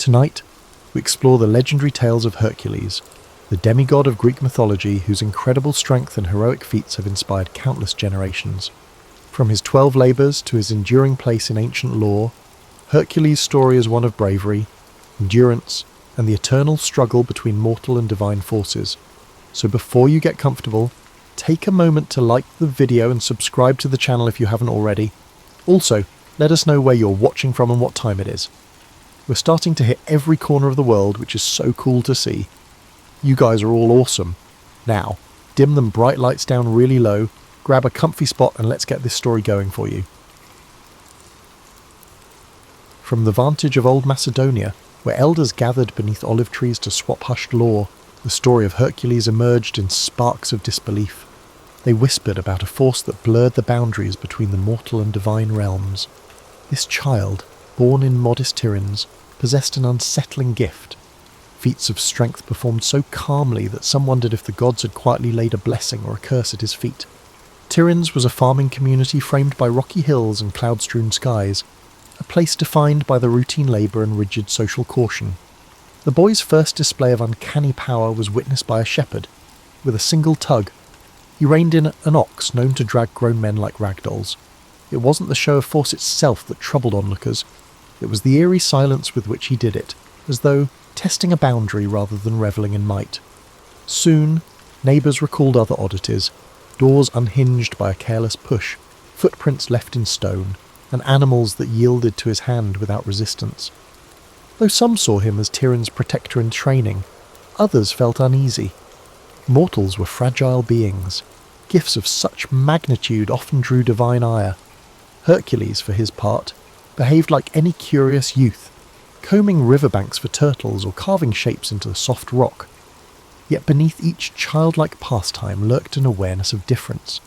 Tonight, we explore the legendary tales of Hercules, the demigod of Greek mythology whose incredible strength and heroic feats have inspired countless generations. From his 12 labours to his enduring place in ancient lore, Hercules' story is one of bravery, endurance, and the eternal struggle between mortal and divine forces. So before you get comfortable, take a moment to like the video and subscribe to the channel if you haven't already. Also, let us know where you're watching from and what time it is. We're starting to hit every corner of the world, which is so cool to see. You guys are all awesome. Now, dim them bright lights down really low, grab a comfy spot and let's get this story going for you. From the vantage of old Macedonia, where elders gathered beneath olive trees to swap hushed lore, the story of Hercules emerged in sparks of disbelief. They whispered about a force that blurred the boundaries between the mortal and divine realms. This child, born in modest Tiryns, possessed an unsettling gift. Feats of strength performed so calmly that some wondered if the gods had quietly laid a blessing or a curse at his feet. Tiryns was a farming community framed by rocky hills and cloud-strewn skies, a place defined by the routine labour and rigid social caution. The boy's first display of uncanny power was witnessed by a shepherd. With a single tug, he reined in an ox known to drag grown men like ragdolls. It wasn't the show of force itself that troubled onlookers. It was the eerie silence with which he did it, as though testing a boundary rather than revelling in might. Soon, neighbours recalled other oddities, doors unhinged by a careless push, footprints left in stone, and animals that yielded to his hand without resistance. Though some saw him as Tiryns' protector in training, others felt uneasy. Mortals were fragile beings. Gifts of such magnitude often drew divine ire. Hercules, for his part, behaved like any curious youth, combing riverbanks for turtles or carving shapes into the soft rock. Yet beneath each childlike pastime lurked an awareness of difference.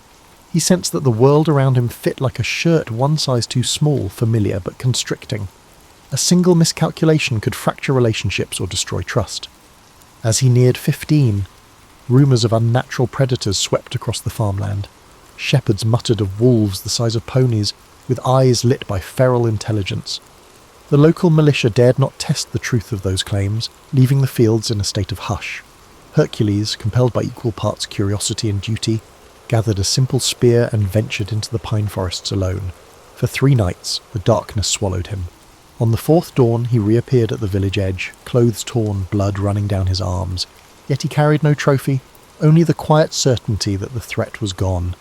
He sensed that the world around him fit like a shirt one size too small, familiar but constricting. A single miscalculation could fracture relationships or destroy trust. As he neared 15, rumours of unnatural predators swept across the farmland. Shepherds muttered of wolves the size of ponies, with eyes lit by feral intelligence. The local militia dared not test the truth of those claims, leaving the fields in a state of hush. Hercules, compelled by equal parts curiosity and duty, gathered a simple spear and ventured into the pine forests alone. For 3 nights, the darkness swallowed him. On the 4th dawn, he reappeared at the village edge, clothes torn, blood running down his arms. Yet he carried no trophy, only the quiet certainty that the threat was gone.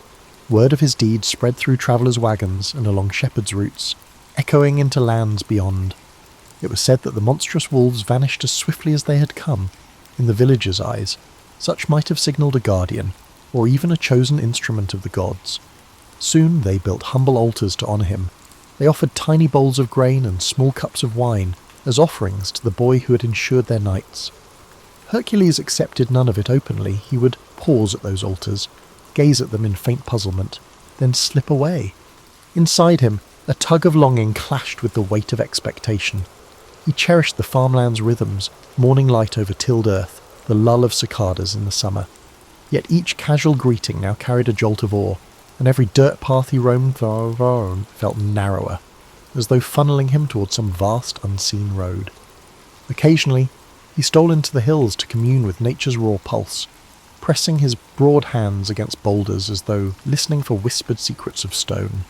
Word of his deeds spread through travellers' wagons and along shepherds' routes, echoing into lands beyond. It was said that the monstrous wolves vanished as swiftly as they had come. In the villagers' eyes, such might have signalled a guardian, or even a chosen instrument of the gods. Soon they built humble altars to honour him. They offered tiny bowls of grain and small cups of wine as offerings to the boy who had ensured their nights. Hercules accepted none of it openly. He would pause at those altars, gaze at them in faint puzzlement, then slip away. Inside him, a tug of longing clashed with the weight of expectation. He cherished the farmland's rhythms, morning light over tilled earth, the lull of cicadas in the summer. Yet each casual greeting now carried a jolt of awe, and every dirt path he roamed felt narrower, as though funneling him towards some vast unseen road. Occasionally, he stole into the hills to commune with nature's raw pulse, pressing his broad hands against boulders as though listening for whispered secrets of stone.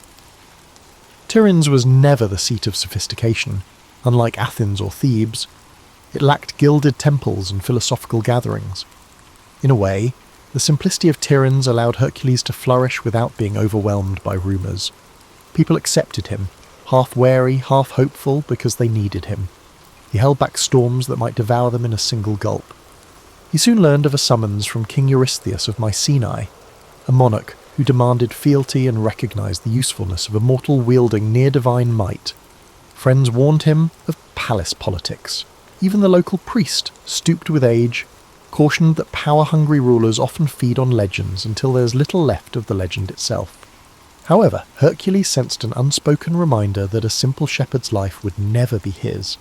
Tiryns was never the seat of sophistication. Unlike Athens or Thebes, it lacked gilded temples and philosophical gatherings. In a way, the simplicity of Tiryns allowed Hercules to flourish without being overwhelmed by rumours. People accepted him, half wary, half hopeful, because they needed him. He held back storms that might devour them in a single gulp. He soon learned of a summons from King Eurystheus of Mycenae, a monarch who demanded fealty and recognised the usefulness of a mortal wielding near-divine might. Friends warned him of palace politics. Even the local priest, stooped with age, cautioned that power-hungry rulers often feed on legends until there is little left of the legend itself. However, Hercules sensed an unspoken reminder that a simple shepherd's life would never be his.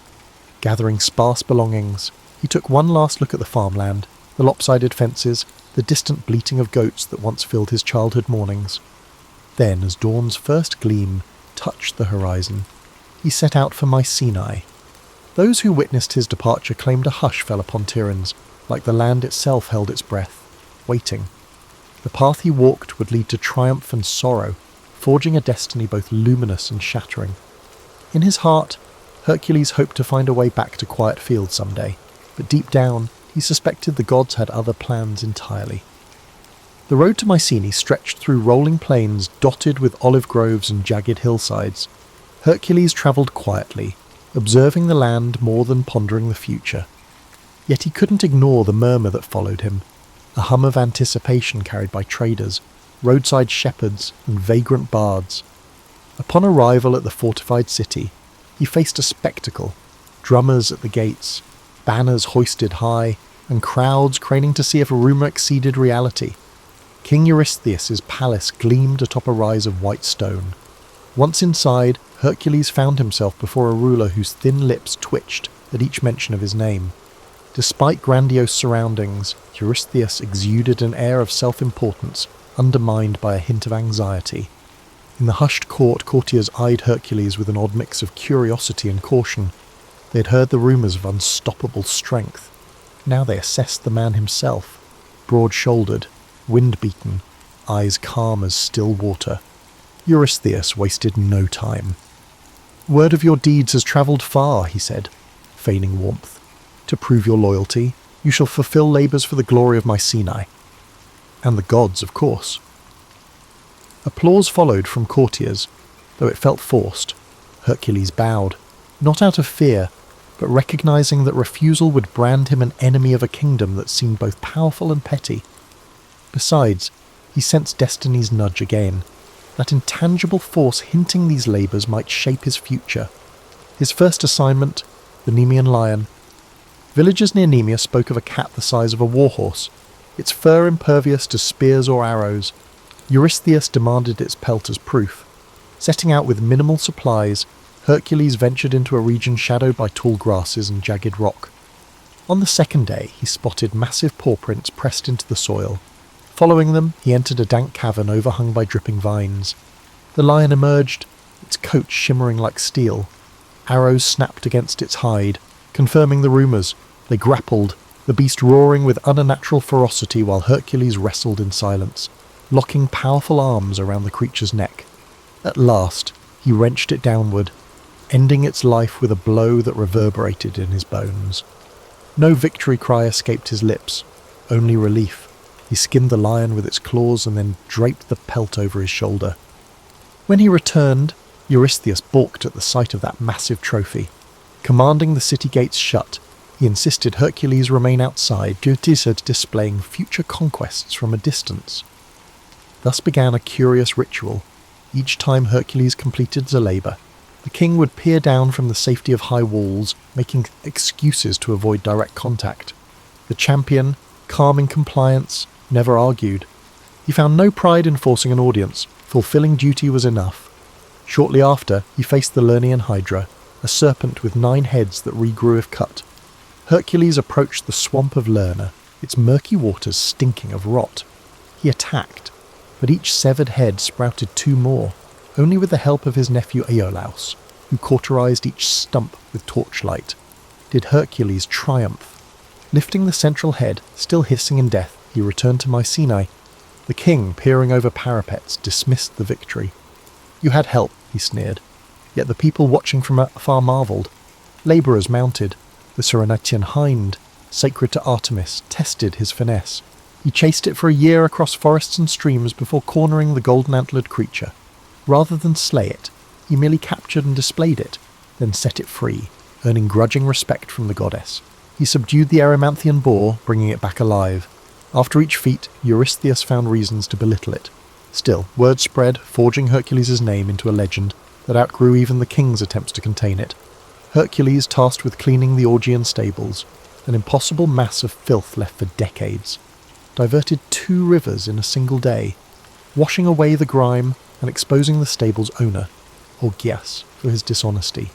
Gathering sparse belongings, he took one last look at the farmland, the lopsided fences, the distant bleating of goats that once filled his childhood mornings. Then, as dawn's first gleam touched the horizon, he set out for Mycenae. Those who witnessed his departure claimed a hush fell upon Tiryns, like the land itself held its breath, waiting. The path he walked would lead to triumph and sorrow, forging a destiny both luminous and shattering. In his heart, Hercules hoped to find a way back to quiet fields someday, but deep down, he suspected the gods had other plans entirely. The road to Mycenae stretched through rolling plains dotted with olive groves and jagged hillsides. Hercules travelled quietly, observing the land more than pondering the future. Yet he couldn't ignore the murmur that followed him, a hum of anticipation carried by traders, roadside shepherds, and vagrant bards. Upon arrival at the fortified city, he faced a spectacle: drummers at the gates, banners hoisted high, and crowds craning to see if a rumour exceeded reality. King Eurystheus' palace gleamed atop a rise of white stone. Once inside, Hercules found himself before a ruler whose thin lips twitched at each mention of his name. Despite grandiose surroundings, Eurystheus exuded an air of self-importance, undermined by a hint of anxiety. In the hushed court, courtiers eyed Hercules with an odd mix of curiosity and caution. They had heard the rumours of unstoppable strength. Now they assessed the man himself, broad-shouldered, wind-beaten, eyes calm as still water. Eurystheus wasted no time. "Word of your deeds has travelled far," he said, feigning warmth. "To prove your loyalty, you shall fulfil labours for the glory of Mycenae. And the gods, of course." Applause followed from courtiers, though it felt forced. Hercules bowed, not out of fear, but recognising that refusal would brand him an enemy of a kingdom that seemed both powerful and petty. Besides, he sensed destiny's nudge again, that intangible force hinting these labours might shape his future. His first assignment, the Nemean lion. Villagers near Nemea spoke of a cat the size of a warhorse, its fur impervious to spears or arrows. Eurystheus demanded its pelt as proof. Setting out with minimal supplies, Hercules ventured into a region shadowed by tall grasses and jagged rock. On the second day, he spotted massive paw prints pressed into the soil. Following them, he entered a dank cavern overhung by dripping vines. The lion emerged, its coat shimmering like steel. Arrows snapped against its hide, confirming the rumours. They grappled, the beast roaring with unnatural ferocity while Hercules wrestled in silence, locking powerful arms around the creature's neck. At last, he wrenched it downward, ending its life with a blow that reverberated in his bones. No victory cry escaped his lips, only relief. He skinned the lion with its claws and then draped the pelt over his shoulder. When he returned, Eurystheus balked at the sight of that massive trophy. Commanding the city gates shut, he insisted Hercules remain outside, duties at displaying future conquests from a distance. Thus began a curious ritual. Each time Hercules completed a labour, the king would peer down from the safety of high walls, making excuses to avoid direct contact. The champion, calm in compliance, never argued. He found no pride in forcing an audience. Fulfilling duty was enough. Shortly after, he faced the Lernaean Hydra, a serpent with 9 heads that regrew if cut. Hercules approached the swamp of Lerna, its murky waters stinking of rot. He attacked, but each severed head sprouted 2 more, only with the help of his nephew Iolaus, who cauterized each stump with torchlight. Did Hercules triumph. Lifting the central head, still hissing in death, he returned to Mycenae. The king, peering over parapets, dismissed the victory. "You had help," he sneered. Yet the people watching from afar marvelled. Labourers mounted. The Cyrenaian hind, sacred to Artemis, tested his finesse. He chased it for a year across forests and streams before cornering the golden-antlered creature. Rather than slay it, he merely captured and displayed it, then set it free, earning grudging respect from the goddess. He subdued the Erymanthian boar, bringing it back alive. After each feat, Eurystheus found reasons to belittle it. Still, word spread, forging Hercules' name into a legend that outgrew even the king's attempts to contain it. Hercules, tasked with cleaning the Augean stables, an impossible mass of filth left for decades, diverted 2 rivers in a single day, washing away the grime and exposing the stable's owner, Augeas, for his dishonesty.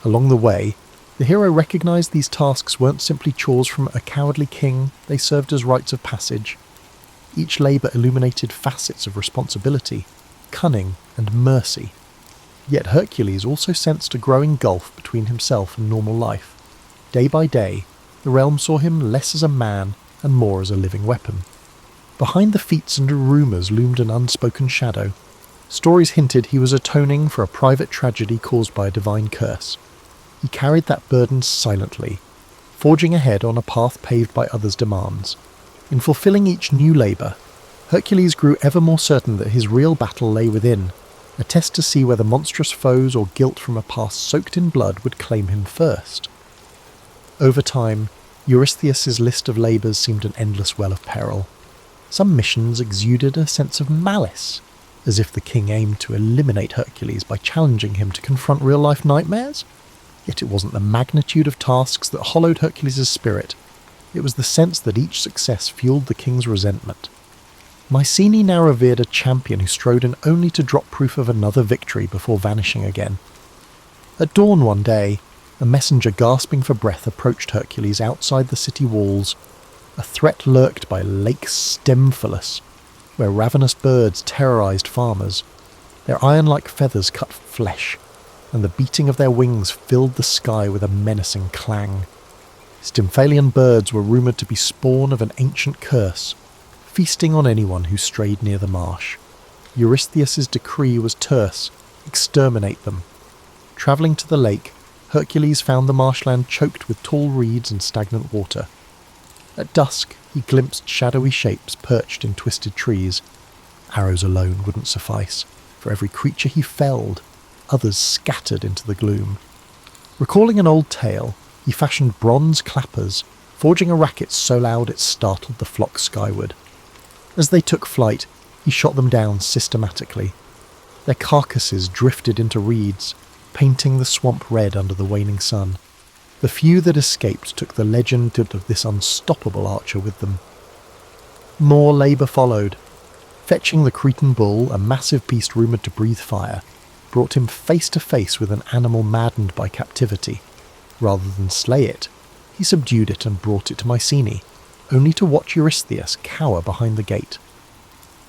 Along the way, the hero recognised these tasks weren't simply chores from a cowardly king, they served as rites of passage. Each labour illuminated facets of responsibility, cunning, and mercy. Yet Hercules also sensed a growing gulf between himself and normal life. Day by day, the realm saw him less as a man and more as a living weapon. Behind the feats and rumours loomed an unspoken shadow. Stories hinted he was atoning for a private tragedy caused by a divine curse. He carried that burden silently, forging ahead on a path paved by others' demands. In fulfilling each new labour, Hercules grew ever more certain that his real battle lay within, a test to see whether monstrous foes or guilt from a past soaked in blood would claim him first. Over time, Eurystheus' list of labours seemed an endless well of peril. Some missions exuded a sense of malice, as if the king aimed to eliminate Hercules by challenging him to confront real-life nightmares. Yet it wasn't the magnitude of tasks that hollowed Hercules' spirit. It was the sense that each success fueled the king's resentment. Mycenae now revered a champion who strode in only to drop proof of another victory before vanishing again. At dawn one day, a messenger gasping for breath approached Hercules outside the city walls. A threat lurked by Lake Stymphalus, where ravenous birds terrorized farmers. Their iron-like feathers cut flesh, and the beating of their wings filled the sky with a menacing clang. Stymphalian birds were rumoured to be spawn of an ancient curse, feasting on anyone who strayed near the marsh. Eurystheus' decree was terse: exterminate them. Travelling to the lake, Hercules found the marshland choked with tall reeds and stagnant water. At dusk, he glimpsed shadowy shapes perched in twisted trees. Arrows alone wouldn't suffice. For every creature he felled, others scattered into the gloom. Recalling an old tale, he fashioned bronze clappers, forging a racket so loud it startled the flock skyward. As they took flight, he shot them down systematically. Their carcasses drifted into reeds, painting the swamp red under the waning sun. The few that escaped took the legend of this unstoppable archer with them. More labour followed. Fetching the Cretan bull, a massive beast rumoured to breathe fire, brought him face to face with an animal maddened by captivity. Rather than slay it, he subdued it and brought it to Mycenae, only to watch Eurystheus cower behind the gate.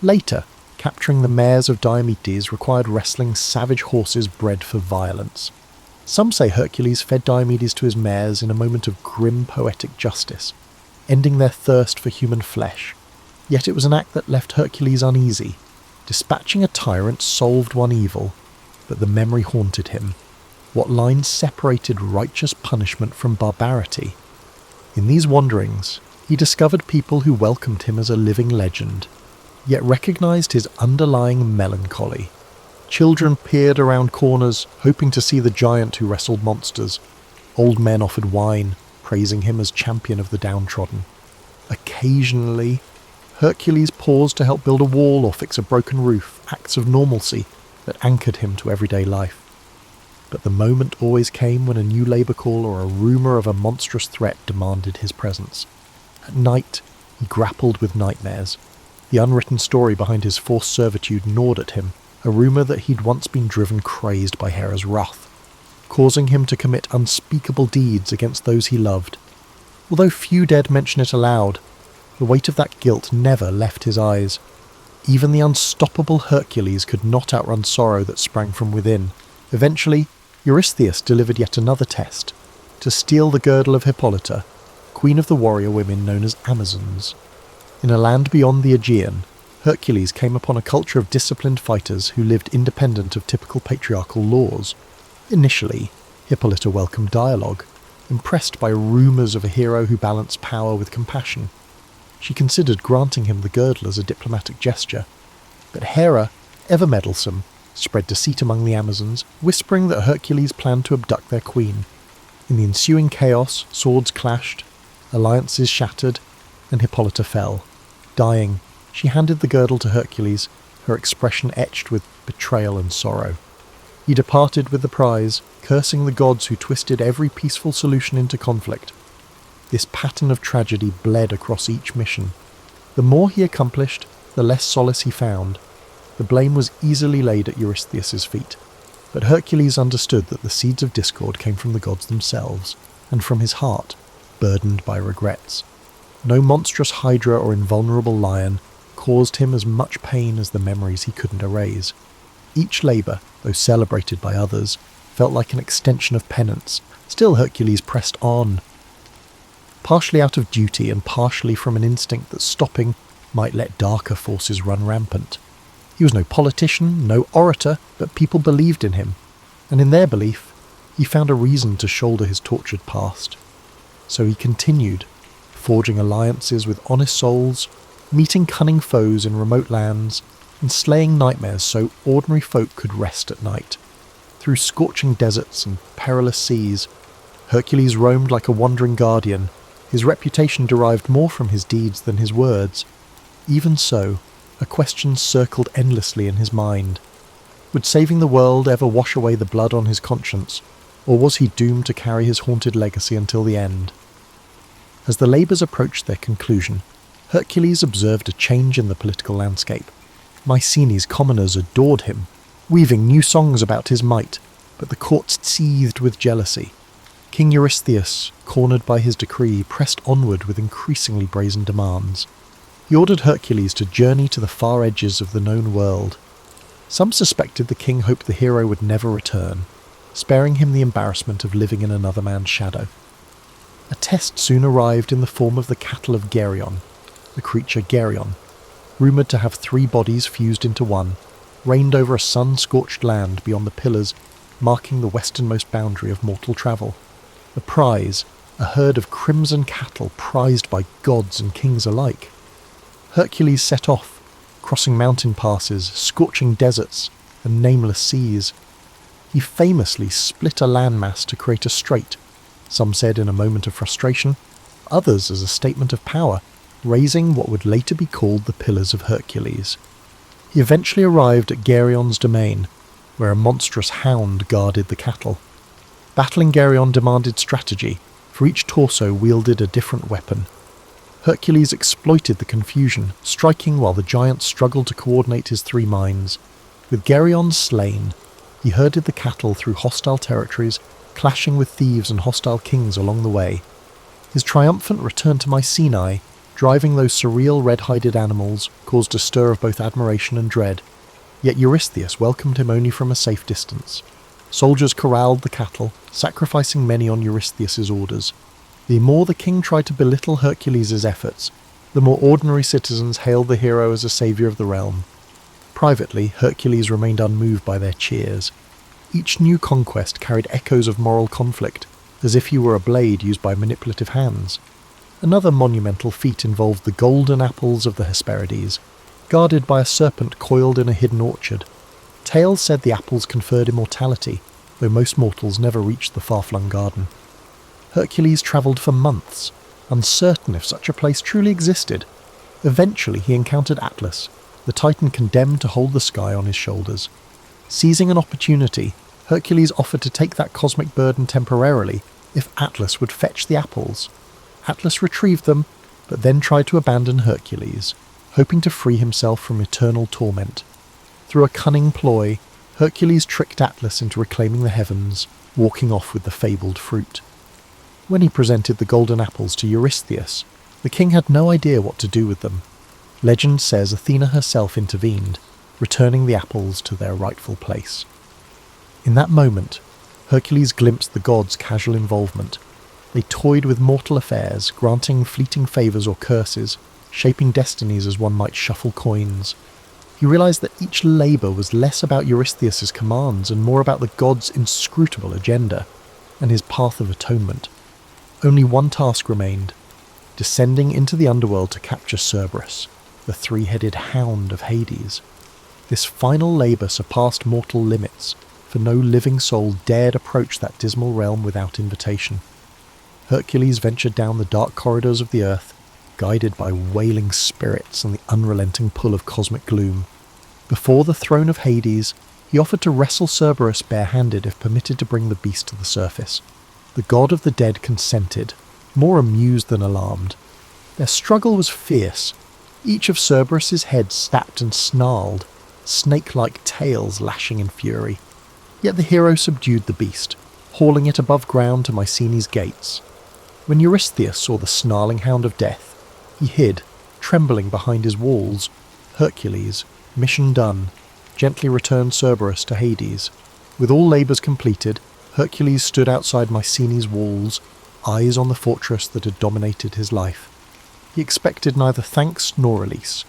Later, capturing the mares of Diomedes required wrestling savage horses bred for violence. Some say Hercules fed Diomedes to his mares in a moment of grim poetic justice, ending their thirst for human flesh. Yet it was an act that left Hercules uneasy. Dispatching a tyrant solved one evil, but the memory haunted him. What lines separated righteous punishment from barbarity? In these wanderings, he discovered people who welcomed him as a living legend, yet recognised his underlying melancholy. Children peered around corners, hoping to see the giant who wrestled monsters. Old men offered wine, praising him as champion of the downtrodden. Occasionally, Hercules paused to help build a wall or fix a broken roof, acts of normalcy that anchored him to everyday life. But the moment always came when a new labour call or a rumour of a monstrous threat demanded his presence. At night, he grappled with nightmares. The unwritten story behind his forced servitude gnawed at him, a rumour that he'd once been driven crazed by Hera's wrath, causing him to commit unspeakable deeds against those he loved. Although few dared mention it aloud, the weight of that guilt never left his eyes. Even the unstoppable Hercules could not outrun sorrow that sprang from within. Eventually, Eurystheus delivered yet another test, to steal the girdle of Hippolyta, queen of the warrior women known as Amazons. In a land beyond the Aegean, Hercules came upon a culture of disciplined fighters who lived independent of typical patriarchal laws. Initially, Hippolyta welcomed dialogue, impressed by rumours of a hero who balanced power with compassion. She considered granting him the girdle as a diplomatic gesture. But Hera, ever meddlesome, spread deceit among the Amazons, whispering that Hercules planned to abduct their queen. In the ensuing chaos, swords clashed, alliances shattered, and Hippolyta fell. Dying, she handed the girdle to Hercules, her expression etched with betrayal and sorrow. He departed with the prize, cursing the gods who twisted every peaceful solution into conflict. This pattern of tragedy bled across each mission. The more he accomplished, the less solace he found. The blame was easily laid at Eurystheus' feet, but Hercules understood that the seeds of discord came from the gods themselves, and from his heart, burdened by regrets. No monstrous hydra or invulnerable lion caused him as much pain as the memories he couldn't erase. Each labour, though celebrated by others, felt like an extension of penance. Still Hercules pressed on, partially out of duty and partially from an instinct that stopping might let darker forces run rampant. He was no politician, no orator, but people believed in him, and in their belief, he found a reason to shoulder his tortured past. So he continued, forging alliances with honest souls, meeting cunning foes in remote lands, and slaying nightmares so ordinary folk could rest at night. Through scorching deserts and perilous seas, Hercules roamed like a wandering guardian. His reputation derived more from his deeds than his words. Even so, a question circled endlessly in his mind. Would saving the world ever wash away the blood on his conscience, or was he doomed to carry his haunted legacy until the end? As the labours approached their conclusion, Hercules observed a change in the political landscape. Mycenae's commoners adored him, weaving new songs about his might, but the court seethed with jealousy. King Eurystheus, cornered by his decree, pressed onward with increasingly brazen demands. He ordered Hercules to journey to the far edges of the known world. Some suspected the king hoped the hero would never return, sparing him the embarrassment of living in another man's shadow. A test soon arrived in the form of the cattle of Geryon, the creature Geryon, rumoured to have 3 bodies fused into one, reigned over a sun-scorched land beyond the pillars marking the westernmost boundary of mortal travel. The prize, a herd of crimson cattle prized by gods and kings alike. Hercules set off, crossing mountain passes, scorching deserts, and nameless seas. He famously split a landmass to create a strait, some said in a moment of frustration, others as a statement of power, raising what would later be called the Pillars of Hercules. He eventually arrived at Geryon's domain, where a monstrous hound guarded the cattle. Battling Geryon demanded strategy, for each torso wielded a different weapon. Hercules exploited the confusion, striking while the giant struggled to coordinate his 3 minds. With Geryon slain, he herded the cattle through hostile territories, clashing with thieves and hostile kings along the way. His triumphant return to Mycenae, driving those surreal red-hided animals, caused a stir of both admiration and dread. Yet Eurystheus welcomed him only from a safe distance. Soldiers corralled the cattle, sacrificing many on Eurystheus's orders. The more the king tried to belittle Hercules' efforts, the more ordinary citizens hailed the hero as a saviour of the realm. Privately, Hercules remained unmoved by their cheers. Each new conquest carried echoes of moral conflict, as if he were a blade used by manipulative hands. Another monumental feat involved the golden apples of the Hesperides, guarded by a serpent coiled in a hidden orchard. Tales said the apples conferred immortality, though most mortals never reached the far-flung garden. Hercules travelled for months, uncertain if such a place truly existed. Eventually he encountered Atlas, the titan condemned to hold the sky on his shoulders. Seizing an opportunity, Hercules offered to take that cosmic burden temporarily if Atlas would fetch the apples. Atlas retrieved them, but then tried to abandon Hercules, hoping to free himself from eternal torment. Through a cunning ploy, Hercules tricked Atlas into reclaiming the heavens, walking off with the fabled fruit. When he presented the golden apples to Eurystheus, the king had no idea what to do with them. Legend says Athena herself intervened, returning the apples to their rightful place. In that moment, Hercules glimpsed the gods' casual involvement. They toyed with mortal affairs, granting fleeting favours or curses, shaping destinies as one might shuffle coins. He realised that each labour was less about Eurystheus's commands and more about the god's inscrutable agenda and his path of atonement. Only one task remained, descending into the underworld to capture Cerberus, the 3-headed hound of Hades. This final labour surpassed mortal limits, for no living soul dared approach that dismal realm without invitation. Hercules ventured down the dark corridors of the earth, guided by wailing spirits and the unrelenting pull of cosmic gloom. Before the throne of Hades, he offered to wrestle Cerberus bare-handed if permitted to bring the beast to the surface. The god of the dead consented, more amused than alarmed. Their struggle was fierce. Each of Cerberus's heads snapped and snarled, snake-like tails lashing in fury. Yet the hero subdued the beast, hauling it above ground to Mycenae's gates. When Eurystheus saw the snarling hound of death, he hid, trembling behind his walls. Hercules, mission done, gently returned Cerberus to Hades. With all labours completed, Hercules stood outside Mycenae's walls, eyes on the fortress that had dominated his life. He expected neither thanks nor release,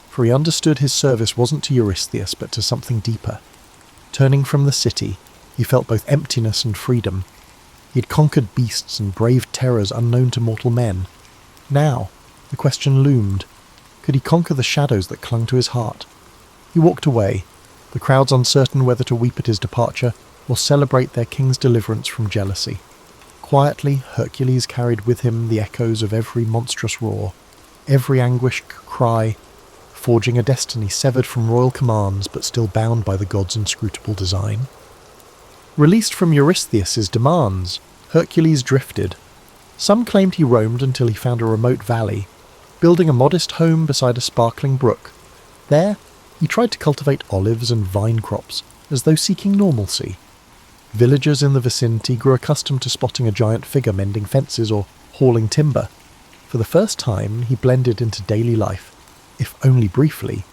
for he understood his service wasn't to Eurystheus but to something deeper. Turning from the city, he felt both emptiness and freedom. He had conquered beasts and braved terrors unknown to mortal men. Now, the question loomed, could he conquer the shadows that clung to his heart? He walked away, the crowds uncertain whether to weep at his departure or celebrate their king's deliverance from jealousy. Quietly, Hercules carried with him the echoes of every monstrous roar, every anguished cry, forging a destiny severed from royal commands but still bound by the god's inscrutable design. Released from Eurystheus's demands, Hercules drifted. Some claimed he roamed until he found a remote valley, building a modest home beside a sparkling brook. There, he tried to cultivate olives and vine crops, as though seeking normalcy. Villagers in the vicinity grew accustomed to spotting a giant figure mending fences or hauling timber. For the first time, he blended into daily life, if only briefly.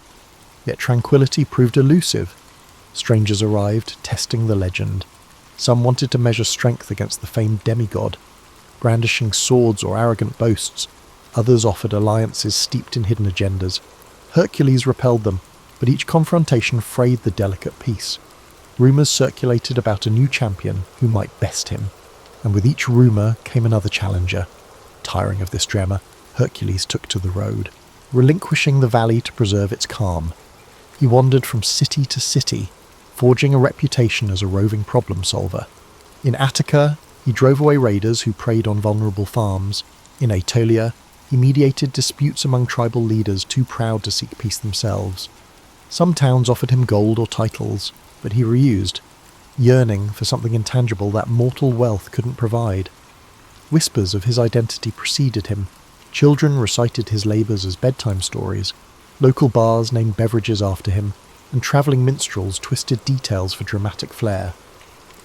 Yet tranquility proved elusive. Strangers arrived, testing the legend. Some wanted to measure strength against the famed demigod, brandishing swords or arrogant boasts. Others offered alliances steeped in hidden agendas. Hercules repelled them, but each confrontation frayed the delicate peace. Rumours circulated about a new champion who might best him, and with each rumour came another challenger. Tiring of this drama, Hercules took to the road, relinquishing the valley to preserve its calm. He wandered from city to city, forging a reputation as a roving problem solver. In Attica, he drove away raiders who preyed on vulnerable farms. In Aetolia, he mediated disputes among tribal leaders too proud to seek peace themselves. Some towns offered him gold or titles, but he refused, yearning for something intangible that mortal wealth couldn't provide. Whispers of his identity preceded him. Children recited his labours as bedtime stories. Local bars named beverages after him, and travelling minstrels twisted details for dramatic flair.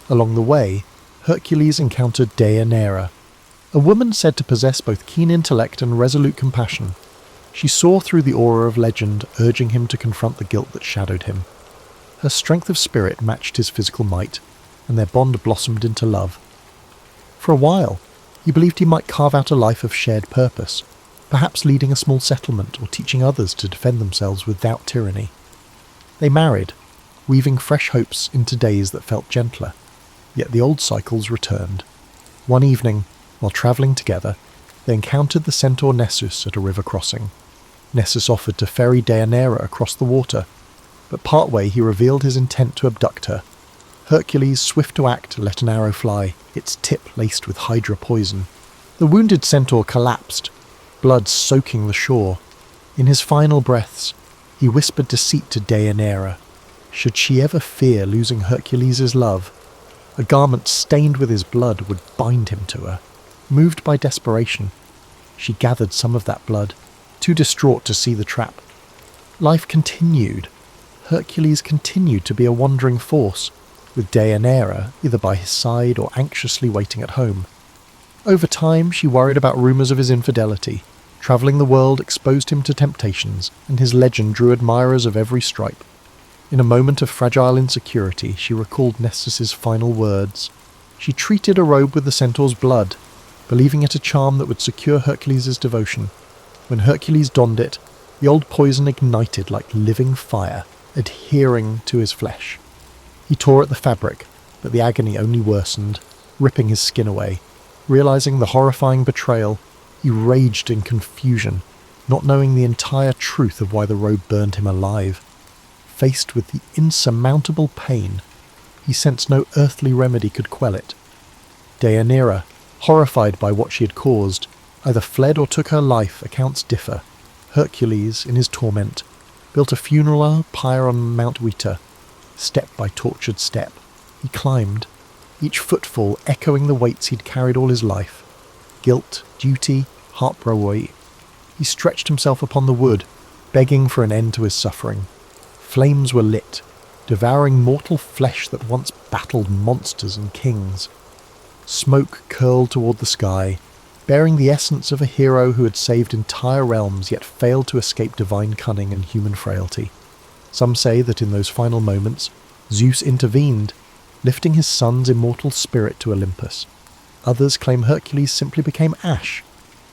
Along the way, Hercules encountered Deianira, a woman said to possess both keen intellect and resolute compassion. She saw through the aura of legend, urging him to confront the guilt that shadowed him. Her strength of spirit matched his physical might, and their bond blossomed into love. For a while, he believed he might carve out a life of shared purpose, perhaps leading a small settlement or teaching others to defend themselves without tyranny. They married, weaving fresh hopes into days that felt gentler, yet the old cycles returned. One evening, while travelling together, they encountered the centaur Nessus at a river crossing. Nessus offered to ferry Deianira across the water, but partway he revealed his intent to abduct her. Hercules, swift to act, let an arrow fly, its tip laced with hydra poison. The wounded centaur collapsed, blood soaking the shore. In his final breaths, he whispered deceit to Deianira. Should she ever fear losing Hercules' love, a garment stained with his blood would bind him to her. Moved by desperation, she gathered some of that blood, too distraught to see the trap. Life continued. Hercules continued to be a wandering force, with Deianira either by his side or anxiously waiting at home. Over time, she worried about rumours of his infidelity. Travelling the world exposed him to temptations, and his legend drew admirers of every stripe. In a moment of fragile insecurity, she recalled Nessus's final words. She treated a robe with the centaur's blood, believing it a charm that would secure Hercules' devotion. When Hercules donned it, the old poison ignited like living fire, adhering to his flesh. He tore at the fabric, but the agony only worsened, ripping his skin away. Realizing the horrifying betrayal, he raged in confusion, not knowing the entire truth of why the robe burned him alive. Faced with the insurmountable pain, he sensed no earthly remedy could quell it. Deianira, horrified by what she had caused, either fled or took her life. Accounts differ. Hercules, in his torment, built a funeral pyre on Mount Weta. Step by tortured step, he climbed, each footfall echoing the weights he'd carried all his life. Guilt, duty, heartbreak. He stretched himself upon the wood, begging for an end to his suffering. Flames were lit, devouring mortal flesh that once battled monsters and kings. Smoke curled toward the sky, bearing the essence of a hero who had saved entire realms yet failed to escape divine cunning and human frailty. Some say that in those final moments, Zeus intervened, lifting his son's immortal spirit to Olympus. Others claim Hercules simply became ash,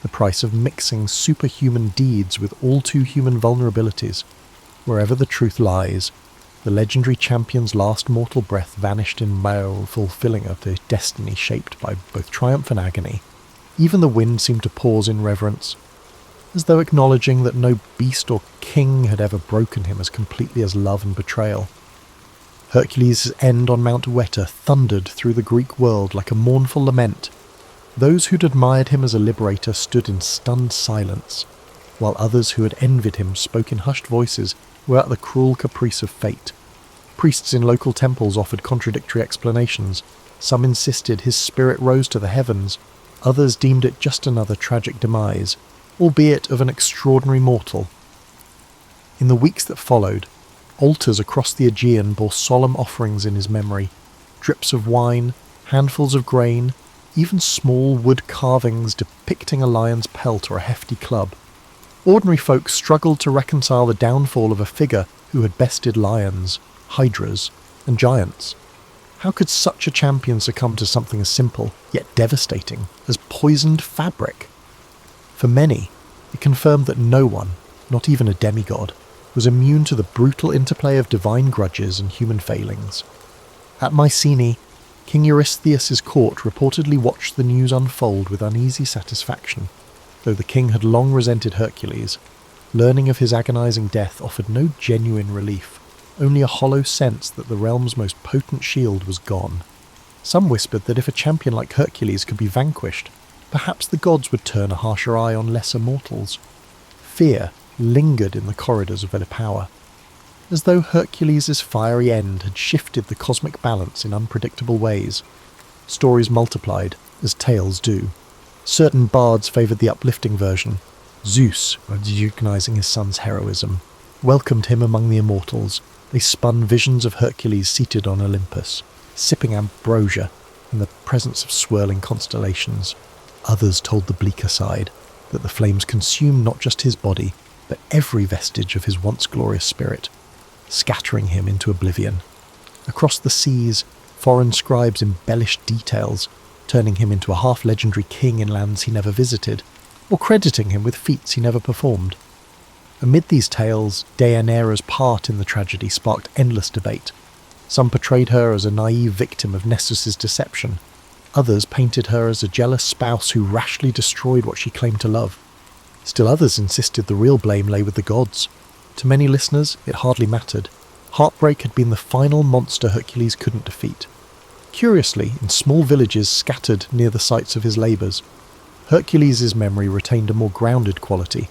the price of mixing superhuman deeds with all-too-human vulnerabilities. Wherever the truth lies, the legendary champion's last mortal breath vanished in mere fulfilling of the destiny shaped by both triumph and agony. Even the wind seemed to pause in reverence, as though acknowledging that no beast or king had ever broken him as completely as love and betrayal. Hercules' end on Mount Weta thundered through the Greek world like a mournful lament. Those who'd admired him as a liberator stood in stunned silence, while others who had envied him spoke in hushed voices were at the cruel caprice of fate. Priests in local temples offered contradictory explanations. Some insisted his spirit rose to the heavens, others deemed it just another tragic demise, albeit of an extraordinary mortal. In the weeks that followed, altars across the Aegean bore solemn offerings in his memory, drips of wine, handfuls of grain, even small wood carvings depicting a lion's pelt or a hefty club. Ordinary folk struggled to reconcile the downfall of a figure who had bested lions, hydras, and giants. How could such a champion succumb to something as simple, yet devastating, as poisoned fabric? For many, it confirmed that no one, not even a demigod, was immune to the brutal interplay of divine grudges and human failings. At Mycenae, King Eurystheus' court reportedly watched the news unfold with uneasy satisfaction. Though the king had long resented Hercules, learning of his agonizing death offered no genuine relief, only a hollow sense that the realm's most potent shield was gone. Some whispered that if a champion like Hercules could be vanquished, perhaps the gods would turn a harsher eye on lesser mortals. Fear lingered in the corridors of their power, as though Hercules' fiery end had shifted the cosmic balance in unpredictable ways. Stories multiplied, as tales do. Certain bards favoured the uplifting version. Zeus, recognizing his son's heroism, welcomed him among the immortals. They spun visions of Hercules seated on Olympus, sipping ambrosia in the presence of swirling constellations. Others told the bleaker side, that the flames consumed not just his body, but every vestige of his once glorious spirit, scattering him into oblivion. Across the seas, foreign scribes embellished details, turning him into a half-legendary king in lands he never visited, or crediting him with feats he never performed. Amid these tales, Deianira's part in the tragedy sparked endless debate. Some portrayed her as a naive victim of Nessus's deception. Others painted her as a jealous spouse who rashly destroyed what she claimed to love. Still others insisted the real blame lay with the gods. To many listeners, it hardly mattered. Heartbreak had been the final monster Hercules couldn't defeat. Curiously, in small villages scattered near the sites of his labours, Hercules' memory retained a more grounded quality.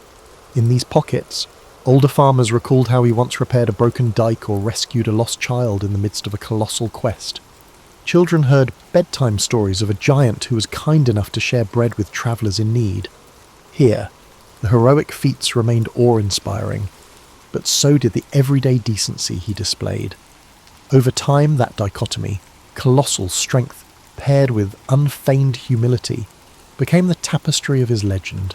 In these pockets, older farmers recalled how he once repaired a broken dike or rescued a lost child in the midst of a colossal quest. Children heard bedtime stories of a giant who was kind enough to share bread with travellers in need. Here, the heroic feats remained awe-inspiring, but so did the everyday decency he displayed. Over time, that dichotomy, colossal strength paired with unfeigned humility, became the tapestry of his legend.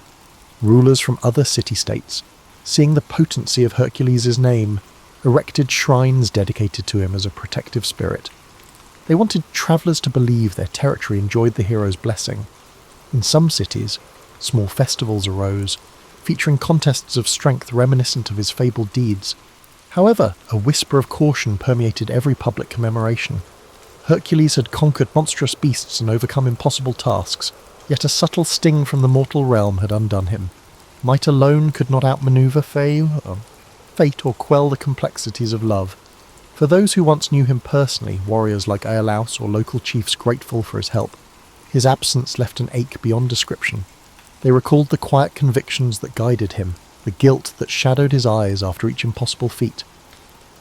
Rulers from other city-states, seeing the potency of Hercules' name, erected shrines dedicated to him as a protective spirit. They wanted travellers to believe their territory enjoyed the hero's blessing. In some cities, small festivals arose, featuring contests of strength reminiscent of his fabled deeds. However, a whisper of caution permeated every public commemoration. Hercules had conquered monstrous beasts and overcome impossible tasks, yet a subtle sting from the mortal realm had undone him. Might alone could not outmaneuver fate or quell the complexities of love. For those who once knew him personally, warriors like Iolaus or local chiefs grateful for his help, his absence left an ache beyond description. They recalled the quiet convictions that guided him, the guilt that shadowed his eyes after each impossible feat.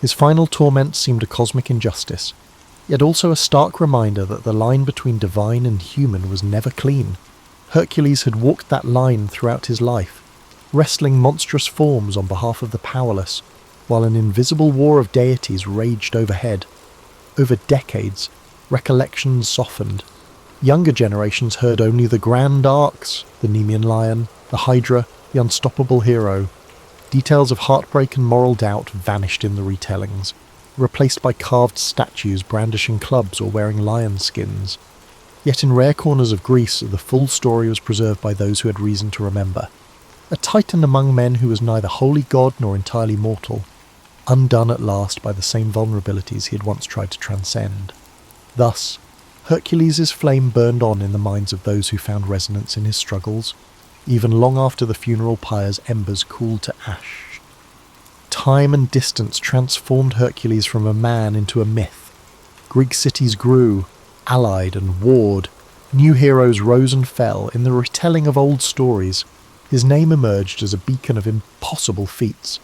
His final torment seemed a cosmic injustice, yet also a stark reminder that the line between divine and human was never clean. Hercules had walked that line throughout his life, wrestling monstrous forms on behalf of the powerless, while an invisible war of deities raged overhead. Over decades, recollections softened. Younger generations heard only the grand arcs, the Nemean lion, the Hydra, the unstoppable hero. Details of heartbreak and moral doubt vanished in the retellings, replaced by carved statues brandishing clubs or wearing lion skins. Yet in rare corners of Greece, the full story was preserved by those who had reason to remember. A titan among men who was neither wholly god nor entirely mortal, undone at last by the same vulnerabilities he had once tried to transcend. Thus, Hercules' flame burned on in the minds of those who found resonance in his struggles, even long after the funeral pyre's embers cooled to ash. Time and distance transformed Hercules from a man into a myth. Greek cities grew, allied and warred. New heroes rose and fell. In the retelling of old stories, his name emerged as a beacon of impossible feats.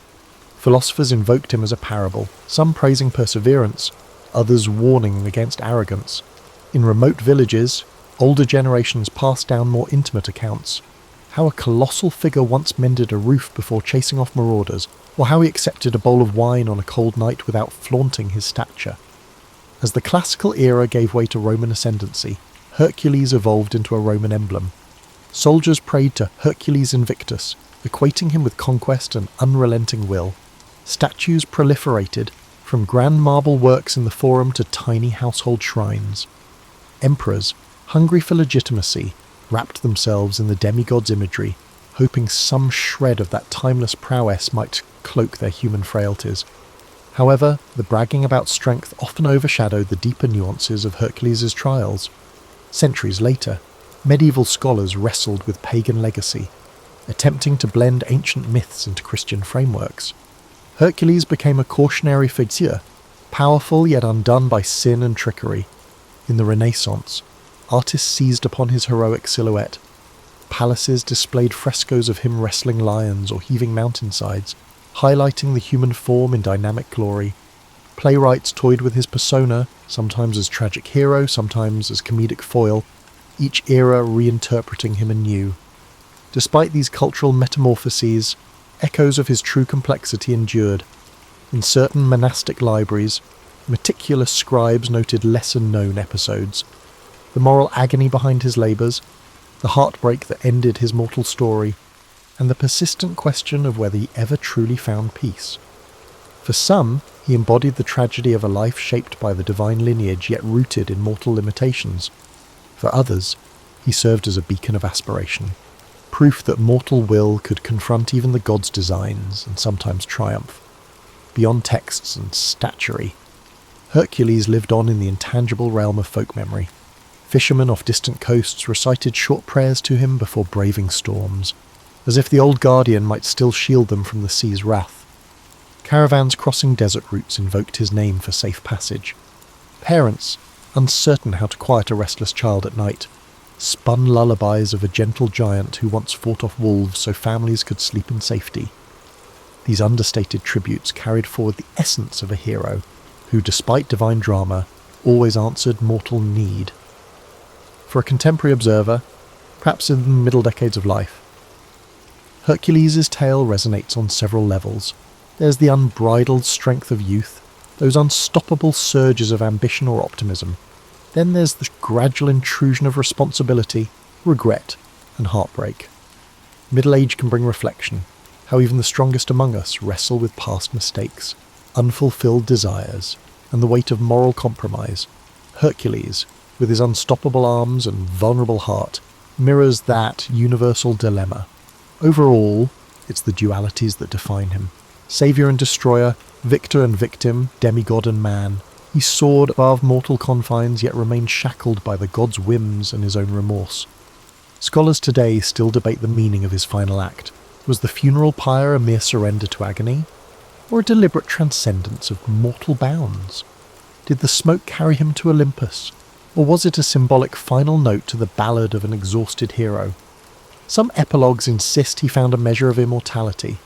Philosophers invoked him as a parable, some praising perseverance, others warning against arrogance. In remote villages, older generations passed down more intimate accounts. How a colossal figure once mended a roof before chasing off marauders, or how he accepted a bowl of wine on a cold night without flaunting his stature. As the classical era gave way to Roman ascendancy, Hercules evolved into a Roman emblem. Soldiers prayed to Hercules Invictus, equating him with conquest and unrelenting will. Statues proliferated, from grand marble works in the Forum to tiny household shrines. Emperors, hungry for legitimacy, wrapped themselves in the demigod's imagery, hoping some shred of that timeless prowess might cloak their human frailties. However, the bragging about strength often overshadowed the deeper nuances of Hercules' trials. Centuries later, medieval scholars wrestled with pagan legacy, attempting to blend ancient myths into Christian frameworks. Hercules became a cautionary figure, powerful yet undone by sin and trickery. In the Renaissance, artists seized upon his heroic silhouette. Palaces displayed frescoes of him wrestling lions or heaving mountainsides, highlighting the human form in dynamic glory. Playwrights toyed with his persona, sometimes as tragic hero, sometimes as comedic foil, each era reinterpreting him anew. Despite these cultural metamorphoses, echoes of his true complexity endured. In certain monastic libraries, meticulous scribes noted lesser-known episodes. The moral agony behind his labours, the heartbreak that ended his mortal story, and the persistent question of whether he ever truly found peace. For some, he embodied the tragedy of a life shaped by the divine lineage yet rooted in mortal limitations. For others, he served as a beacon of aspiration, proof that mortal will could confront even the gods' designs and sometimes triumph. Beyond texts and statuary, Hercules lived on in the intangible realm of folk memory. Fishermen off distant coasts recited short prayers to him before braving storms, as if the old guardian might still shield them from the sea's wrath. Caravans crossing desert routes invoked his name for safe passage. Parents, uncertain how to quiet a restless child at night, spun lullabies of a gentle giant who once fought off wolves so families could sleep in safety. These understated tributes carried forward the essence of a hero who, despite divine drama, always answered mortal need. For a contemporary observer, perhaps in the middle decades of life, Hercules' tale resonates on several levels. There's the unbridled strength of youth, those unstoppable surges of ambition or optimism. Then there's the gradual intrusion of responsibility, regret, and heartbreak. Middle age can bring reflection, how even the strongest among us wrestle with past mistakes, unfulfilled desires, and the weight of moral compromise. Hercules, with his unstoppable arms and vulnerable heart, mirrors that universal dilemma. Overall, it's the dualities that define him. Saviour and destroyer, victor and victim, demigod and man. He soared above mortal confines yet remained shackled by the god's whims and his own remorse. Scholars today still debate the meaning of his final act. Was the funeral pyre a mere surrender to agony, or a deliberate transcendence of mortal bounds? Did the smoke carry him to Olympus, or was it a symbolic final note to the ballad of an exhausted hero? Some epilogues insist he found a measure of immortality,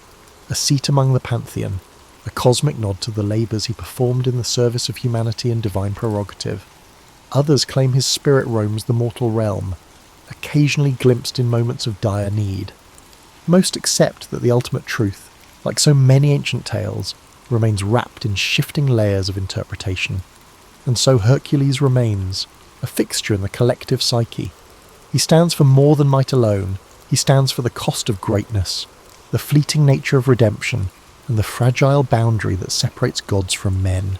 a seat among the pantheon, a cosmic nod to the labours he performed in the service of humanity and divine prerogative. Others claim his spirit roams the mortal realm, occasionally glimpsed in moments of dire need. Most accept that the ultimate truth, like so many ancient tales, remains wrapped in shifting layers of interpretation. And so Hercules remains, a fixture in the collective psyche. He stands for more than might alone. He stands for the cost of greatness, the fleeting nature of redemption, and the fragile boundary that separates gods from men.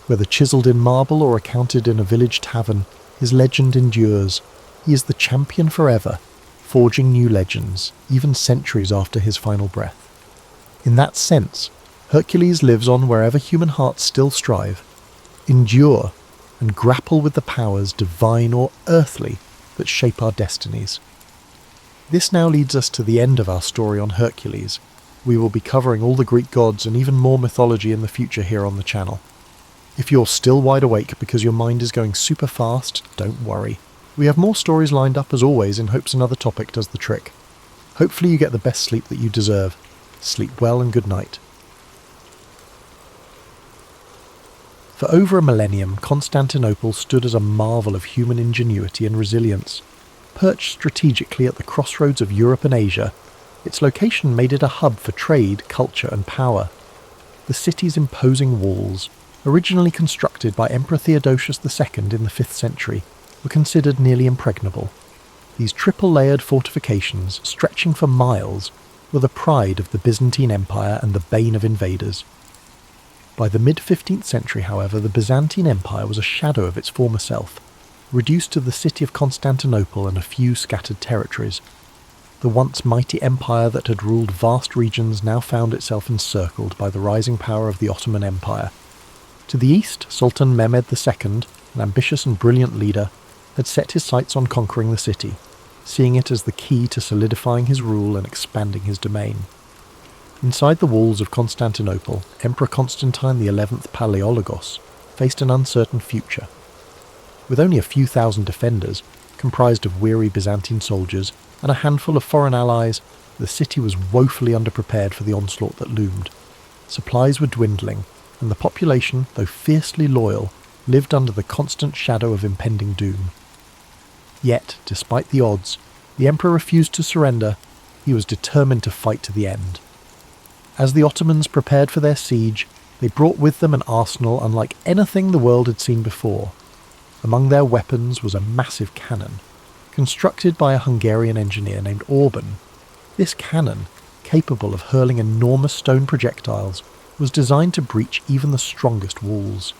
Whether chiselled in marble or accounted in a village tavern, His legend endures. He is the champion forever, forging new legends, even centuries after his final breath. In that sense, Hercules lives on wherever human hearts still strive, endure, and grapple with the powers, divine or earthly, that shape our destinies. This now leads us to the end of our story on Hercules. We will be covering all the Greek gods and even more mythology in the future here on the channel. If you're still wide awake because your mind is going super fast, don't worry. We have more stories lined up as always in hopes another topic does the trick. Hopefully you get the best sleep that you deserve. Sleep well and good night. For over a millennium, Constantinople stood as a marvel of human ingenuity and resilience. Perched strategically at the crossroads of Europe and Asia, its location made it a hub for trade, culture and power. The city's imposing walls, originally constructed by Emperor Theodosius II in the 5th century, were considered nearly impregnable. These triple-layered fortifications, stretching for miles, were the pride of the Byzantine Empire and the bane of invaders. By the mid-15th century, however, the Byzantine Empire was a shadow of its former self, reduced to the city of Constantinople and a few scattered territories. The once mighty empire that had ruled vast regions now found itself encircled by the rising power of the Ottoman Empire. To the east, Sultan Mehmed II, an ambitious and brilliant leader, had set his sights on conquering the city, seeing it as the key to solidifying his rule and expanding his domain. Inside the walls of Constantinople, Emperor Constantine XI Palaiologos faced an uncertain future. With only a few thousand defenders, comprised of weary Byzantine soldiers, and a handful of foreign allies, the city was woefully underprepared for the onslaught that loomed. Supplies were dwindling, and the population, though fiercely loyal, lived under the constant shadow of impending doom. Yet, despite the odds, the emperor refused to surrender. He was determined to fight to the end. As the Ottomans prepared for their siege, they brought with them an arsenal unlike anything the world had seen before. Among their weapons was a massive cannon, constructed by a Hungarian engineer named Orban. This cannon, capable of hurling enormous stone projectiles, was designed to breach even the strongest walls.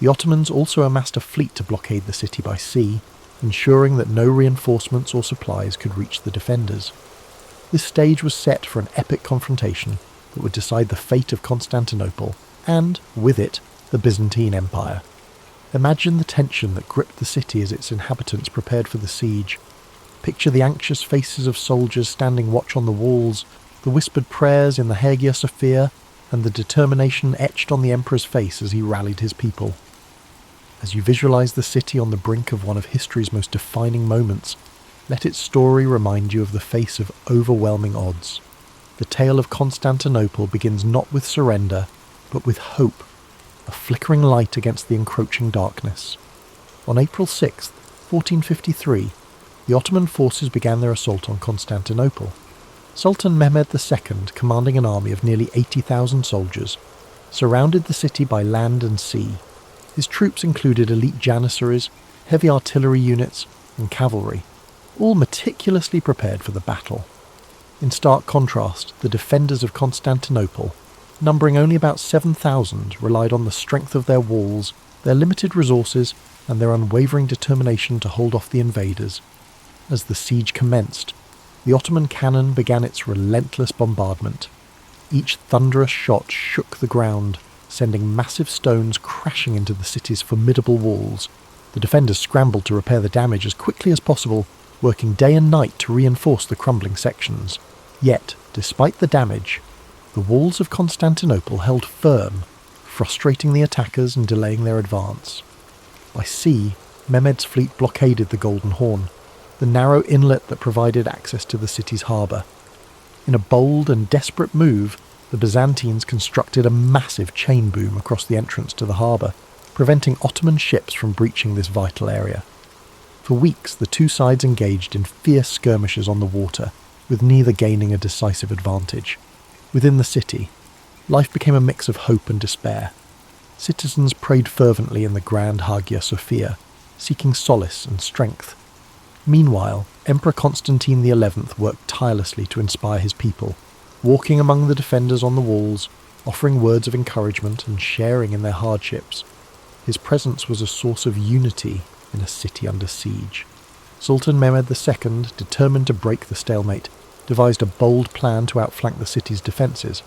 The Ottomans also amassed a fleet to blockade the city by sea, ensuring that no reinforcements or supplies could reach the defenders. This stage was set for an epic confrontation that would decide the fate of Constantinople, and, with it, the Byzantine Empire. Imagine the tension that gripped the city as its inhabitants prepared for the siege. Picture the anxious faces of soldiers standing watch on the walls, the whispered prayers in the Hagia Sophia, and the determination etched on the emperor's face as he rallied his people. As you visualize the city on the brink of one of history's most defining moments, let its story remind you of the face of overwhelming odds. The tale of Constantinople begins not with surrender, but with hope, a flickering light against the encroaching darkness. On April 6, 1453, the Ottoman forces began their assault on Constantinople. Sultan Mehmed II, commanding an army of nearly 80,000 soldiers, surrounded the city by land and sea. His troops included elite janissaries, heavy artillery units, and cavalry, all meticulously prepared for the battle. In stark contrast, the defenders of Constantinople, numbering only about 7,000, relied on the strength of their walls, their limited resources, and their unwavering determination to hold off the invaders. As the siege commenced, the Ottoman cannon began its relentless bombardment. Each thunderous shot shook the ground, sending massive stones crashing into the city's formidable walls. The defenders scrambled to repair the damage as quickly as possible, working day and night to reinforce the crumbling sections. Yet, despite the damage, the walls of Constantinople held firm, frustrating the attackers and delaying their advance. By sea, Mehmed's fleet blockaded the Golden Horn, the narrow inlet that provided access to the city's harbour. In a bold and desperate move, the Byzantines constructed a massive chain boom across the entrance to the harbour, preventing Ottoman ships from breaching this vital area. For weeks, the two sides engaged in fierce skirmishes on the water, with neither gaining a decisive advantage. Within the city, life became a mix of hope and despair. Citizens prayed fervently in the grand Hagia Sophia, seeking solace and strength. Meanwhile, Emperor Constantine XI worked tirelessly to inspire his people, walking among the defenders on the walls, offering words of encouragement and sharing in their hardships. His presence was a source of unity in a city under siege. Sultan Mehmed II, determined to break the stalemate, devised a bold plan to outflank the city's defences.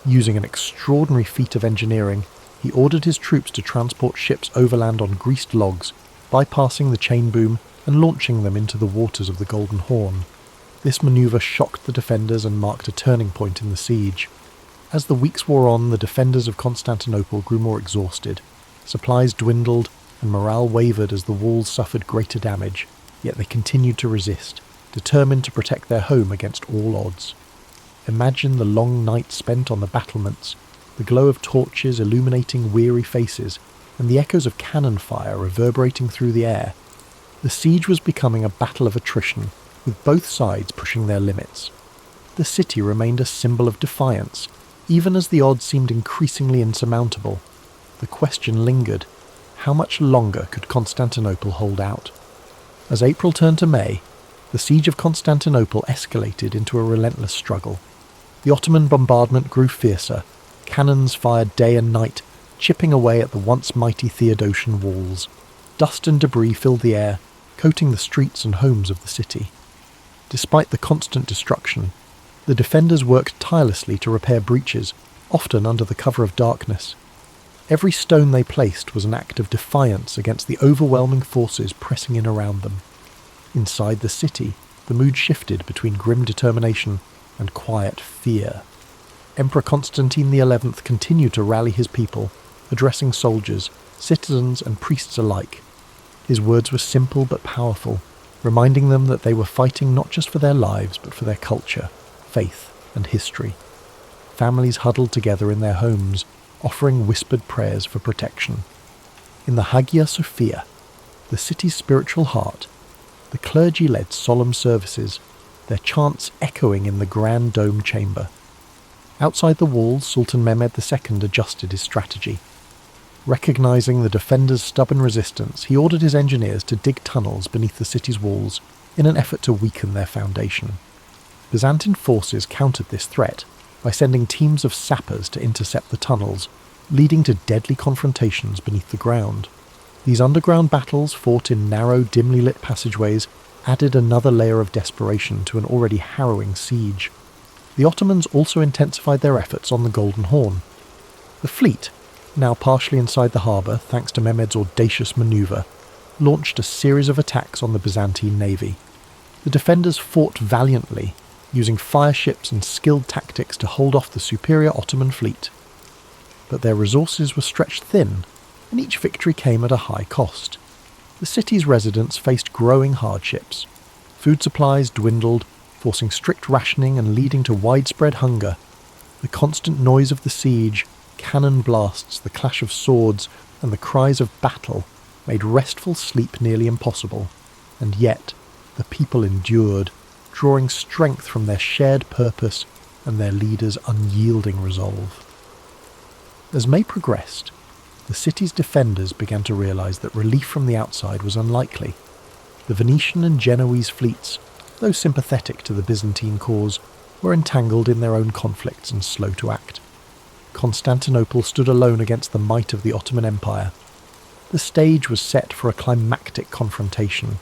Using an extraordinary feat of engineering, he ordered his troops to transport ships overland on greased logs, bypassing the chain boom and launching them into the waters of the Golden Horn. This manoeuvre shocked the defenders and marked a turning point in the siege. As the weeks wore on, the defenders of Constantinople grew more exhausted. Supplies dwindled, and morale wavered as the walls suffered greater damage, yet they continued to resist, determined to protect their home against all odds. Imagine the long nights spent on the battlements, the glow of torches illuminating weary faces, and the echoes of cannon fire reverberating through the air. The siege was becoming a battle of attrition, with both sides pushing their limits. The city remained a symbol of defiance, even as the odds seemed increasingly insurmountable. The question lingered: how much longer could Constantinople hold out? As April turned to May, the siege of Constantinople escalated into a relentless struggle. The Ottoman bombardment grew fiercer. Cannons fired day and night, chipping away at the once mighty Theodosian walls. Dust and debris filled the air, coating the streets and homes of the city. Despite the constant destruction, the defenders worked tirelessly to repair breaches, often under the cover of darkness. Every stone they placed was an act of defiance against the overwhelming forces pressing in around them. Inside the city, the mood shifted between grim determination and quiet fear. Emperor Constantine XI continued to rally his people, addressing soldiers, citizens and priests alike. His words were simple but powerful, reminding them that they were fighting not just for their lives but for their culture, faith and history. Families huddled together in their homes, offering whispered prayers for protection. In the Hagia Sophia, the city's spiritual heart, the clergy led solemn services, their chants echoing in the grand dome chamber. Outside the walls, Sultan Mehmed II adjusted his strategy. Recognizing the defenders' stubborn resistance, he ordered his engineers to dig tunnels beneath the city's walls in an effort to weaken their foundation. Byzantine forces countered this threat by sending teams of sappers to intercept the tunnels, leading to deadly confrontations beneath the ground. These underground battles, fought in narrow, dimly lit passageways, added another layer of desperation to an already harrowing siege. The Ottomans also intensified their efforts on the Golden Horn. The fleet, now partially inside the harbour thanks to Mehmed's audacious manoeuvre, launched a series of attacks on the Byzantine navy. The defenders fought valiantly, using fire ships and skilled tactics to hold off the superior Ottoman fleet. But their resources were stretched thin, and each victory came at a high cost. The city's residents faced growing hardships. Food supplies dwindled, forcing strict rationing and leading to widespread hunger. The constant noise of the siege, cannon blasts, the clash of swords, and the cries of battle made restful sleep nearly impossible. And yet, the people endured, drawing strength from their shared purpose and their leaders' unyielding resolve. As May progressed, the city's defenders began to realize that relief from the outside was unlikely. The Venetian and Genoese fleets, though sympathetic to the Byzantine cause, were entangled in their own conflicts and slow to act. Constantinople stood alone against the might of the Ottoman Empire. The stage was set for a climactic confrontation.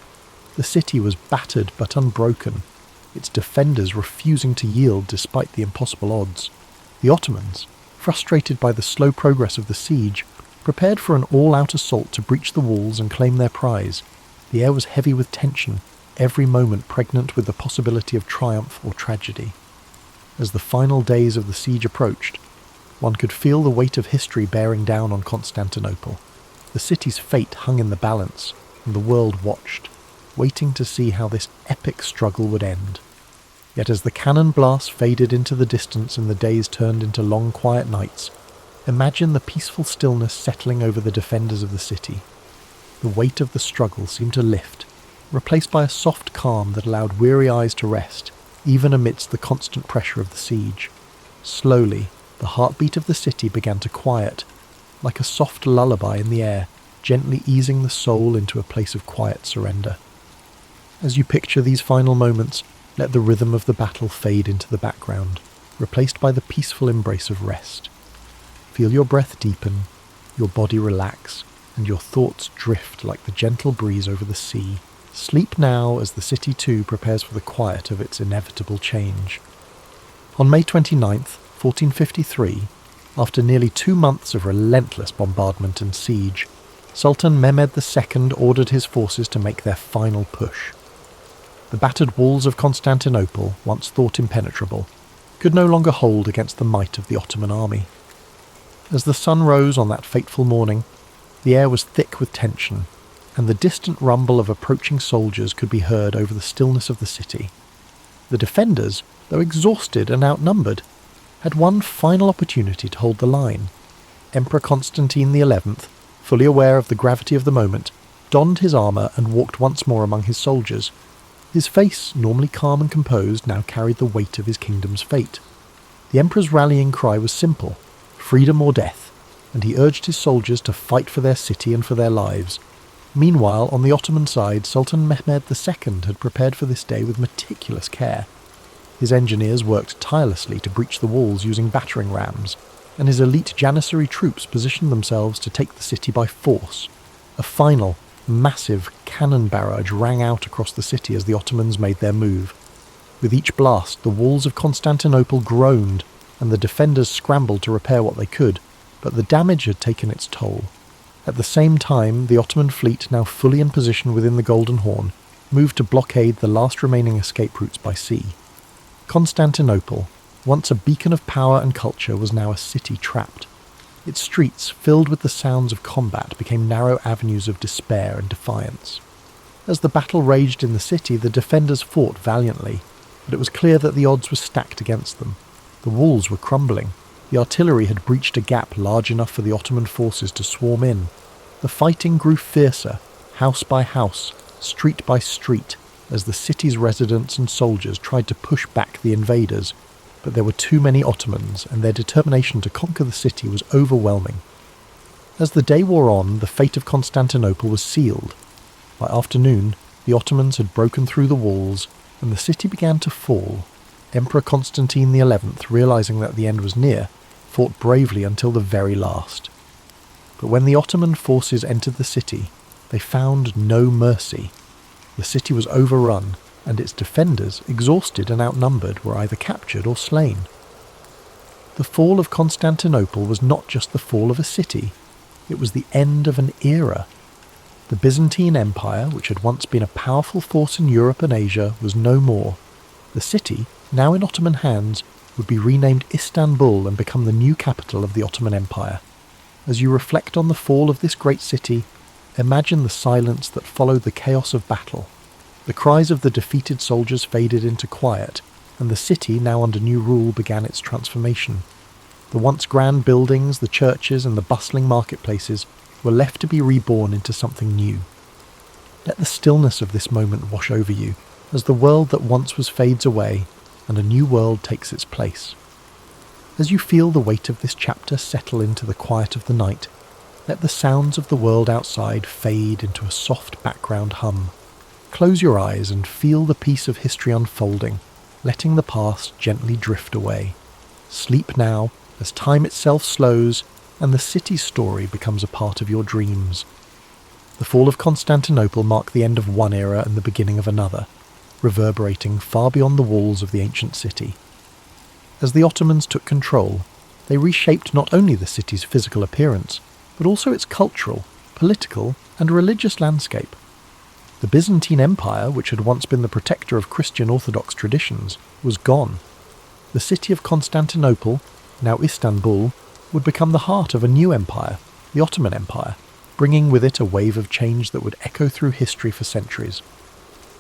The city was battered but unbroken, its defenders refusing to yield despite the impossible odds. The Ottomans, frustrated by the slow progress of the siege, prepared for an all-out assault to breach the walls and claim their prize. The air was heavy with tension, every moment pregnant with the possibility of triumph or tragedy. As the final days of the siege approached, one could feel the weight of history bearing down on Constantinople. The city's fate hung in the balance, and the world watched, waiting to see how this epic struggle would end. Yet as the cannon blasts faded into the distance and the days turned into long quiet nights, imagine the peaceful stillness settling over the defenders of the city. The weight of the struggle seemed to lift, replaced by a soft calm that allowed weary eyes to rest, even amidst the constant pressure of the siege. Slowly, the heartbeat of the city began to quiet, like a soft lullaby in the air, gently easing the soul into a place of quiet surrender. As you picture these final moments, let the rhythm of the battle fade into the background, replaced by the peaceful embrace of rest. Feel your breath deepen, your body relax, and your thoughts drift like the gentle breeze over the sea. Sleep now as the city too prepares for the quiet of its inevitable change. On May 29th, 1453, after nearly 2 months of relentless bombardment and siege, Sultan Mehmed II ordered his forces to make their final push. The battered walls of Constantinople, once thought impenetrable, could no longer hold against the might of the Ottoman army. As the sun rose on that fateful morning, the air was thick with tension, and the distant rumble of approaching soldiers could be heard over the stillness of the city. The defenders, though exhausted and outnumbered, had one final opportunity to hold the line. Emperor Constantine XI, fully aware of the gravity of the moment, donned his armour and walked once more among his soldiers. His face, normally calm and composed, now carried the weight of his kingdom's fate. The emperor's rallying cry was simple: freedom or death, and he urged his soldiers to fight for their city and for their lives. Meanwhile, on the Ottoman side, Sultan Mehmed II had prepared for this day with meticulous care. His engineers worked tirelessly to breach the walls using battering rams, and his elite Janissary troops positioned themselves to take the city by force. A final, massive cannon barrage rang out across the city as the Ottomans made their move. With each blast, the walls of Constantinople groaned, and the defenders scrambled to repair what they could, but the damage had taken its toll. At the same time, the Ottoman fleet, now fully in position within the Golden Horn, moved to blockade the last remaining escape routes by sea. Constantinople, once a beacon of power and culture, was now a city trapped. Its streets, filled with the sounds of combat, became narrow avenues of despair and defiance. As the battle raged in the city, the defenders fought valiantly, but it was clear that the odds were stacked against them. The walls were crumbling. The artillery had breached a gap large enough for the Ottoman forces to swarm in. The fighting grew fiercer, house by house, street by street, as the city's residents and soldiers tried to push back the invaders, but there were too many Ottomans, and their determination to conquer the city was overwhelming. As the day wore on, the fate of Constantinople was sealed. By afternoon, the Ottomans had broken through the walls, and the city began to fall. Emperor Constantine XI, realizing that the end was near, fought bravely until the very last. But when the Ottoman forces entered the city, they found no mercy. The city was overrun, and its defenders, exhausted and outnumbered, were either captured or slain. The fall of Constantinople was not just the fall of a city, it was the end of an era. The Byzantine Empire, which had once been a powerful force in Europe and Asia, was no more. The city, now in Ottoman hands, would be renamed Istanbul and become the new capital of the Ottoman Empire. As you reflect on the fall of this great city, imagine the silence that followed the chaos of battle. The cries of the defeated soldiers faded into quiet, and the city, now under new rule, began its transformation. The once grand buildings, the churches, and the bustling marketplaces were left to be reborn into something new. Let the stillness of this moment wash over you, as the world that once was fades away, and a new world takes its place. As you feel the weight of this chapter settle into the quiet of the night, let the sounds of the world outside fade into a soft background hum. Close your eyes and feel the piece of history unfolding, letting the past gently drift away. Sleep now, as time itself slows, and the city's story becomes a part of your dreams. The fall of Constantinople marked the end of one era and the beginning of another, reverberating far beyond the walls of the ancient city. As the Ottomans took control, they reshaped not only the city's physical appearance, but also its cultural, political, and religious landscape. The Byzantine Empire, which had once been the protector of Christian Orthodox traditions, was gone. The city of Constantinople, now Istanbul, would become the heart of a new empire, the Ottoman Empire, bringing with it a wave of change that would echo through history for centuries.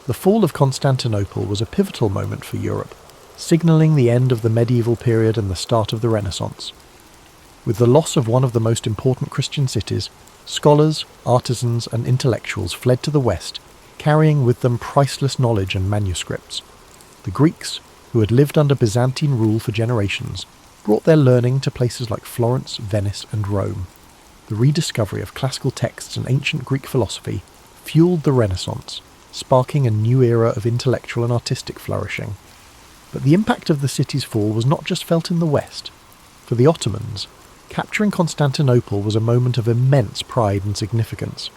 The fall of Constantinople was a pivotal moment for Europe, signalling the end of the medieval period and the start of the Renaissance. With the loss of one of the most important Christian cities, scholars, artisans, and intellectuals fled to the west, carrying with them priceless knowledge and manuscripts. The Greeks, who had lived under Byzantine rule for generations, brought their learning to places like Florence, Venice, and Rome. The rediscovery of classical texts and ancient Greek philosophy fueled the Renaissance, sparking a new era of intellectual and artistic flourishing. But the impact of the city's fall was not just felt in the west. For the Ottomans, Capturing Constantinople was a moment of immense pride and significance.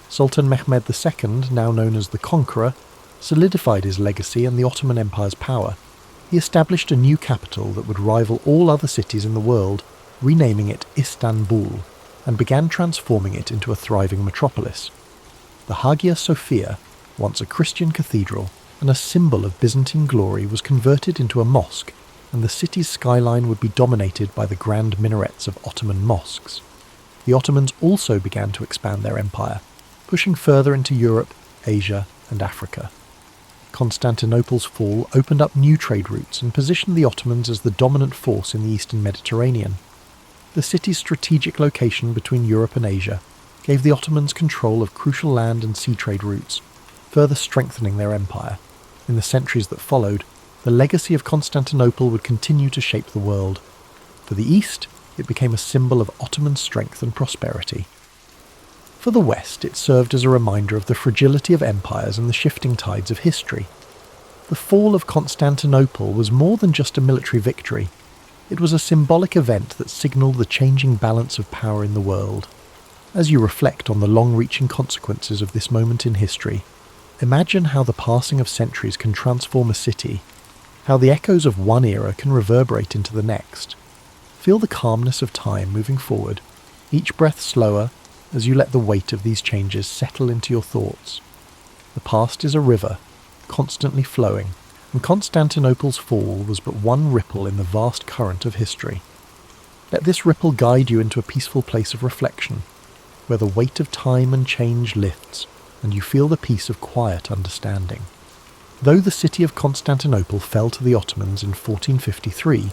Sultan Mehmed II, now known as the Conqueror, solidified his legacy and the Ottoman Empire's power. He established a new capital that would rival all other cities in the world, renaming it Istanbul, and began transforming it into a thriving metropolis. The Hagia Sophia, once a Christian cathedral and a symbol of Byzantine glory, was converted into a mosque, and the city's skyline would be dominated by the grand minarets of Ottoman mosques. The Ottomans also began to expand their empire, pushing further into Europe, Asia, and Africa. Constantinople's fall opened up new trade routes and positioned the Ottomans as the dominant force in the eastern Mediterranean. The city's strategic location between Europe and Asia gave the Ottomans control of crucial land and sea trade routes, further strengthening their empire. In the centuries that followed, the legacy of Constantinople would continue to shape the world. For the East, it became a symbol of Ottoman strength and prosperity. For the West, it served as a reminder of the fragility of empires and the shifting tides of history. The fall of Constantinople was more than just a military victory. It was a symbolic event that signalled the changing balance of power in the world. As you reflect on the long-reaching consequences of this moment in history, imagine how the passing of centuries can transform a city, how the echoes of one era can reverberate into the next. Feel the calmness of time moving forward, each breath slower, as you let the weight of these changes settle into your thoughts. The past is a river, constantly flowing, and Constantinople's fall was but one ripple in the vast current of history. Let this ripple guide you into a peaceful place of reflection, where the weight of time and change lifts, and you feel the peace of quiet understanding. Though the city of Constantinople fell to the Ottomans in 1453,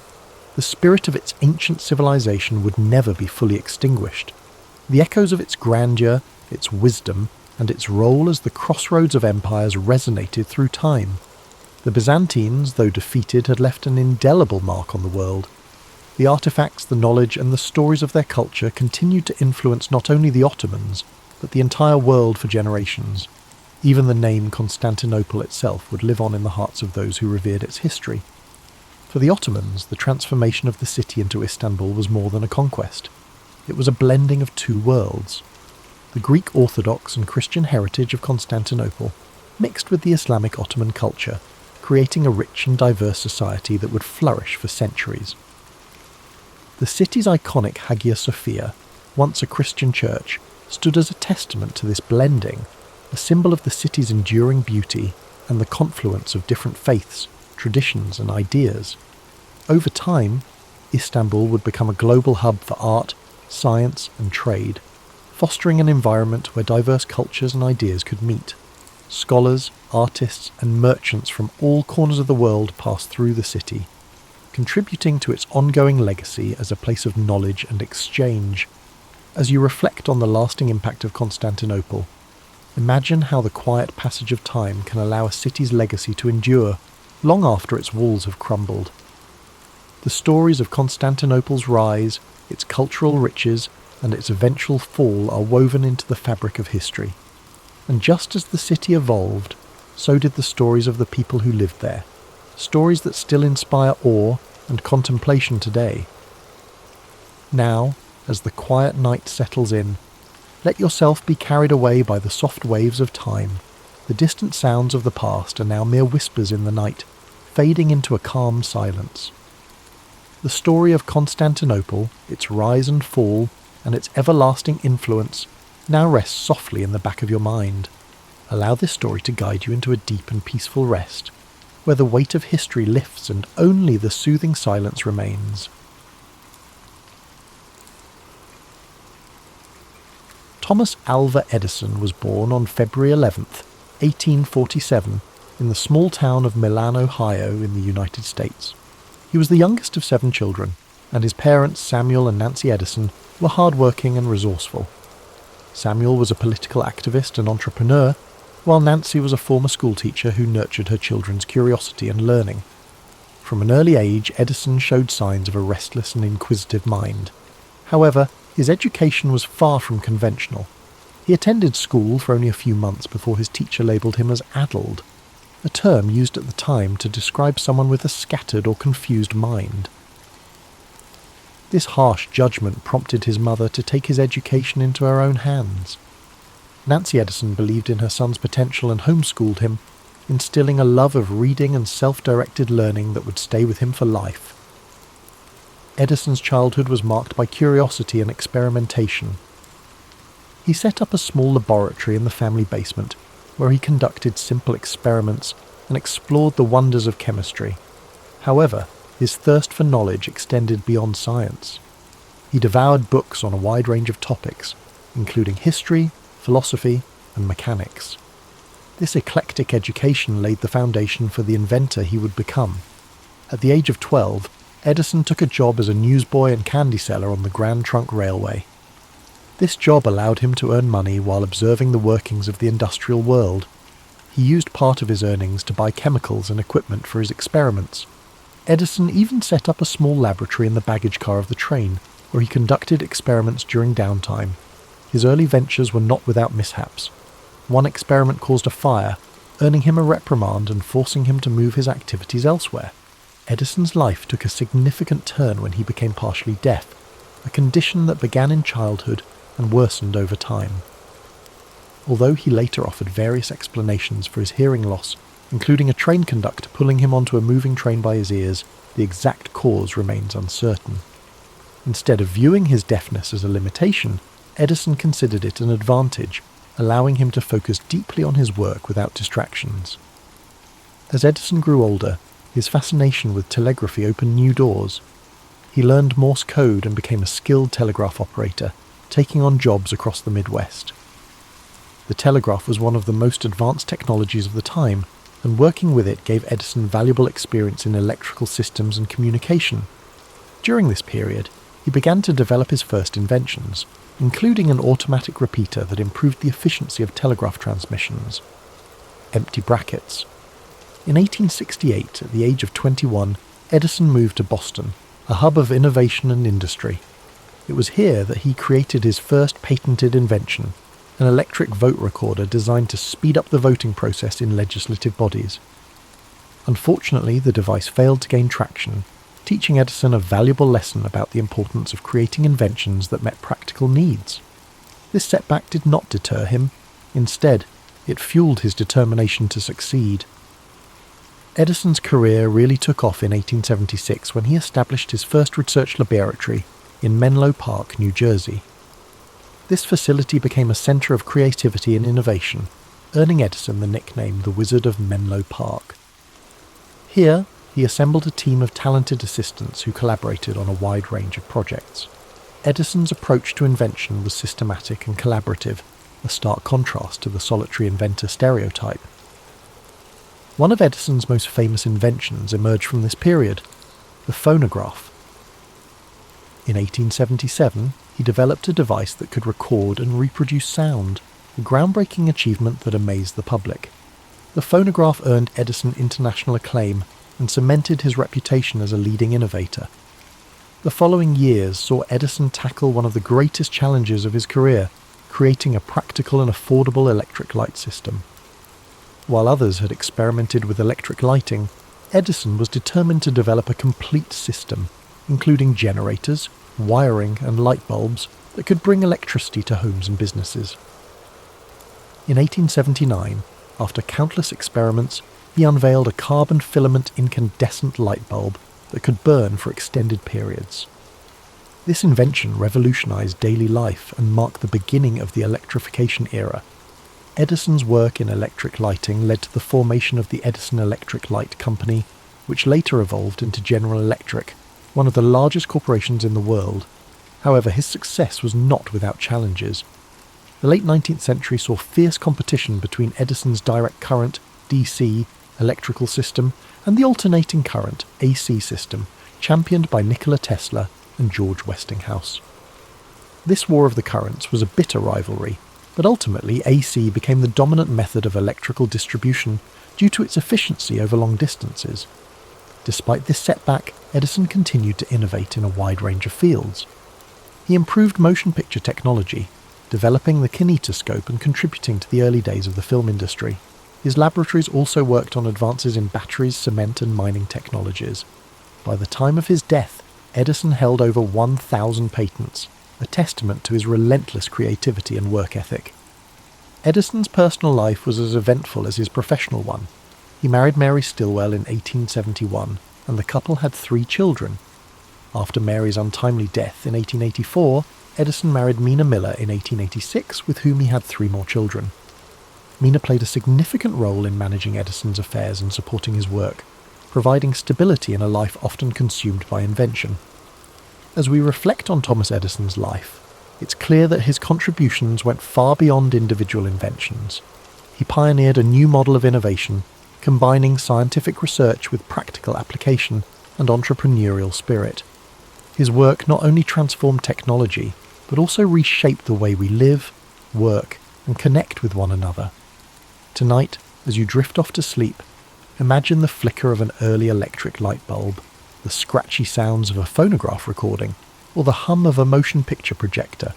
the spirit of its ancient civilization would never be fully extinguished. The echoes of its grandeur, its wisdom, and its role as the crossroads of empires resonated through time. The Byzantines, though defeated, had left an indelible mark on the world. The artifacts, the knowledge, and the stories of their culture continued to influence not only the Ottomans, but the entire world for generations. Even the name Constantinople itself would live on in the hearts of those who revered its history. For the Ottomans, the transformation of the city into Istanbul was more than a conquest. It was a blending of two worlds. The Greek Orthodox and Christian heritage of Constantinople mixed with the Islamic Ottoman culture, creating a rich and diverse society that would flourish for centuries. The city's iconic Hagia Sophia, once a Christian church, stood as a testament to this blending, a symbol of the city's enduring beauty and the confluence of different faiths, traditions and ideas. Over time, Istanbul would become a global hub for art, science and trade, fostering an environment where diverse cultures and ideas could meet. Scholars, artists and merchants from all corners of the world passed through the city, contributing to its ongoing legacy as a place of knowledge and exchange. As you reflect on the lasting impact of Constantinople, imagine how the quiet passage of time can allow a city's legacy to endure long after its walls have crumbled. The stories of Constantinople's rise, its cultural riches, and its eventual fall are woven into the fabric of history. And just as the city evolved, so did the stories of the people who lived there, stories that still inspire awe and contemplation today. Now, as the quiet night settles in, let yourself be carried away by the soft waves of time. The distant sounds of the past are now mere whispers in the night, fading into a calm silence. The story of Constantinople, its rise and fall, and its everlasting influence now rests softly in the back of your mind. Allow this story to guide you into a deep and peaceful rest, where the weight of history lifts and only the soothing silence remains. Thomas Alva Edison was born on February 11th, 1847, in the small town of Milan, Ohio, in the United States. He was the youngest of 7 children, and his parents, Samuel and Nancy Edison, were hard-working and resourceful. Samuel was a political activist and entrepreneur, while Nancy was a former schoolteacher who nurtured her children's curiosity and learning. From an early age, Edison showed signs of a restless and inquisitive mind. However, his education was far from conventional. He attended school for only a few months before his teacher labelled him as addled, a term used at the time to describe someone with a scattered or confused mind. This harsh judgment prompted his mother to take his education into her own hands. Nancy Edison believed in her son's potential and homeschooled him, instilling a love of reading and self-directed learning that would stay with him for life. Edison's childhood was marked by curiosity and experimentation. He set up a small laboratory in the family basement, where he conducted simple experiments and explored the wonders of chemistry. However, his thirst for knowledge extended beyond science. He devoured books on a wide range of topics, including history, philosophy, and mechanics. This eclectic education laid the foundation for the inventor he would become. At the age of 12, Edison took a job as a newsboy and candy seller on the Grand Trunk Railway. This job allowed him to earn money while observing the workings of the industrial world. He used part of his earnings to buy chemicals and equipment for his experiments. Edison even set up a small laboratory in the baggage car of the train, where he conducted experiments during downtime. His early ventures were not without mishaps. One experiment caused a fire, earning him a reprimand and forcing him to move his activities elsewhere. Edison's life took a significant turn when he became partially deaf, a condition that began in childhood and worsened over time. Although he later offered various explanations for his hearing loss, including a train conductor pulling him onto a moving train by his ears, the exact cause remains uncertain. Instead of viewing his deafness as a limitation, Edison considered it an advantage, allowing him to focus deeply on his work without distractions. As Edison grew older, his fascination with telegraphy opened new doors. He learned Morse code and became a skilled telegraph operator, taking on jobs across the Midwest. The telegraph was one of the most advanced technologies of the time, and working with it gave Edison valuable experience in electrical systems and communication. During this period, he began to develop his first inventions, including an automatic repeater that improved the efficiency of telegraph transmissions. Empty brackets. In 1868, at the age of 21, Edison moved to Boston, a hub of innovation and industry. It was here that he created his first patented invention, an electric vote recorder designed to speed up the voting process in legislative bodies. Unfortunately, the device failed to gain traction, teaching Edison a valuable lesson about the importance of creating inventions that met practical needs. This setback did not deter him. Instead, it fueled his determination to succeed. Edison's career really took off in 1876 when he established his first research laboratory in Menlo Park, New Jersey. This facility became a center of creativity and innovation, earning Edison the nickname the Wizard of Menlo Park. Here, he assembled a team of talented assistants who collaborated on a wide range of projects. Edison's approach to invention was systematic and collaborative, a stark contrast to the solitary inventor stereotype. One of Edison's most famous inventions emerged from this period, the phonograph. In 1877, he developed a device that could record and reproduce sound, a groundbreaking achievement that amazed the public. The phonograph earned Edison international acclaim and cemented his reputation as a leading innovator. The following years saw Edison tackle one of the greatest challenges of his career, creating a practical and affordable electric light system. While others had experimented with electric lighting, Edison was determined to develop a complete system, including generators, wiring, and light bulbs that could bring electricity to homes and businesses. In 1879, after countless experiments, he unveiled a carbon filament incandescent light bulb that could burn for extended periods. This invention revolutionized daily life and marked the beginning of the electrification era. Edison's work in electric lighting led to the formation of the Edison Electric Light Company, which later evolved into General Electric, one of the largest corporations in the world. However, his success was not without challenges. The late 19th century saw fierce competition between Edison's direct current, DC, electrical system, and the alternating current, AC system, championed by Nikola Tesla and George Westinghouse. This war of the currents was a bitter rivalry, but ultimately AC became the dominant method of electrical distribution due to its efficiency over long distances. Despite this setback, Edison continued to innovate in a wide range of fields. He improved motion picture technology, developing the kinetoscope and contributing to the early days of the film industry. His laboratories also worked on advances in batteries, cement, and mining technologies. By the time of his death, Edison held over 1,000 patents, a testament to his relentless creativity and work ethic. Edison's personal life was as eventful as his professional one. He married Mary Stilwell in 1871, and the couple had 3 children. After Mary's untimely death in 1884, Edison married Mina Miller in 1886, with whom he had 3 more children. Mina played a significant role in managing Edison's affairs and supporting his work, providing stability in a life often consumed by invention. As we reflect on Thomas Edison's life, it's clear that his contributions went far beyond individual inventions. He pioneered a new model of innovation, combining scientific research with practical application and entrepreneurial spirit. His work not only transformed technology, but also reshaped the way we live, work, and connect with one another. Tonight, as you drift off to sleep, imagine the flicker of an early electric light bulb, the scratchy sounds of a phonograph recording, or the hum of a motion picture projector.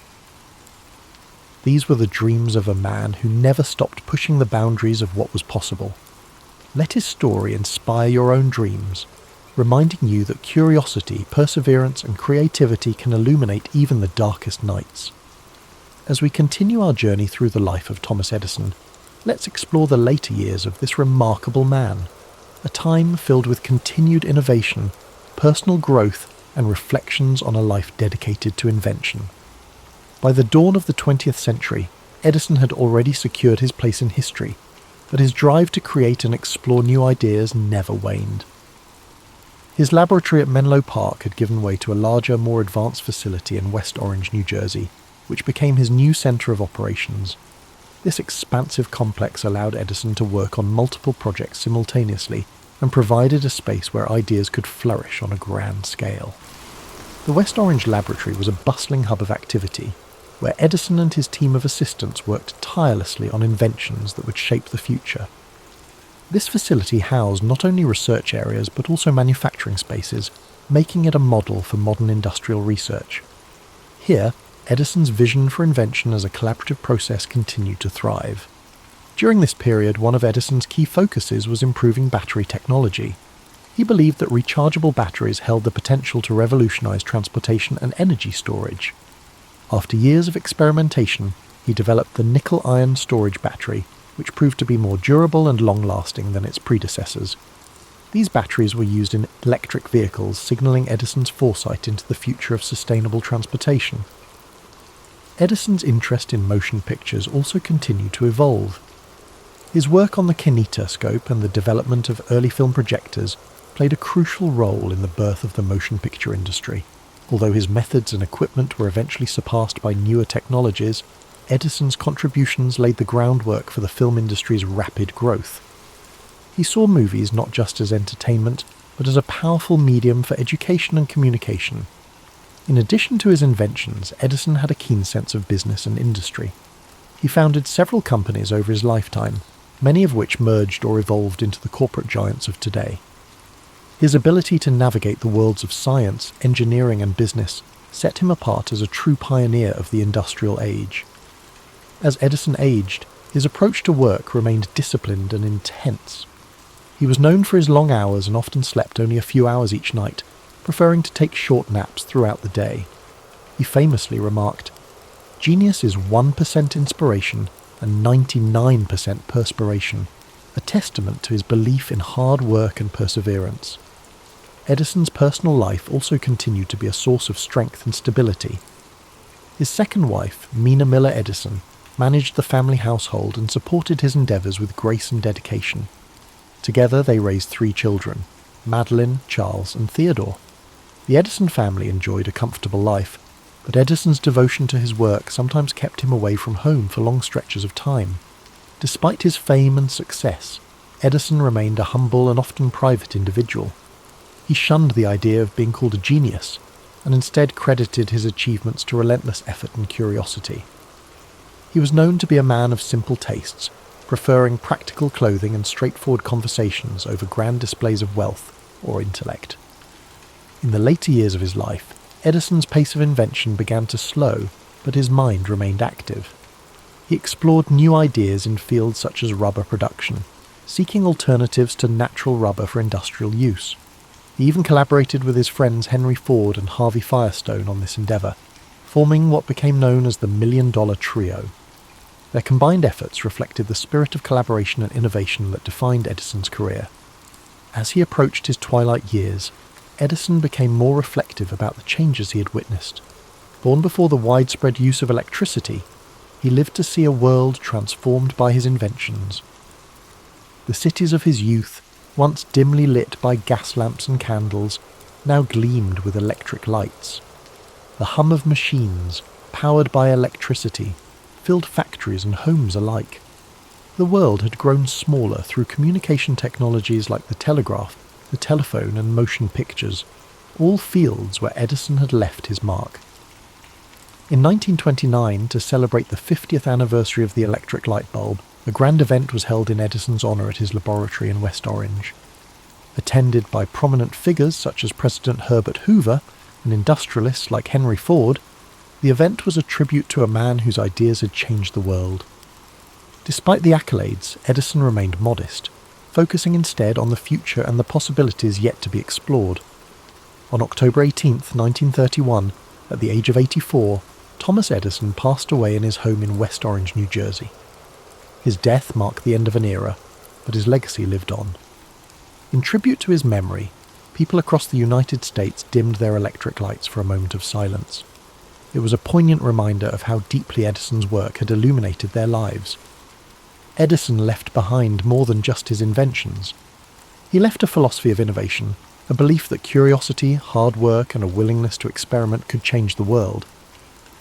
These were the dreams of a man who never stopped pushing the boundaries of what was possible. Let his story inspire your own dreams, reminding you that curiosity, perseverance, and creativity can illuminate even the darkest nights. As we continue our journey through the life of Thomas Edison, let's explore the later years of this remarkable man, a time filled with continued innovation, personal growth, and reflections on a life dedicated to invention. By the dawn of the 20th century, Edison had already secured his place in history, but his drive to create and explore new ideas never waned. His laboratory at Menlo Park had given way to a larger, more advanced facility in West Orange, New Jersey, which became his new centre of operations. This expansive complex allowed Edison to work on multiple projects simultaneously and provided a space where ideas could flourish on a grand scale. The West Orange laboratory was a bustling hub of activity, where Edison and his team of assistants worked tirelessly on inventions that would shape the future. This facility housed not only research areas but also manufacturing spaces, making it a model for modern industrial research. Here, Edison's vision for invention as a collaborative process continued to thrive. During this period, one of Edison's key focuses was improving battery technology. He believed that rechargeable batteries held the potential to revolutionize transportation and energy storage. After years of experimentation, he developed the nickel-iron storage battery, which proved to be more durable and long-lasting than its predecessors. These batteries were used in electric vehicles, signaling Edison's foresight into the future of sustainable transportation. Edison's interest in motion pictures also continued to evolve. His work on the kinetoscope and the development of early film projectors played a crucial role in the birth of the motion picture industry. Although his methods and equipment were eventually surpassed by newer technologies, Edison's contributions laid the groundwork for the film industry's rapid growth. He saw movies not just as entertainment, but as a powerful medium for education and communication. In addition to his inventions, Edison had a keen sense of business and industry. He founded several companies over his lifetime, many of which merged or evolved into the corporate giants of today. His ability to navigate the worlds of science, engineering, and business set him apart as a true pioneer of the industrial age. As Edison aged, his approach to work remained disciplined and intense. He was known for his long hours and often slept only a few hours each night, preferring to take short naps throughout the day. He famously remarked, "Genius is 1% inspiration and 99% perspiration," a testament to his belief in hard work and perseverance. Edison's personal life also continued to be a source of strength and stability. His second wife, Mina Miller Edison, managed the family household and supported his endeavours with grace and dedication. Together they raised 3 children, Madeline, Charles, and Theodore. The Edison family enjoyed a comfortable life, but Edison's devotion to his work sometimes kept him away from home for long stretches of time. Despite his fame and success, Edison remained a humble and often private individual. He shunned the idea of being called a genius, and instead credited his achievements to relentless effort and curiosity. He was known to be a man of simple tastes, preferring practical clothing and straightforward conversations over grand displays of wealth or intellect. In the later years of his life, Edison's pace of invention began to slow, but his mind remained active. He explored new ideas in fields such as rubber production, seeking alternatives to natural rubber for industrial use. He even collaborated with his friends Henry Ford and Harvey Firestone on this endeavour, forming what became known as the $1 Million Trio. Their combined efforts reflected the spirit of collaboration and innovation that defined Edison's career. As he approached his twilight years, Edison became more reflective about the changes he had witnessed. Born before the widespread use of electricity, he lived to see a world transformed by his inventions. The cities of his youth, once dimly lit by gas lamps and candles, now gleamed with electric lights. The hum of machines, powered by electricity, filled factories and homes alike. The world had grown smaller through communication technologies like the telegraph, the telephone and motion pictures, all fields where Edison had left his mark. In 1929, to celebrate the 50th anniversary of the electric light bulb, a grand event was held in Edison's honour at his laboratory in West Orange. Attended by prominent figures such as President Herbert Hoover and industrialists like Henry Ford, the event was a tribute to a man whose ideas had changed the world. Despite the accolades, Edison remained modest, focusing instead on the future and the possibilities yet to be explored. On October 18, 1931, at the age of 84, Thomas Edison passed away in his home in West Orange, New Jersey. His death marked the end of an era, but his legacy lived on. In tribute to his memory, people across the United States dimmed their electric lights for a moment of silence. It was a poignant reminder of how deeply Edison's work had illuminated their lives. Edison left behind more than just his inventions. He left a philosophy of innovation, a belief that curiosity, hard work, and a willingness to experiment could change the world.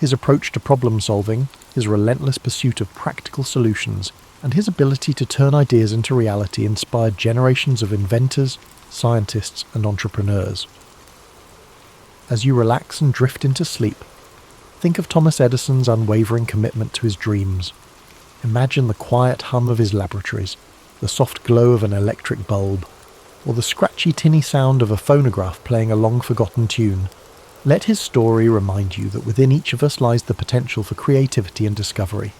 His approach to problem-solving, his relentless pursuit of practical solutions, and his ability to turn ideas into reality inspired generations of inventors, scientists, and entrepreneurs. As you relax and drift into sleep, think of Thomas Edison's unwavering commitment to his dreams. Imagine the quiet hum of his laboratories, the soft glow of an electric bulb, or the scratchy tinny sound of a phonograph playing a long-forgotten tune. Let his story remind you that within each of us lies the potential for creativity and discovery.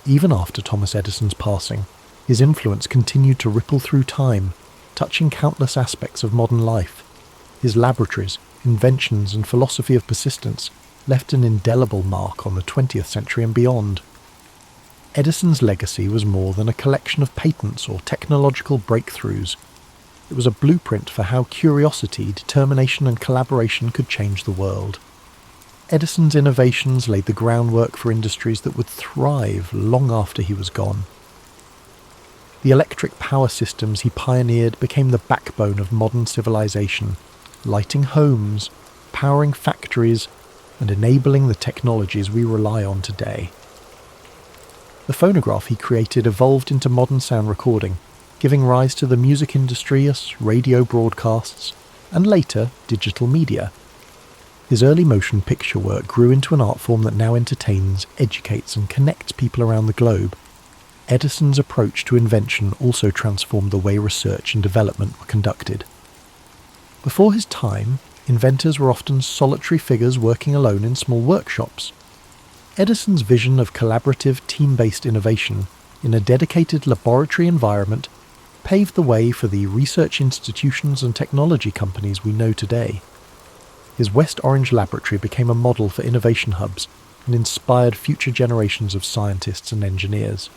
Even after Thomas Edison's passing, his influence continued to ripple through time, touching countless aspects of modern life. His laboratories, inventions, and philosophy of persistence left an indelible mark on the 20th century and beyond. Edison's legacy was more than a collection of patents or technological breakthroughs. It was a blueprint for how curiosity, determination, and collaboration could change the world. Edison's innovations laid the groundwork for industries that would thrive long after he was gone. The electric power systems he pioneered became the backbone of modern civilization, lighting homes, powering factories, and enabling the technologies we rely on today. The phonograph he created evolved into modern sound recording, giving rise to the music industry as radio broadcasts, and later digital media. His early motion picture work grew into an art form that now entertains, educates, and connects people around the globe. Edison's approach to invention also transformed the way research and development were conducted. Before his time, inventors were often solitary figures working alone in small workshops. Edison's vision of collaborative, team-based innovation in a dedicated laboratory environment paved the way for the research institutions and technology companies we know today. His West Orange laboratory became a model for innovation hubs and inspired future generations of scientists and engineers.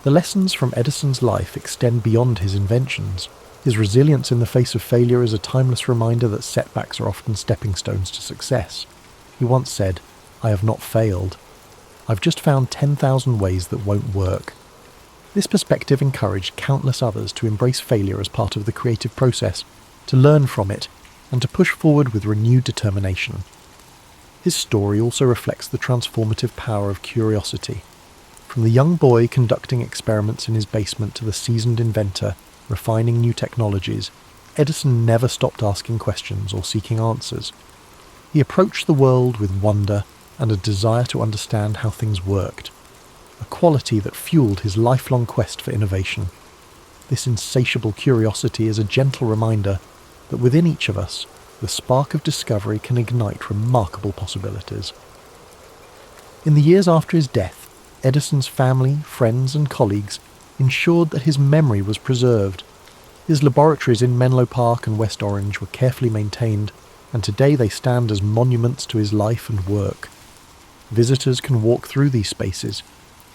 The lessons from Edison's life extend beyond his inventions. His resilience in the face of failure is a timeless reminder that setbacks are often stepping stones to success. He once said, "I have not failed. I've just found 10,000 ways that won't work." This perspective encouraged countless others to embrace failure as part of the creative process, to learn from it, and to push forward with renewed determination. His story also reflects the transformative power of curiosity. From the young boy conducting experiments in his basement to the seasoned inventor refining new technologies, Edison never stopped asking questions or seeking answers. He approached the world with wonder and a desire to understand how things worked, a quality that fueled his lifelong quest for innovation. This insatiable curiosity is a gentle reminder that within each of us, the spark of discovery can ignite remarkable possibilities. In the years after his death, Edison's family, friends, and colleagues ensured that his memory was preserved. His laboratories in Menlo Park and West Orange were carefully maintained, and today they stand as monuments to his life and work. Visitors can walk through these spaces,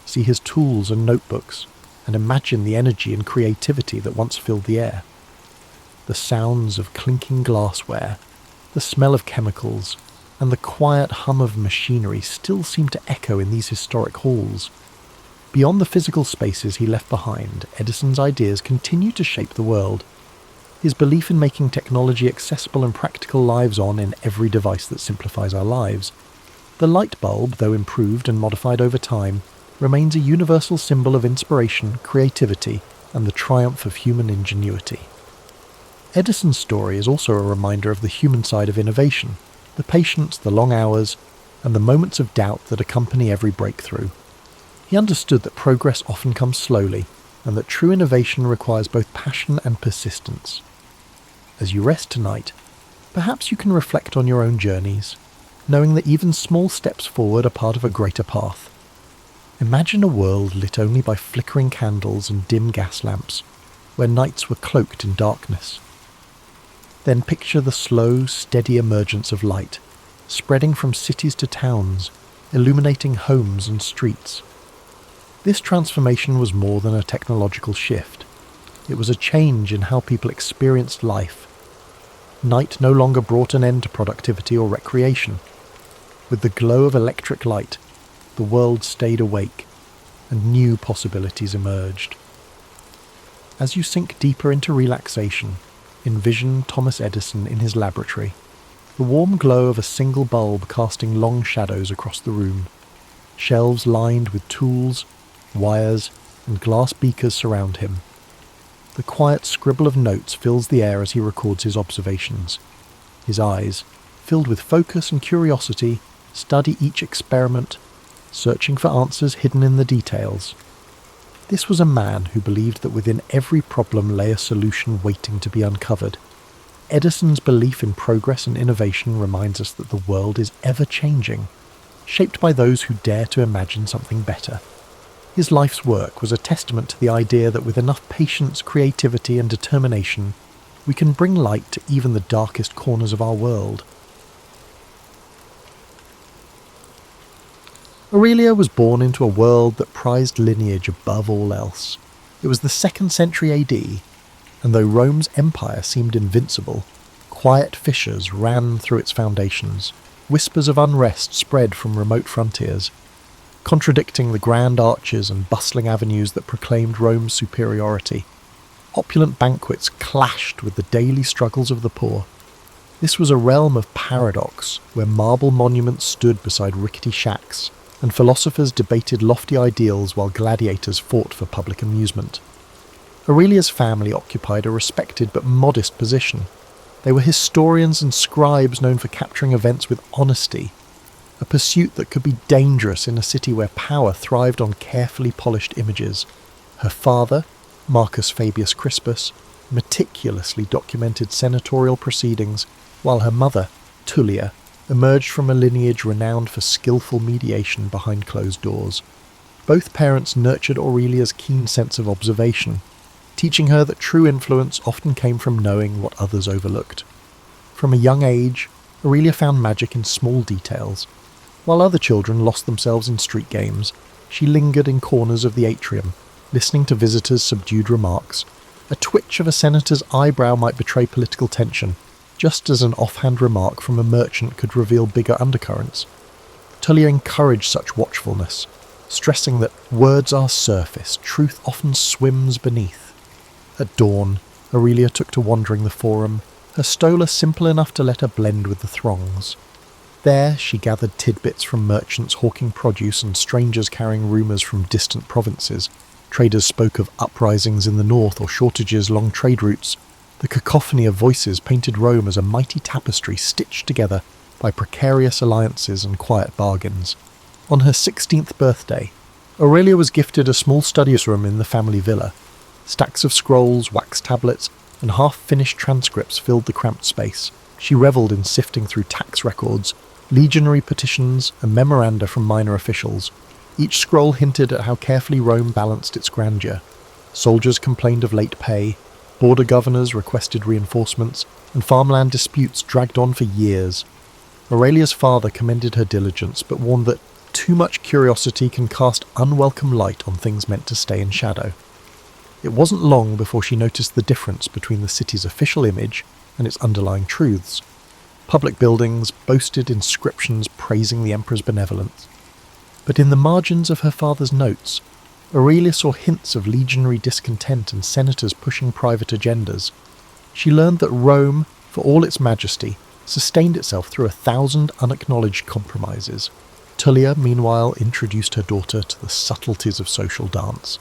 see his tools and notebooks, and imagine the energy and creativity that once filled the air. The sounds of clinking glassware, the smell of chemicals, and the quiet hum of machinery still seem to echo in these historic halls. Beyond the physical spaces he left behind, Edison's ideas continue to shape the world. His belief in making technology accessible and practical lives on in every device that simplifies our lives. The light bulb, though improved and modified over time, remains a universal symbol of inspiration, creativity, and the triumph of human ingenuity. Edison's story is also a reminder of the human side of innovation, the patience, the long hours, and the moments of doubt that accompany every breakthrough. He understood that progress often comes slowly, and that true innovation requires both passion and persistence. As you rest tonight, perhaps you can reflect on your own journeys, knowing that even small steps forward are part of a greater path. Imagine a world lit only by flickering candles and dim gas lamps, where nights were cloaked in darkness. Then picture the slow, steady emergence of light, spreading from cities to towns, illuminating homes and streets. This transformation was more than a technological shift. It was a change in how people experienced life. Night no longer brought an end to productivity or recreation. With the glow of electric light, the world stayed awake, and new possibilities emerged. As you sink deeper into relaxation, envision Thomas Edison in his laboratory, the warm glow of a single bulb casting long shadows across the room. Shelves lined with tools, wires, and glass beakers surround him. The quiet scribble of notes fills the air as he records his observations. His eyes, filled with focus and curiosity, study each experiment, searching for answers hidden in the details. This was a man who believed that within every problem lay a solution waiting to be uncovered. Edison's belief in progress and innovation reminds us that the world is ever changing, shaped by those who dare to imagine something better. His life's work was a testament to the idea that with enough patience, creativity, and determination, we can bring light to even the darkest corners of our world. Aurelia was born into a world that prized lineage above all else. It was the 2nd century AD, and though Rome's empire seemed invincible, quiet fissures ran through its foundations. Whispers of unrest spread from remote frontiers, contradicting the grand arches and bustling avenues that proclaimed Rome's superiority. Opulent banquets clashed with the daily struggles of the poor. This was a realm of paradox, where marble monuments stood beside rickety shacks, and philosophers debated lofty ideals while gladiators fought for public amusement. Aurelia's family occupied a respected but modest position. They were historians and scribes known for capturing events with honesty, a pursuit that could be dangerous in a city where power thrived on carefully polished images. Her father, Marcus Fabius Crispus, meticulously documented senatorial proceedings, while her mother, Tullia, emerged from a lineage renowned for skillful mediation behind closed doors. Both parents nurtured Aurelia's keen sense of observation, teaching her that true influence often came from knowing what others overlooked. From a young age, Aurelia found magic in small details. While other children lost themselves in street games, she lingered in corners of the atrium, listening to visitors' subdued remarks. A twitch of a senator's eyebrow might betray political tension, just as an offhand remark from a merchant could reveal bigger undercurrents. Tullia encouraged such watchfulness, stressing that words are surface, truth often swims beneath. At dawn, Aurelia took to wandering the forum, her stola simple enough to let her blend with the throngs. There she gathered tidbits from merchants hawking produce and strangers carrying rumours from distant provinces. Traders spoke of uprisings in the north or shortages along trade routes. The cacophony of voices painted Rome as a mighty tapestry stitched together by precarious alliances and quiet bargains. On her 16th birthday, Aurelia was gifted a small study room in the family villa. Stacks of scrolls, wax tablets, and half-finished transcripts filled the cramped space. She revelled in sifting through tax records, legionary petitions, and memoranda from minor officials. Each scroll hinted at how carefully Rome balanced its grandeur. Soldiers complained of late pay, Border governors requested reinforcements, and farmland disputes dragged on for years. Aurelia's father commended her diligence, but warned that too much curiosity can cast unwelcome light on things meant to stay in shadow. It wasn't long before she noticed the difference between the city's official image and its underlying truths. Public buildings boasted inscriptions praising the emperor's benevolence. But in the margins of her father's notes, Aurelia saw hints of legionary discontent and senators pushing private agendas. She learned that Rome, for all its majesty, sustained itself through 1,000 unacknowledged compromises. Tullia, meanwhile, introduced her daughter to the subtleties of social dance.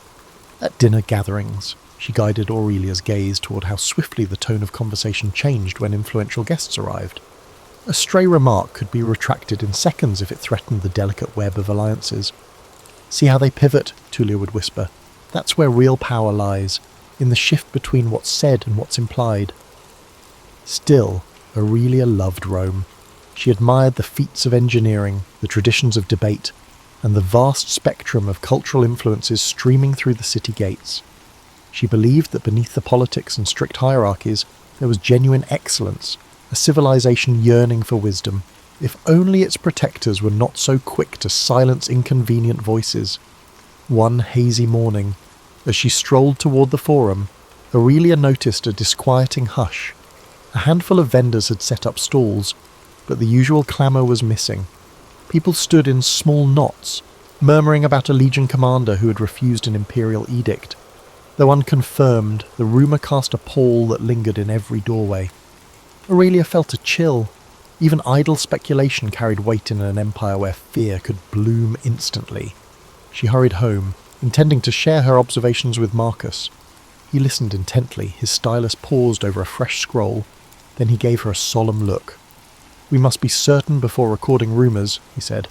At dinner gatherings, she guided Aurelia's gaze toward how swiftly the tone of conversation changed when influential guests arrived. A stray remark could be retracted in seconds if it threatened the delicate web of alliances. "See how they pivot," Tullia would whisper. "That's where real power lies, in the shift between what's said and what's implied." Still, Aurelia loved Rome. She admired the feats of engineering, the traditions of debate, and the vast spectrum of cultural influences streaming through the city gates. She believed that beneath the politics and strict hierarchies there was genuine excellence, a civilization yearning for wisdom, if only its protectors were not so quick to silence inconvenient voices. One hazy morning, as she strolled toward the forum, Aurelia noticed a disquieting hush. A handful of vendors had set up stalls, but the usual clamour was missing. People stood in small knots, murmuring about a legion commander who had refused an imperial edict. Though unconfirmed, the rumour cast a pall that lingered in every doorway. Aurelia felt a chill. Even idle speculation carried weight in an empire where fear could bloom instantly. She hurried home, intending to share her observations with Marcus. He listened intently, his stylus paused over a fresh scroll, then he gave her a solemn look. "We must be certain before recording rumours," he said.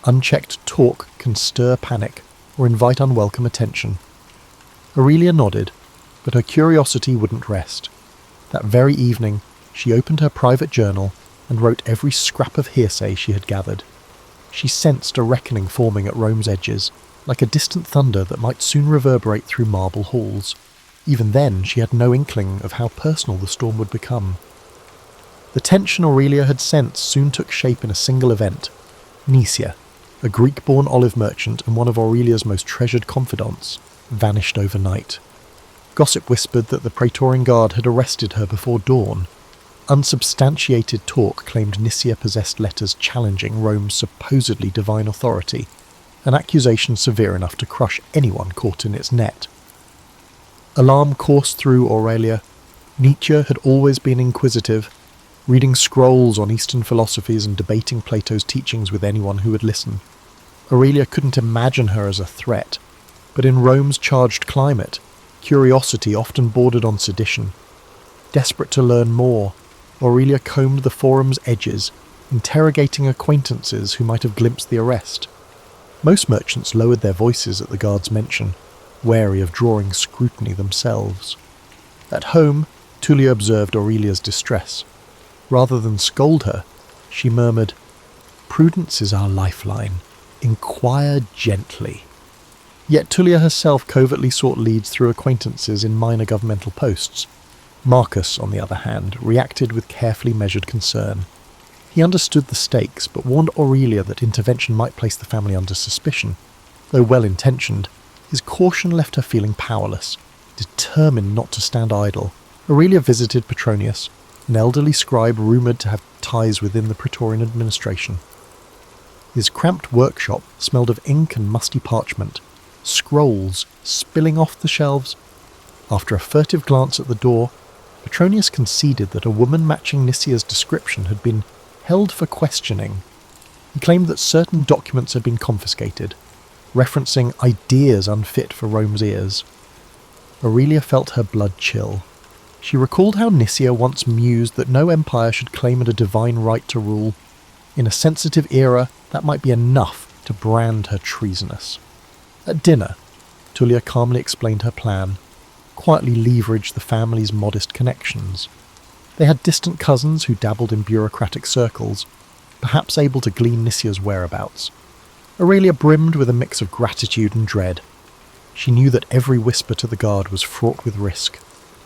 "Unchecked talk can stir panic or invite unwelcome attention." Aurelia nodded, but her curiosity wouldn't rest. That very evening, she opened her private journal and wrote every scrap of hearsay she had gathered. She sensed a reckoning forming at Rome's edges, like a distant thunder that might soon reverberate through marble halls. Even then, she had no inkling of how personal the storm would become. The tension Aurelia had sensed soon took shape in a single event. Nisia, a Greek-born olive merchant and one of Aurelia's most treasured confidants, vanished overnight. Gossip whispered that the Praetorian Guard had arrested her before dawn. Unsubstantiated talk claimed Nisia possessed letters challenging Rome's supposedly divine authority, an accusation severe enough to crush anyone caught in its net. Alarm coursed through Aurelia. Nietzsche had always been inquisitive, reading scrolls on Eastern philosophies and debating Plato's teachings with anyone who would listen. Aurelia couldn't imagine her as a threat, but in Rome's charged climate, curiosity often bordered on sedition. Desperate to learn more, Aurelia combed the forum's edges, interrogating acquaintances who might have glimpsed the arrest. Most merchants lowered their voices at the guard's mention, wary of drawing scrutiny themselves. At home, Tullia observed Aurelia's distress. Rather than scold her, she murmured, "Prudence is our lifeline. Inquire gently." Yet Tullia herself covertly sought leads through acquaintances in minor governmental posts. Marcus, on the other hand, reacted with carefully measured concern. He understood the stakes, but warned Aurelia that intervention might place the family under suspicion. Though well-intentioned, his caution left her feeling powerless, determined not to stand idle. Aurelia visited Petronius, an elderly scribe rumoured to have ties within the Praetorian administration. His cramped workshop smelled of ink and musty parchment, scrolls spilling off the shelves. After a furtive glance at the door, Petronius conceded that a woman matching Nisia's description had been held for questioning. He claimed that certain documents had been confiscated, referencing ideas unfit for Rome's ears. Aurelia felt her blood chill. She recalled how Nisia once mused that no empire should claim a divine right to rule. In a sensitive era, that might be enough to brand her treasonous. At dinner, Tullia calmly explained her plan, quietly leveraged the family's modest connections. They had distant cousins who dabbled in bureaucratic circles, perhaps able to glean Nisia's whereabouts. Aurelia brimmed with a mix of gratitude and dread. She knew that every whisper to the guard was fraught with risk.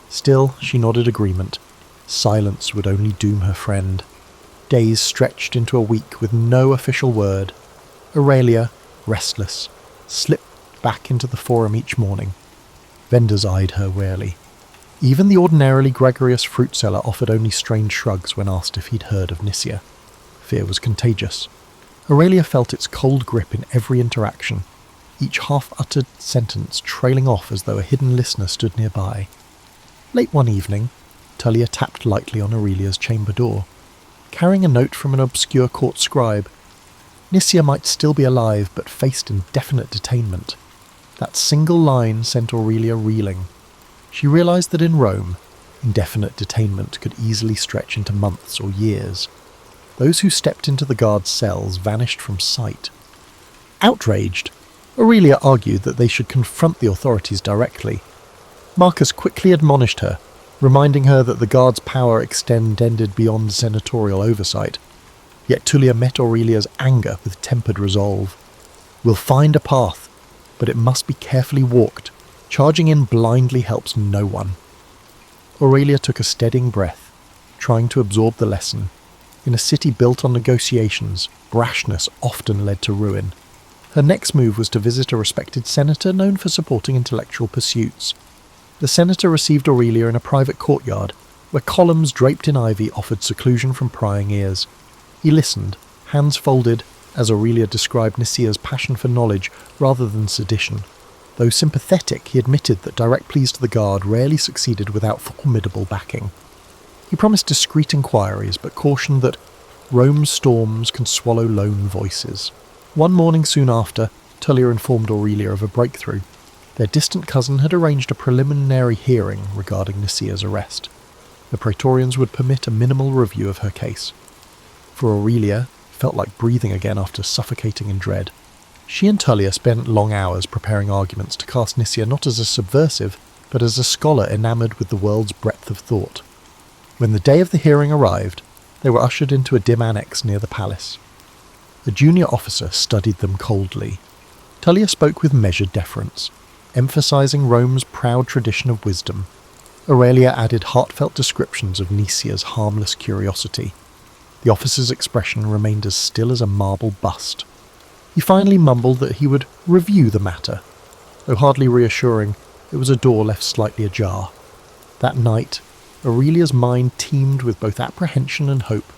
Still, she nodded agreement. Silence would only doom her friend. Days stretched into a week with no official word. Aurelia, restless, slipped back into the forum each morning. Vendors eyed her warily. Even the ordinarily gregarious fruit seller offered only strange shrugs when asked if he'd heard of Nisia. Fear was contagious. Aurelia felt its cold grip in every interaction, each half-uttered sentence trailing off as though a hidden listener stood nearby. Late one evening, Tullia tapped lightly on Aurelia's chamber door, carrying a note from an obscure court scribe. Nisia might still be alive, but faced indefinite detainment. That single line sent Aurelia reeling. She realised that in Rome, indefinite detainment could easily stretch into months or years. Those who stepped into the guard's cells vanished from sight. Outraged, Aurelia argued that they should confront the authorities directly. Marcus quickly admonished her, reminding her that the guard's power extended beyond senatorial oversight. Yet Tullia met Aurelia's anger with tempered resolve. "We'll find a path, but it must be carefully walked. Charging in blindly helps no one." Aurelia took a steadying breath, trying to absorb the lesson. In a city built on negotiations, brashness often led to ruin. Her next move was to visit a respected senator known for supporting intellectual pursuits. The senator received Aurelia in a private courtyard, where columns draped in ivy offered seclusion from prying ears. He listened, hands folded, as Aurelia described Nisia's passion for knowledge rather than sedition. Though sympathetic, he admitted that direct pleas to the guard rarely succeeded without formidable backing. He promised discreet inquiries, but cautioned that Rome's storms can swallow lone voices. One morning soon after, Tullia informed Aurelia of a breakthrough. Their distant cousin had arranged a preliminary hearing regarding Nisia's arrest. The praetorians would permit a minimal review of her case. For Aurelia, it felt like breathing again after suffocating in dread. She and Tullia spent long hours preparing arguments to cast Nisia not as a subversive, but as a scholar enamoured with the world's breadth of thought. When the day of the hearing arrived, they were ushered into a dim annex near the palace. A junior officer studied them coldly. Tullia spoke with measured deference, emphasising Rome's proud tradition of wisdom. Aurelia added heartfelt descriptions of Nisia's harmless curiosity. The officer's expression remained as still as a marble bust. He finally mumbled that he would review the matter. Though hardly reassuring, it was a door left slightly ajar. That night, Aurelia's mind teemed with both apprehension and hope.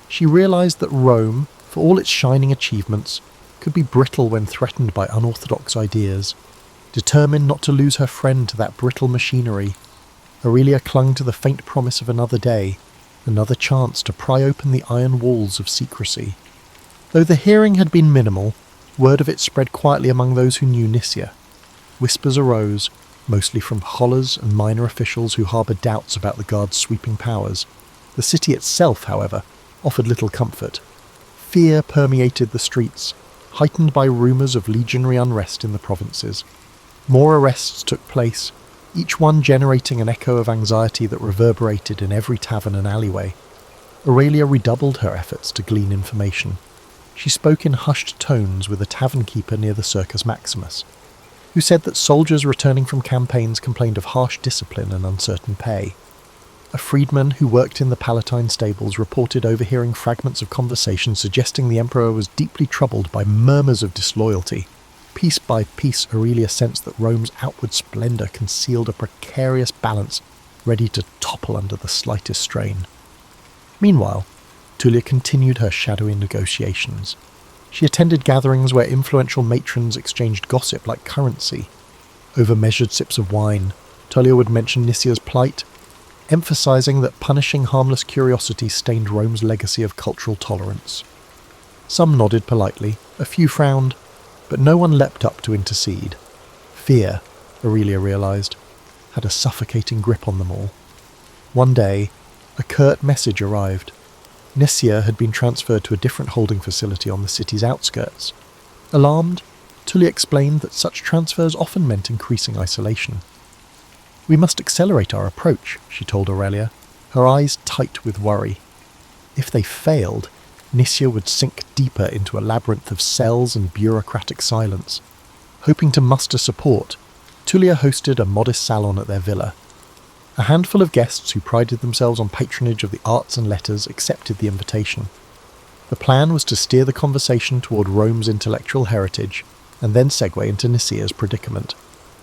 She realised that Rome, for all its shining achievements, could be brittle when threatened by unorthodox ideas. Determined not to lose her friend to that brittle machinery, Aurelia clung to the faint promise of another day, another chance to pry open the iron walls of secrecy. Though the hearing had been minimal, word of it spread quietly among those who knew Nisia. Whispers arose, mostly from scholars and minor officials who harboured doubts about the guard's sweeping powers. The city itself, however, offered little comfort. Fear permeated the streets, heightened by rumours of legionary unrest in the provinces. More arrests took place, each one generating an echo of anxiety that reverberated in every tavern and alleyway. Aurelia redoubled her efforts to glean information. She spoke in hushed tones with a tavern keeper near the Circus Maximus, who said that soldiers returning from campaigns complained of harsh discipline and uncertain pay. A freedman who worked in the Palatine stables reported overhearing fragments of conversation suggesting the emperor was deeply troubled by murmurs of disloyalty. Piece by piece, Aurelia sensed that Rome's outward splendour concealed a precarious balance ready to topple under the slightest strain. Meanwhile, Tullia continued her shadowy negotiations. She attended gatherings where influential matrons exchanged gossip like currency. Over measured sips of wine, Tullia would mention Nisia's plight, emphasising that punishing harmless curiosity stained Rome's legacy of cultural tolerance. Some nodded politely, a few frowned, but no one leapt up to intercede. Fear, Aurelia realised, had a suffocating grip on them all. One day, a curt message arrived. Nisia had been transferred to a different holding facility on the city's outskirts. Alarmed, Tullia explained that such transfers often meant increasing isolation. "We must accelerate our approach," she told Aurelia, her eyes tight with worry. If they failed, Nisia would sink deeper into a labyrinth of cells and bureaucratic silence. Hoping to muster support, Tullia hosted a modest salon at their villa. A handful of guests who prided themselves on patronage of the arts and letters accepted the invitation. The plan was to steer the conversation toward Rome's intellectual heritage, and then segue into Nicia's predicament.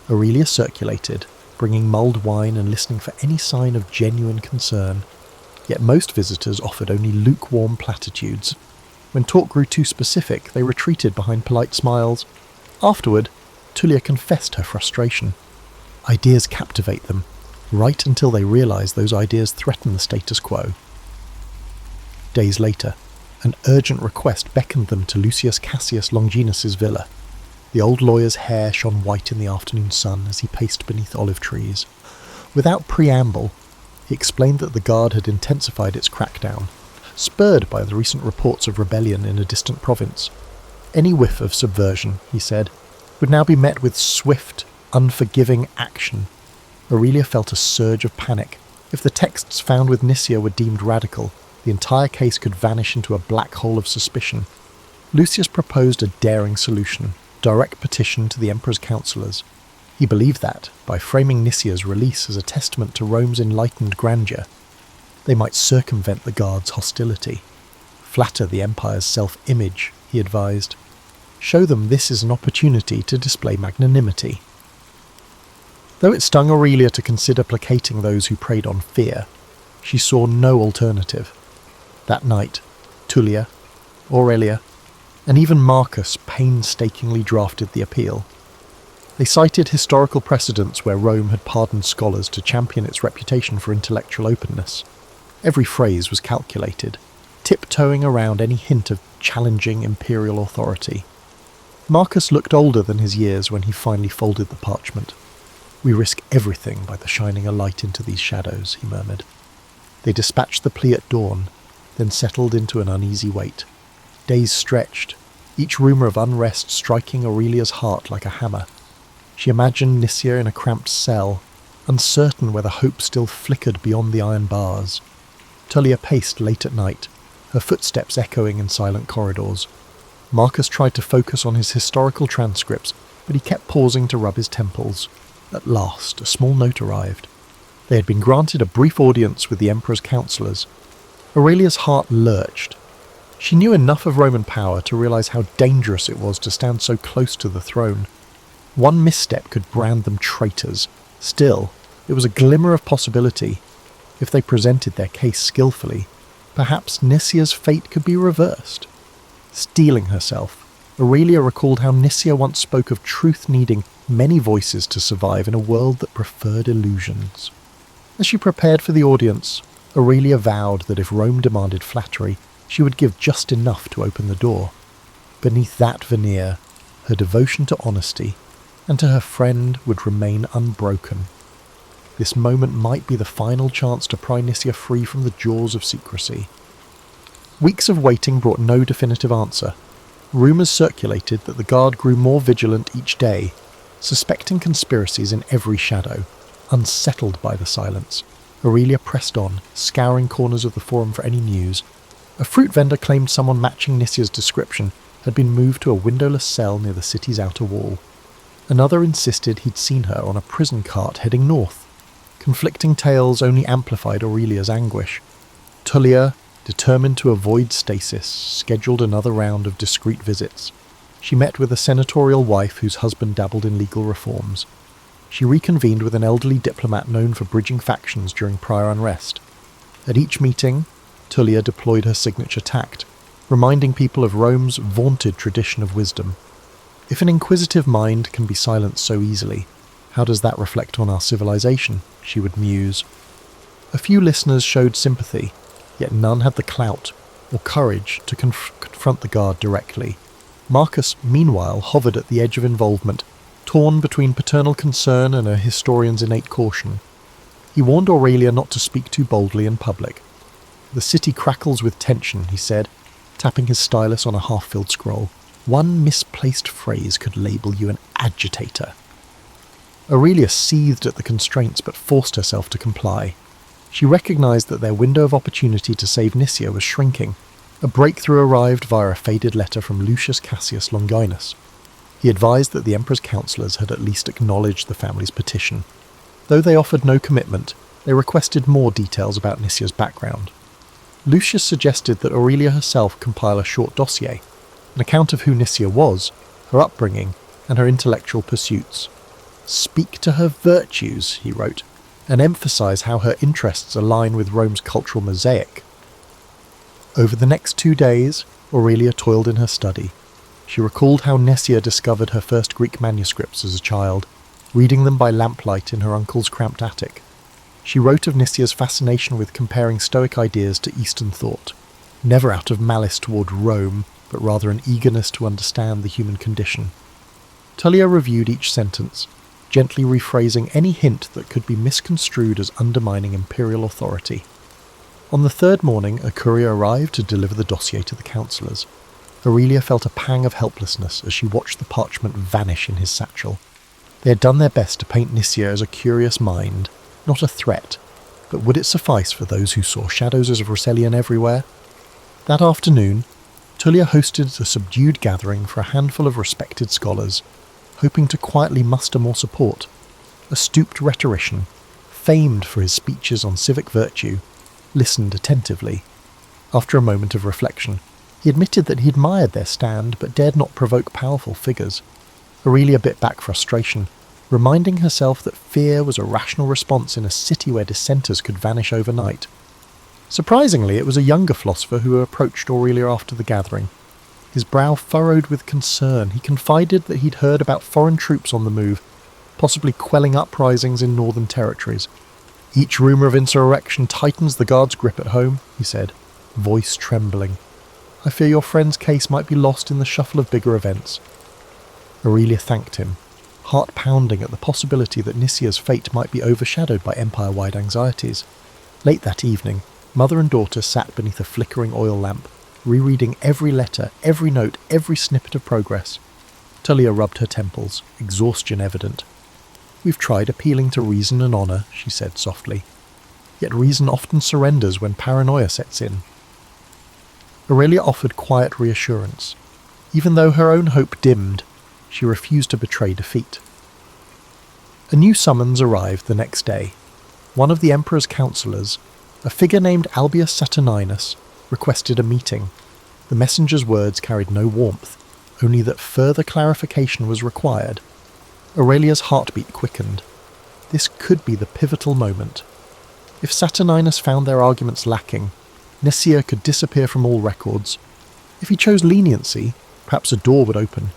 Aurelia circulated, bringing mulled wine and listening for any sign of genuine concern. Yet most visitors offered only lukewarm platitudes. When talk grew too specific, they retreated behind polite smiles. Afterward, Tullia confessed her frustration. Ideas captivate them, right until they realise those ideas threaten the status quo. Days later, an urgent request beckoned them to Lucius Cassius Longinus's villa. The old lawyer's hair shone white in the afternoon sun as he paced beneath olive trees. Without preamble, he explained that the guard had intensified its crackdown, spurred by the recent reports of rebellion in a distant province. Any whiff of subversion, he said, would now be met with swift, unforgiving action. Aurelia felt a surge of panic. If the texts found with Nicia were deemed radical, the entire case could vanish into a black hole of suspicion. Lucius proposed a daring solution: direct petition to the emperor's councillors. He believed that, by framing Nicia's release as a testament to Rome's enlightened grandeur, they might circumvent the guard's hostility. Flatter the empire's self-image, he advised. Show them this is an opportunity to display magnanimity. Though it stung Aurelia to consider placating those who preyed on fear, she saw no alternative. That night, Tullia, Aurelia, and even Marcus painstakingly drafted the appeal. They cited historical precedents where Rome had pardoned scholars to champion its reputation for intellectual openness. Every phrase was calculated, tiptoeing around any hint of challenging imperial authority. Marcus looked older than his years when he finally folded the parchment. "We risk everything by the shining a light into these shadows," he murmured. They dispatched the plea at dawn, then settled into an uneasy wait. Days stretched, each rumour of unrest striking Aurelia's heart like a hammer. She imagined Nicia in a cramped cell, uncertain whether hope still flickered beyond the iron bars. Tullia paced late at night, her footsteps echoing in silent corridors. Marcus tried to focus on his historical transcripts, but he kept pausing to rub his temples. At last, a small note arrived. They had been granted a brief audience with the emperor's councillors. Aurelia's heart lurched. She knew enough of Roman power to realise how dangerous it was to stand so close to the throne. One misstep could brand them traitors. Still, it was a glimmer of possibility. If they presented their case skillfully, perhaps Nicia's fate could be reversed. Steeling herself, Aurelia recalled how Nicia once spoke of truth needing many voices to survive in a world that preferred illusions. As she prepared for the audience, Aurelia vowed that if Rome demanded flattery, she would give just enough to open the door. Beneath that veneer, her devotion to honesty and to her friend would remain unbroken. This moment might be the final chance to pry Nicia free from the jaws of secrecy. Weeks of waiting brought no definitive answer. Rumours circulated that the guard grew more vigilant each day, suspecting conspiracies in every shadow. Unsettled by the silence, Aurelia pressed on, scouring corners of the forum for any news. A fruit vendor claimed someone matching Nicia's description had been moved to a windowless cell near the city's outer wall. Another insisted he'd seen her on a prison cart heading north. Conflicting tales only amplified Aurelia's anguish. Tullia, determined to avoid stasis, scheduled another round of discreet visits. She met with a senatorial wife whose husband dabbled in legal reforms. She reconvened with an elderly diplomat known for bridging factions during prior unrest. At each meeting, Tullia deployed her signature tact, reminding people of Rome's vaunted tradition of wisdom. If an inquisitive mind can be silenced so easily, how does that reflect on our civilization? She would muse. A few listeners showed sympathy, yet none had the clout or courage to confront the guard directly. Marcus, meanwhile, hovered at the edge of involvement, torn between paternal concern and a historian's innate caution. He warned Aurelia not to speak too boldly in public. "The city crackles with tension," he said, tapping his stylus on a half-filled scroll. "One misplaced phrase could label you an agitator." Aurelia seethed at the constraints but forced herself to comply. She recognised that their window of opportunity to save Nicia was shrinking. A breakthrough arrived via a faded letter from Lucius Cassius Longinus. He advised that the emperor's councillors had at least acknowledged the family's petition. Though they offered no commitment, They requested more details about Nicia's background. Lucius suggested that Aurelia herself compile a short dossier, an account of who Nicia was, her upbringing, and her intellectual pursuits. "Speak to her virtues," he wrote, "and emphasize how her interests align with Rome's cultural mosaic." Over the next 2 days, Aurelia toiled in her study. She recalled how Nicia discovered her first Greek manuscripts as a child, reading them by lamplight in her uncle's cramped attic. She wrote of Nicia's fascination with comparing Stoic ideas to Eastern thought, never out of malice toward Rome, but rather an eagerness to understand the human condition. Tullia reviewed each sentence, gently rephrasing any hint that could be misconstrued as undermining imperial authority. On the third morning, a courier arrived to deliver the dossier to the councillors. Aurelia felt a pang of helplessness as she watched the parchment vanish in his satchel. They had done their best to paint Nicia as a curious mind, not a threat, but would it suffice for those who saw shadows of Russellian everywhere? That afternoon, Tullia hosted a subdued gathering for a handful of respected scholars, hoping to quietly muster more support. A stooped rhetorician, famed for his speeches on civic virtue, listened attentively. After a moment of reflection, he admitted that he admired their stand but dared not provoke powerful figures. Aurelia bit back frustration, reminding herself that fear was a rational response in a city where dissenters could vanish overnight. Surprisingly, it was a younger philosopher who approached Aurelia after the gathering. His brow furrowed with concern. He confided that he'd heard about foreign troops on the move, possibly quelling uprisings in northern territories. "Each rumour of insurrection tightens the guard's grip at home," he said, voice trembling. "I fear your friend's case might be lost in the shuffle of bigger events." Aurelia thanked him, heart pounding at the possibility that Nicia's fate might be overshadowed by empire-wide anxieties. Late that evening, mother and daughter sat beneath a flickering oil lamp, rereading every letter, every note, every snippet of progress. Tullia rubbed her temples, exhaustion evident. "We've tried appealing to reason and honour," she said softly. "Yet reason often surrenders when paranoia sets in." Aurelia offered quiet reassurance. Even though her own hope dimmed, she refused to betray defeat. A new summons arrived the next day. One of the emperor's councillors, a figure named Albius Saturninus, requested a meeting. The messenger's words carried no warmth, only that further clarification was required. Aurelia's heartbeat quickened. This could be the pivotal moment. If Saturninus found their arguments lacking, Nicia could disappear from all records. If he chose leniency, perhaps a door would open.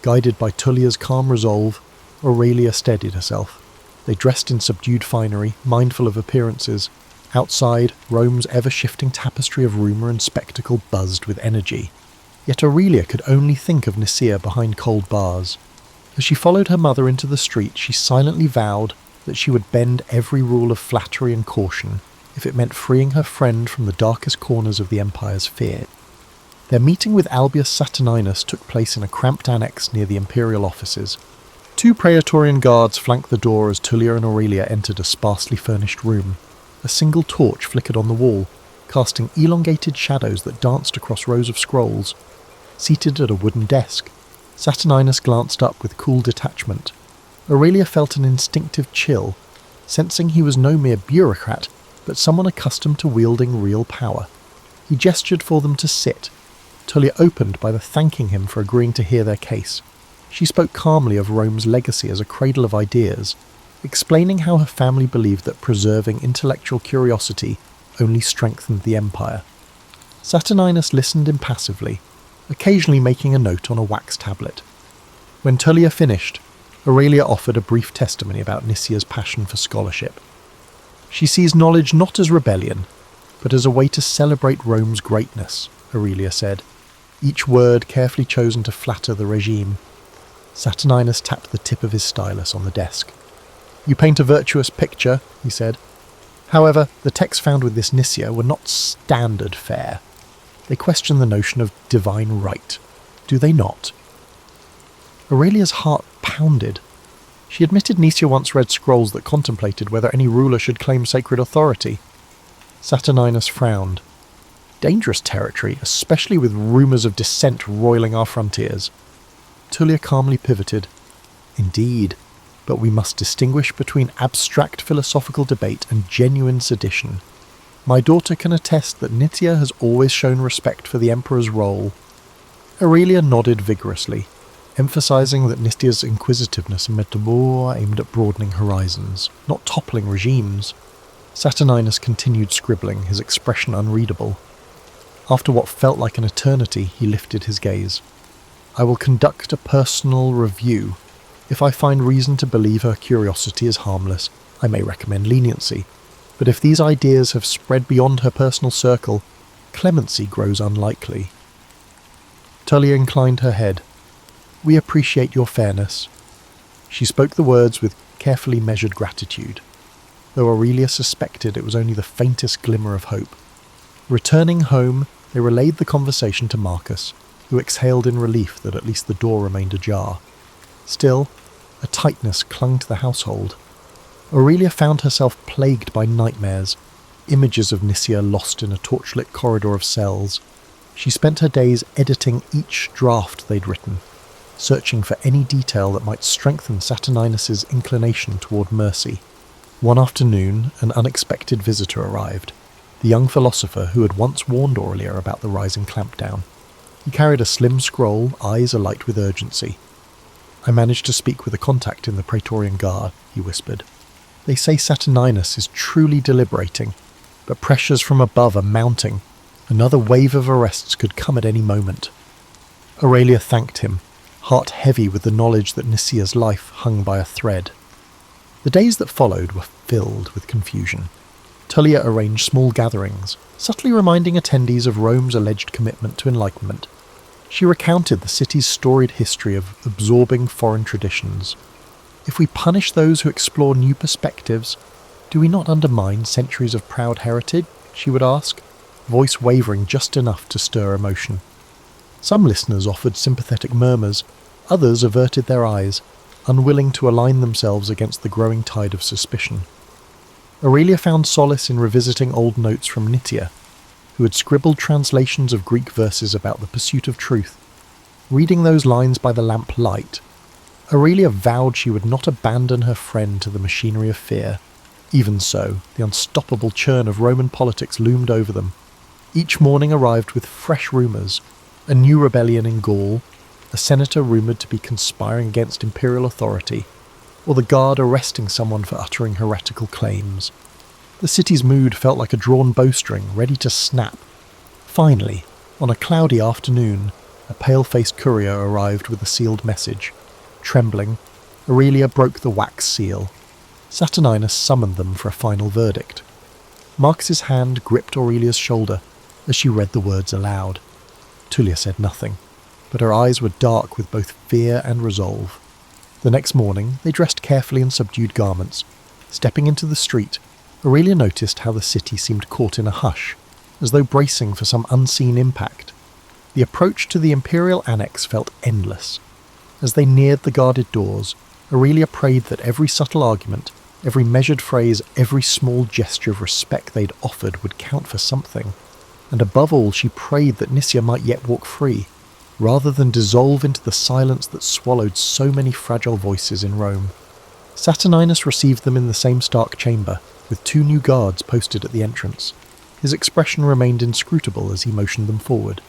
Guided by Tullia's calm resolve, Aurelia steadied herself. They dressed in subdued finery, mindful of appearances. Outside, Rome's ever-shifting tapestry of rumour and spectacle buzzed with energy. Yet Aurelia could only think of Nicia behind cold bars. As she followed her mother into the street, she silently vowed that she would bend every rule of flattery and caution if it meant freeing her friend from the darkest corners of the Empire's fear. Their meeting with Albius Saturninus took place in a cramped annex near the imperial offices. 2 praetorian guards flanked the door as Tullia and Aurelia entered a sparsely furnished room. A single torch flickered on the wall, casting elongated shadows that danced across rows of scrolls. Seated at a wooden desk, Saturninus glanced up with cool detachment. Aurelia felt an instinctive chill, sensing he was no mere bureaucrat, but someone accustomed to wielding real power. He gestured for them to sit. Tullia opened by thanking him for agreeing to hear their case. She spoke calmly of Rome's legacy as a cradle of ideas, explaining how her family believed that preserving intellectual curiosity only strengthened the empire. Saturninus listened impassively, occasionally making a note on a wax tablet. When Tullia finished, Aurelia offered a brief testimony about Nicia's passion for scholarship. "She sees knowledge not as rebellion, but as a way to celebrate Rome's greatness," Aurelia said, each word carefully chosen to flatter the regime. Saturninus tapped the tip of his stylus on the desk. "You paint a virtuous picture," he said. "However, the texts found with this Nicia were not standard fare. They question the notion of divine right. Do they not?" Aurelia's heart pounded. She admitted Nicia once read scrolls that contemplated whether any ruler should claim sacred authority. Saturninus frowned. "Dangerous territory, especially with rumours of dissent roiling our frontiers." Tullia calmly pivoted. "Indeed. but we must distinguish between abstract philosophical debate and genuine sedition. My daughter can attest that Nitya has always shown respect for the Emperor's role." Aurelia nodded vigorously, emphasizing that Nitya's inquisitiveness and metabour aimed at broadening horizons, not toppling regimes. Saturninus continued scribbling, his expression unreadable. After what felt like an eternity, he lifted his gaze. "I will conduct a personal review. If I find reason to believe her curiosity is harmless, I may recommend leniency. But if these ideas have spread beyond her personal circle, clemency grows unlikely." Tullia inclined her head. "We appreciate your fairness." She spoke the words with carefully measured gratitude, though Aurelia suspected it was only the faintest glimmer of hope. Returning home, they relayed the conversation to Marcus, who exhaled in relief that at least the door remained ajar. Still, a tightness clung to the household. Aurelia found herself plagued by nightmares, images of Nitya lost in a torchlit corridor of cells. She spent her days editing each draft they'd written, searching for any detail that might strengthen Saturninus's inclination toward mercy. One afternoon, an unexpected visitor arrived, the young philosopher who had once warned Aurelia about the rising clampdown. He carried a slim scroll, eyes alight with urgency. "I managed to speak with a contact in the Praetorian Guard," he whispered. "They say Saturninus is truly deliberating, but pressures from above are mounting. Another wave of arrests could come at any moment." Aurelia thanked him, heart heavy with the knowledge that Nitya's life hung by a thread. The days that followed were filled with confusion. Tullia arranged small gatherings, subtly reminding attendees of Rome's alleged commitment to enlightenment. She recounted the city's storied history of absorbing foreign traditions. If we punish those who explore new perspectives, do we not undermine centuries of proud heritage? She would ask, voice wavering just enough to stir emotion. Some listeners offered sympathetic murmurs, others averted their eyes, unwilling to align themselves against the growing tide of suspicion. Aurelia found solace in revisiting old notes from Nitya, who had scribbled translations of Greek verses about the pursuit of truth. Reading those lines by the lamp light, Aurelia vowed she would not abandon her friend to the machinery of fear. Even so, the unstoppable churn of Roman politics loomed over them. Each morning arrived with fresh rumours: a new rebellion in Gaul, a senator rumoured to be conspiring against imperial authority, or the guard arresting someone for uttering heretical claims. The city's mood felt like a drawn bowstring, ready to snap. Finally, on a cloudy afternoon, a pale-faced courier arrived with a sealed message. Trembling, Aurelia broke the wax seal. Saturninus summoned them for a final verdict. Marcus's hand gripped Aurelia's shoulder as she read the words aloud. Tullia said nothing, but her eyes were dark with both fear and resolve. The next morning, they dressed carefully in subdued garments. Stepping into the street, Aurelia noticed how the city seemed caught in a hush, as though bracing for some unseen impact. The approach to the imperial annex felt endless. As they neared the guarded doors, Aurelia prayed that every subtle argument, every measured phrase, every small gesture of respect they'd offered would count for something. And above all, she prayed that Nitya might yet walk free, rather than dissolve into the silence that swallowed so many fragile voices in Rome. Saturninus received them in the same stark chamber, with 2 new guards posted at the entrance. His expression remained inscrutable as he motioned them forward.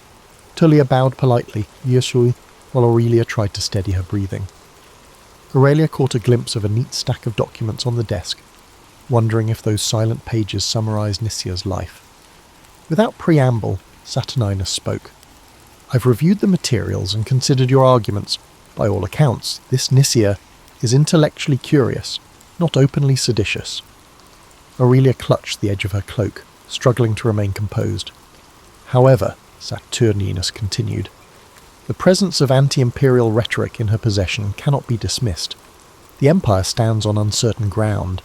Tullia bowed politely, Yeshui, while Aurelia tried to steady her breathing. Aurelia caught a glimpse of a neat stack of documents on the desk, wondering if those silent pages summarized Nitya's life. Without preamble, Saturninus spoke. "I've reviewed the materials and considered your arguments. By all accounts, this Nitya is intellectually curious, not openly seditious." Aurelia clutched the edge of her cloak, struggling to remain composed. "However," Saturninus continued, "the presence of anti-imperial rhetoric in her possession cannot be dismissed. The empire stands on uncertain ground.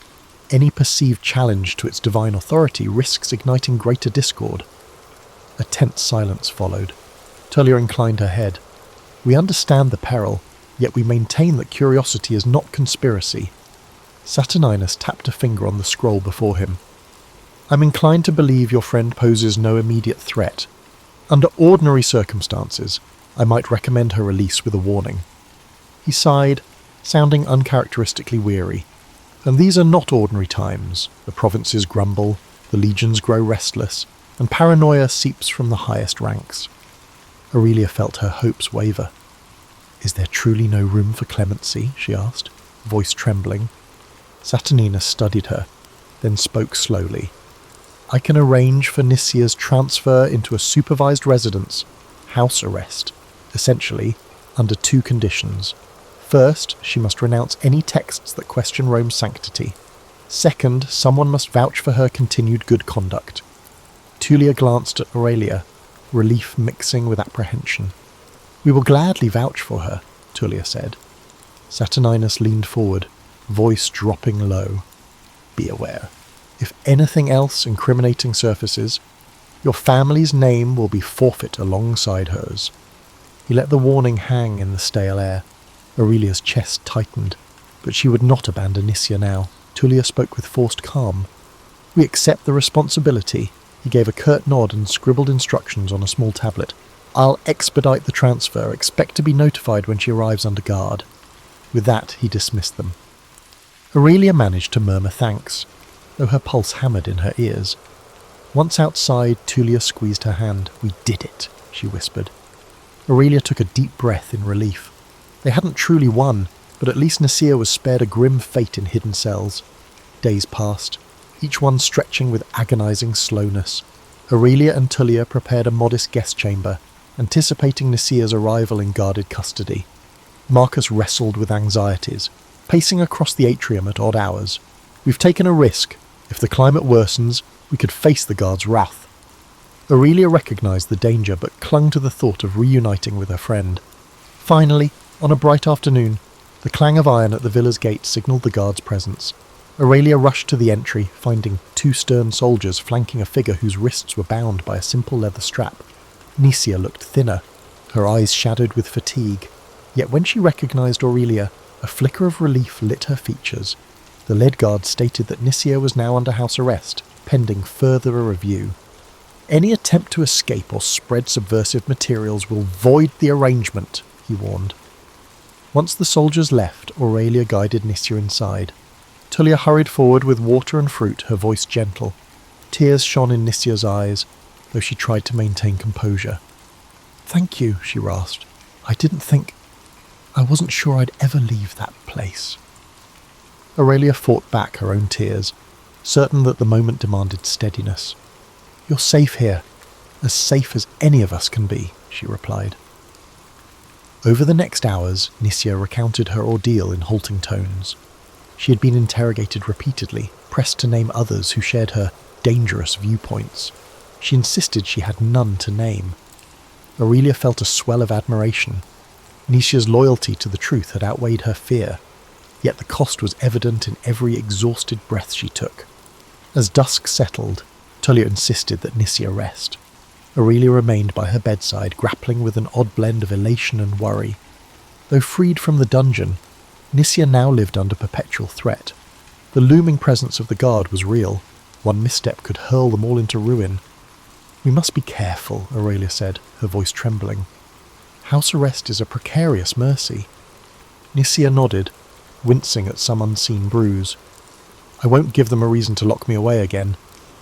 Any perceived challenge to its divine authority risks igniting greater discord." A tense silence followed. Tullia inclined her head. "We understand the peril, yet we maintain that curiosity is not conspiracy." Saturninus tapped a finger on the scroll before him. "I'm inclined to believe your friend poses no immediate threat. Under ordinary circumstances, I might recommend her release with a warning." He sighed, sounding uncharacteristically weary. And these are not ordinary times. The provinces grumble, the legions grow restless, and paranoia seeps from the highest ranks. Aurelia felt her hopes waver. "Is there truly no room for clemency?" she asked, voice trembling. Saturninus studied her, then spoke slowly. "I can arrange for Nicia's transfer into a supervised residence, house arrest, essentially, under 2 conditions. First, she must renounce any texts that question Rome's sanctity. Second, someone must vouch for her continued good conduct." Tullia glanced at Aurelia, relief mixing with apprehension. "We will gladly vouch for her," Tullia said. Saturninus leaned forward, voice dropping low. "Be aware. If anything else incriminating surfaces, your family's name will be forfeit alongside hers." He let the warning hang in the stale air. Aurelia's chest tightened, but she would not abandon Nicia now. Tullia spoke with forced calm. "We accept the responsibility." He gave a curt nod and scribbled instructions on a small tablet. "I'll expedite the transfer. Expect to be notified when she arrives under guard." With that, he dismissed them. Aurelia managed to murmur thanks, though her pulse hammered in her ears. Once outside, Tullia squeezed her hand. "We did it," she whispered. Aurelia took a deep breath in relief. They hadn't truly won, but at least Nicia was spared a grim fate in hidden cells. Days passed, each one stretching with agonizing slowness. Aurelia and Tullia prepared a modest guest chamber, anticipating Nicia's arrival in guarded custody. Marcus wrestled with anxieties, pacing across the atrium at odd hours. "We've taken a risk. If the climate worsens, we could face the guard's wrath." Aurelia recognized the danger, but clung to the thought of reuniting with her friend. Finally, on a bright afternoon, the clang of iron at the villa's gate signalled the guard's presence. Aurelia rushed to the entry, finding 2 stern soldiers flanking a figure whose wrists were bound by a simple leather strap. Nicia looked thinner, her eyes shadowed with fatigue. Yet when she recognized Aurelia, a flicker of relief lit her features. The lead guard stated that Nicia was now under house arrest, pending further review. "Any attempt to escape or spread subversive materials will void the arrangement," he warned. Once the soldiers left, Aurelia guided Nicia inside. Tullia hurried forward with water and fruit, her voice gentle. Tears shone in Nicia's eyes, though she tried to maintain composure. "Thank you," she rasped. I wasn't sure I'd ever leave that place." Aurelia fought back her own tears, certain that the moment demanded steadiness. "You're safe here, as safe as any of us can be," she replied. Over the next hours, Nicia recounted her ordeal in halting tones. She had been interrogated repeatedly, pressed to name others who shared her dangerous viewpoints. She insisted she had none to name. Aurelia felt a swell of admiration. Nicia's loyalty to the truth had outweighed her fear, yet the cost was evident in every exhausted breath she took. As dusk settled, Tullia insisted that Nicia rest. Aurelia remained by her bedside, grappling with an odd blend of elation and worry. Though freed from the dungeon, Nicia now lived under perpetual threat. The looming presence of the guard was real. One misstep could hurl them all into ruin. "We must be careful," Aurelia said, her voice trembling. "House arrest is a precarious mercy." Nicia nodded, wincing at some unseen bruise. "I won't give them a reason to lock me away again,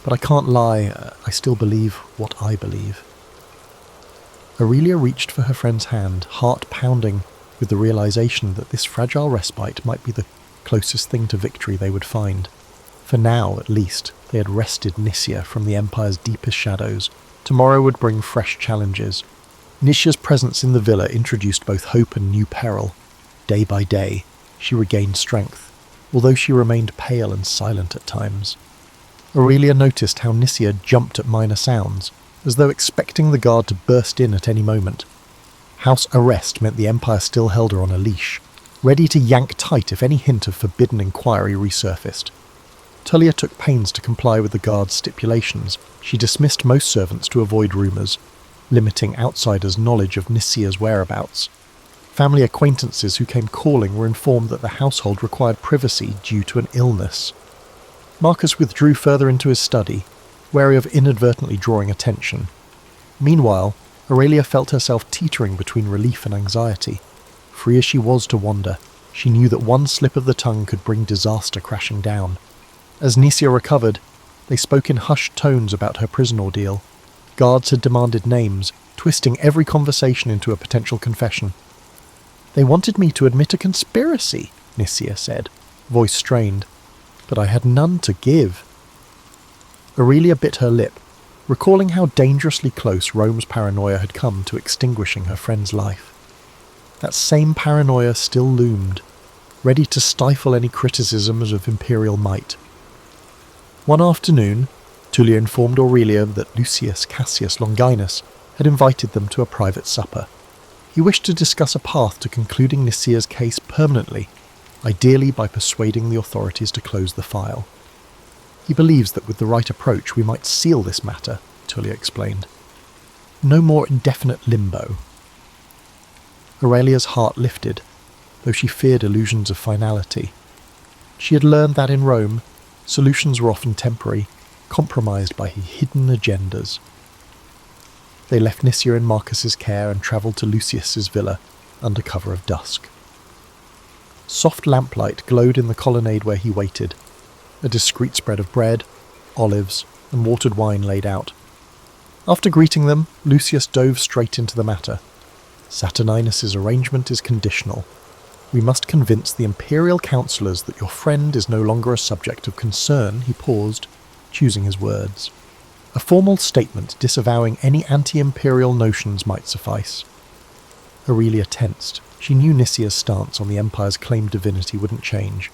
but I can't lie, I still believe what I believe." Aurelia reached for her friend's hand, heart pounding with the realization that this fragile respite might be the closest thing to victory they would find. For now, at least, they had wrested Nicia from the Empire's deepest shadows. Tomorrow would bring fresh challenges. Nicia's presence in the villa introduced both hope and new peril. Day by day, she regained strength, although she remained pale and silent at times. Aurelia noticed how Nicia jumped at minor sounds, as though expecting the guard to burst in at any moment. House arrest meant the Empire still held her on a leash, ready to yank tight if any hint of forbidden inquiry resurfaced. Tullia took pains to comply with the guard's stipulations. She dismissed most servants to avoid rumours, limiting outsiders' knowledge of Nicia's whereabouts. Family acquaintances who came calling were informed that the household required privacy due to an illness. Marcus withdrew further into his study, wary of inadvertently drawing attention. Meanwhile, Aurelia felt herself teetering between relief and anxiety. Free as she was to wander, She knew that one slip of the tongue could bring disaster crashing down. As Nisia recovered, they spoke in hushed tones about her prison ordeal. Guards had demanded names, twisting every conversation into a potential confession. "They wanted me to admit a conspiracy," Nisia said, voice strained, "but I had none to give." Aurelia bit her lip, recalling how dangerously close Rome's paranoia had come to extinguishing her friend's life. That same paranoia still loomed, ready to stifle any criticisms of imperial might. One afternoon, Tullia informed Aurelia that Lucius Cassius Longinus had invited them to a private supper. He wished to discuss a path to concluding Nisia's case permanently, ideally by persuading the authorities to close the file. "He believes that with the right approach we might seal this matter," Tullia explained. "No more indefinite limbo." Aurelia's heart lifted, though she feared illusions of finality. She had learned that in Rome, solutions were often temporary, compromised by hidden agendas. They left Nisia in Marcus's care and travelled to Lucius's villa, under cover of dusk. Soft lamplight glowed in the colonnade where he waited, a discreet spread of bread, olives, and watered wine laid out. After greeting them, Lucius dove straight into the matter. "Saturninus's arrangement is conditional. We must convince the imperial councillors that your friend is no longer a subject of concern," he paused, choosing his words. "A formal statement disavowing any anti-imperial notions might suffice." Aurelia tensed. She knew Nisia's stance on the Empire's claimed divinity wouldn't change.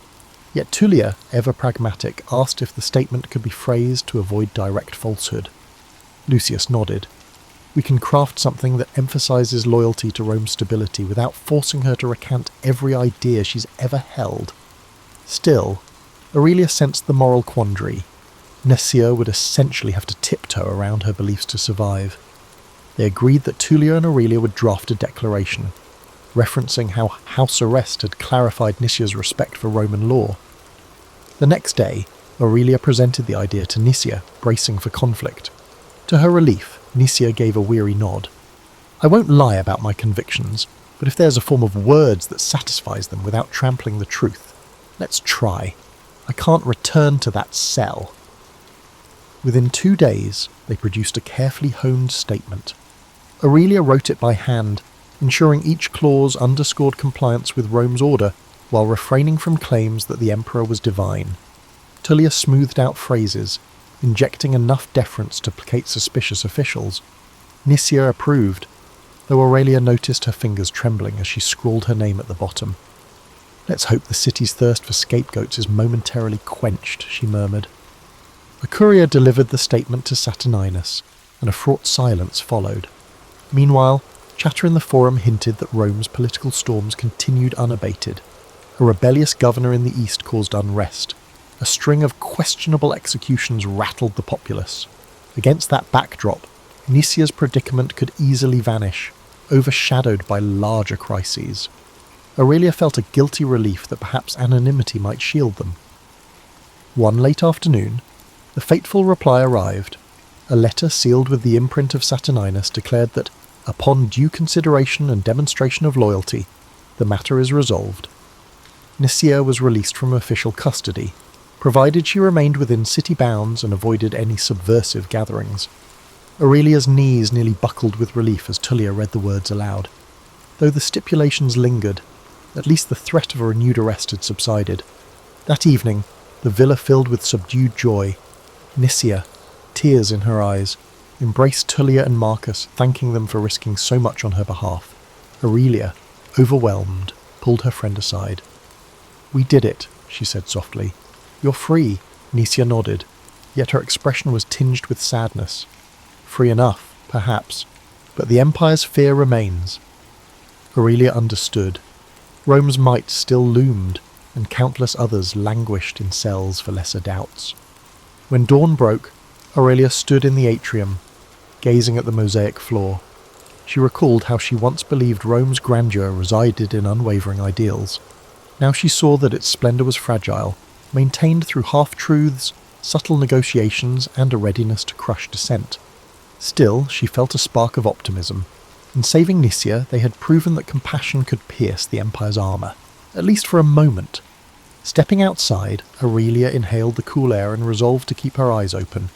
Yet Tullia, ever pragmatic, asked if the statement could be phrased to avoid direct falsehood. Lucius nodded. "We can craft something that emphasises loyalty to Rome's stability without forcing her to recant every idea she's ever held." Still, Aurelia sensed the moral quandary. Nisia would essentially have to tiptoe around her beliefs to survive. They agreed that Tullia and Aurelia would draft a declaration, referencing how house arrest had clarified Nisia's respect for Roman law. The next day, Aurelia presented the idea to Nisia, bracing for conflict. To her relief, Nisia gave a weary nod. "I won't lie about my convictions, but if there's a form of words that satisfies them without trampling the truth, let's try. I can't return to that cell." Within 2 days, they produced a carefully honed statement. Aurelia wrote it by hand, ensuring each clause underscored compliance with Rome's order while refraining from claims that the emperor was divine. Tullia smoothed out phrases, injecting enough deference to placate suspicious officials. Nisia approved, though Aurelia noticed her fingers trembling as she scrawled her name at the bottom. "Let's hope the city's thirst for scapegoats is momentarily quenched," she murmured. A courier delivered the statement to Saturninus, and a fraught silence followed. Meanwhile, chatter in the forum hinted that Rome's political storms continued unabated. A rebellious governor in the east caused unrest. A string of questionable executions rattled the populace. Against that backdrop, Nisia's predicament could easily vanish, overshadowed by larger crises. Aurelia felt a guilty relief that perhaps anonymity might shield them. One late afternoon, the fateful reply arrived. A letter sealed with the imprint of Saturninus declared that, upon due consideration and demonstration of loyalty, the matter is resolved. Nisia was released from official custody, provided she remained within city bounds and avoided any subversive gatherings. Aurelia's knees nearly buckled with relief as Tullia read the words aloud. Though the stipulations lingered, at least the threat of a renewed arrest had subsided. That evening, the villa filled with subdued joy. Nisia, tears in her eyes, embraced Tullia and Marcus, thanking them for risking so much on her behalf. Aurelia, overwhelmed, pulled her friend aside. "We did it," she said softly. "You're free." Nisia nodded, yet her expression was tinged with sadness. Free enough, perhaps, but the Empire's fear remains. Aurelia understood. Rome's might still loomed, and countless others languished in cells for lesser doubts. When dawn broke, Aurelia stood in the atrium, gazing at the mosaic floor. She recalled how she once believed Rome's grandeur resided in unwavering ideals. Now she saw that its splendour was fragile, maintained through half-truths, subtle negotiations, and a readiness to crush dissent. Still, she felt a spark of optimism. In saving Nisia, they had proven that compassion could pierce the Empire's armour. at least for a moment. Stepping outside, Aurelia inhaled the cool air and resolved to keep her eyes open,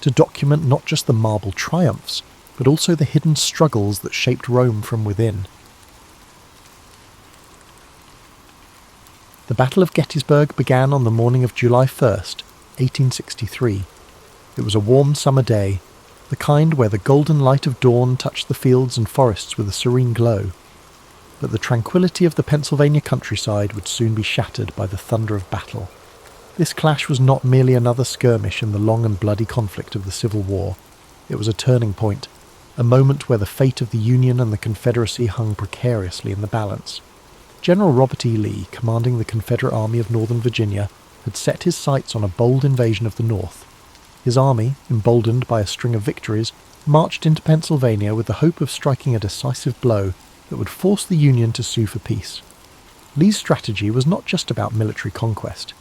to document not just the marble triumphs, but also the hidden struggles that shaped Rome from within. The Battle of Gettysburg began on the morning of July 1st, 1863. It was a warm summer day, the kind where the golden light of dawn touched the fields and forests with a serene glow. But the tranquility of the Pennsylvania countryside would soon be shattered by the thunder of battle. This clash was not merely another skirmish in the long and bloody conflict of the Civil War. It was a turning point, a moment where the fate of the Union and the Confederacy hung precariously in the balance. General Robert E. Lee, commanding the Confederate Army of Northern Virginia, had set his sights on a bold invasion of the North. His army, emboldened by a string of victories, marched into Pennsylvania with the hope of striking a decisive blow that would force the Union to sue for peace. Lee's strategy was not just about military conquest.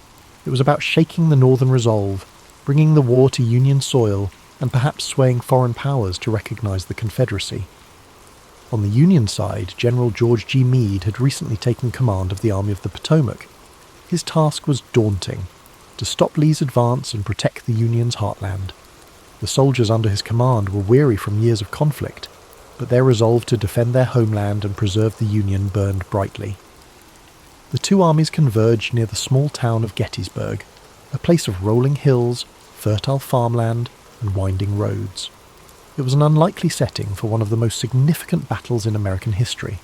It was about shaking the Northern resolve, bringing the war to Union soil, and perhaps swaying foreign powers to recognize the Confederacy. On the Union side, General George G. Meade had recently taken command of the Army of the Potomac. His task was daunting: to stop Lee's advance and protect the Union's heartland. The soldiers under his command were weary from years of conflict, but their resolve to defend their homeland and preserve the Union burned brightly. The two armies converged near the small town of Gettysburg, a place of rolling hills, fertile farmland, and winding roads. It was an unlikely setting for one of the most significant battles in American history.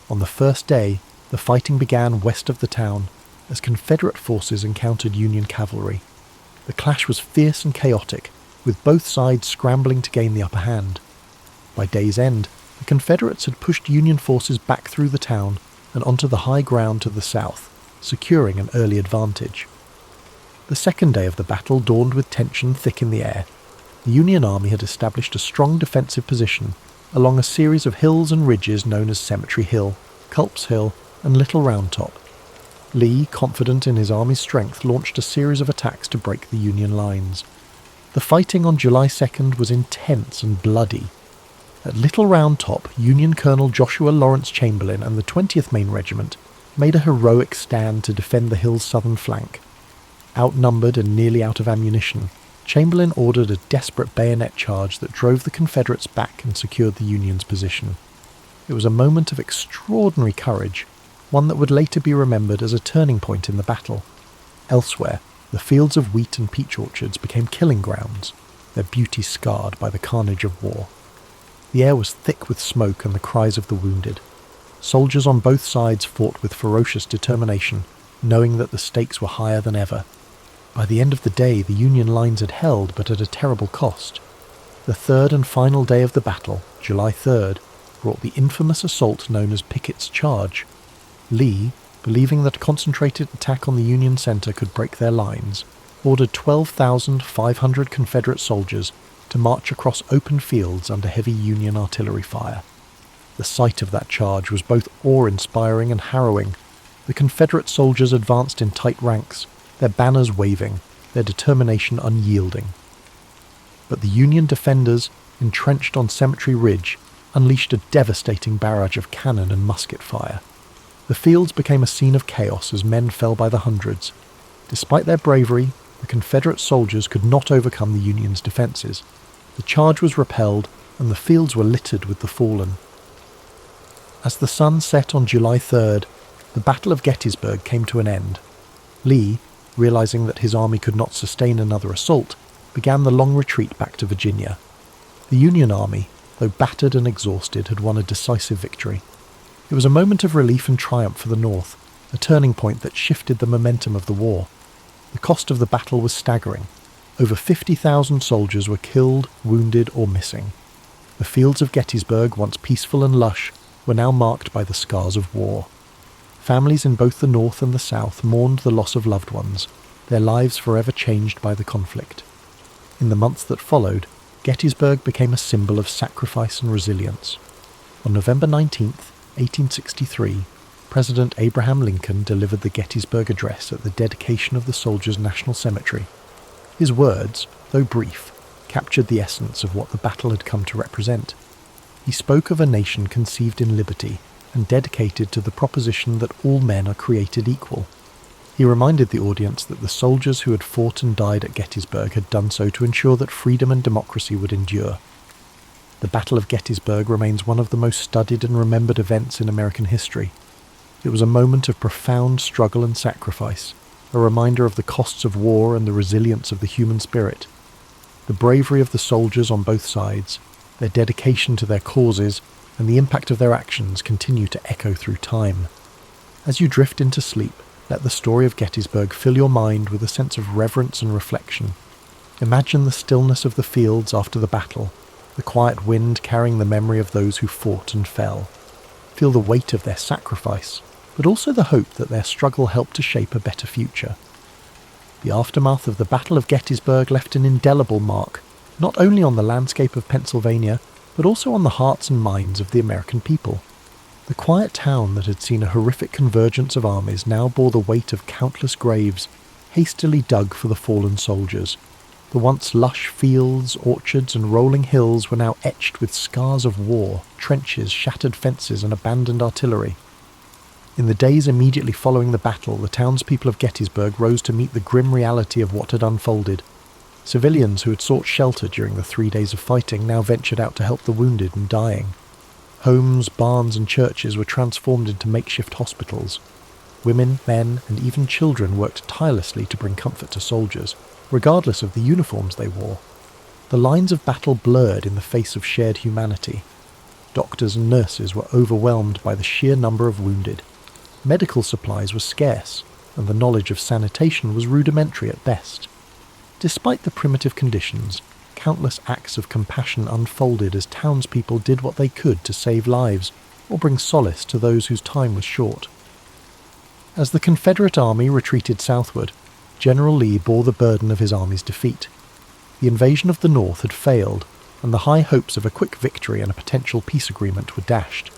On the first day, the fighting began west of the town, as Confederate forces encountered Union cavalry. The clash was fierce and chaotic, with both sides scrambling to gain the upper hand. By day's end, the Confederates had pushed Union forces back through the town and onto the high ground to the south, securing an early advantage. The second day of the battle dawned with tension thick in the air. The Union Army had established a strong defensive position along a series of hills and ridges known as Cemetery Hill, Culp's Hill, and Little Round Top. Lee, confident in his army's strength, launched a series of attacks to break the Union lines. The fighting on July 2nd was intense and bloody. At Little Round Top, Union Colonel Joshua Lawrence Chamberlain and the 20th Maine Regiment made a heroic stand to defend the hill's southern flank. Outnumbered and nearly out of ammunition, Chamberlain ordered a desperate bayonet charge that drove the Confederates back and secured the Union's position. It was a moment of extraordinary courage, one that would later be remembered as a turning point in the battle. Elsewhere, the fields of wheat and peach orchards became killing grounds, their beauty scarred by the carnage of war. The air was thick with smoke and the cries of the wounded. Soldiers on both sides fought with ferocious determination, knowing that the stakes were higher than ever. By the end of the day, the Union lines had held, but at a terrible cost. The third and final day of the battle, July 3rd, brought the infamous assault known as Pickett's Charge. Lee, believing that a concentrated attack on the Union center could break their lines, ordered 12,500 Confederate soldiers to march across open fields under heavy Union artillery fire. The sight of that charge was both awe-inspiring and harrowing. The Confederate soldiers advanced in tight ranks, their banners waving, their determination unyielding. But the Union defenders, entrenched on Cemetery Ridge, unleashed a devastating barrage of cannon and musket fire. The fields became a scene of chaos as men fell by the hundreds. Despite their bravery, the Confederate soldiers could not overcome the Union's defences. The charge was repelled, and the fields were littered with the fallen. As the sun set on July 3rd, the Battle of Gettysburg came to an end. Lee, realizing that his army could not sustain another assault, began the long retreat back to Virginia. The Union Army, though battered and exhausted, had won a decisive victory. It was a moment of relief and triumph for the North, a turning point that shifted the momentum of the war. The cost of the battle was staggering. Over 50,000 soldiers were killed, wounded, or missing. The fields of Gettysburg, once peaceful and lush, were now marked by the scars of war. Families in both the North and the South mourned the loss of loved ones, their lives forever changed by the conflict. In the months that followed, Gettysburg became a symbol of sacrifice and resilience. On November 19th, 1863, President Abraham Lincoln delivered the Gettysburg Address at the dedication of the Soldiers' National Cemetery. His words, though brief, captured the essence of what the battle had come to represent. He spoke of a nation conceived in liberty, and dedicated to the proposition that all men are created equal. He reminded the audience that the soldiers who had fought and died at Gettysburg had done so to ensure that freedom and democracy would endure. The Battle of Gettysburg remains one of the most studied and remembered events in American history. It was a moment of profound struggle and sacrifice, a reminder of the costs of war and the resilience of the human spirit. The bravery of the soldiers on both sides, their dedication to their causes, and the impact of their actions continue to echo through time. As you drift into sleep, let the story of Gettysburg fill your mind with a sense of reverence and reflection. Imagine the stillness of the fields after the battle, the quiet wind carrying the memory of those who fought and fell. Feel the weight of their sacrifice, but also the hope that their struggle helped to shape a better future. The aftermath of the Battle of Gettysburg left an indelible mark, not only on the landscape of Pennsylvania, but also on the hearts and minds of the American people. The quiet town that had seen a horrific convergence of armies now bore the weight of countless graves, hastily dug for the fallen soldiers. The once lush fields, orchards, and rolling hills were now etched with scars of war, trenches, shattered fences, and abandoned artillery. In the days immediately following the battle, the townspeople of Gettysburg rose to meet the grim reality of what had unfolded. Civilians who had sought shelter during the 3 days of fighting now ventured out to help the wounded and dying. Homes, barns, and churches were transformed into makeshift hospitals. Women, men, and even children worked tirelessly to bring comfort to soldiers, regardless of the uniforms they wore. The lines of battle blurred in the face of shared humanity. Doctors and nurses were overwhelmed by the sheer number of wounded. Medical supplies were scarce, and the knowledge of sanitation was rudimentary at best. Despite the primitive conditions, countless acts of compassion unfolded as townspeople did what they could to save lives or bring solace to those whose time was short. As the Confederate army retreated southward, General Lee bore the burden of his army's defeat. The invasion of the North had failed, and the high hopes of a quick victory and a potential peace agreement were dashed.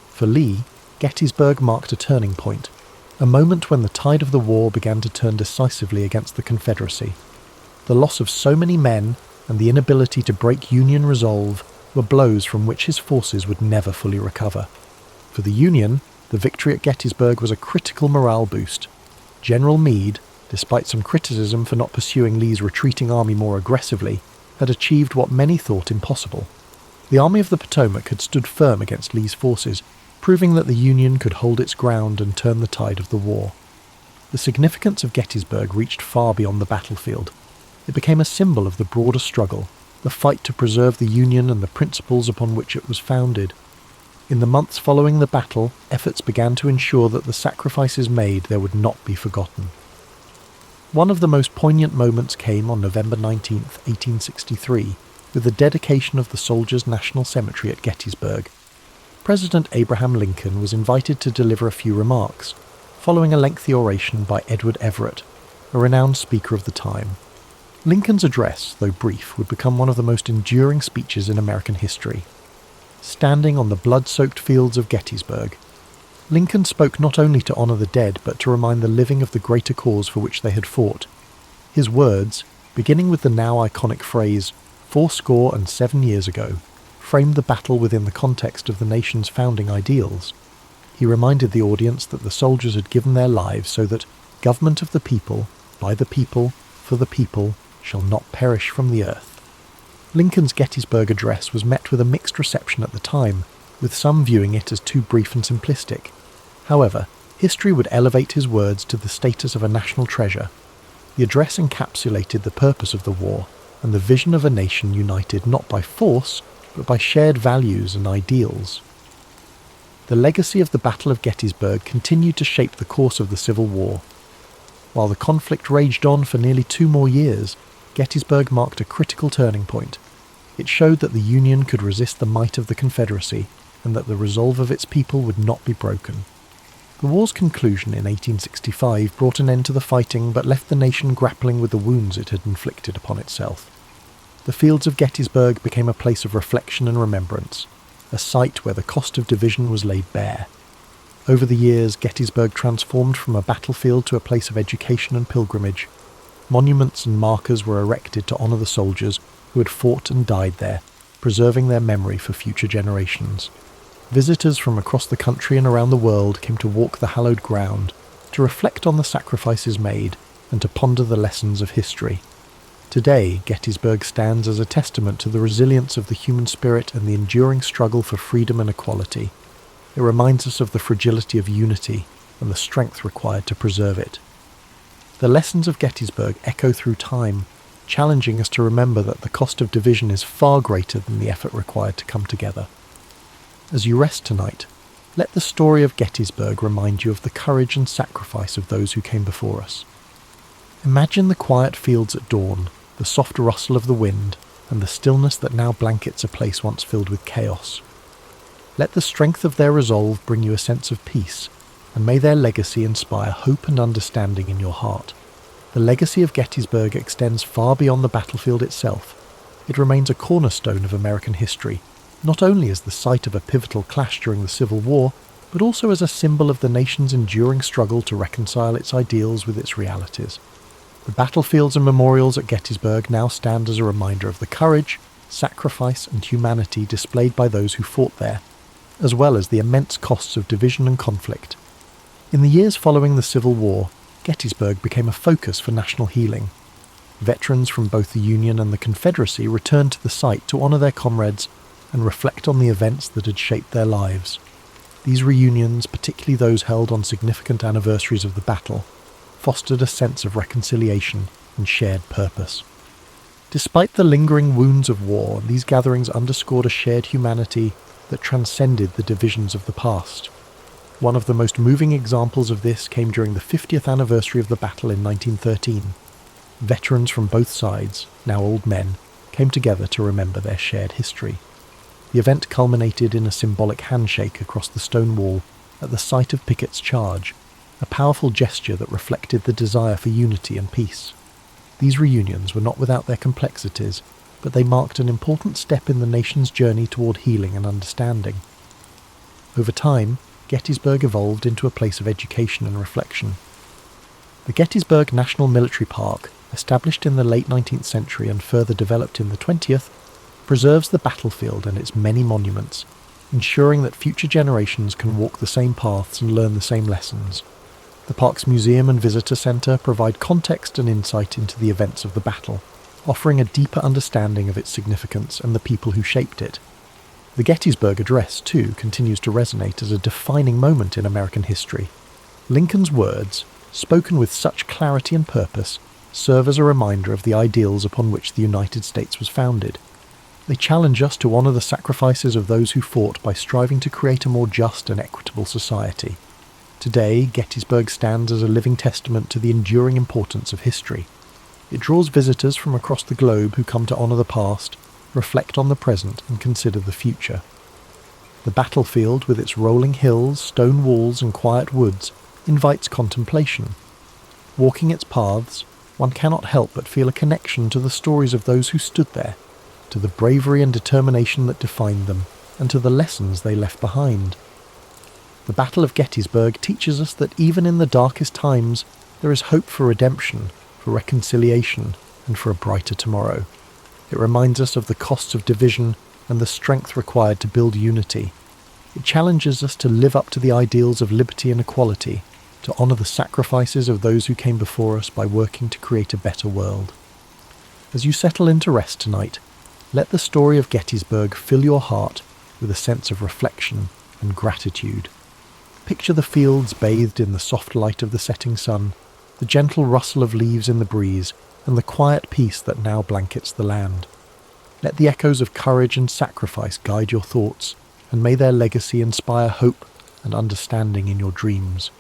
For Lee, Gettysburg marked a turning point, a moment when the tide of the war began to turn decisively against the Confederacy. The loss of so many men and the inability to break Union resolve were blows from which his forces would never fully recover. For the Union, the victory at Gettysburg was a critical morale boost. General Meade, despite some criticism for not pursuing Lee's retreating army more aggressively, had achieved what many thought impossible. The Army of the Potomac had stood firm against Lee's forces, proving that the Union could hold its ground and turn the tide of the war. The significance of Gettysburg reached far beyond the battlefield. It became a symbol of the broader struggle, the fight to preserve the Union and the principles upon which it was founded. In the months following the battle, efforts began to ensure that the sacrifices made there would not be forgotten. One of the most poignant moments came on November 19, 1863, with the dedication of the Soldiers' National Cemetery at Gettysburg. President Abraham Lincoln was invited to deliver a few remarks, following a lengthy oration by Edward Everett, a renowned speaker of the time. Lincoln's address, though brief, would become one of the most enduring speeches in American history. Standing on the blood-soaked fields of Gettysburg, Lincoln spoke not only to honour the dead, but to remind the living of the greater cause for which they had fought. His words, beginning with the now iconic phrase, 7 years ago, framed the battle within the context of the nation's founding ideals. He reminded the audience that the soldiers had given their lives so that government of the people, by the people, for the people, shall not perish from the earth. Lincoln's Gettysburg address was met with a mixed reception at the time, with some viewing it as too brief and simplistic. However, history would elevate his words to the status of a national treasure. The address encapsulated the purpose of the war and the vision of a nation united not by force, but by shared values and ideals. The legacy of the Battle of Gettysburg continued to shape the course of the Civil War. While the conflict raged on for nearly 2 more years, Gettysburg marked a critical turning point. It showed that the Union could resist the might of the Confederacy, and that the resolve of its people would not be broken. The war's conclusion in 1865 brought an end to the fighting, but left the nation grappling with the wounds it had inflicted upon itself. The fields of Gettysburg became a place of reflection and remembrance, a site where the cost of division was laid bare. Over the years, Gettysburg transformed from a battlefield to a place of education and pilgrimage. Monuments and markers were erected to honour the soldiers who had fought and died there, preserving their memory for future generations. visitors from across the country and around the world came to walk the hallowed ground, to reflect on the sacrifices made, and to ponder the lessons of history. Today, Gettysburg stands as a testament to the resilience of the human spirit and the enduring struggle for freedom and equality. It reminds us of the fragility of unity and the strength required to preserve it. The lessons of Gettysburg echo through time, challenging us to remember that the cost of division is far greater than the effort required to come together. As you rest tonight, let the story of Gettysburg remind you of the courage and sacrifice of those who came before us. Imagine the quiet fields at dawn, the soft rustle of the wind, and the stillness that now blankets a place once filled with chaos. Let the strength of their resolve bring you a sense of peace, and may their legacy inspire hope and understanding in your heart. The legacy of Gettysburg extends far beyond the battlefield itself. It remains a cornerstone of American history, not only as the site of a pivotal clash during the Civil War, but also as a symbol of the nation's enduring struggle to reconcile its ideals with its realities. The battlefields and memorials at Gettysburg now stand as a reminder of the courage, sacrifice, and humanity displayed by those who fought there, as well as the immense costs of division and conflict. In the years following the Civil War, Gettysburg became a focus for national healing. Veterans from both the Union and the Confederacy returned to the site to honour their comrades and reflect on the events that had shaped their lives. These reunions, particularly those held on significant anniversaries of the battle, fostered a sense of reconciliation and shared purpose. Despite the lingering wounds of war, these gatherings underscored a shared humanity that transcended the divisions of the past. One of the most moving examples of this came during the 50th anniversary of the battle in 1913. Veterans from both sides, now old men, came together to remember their shared history. The event culminated in a symbolic handshake across the stone wall at the site of Pickett's charge, a powerful gesture that reflected the desire for unity and peace. These reunions were not without their complexities, but they marked an important step in the nation's journey toward healing and understanding. Over time, Gettysburg evolved into a place of education and reflection. The Gettysburg National Military Park, established in the late 19th century and further developed in the 20th, preserves the battlefield and its many monuments, ensuring that future generations can walk the same paths and learn the same lessons. The park's museum and visitor centre provide context and insight into the events of the battle, offering a deeper understanding of its significance and the people who shaped it. The Gettysburg Address, too, continues to resonate as a defining moment in American history. Lincoln's words, spoken with such clarity and purpose, serve as a reminder of the ideals upon which the United States was founded. They challenge us to honour the sacrifices of those who fought by striving to create a more just and equitable society. Today, Gettysburg stands as a living testament to the enduring importance of history. It draws visitors from across the globe who come to honour the past, reflect on the present, and consider the future. The battlefield, with its rolling hills, stone walls, and quiet woods, invites contemplation. Walking its paths, one cannot help but feel a connection to the stories of those who stood there, to the bravery and determination that defined them, and to the lessons they left behind. The Battle of Gettysburg teaches us that even in the darkest times, there is hope for redemption, for reconciliation, and for a brighter tomorrow. It reminds us of the costs of division and the strength required to build unity. It challenges us to live up to the ideals of liberty and equality, to honour the sacrifices of those who came before us by working to create a better world. As you settle into rest tonight, let the story of Gettysburg fill your heart with a sense of reflection and gratitude. Picture the fields bathed in the soft light of the setting sun, the gentle rustle of leaves in the breeze, and the quiet peace that now blankets the land. Let the echoes of courage and sacrifice guide your thoughts, and may their legacy inspire hope and understanding in your dreams.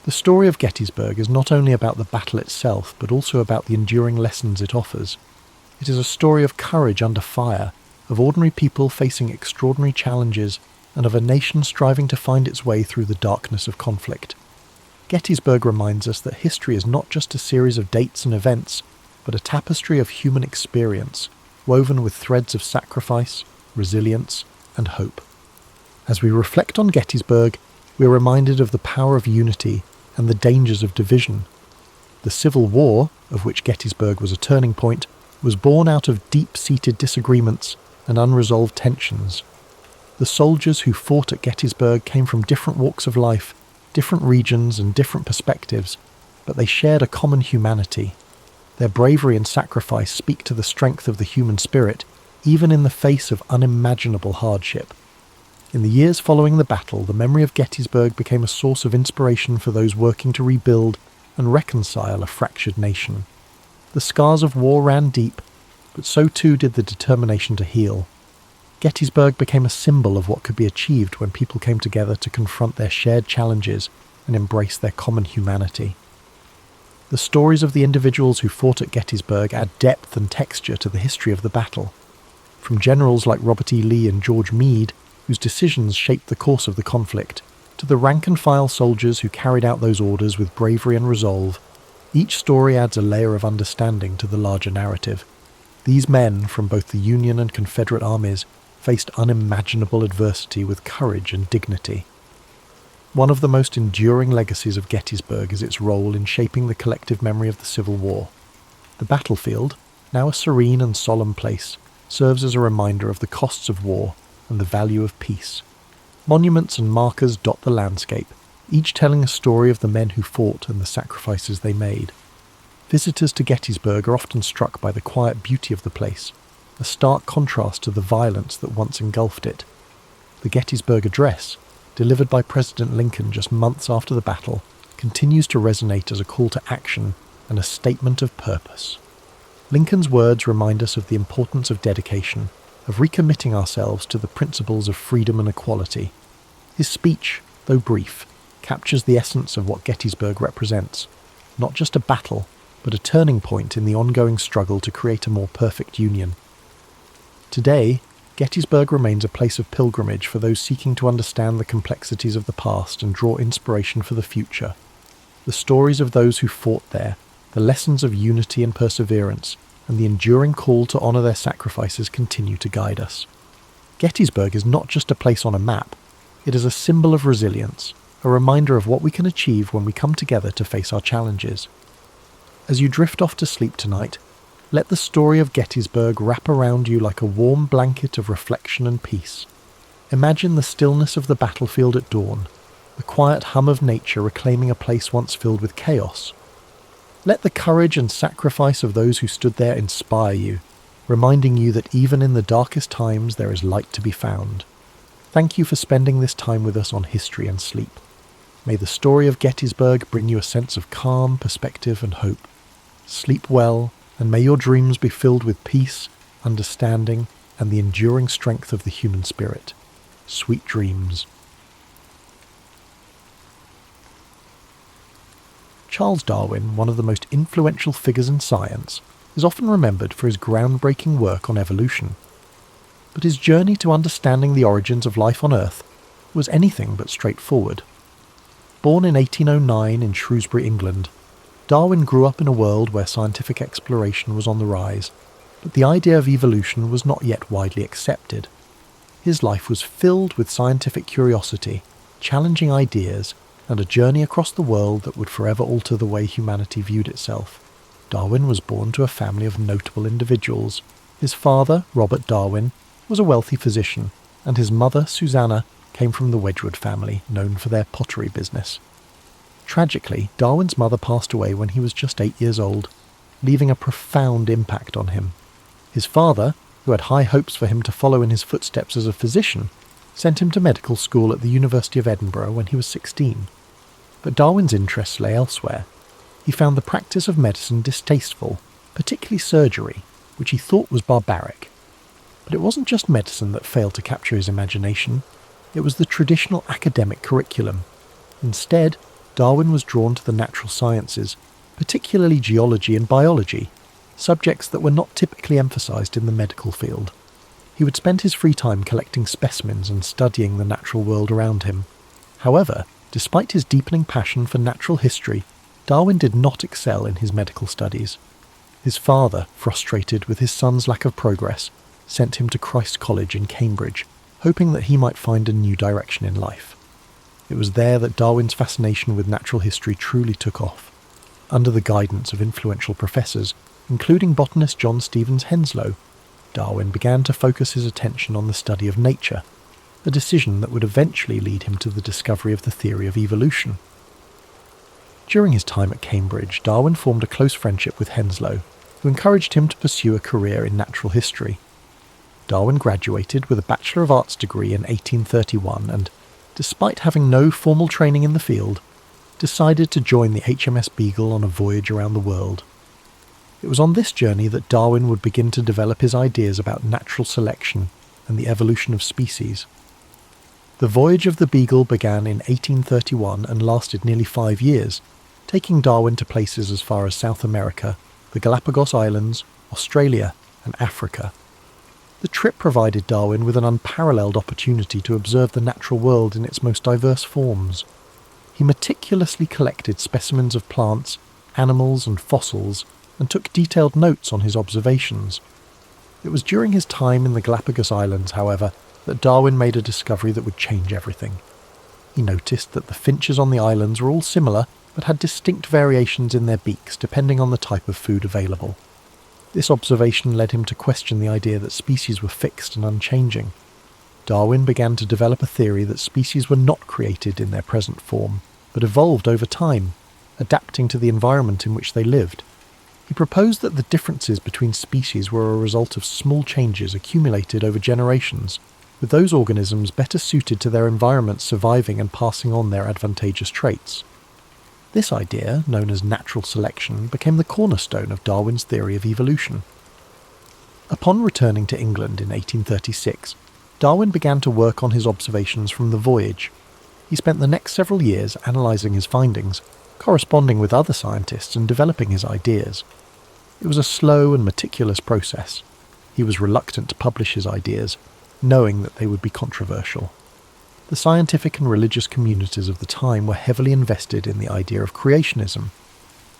The story of Gettysburg is not only about the battle itself, but also about the enduring lessons it offers. It is a story of courage under fire, of ordinary people facing extraordinary challenges, and of a nation striving to find its way through the darkness of conflict. Gettysburg reminds us that history is not just a series of dates and events, but a tapestry of human experience, woven with threads of sacrifice, resilience, and hope. As we reflect on Gettysburg, we are reminded of the power of unity and the dangers of division. The Civil War, of which Gettysburg was a turning point, was born out of deep-seated disagreements and unresolved tensions. The The soldiers who fought at Gettysburg came from different walks of life, different regions and different perspectives, but they shared a common humanity. Their bravery and sacrifice speak to the strength of the human spirit, even in the face of unimaginable hardship. In the years following the battle, the memory of Gettysburg became a source of inspiration for those working to rebuild and reconcile a fractured nation. The scars of war ran deep, but so too did the determination to heal. Gettysburg became a symbol of what could be achieved when people came together to confront their shared challenges and embrace their common humanity. The stories of the individuals who fought at Gettysburg add depth and texture to the history of the battle. From generals like Robert E. Lee and George Meade, whose decisions shaped the course of the conflict, to the rank-and-file soldiers who carried out those orders with bravery and resolve, each story adds a layer of understanding to the larger narrative. These men, from both the Union and Confederate armies, faced unimaginable adversity with courage and dignity. One of the most enduring legacies of Gettysburg is its role in shaping the collective memory of the Civil War. The battlefield, now a serene and solemn place, serves as a reminder of the costs of war and the value of peace. Monuments and markers dot the landscape, each telling a story of the men who fought and the sacrifices they made. Visitors to Gettysburg are often struck by the quiet beauty of the place, a stark contrast to the violence that once engulfed it. The Gettysburg Address, delivered by President Lincoln just months after the battle, continues to resonate as a call to action and a statement of purpose. Lincoln's words remind us of the importance of dedication, of recommitting ourselves to the principles of freedom and equality. His speech, though brief, captures the essence of what Gettysburg represents, not just a battle, but a turning point in the ongoing struggle to create a more perfect union. Today, Gettysburg remains a place of pilgrimage for those seeking to understand the complexities of the past and draw inspiration for the future. The stories of those who fought there, the lessons of unity and perseverance, and the enduring call to honour their sacrifices continue to guide us. Gettysburg is not just a place on a map, it is a symbol of resilience, a reminder of what we can achieve when we come together to face our challenges. As you drift off to sleep tonight, let the story of Gettysburg wrap around you like a warm blanket of reflection and peace. Imagine the stillness of the battlefield at dawn, the quiet hum of nature reclaiming a place once filled with chaos. Let the courage and sacrifice of those who stood there inspire you, reminding you that even in the darkest times there is light to be found. Thank you for spending this time with us on History and Sleep. May the story of Gettysburg bring you a sense of calm, perspective and hope. Sleep well, and may your dreams be filled with peace, understanding, and the enduring strength of the human spirit. Sweet dreams. Charles Darwin, one of the most influential figures in science, is often remembered for his groundbreaking work on evolution. But his journey to understanding the origins of life on Earth was anything but straightforward. Born in 1809 in Shrewsbury, England, Darwin grew up in a world where scientific exploration was on the rise, but the idea of evolution was not yet widely accepted. His life was filled with scientific curiosity, challenging ideas, and a journey across the world that would forever alter the way humanity viewed itself. Darwin was born to a family of notable individuals. His father, Robert Darwin, was a wealthy physician, and his mother, Susanna, came from the Wedgwood family, known for their pottery business. Tragically, Darwin's mother passed away when he was just 8 years old, leaving a profound impact on him. His father, who had high hopes for him to follow in his footsteps as a physician, sent him to medical school at the University of Edinburgh when he was 16. But Darwin's interests lay elsewhere. He found the practice of medicine distasteful, particularly surgery, which he thought was barbaric. But it wasn't just medicine that failed to capture his imagination, it was the traditional academic curriculum. Instead, Darwin was drawn to the natural sciences, particularly geology and biology, subjects that were not typically emphasized in the medical field. He would spend his free time collecting specimens and studying the natural world around him. However, despite his deepening passion for natural history, Darwin did not excel in his medical studies. His father, frustrated with his son's lack of progress, sent him to Christ's College in Cambridge, hoping that he might find a new direction in life. It was there that Darwin's fascination with natural history truly took off. Under the guidance of influential professors, including botanist John Stevens Henslow, Darwin began to focus his attention on the study of nature. a decision that would eventually lead him to the discovery of the theory of evolution. During his time at Cambridge, Darwin formed a close friendship with Henslow, who encouraged him to pursue a career in natural history. Darwin graduated with a Bachelor of Arts degree in 1831 and, despite having no formal training in the field, decided to join the HMS Beagle on a voyage around the world. It was on this journey that Darwin would begin to develop his ideas about natural selection and the evolution of species. The voyage of the Beagle began in 1831 and lasted nearly 5 years, taking Darwin to places as far as South America, the Galapagos Islands, Australia, and Africa. The trip provided Darwin with an unparalleled opportunity to observe the natural world in its most diverse forms. He meticulously collected specimens of plants, animals, and fossils, and took detailed notes on his observations. It was during his time in the Galapagos Islands, however, that Darwin made a discovery that would change everything. He noticed that the finches on the islands were all similar, but had distinct variations in their beaks depending on the type of food available. This observation led him to question the idea that species were fixed and unchanging. Darwin began to develop a theory that species were not created in their present form, but evolved over time, adapting to the environment in which they lived. He proposed that the differences between species were a result of small changes accumulated over generations, with those organisms better suited to their environment surviving and passing on their advantageous traits. This idea, known as natural selection, became the cornerstone of Darwin's theory of evolution. Upon returning to England in 1836, Darwin began to work on his observations from the voyage. He spent the next several years analysing his findings, corresponding with other scientists and developing his ideas. It was a slow and meticulous process. He was reluctant to publish his ideas, knowing that they would be controversial. The scientific and religious communities of the time were heavily invested in the idea of creationism,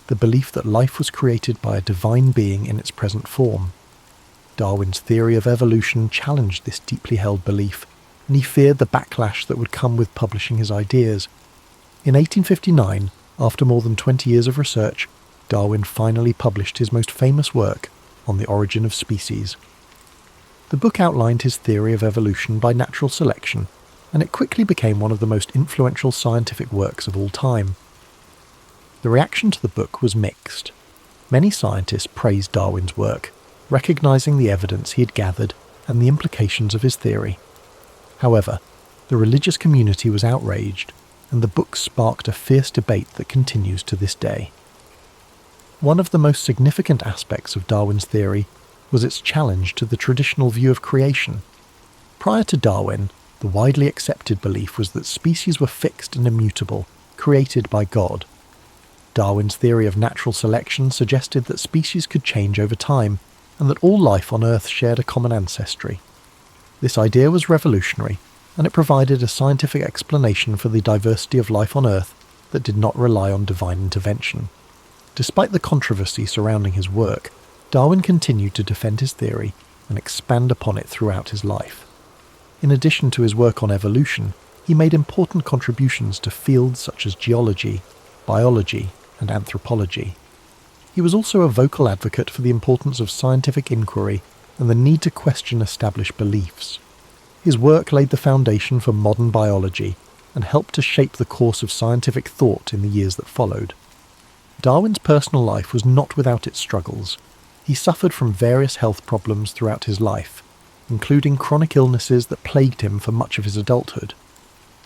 the belief that life was created by a divine being in its present form. Darwin's theory of evolution challenged this deeply held belief, and he feared the backlash that would come with publishing his ideas. In 1859, after more than 20 years of research, Darwin finally published his most famous work, On the Origin of Species. The book outlined his theory of evolution by natural selection, and it quickly became one of the most influential scientific works of all time. The reaction to the book was mixed. Many scientists praised Darwin's work, recognizing the evidence he had gathered and the implications of his theory. However, the religious community was outraged, and the book sparked a fierce debate that continues to this day. One of the most significant aspects of Darwin's theory was its challenge to the traditional view of creation. Prior to Darwin, the widely accepted belief was that species were fixed and immutable, created by God. Darwin's theory of natural selection suggested that species could change over time, and that all life on Earth shared a common ancestry. This idea was revolutionary, and it provided a scientific explanation for the diversity of life on Earth that did not rely on divine intervention. Despite the controversy surrounding his work, Darwin continued to defend his theory and expand upon it throughout his life. In addition to his work on evolution, he made important contributions to fields such as geology, biology, and anthropology. He was also a vocal advocate for the importance of scientific inquiry and the need to question established beliefs. His work laid the foundation for modern biology and helped to shape the course of scientific thought in the years that followed. Darwin's personal life was not without its struggles. He suffered from various health problems throughout his life, including chronic illnesses that plagued him for much of his adulthood.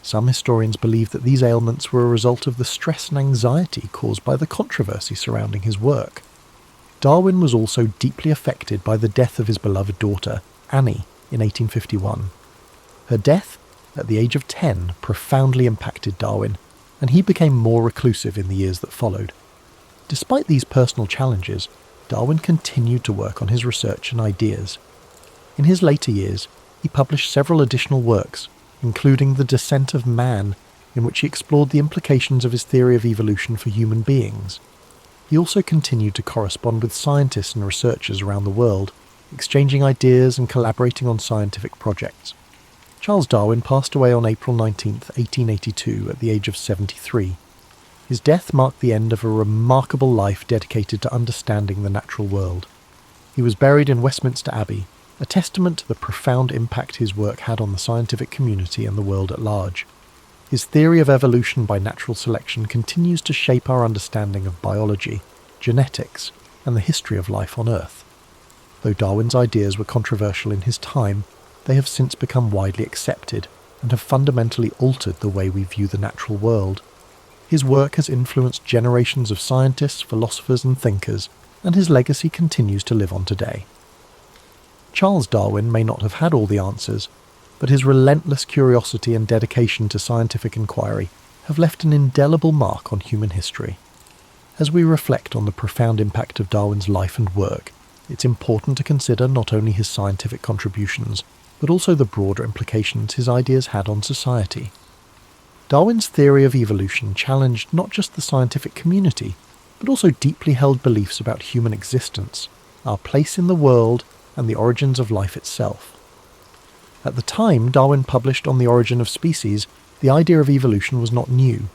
Some historians believe that these ailments were a result of the stress and anxiety caused by the controversy surrounding his work. Darwin was also deeply affected by the death of his beloved daughter, Annie, in 1851. Her death, at the age of 10, profoundly impacted Darwin, and he became more reclusive in the years that followed. Despite these personal challenges, Darwin continued to work on his research and ideas. In his later years, he published several additional works, including The Descent of Man, in which he explored the implications of his theory of evolution for human beings. He also continued to correspond with scientists and researchers around the world, exchanging ideas and collaborating on scientific projects. Charles Darwin passed away on April 19, 1882, at the age of 73. His death marked the end of a remarkable life dedicated to understanding the natural world. He was buried in Westminster Abbey, a testament to the profound impact his work had on the scientific community and the world at large. His theory of evolution by natural selection continues to shape our understanding of biology, genetics, and the history of life on Earth. Though Darwin's ideas were controversial in his time, they have since become widely accepted and have fundamentally altered the way we view the natural world. His work has influenced generations of scientists, philosophers, and thinkers, and his legacy continues to live on today. Charles Darwin may not have had all the answers, but his relentless curiosity and dedication to scientific inquiry have left an indelible mark on human history. As we reflect on the profound impact of Darwin's life and work, it's important to consider not only his scientific contributions, but also the broader implications his ideas had on society. Darwin's theory of evolution challenged not just the scientific community, but also deeply held beliefs about human existence, our place in the world, and the origins of life itself. At the time Darwin published On the Origin of Species, the idea of evolution was not new.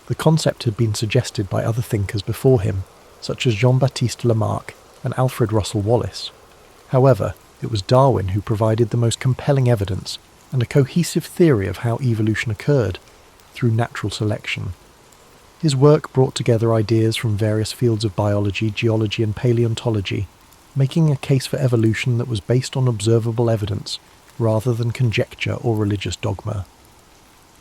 The concept had been suggested by other thinkers before him, such as Jean-Baptiste Lamarck and Alfred Russel Wallace. However, it was Darwin who provided the most compelling evidence and a cohesive theory of how evolution occurred, through natural selection. His work brought together ideas from various fields of biology, geology, and paleontology, making a case for evolution that was based on observable evidence rather than conjecture or religious dogma.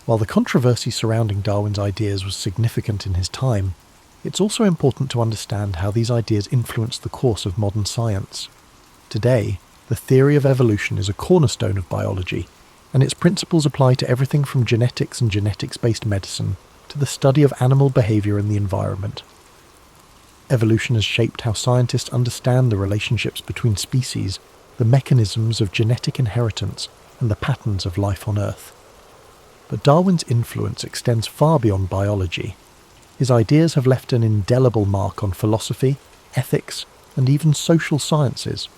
While the controversy surrounding Darwin's ideas was significant in his time, it's also important to understand how these ideas influenced the course of modern science. Today, the theory of evolution is a cornerstone of biology, and its principles apply to everything from genetics and genetics-based medicine to the study of animal behavior and the environment. Evolution has shaped how scientists understand the relationships between species, the mechanisms of genetic inheritance, and the patterns of life on Earth. But Darwin's influence extends far beyond biology. His ideas have left an indelible mark on philosophy, ethics, and even social sciences.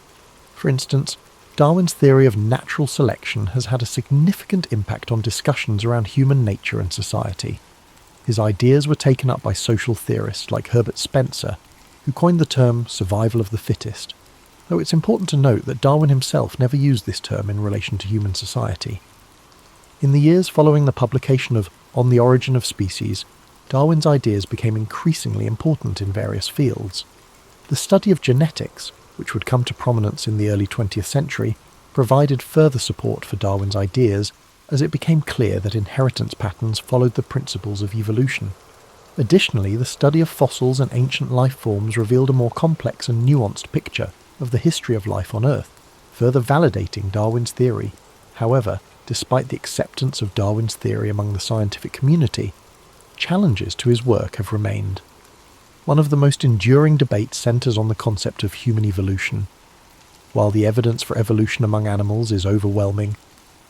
For instance, Darwin's theory of natural selection has had a significant impact on discussions around human nature and society. His ideas were taken up by social theorists like Herbert Spencer, who coined the term survival of the fittest, though it's important to note that Darwin himself never used this term in relation to human society. In the years following the publication of On the Origin of Species, Darwin's ideas became increasingly important in various fields. The study of genetics, which would come to prominence in the early 20th century, provided further support for Darwin's ideas as it became clear that inheritance patterns followed the principles of evolution. Additionally, the study of fossils and ancient life forms revealed a more complex and nuanced picture of the history of life on Earth, further validating Darwin's theory. However, despite the acceptance of Darwin's theory among the scientific community, challenges to his work have remained. One of the most enduring debates centres on the concept of human evolution. While the evidence for evolution among animals is overwhelming,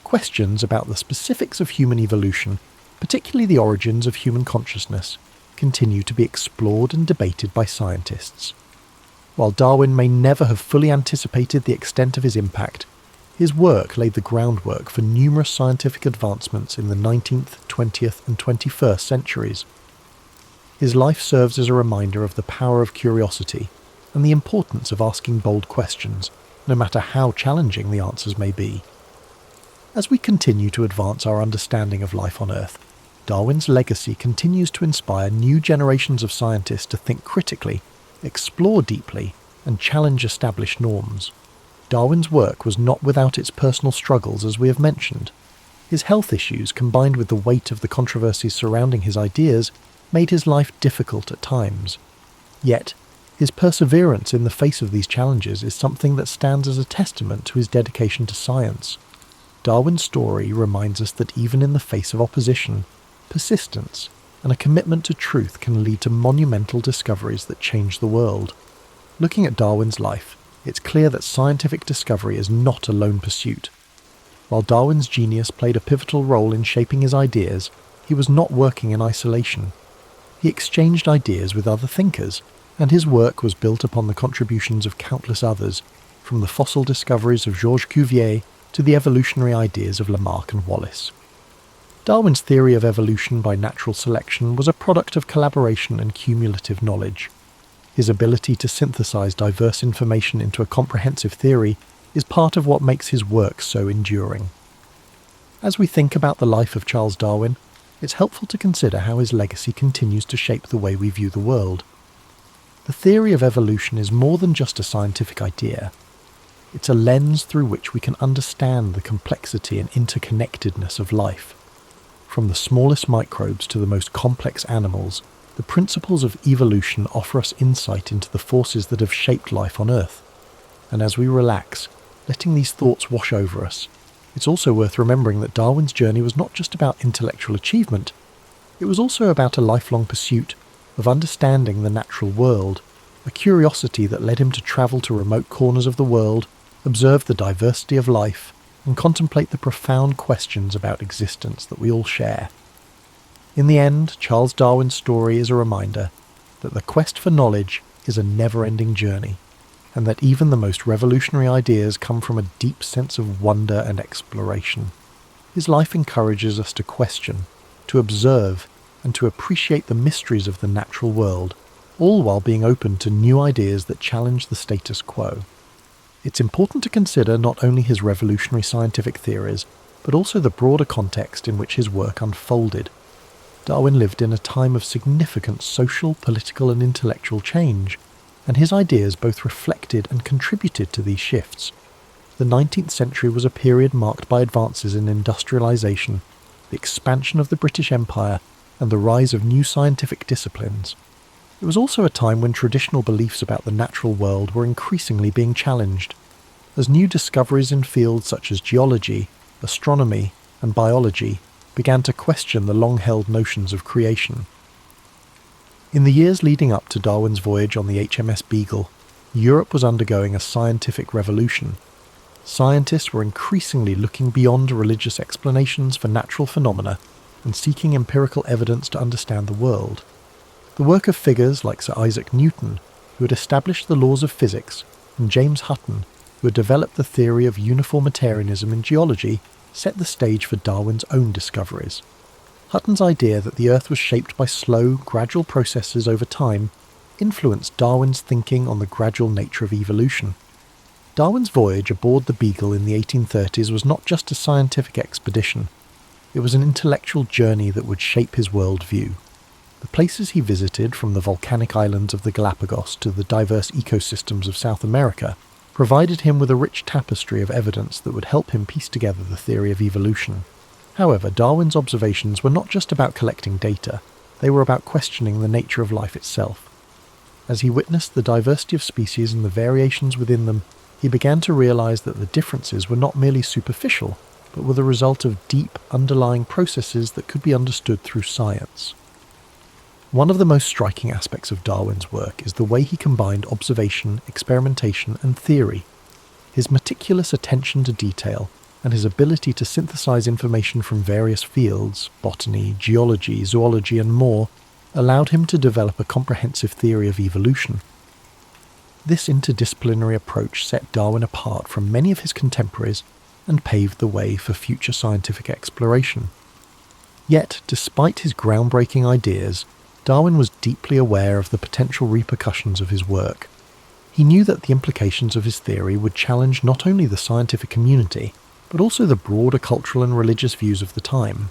questions about the specifics of human evolution, particularly the origins of human consciousness, continue to be explored and debated by scientists. While Darwin may never have fully anticipated the extent of his impact, his work laid the groundwork for numerous scientific advancements in the 19th, 20th, and 21st centuries. His life serves as a reminder of the power of curiosity and the importance of asking bold questions, no matter how challenging the answers may be. As we continue to advance our understanding of life on Earth, Darwin's legacy continues to inspire new generations of scientists to think critically, explore deeply, and challenge established norms. Darwin's work was not without its personal struggles, as we have mentioned. His health issues, combined with the weight of the controversies surrounding his ideas, made his life difficult at times. Yet, his perseverance in the face of these challenges is something that stands as a testament to his dedication to science. Darwin's story reminds us that even in the face of opposition, persistence and a commitment to truth can lead to monumental discoveries that change the world. Looking at Darwin's life, it's clear that scientific discovery is not a lone pursuit. While Darwin's genius played a pivotal role in shaping his ideas, he was not working in isolation. He exchanged ideas with other thinkers, and his work was built upon the contributions of countless others, from the fossil discoveries of Georges Cuvier to the evolutionary ideas of Lamarck and Wallace. Darwin's theory of evolution by natural selection was a product of collaboration and cumulative knowledge. His ability to synthesize diverse information into a comprehensive theory is part of what makes his work so enduring. As we think about the life of Charles Darwin, it's helpful to consider how his legacy continues to shape the way we view the world. The theory of evolution is more than just a scientific idea. It's a lens through which we can understand the complexity and interconnectedness of life. From the smallest microbes to the most complex animals, the principles of evolution offer us insight into the forces that have shaped life on Earth. And as we relax, letting these thoughts wash over us, it's also worth remembering that Darwin's journey was not just about intellectual achievement, it was also about a lifelong pursuit of understanding the natural world, a curiosity that led him to travel to remote corners of the world, observe the diversity of life, and contemplate the profound questions about existence that we all share. In the end, Charles Darwin's story is a reminder that the quest for knowledge is a never-ending journey, and that even the most revolutionary ideas come from a deep sense of wonder and exploration. His life encourages us to question, to observe, and to appreciate the mysteries of the natural world, all while being open to new ideas that challenge the status quo. It's important to consider not only his revolutionary scientific theories, but also the broader context in which his work unfolded. Darwin lived in a time of significant social, political, and intellectual change, and his ideas both reflected and contributed to these shifts. The 19th century was a period marked by advances in industrialization, the expansion of the British Empire, and the rise of new scientific disciplines. It was also a time when traditional beliefs about the natural world were increasingly being challenged, as new discoveries in fields such as geology, astronomy, and biology began to question the long-held notions of creation. In the years leading up to Darwin's voyage on the HMS Beagle, Europe was undergoing a scientific revolution. Scientists were increasingly looking beyond religious explanations for natural phenomena and seeking empirical evidence to understand the world. The work of figures like Sir Isaac Newton, who had established the laws of physics, and James Hutton, who had developed the theory of uniformitarianism in geology, set the stage for Darwin's own discoveries. Hutton's idea that the Earth was shaped by slow, gradual processes over time influenced Darwin's thinking on the gradual nature of evolution. Darwin's voyage aboard the Beagle in the 1830s was not just a scientific expedition. It was an intellectual journey that would shape his worldview. The places he visited, from the volcanic islands of the Galapagos to the diverse ecosystems of South America, provided him with a rich tapestry of evidence that would help him piece together the theory of evolution. However, Darwin's observations were not just about collecting data, they were about questioning the nature of life itself. As he witnessed the diversity of species and the variations within them, he began to realize that the differences were not merely superficial, but were the result of deep, underlying processes that could be understood through science. One of the most striking aspects of Darwin's work is the way he combined observation, experimentation, and theory. His meticulous attention to detail and his ability to synthesize information from various fields, botany, geology, zoology, and more, allowed him to develop a comprehensive theory of evolution. This interdisciplinary approach set Darwin apart from many of his contemporaries and paved the way for future scientific exploration. Yet, despite his groundbreaking ideas, Darwin was deeply aware of the potential repercussions of his work. He knew that the implications of his theory would challenge not only the scientific community, but also the broader cultural and religious views of the time.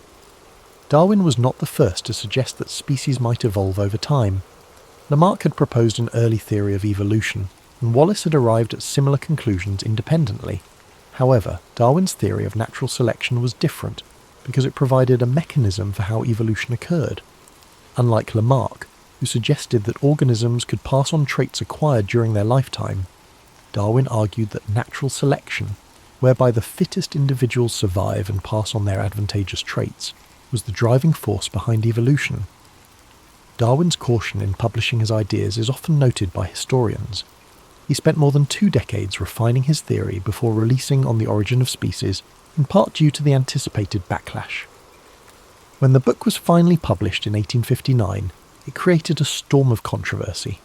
Darwin was not the first to suggest that species might evolve over time. Lamarck had proposed an early theory of evolution, and Wallace had arrived at similar conclusions independently. However, Darwin's theory of natural selection was different, because it provided a mechanism for how evolution occurred. Unlike Lamarck, who suggested that organisms could pass on traits acquired during their lifetime, Darwin argued that natural selection, whereby the fittest individuals survive and pass on their advantageous traits, was the driving force behind evolution. Darwin's caution in publishing his ideas is often noted by historians. He spent more than 2 decades refining his theory before releasing On the Origin of Species, in part due to the anticipated backlash. When the book was finally published in 1859, it created a storm of controversy.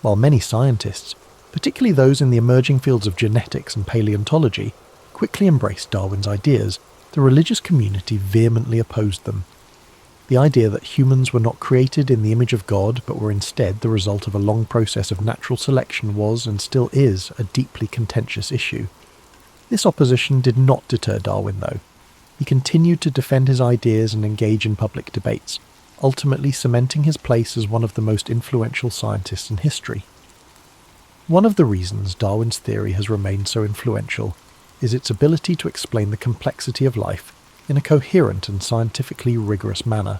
While many scientists, particularly those in the emerging fields of genetics and paleontology, quickly embraced Darwin's ideas, the religious community vehemently opposed them. The idea that humans were not created in the image of God, but were instead the result of a long process of natural selection was, and still is, a deeply contentious issue. This opposition did not deter Darwin, though. He continued to defend his ideas and engage in public debates, ultimately cementing his place as one of the most influential scientists in history. One of the reasons Darwin's theory has remained so influential is its ability to explain the complexity of life in a coherent and scientifically rigorous manner.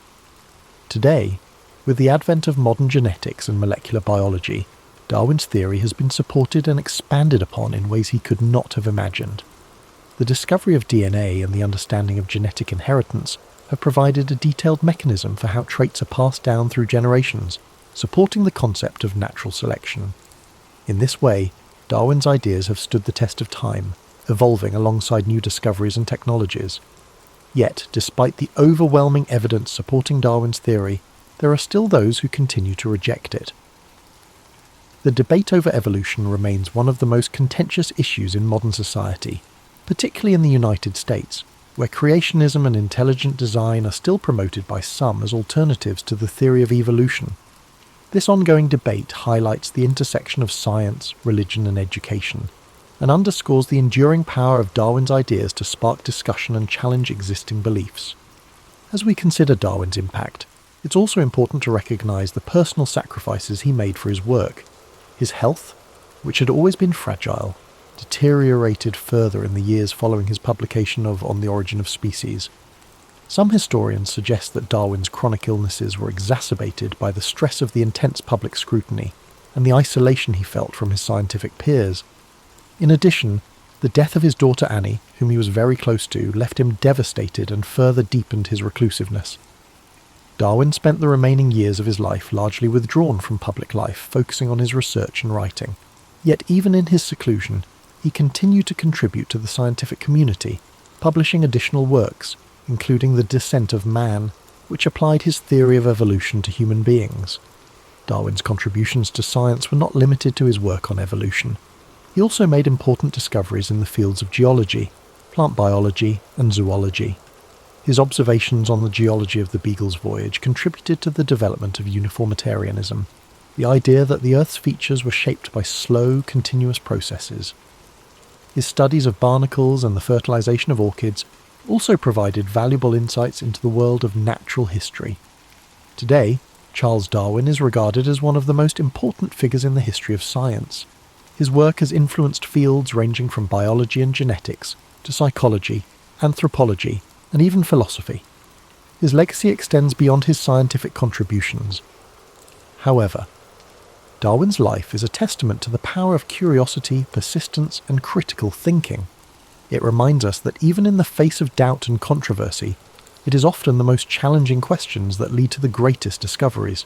Today, with the advent of modern genetics and molecular biology, Darwin's theory has been supported and expanded upon in ways he could not have imagined. The discovery of DNA and the understanding of genetic inheritance have provided a detailed mechanism for how traits are passed down through generations, supporting the concept of natural selection. In this way, Darwin's ideas have stood the test of time, evolving alongside new discoveries and technologies. Yet, despite the overwhelming evidence supporting Darwin's theory, there are still those who continue to reject it. The debate over evolution remains one of the most contentious issues in modern society, particularly in the United States, where creationism and intelligent design are still promoted by some as alternatives to the theory of evolution. This ongoing debate highlights the intersection of science, religion, and education, and underscores the enduring power of Darwin's ideas to spark discussion and challenge existing beliefs. As we consider Darwin's impact, it's also important to recognise the personal sacrifices he made for his work. His health, which had always been fragile, deteriorated further in the years following his publication of On the Origin of Species. Some historians suggest that Darwin's chronic illnesses were exacerbated by the stress of the intense public scrutiny and the isolation he felt from his scientific peers. In addition, the death of his daughter Annie, whom he was very close to, left him devastated and further deepened his reclusiveness. Darwin spent the remaining years of his life largely withdrawn from public life, focusing on his research and writing. Yet even in his seclusion, he continued to contribute to the scientific community, publishing additional works, including The Descent of Man, which applied his theory of evolution to human beings. Darwin's contributions to science were not limited to his work on evolution. He also made important discoveries in the fields of geology, plant biology, and zoology. His observations on the geology of the Beagle's voyage contributed to the development of uniformitarianism, the idea that the Earth's features were shaped by slow, continuous processes. His studies of barnacles and the fertilization of orchids also provided valuable insights into the world of natural history. Today, Charles Darwin is regarded as one of the most important figures in the history of science. His work has influenced fields ranging from biology and genetics to psychology, anthropology, and even philosophy. His legacy extends beyond his scientific contributions. However, Darwin's life is a testament to the power of curiosity, persistence, and critical thinking. It reminds us that even in the face of doubt and controversy, it is often the most challenging questions that lead to the greatest discoveries.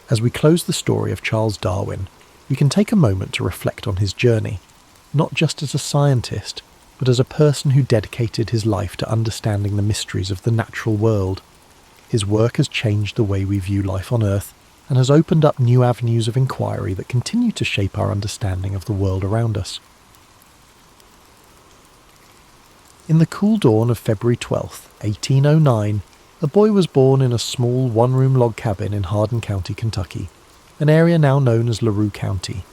As we close the story of Charles Darwin, we can take a moment to reflect on his journey, not just as a scientist, but as a person who dedicated his life to understanding the mysteries of the natural world. His work has changed the way we view life on Earth and has opened up new avenues of inquiry that continue to shape our understanding of the world around us. In the cool dawn of February 12, 1809, a boy was born in a small one-room log cabin in Hardin County, Kentucky, an area now known as LaRue County.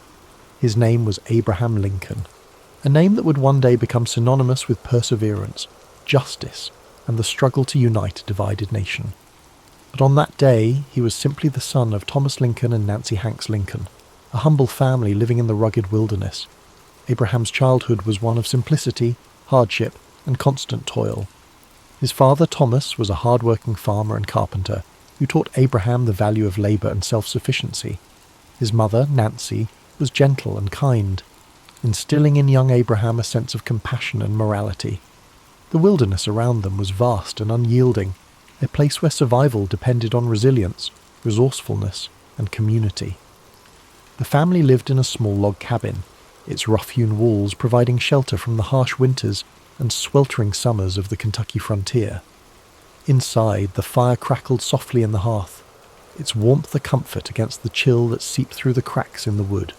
His name was Abraham Lincoln, a name that would one day become synonymous with perseverance, justice, and the struggle to unite a divided nation. But on that day, he was simply the son of Thomas Lincoln and Nancy Hanks Lincoln, a humble family living in the rugged wilderness. Abraham's childhood was one of simplicity, hardship, and constant toil. His father, Thomas, was a hard-working farmer and carpenter who taught Abraham the value of labour and self-sufficiency. His mother, Nancy, was gentle and kind, instilling in young Abraham a sense of compassion and morality. The wilderness around them was vast and unyielding, a place where survival depended on resilience, resourcefulness, and community. The family lived in a small log cabin, its rough-hewn walls providing shelter from the harsh winters and sweltering summers of the Kentucky frontier. Inside, the fire crackled softly in the hearth, its warmth a comfort against the chill that seeped through the cracks in the wood.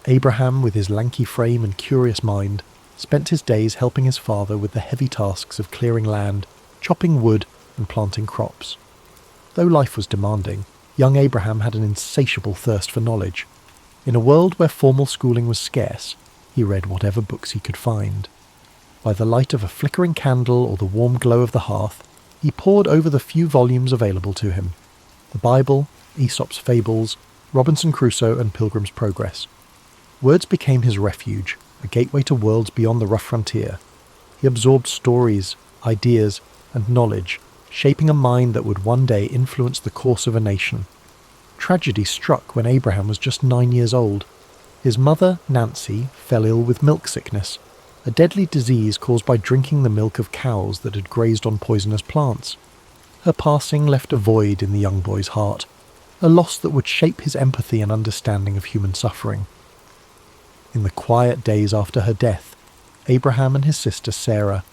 Abraham, with his lanky frame and curious mind, spent his days helping his father with the heavy tasks of clearing land, chopping wood, and planting crops. Though life was demanding, young Abraham had an insatiable thirst for knowledge. In a world where formal schooling was scarce, he read whatever books he could find. By the light of a flickering candle or the warm glow of the hearth, he pored over the few volumes available to him: the Bible, Aesop's Fables, Robinson Crusoe and Pilgrim's Progress. Words became his refuge, a gateway to worlds beyond the rough frontier. He absorbed stories, ideas, and knowledge, shaping a mind that would one day influence the course of a nation. Tragedy struck when Abraham was just 9 years old. His mother, Nancy, fell ill with milk sickness, a deadly disease caused by drinking the milk of cows that had grazed on poisonous plants. Her passing left a void in the young boy's heart, a loss that would shape his empathy and understanding of human suffering. In the quiet days after her death, Abraham and his sister Sarah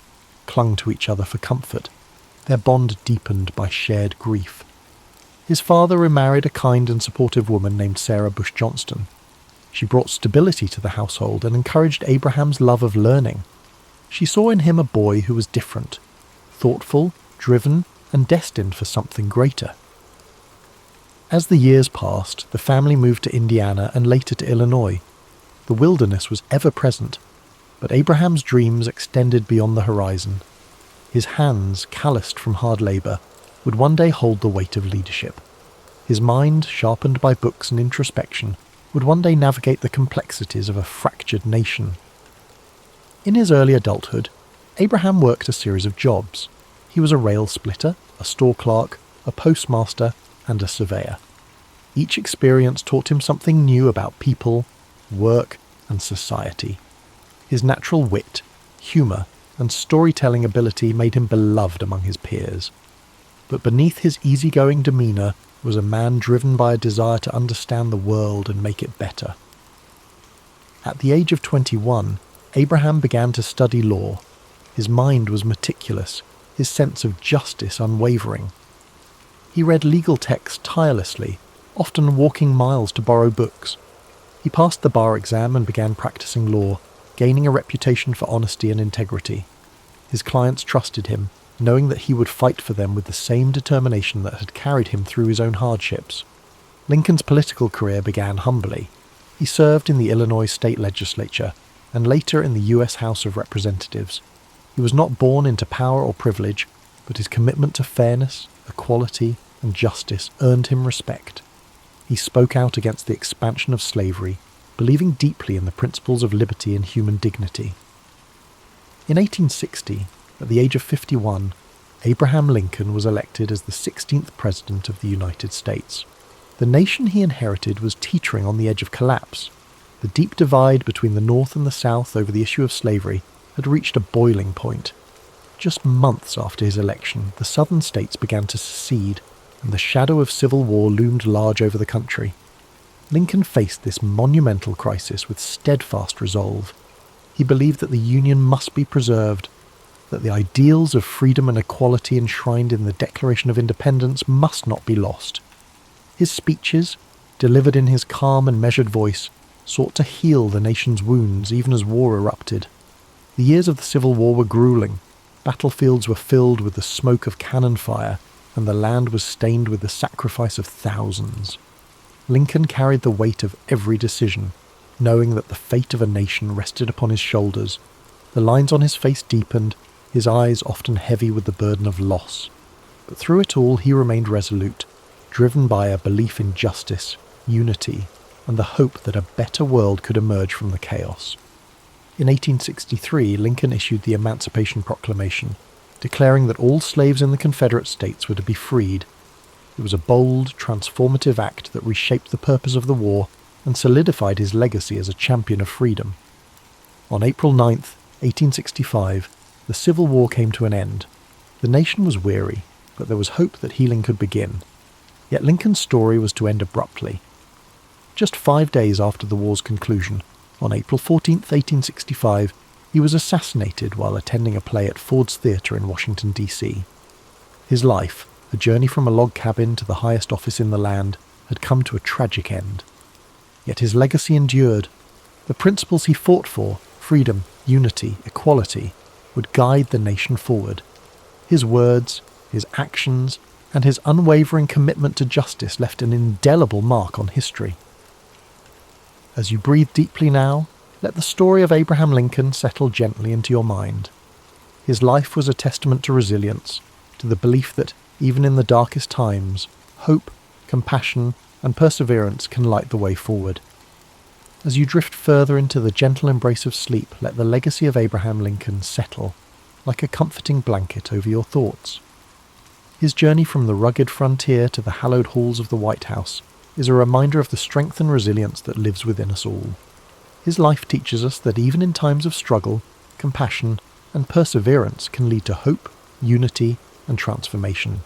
clung to each other for comfort, their bond deepened by shared grief. His father remarried a kind and supportive woman named Sarah Bush Johnston. She brought stability to the household and encouraged Abraham's love of learning. She saw in him a boy who was different, thoughtful, driven, and destined for something greater. As the years passed, the family moved to Indiana and later to Illinois. The wilderness was ever present, but Abraham's dreams extended beyond the horizon. His hands, calloused from hard labour, would one day hold the weight of leadership. His mind, sharpened by books and introspection, would one day navigate the complexities of a fractured nation. In his early adulthood, Abraham worked a series of jobs. He was a rail splitter, a store clerk, a postmaster, and a surveyor. Each experience taught him something new about people, work, and society. His natural wit, humour, and storytelling ability made him beloved among his peers. But beneath his easygoing demeanour was a man driven by a desire to understand the world and make it better. At the age of 21, Abraham began to study law. His mind was meticulous, his sense of justice unwavering. He read legal texts tirelessly, often walking miles to borrow books. He passed the bar exam and began practicing law, gaining a reputation for honesty and integrity. His clients trusted him, knowing that he would fight for them with the same determination that had carried him through his own hardships. Lincoln's political career began humbly. He served in the Illinois state legislature, and later in the U.S. House of Representatives. He was not born into power or privilege, but his commitment to fairness, equality, and justice earned him respect. He spoke out against the expansion of slavery, believing deeply in the principles of liberty and human dignity. In 1860, at the age of 51, Abraham Lincoln was elected as the 16th President of the United States. The nation he inherited was teetering on the edge of collapse. The deep divide between the North and the South over the issue of slavery had reached a boiling point. Just months after his election, the southern states began to secede, and the shadow of civil war loomed large over the country. Lincoln faced this monumental crisis with steadfast resolve. He believed that the Union must be preserved, that the ideals of freedom and equality enshrined in the Declaration of Independence must not be lost. His speeches, delivered in his calm and measured voice, sought to heal the nation's wounds even as war erupted. The years of the Civil War were grueling. Battlefields were filled with the smoke of cannon fire, and the land was stained with the sacrifice of thousands. Lincoln carried the weight of every decision, knowing that the fate of a nation rested upon his shoulders. The lines on his face deepened, his eyes often heavy with the burden of loss. But through it all he remained resolute, driven by a belief in justice, unity, and the hope that a better world could emerge from the chaos. In 1863, Lincoln issued the Emancipation Proclamation, declaring that all slaves in the Confederate States were to be freed. It was a bold, transformative act that reshaped the purpose of the war and solidified his legacy as a champion of freedom. On April 9, 1865, the Civil War came to an end. The nation was weary, but there was hope that healing could begin. Yet Lincoln's story was to end abruptly. Just 5 days after the war's conclusion, on April 14, 1865, he was assassinated while attending a play at Ford's Theatre in Washington, D.C. His life, a journey from a log cabin to the highest office in the land, had come to a tragic end. Yet his legacy endured. The principles he fought for, freedom, unity, equality, would guide the nation forward. His words, his actions, and his unwavering commitment to justice left an indelible mark on history. As you breathe deeply now, let the story of Abraham Lincoln settle gently into your mind. His life was a testament to resilience, to the belief that, even in the darkest times, hope, compassion, and perseverance can light the way forward. As you drift further into the gentle embrace of sleep, let the legacy of Abraham Lincoln settle, like a comforting blanket over your thoughts. His journey from the rugged frontier to the hallowed halls of the White House is a reminder of the strength and resilience that lives within us all. His life teaches us that even in times of struggle, compassion, and perseverance can lead to hope, unity, and transformation.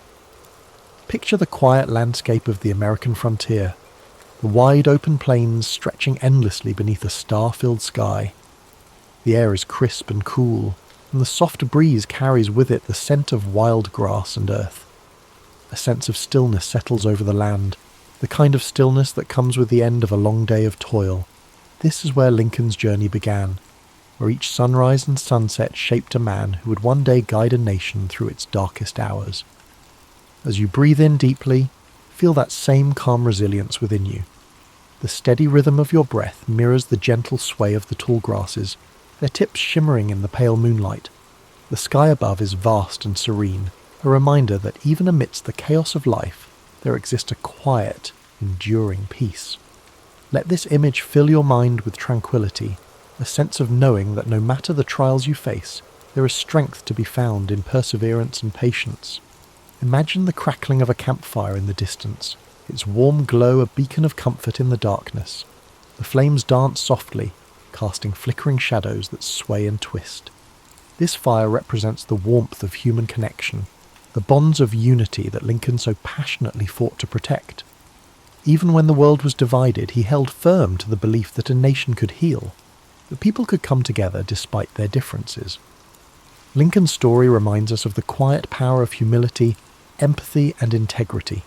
Picture the quiet landscape of the American frontier, the wide open plains stretching endlessly beneath a star-filled sky. The air is crisp and cool, and the soft breeze carries with it the scent of wild grass and earth. A sense of stillness settles over the land, the kind of stillness that comes with the end of a long day of toil. This is where Lincoln's journey began, where each sunrise and sunset shaped a man who would one day guide a nation through its darkest hours. As you breathe in deeply, feel that same calm resilience within you. The steady rhythm of your breath mirrors the gentle sway of the tall grasses, their tips shimmering in the pale moonlight. The sky above is vast and serene, a reminder that even amidst the chaos of life, there exists a quiet, enduring peace. Let this image fill your mind with tranquility, a sense of knowing that no matter the trials you face, there is strength to be found in perseverance and patience. Imagine the crackling of a campfire in the distance, its warm glow a beacon of comfort in the darkness. The flames dance softly, casting flickering shadows that sway and twist. This fire represents the warmth of human connection, the bonds of unity that Lincoln so passionately fought to protect. Even when the world was divided, he held firm to the belief that a nation could heal, that people could come together despite their differences. Lincoln's story reminds us of the quiet power of humility, empathy, and integrity.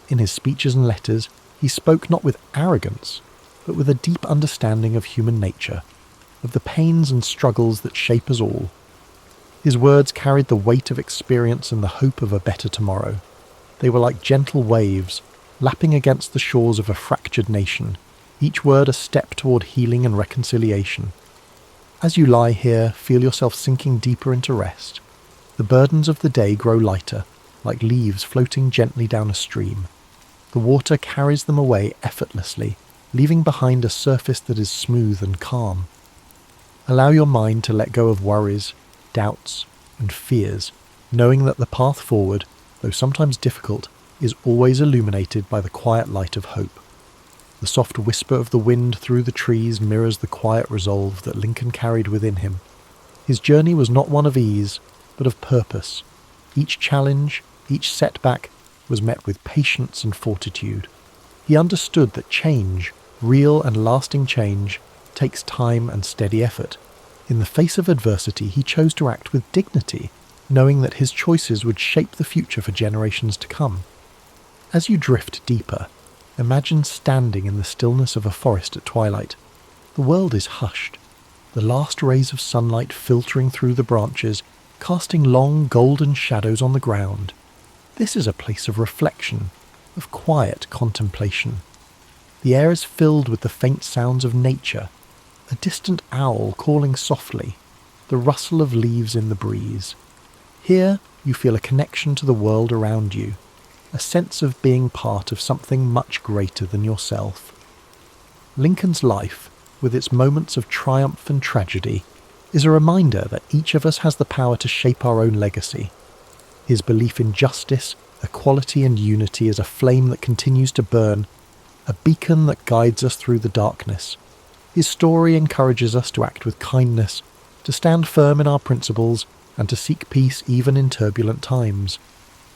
In his speeches and letters, he spoke not with arrogance, but with a deep understanding of human nature, of the pains and struggles that shape us all. His words carried the weight of experience and the hope of a better tomorrow. They were like gentle waves, lapping against the shores of a fractured nation, each word a step toward healing and reconciliation. As you lie here, feel yourself sinking deeper into rest. The burdens of the day grow lighter, like leaves floating gently down a stream. The water carries them away effortlessly, leaving behind a surface that is smooth and calm. Allow your mind to let go of worries, doubts, and fears, knowing that the path forward, though sometimes difficult, is always illuminated by the quiet light of hope. The soft whisper of the wind through the trees mirrors the quiet resolve that Lincoln carried within him. His journey was not one of ease, but of purpose. Each challenge, each setback, was met with patience and fortitude. He understood that change, real and lasting change, takes time and steady effort. In the face of adversity, he chose to act with dignity, knowing that his choices would shape the future for generations to come. As you drift deeper, imagine standing in the stillness of a forest at twilight. The world is hushed, the last rays of sunlight filtering through the branches, casting long golden shadows on the ground. This is a place of reflection, of quiet contemplation. The air is filled with the faint sounds of nature, a distant owl calling softly, the rustle of leaves in the breeze. Here you feel a connection to the world around you, a sense of being part of something much greater than yourself. Lincoln's life, with its moments of triumph and tragedy, is a reminder that each of us has the power to shape our own legacy. His belief in justice, equality, and unity is a flame that continues to burn, a beacon that guides us through the darkness. His story encourages us to act with kindness, to stand firm in our principles, and to seek peace even in turbulent times.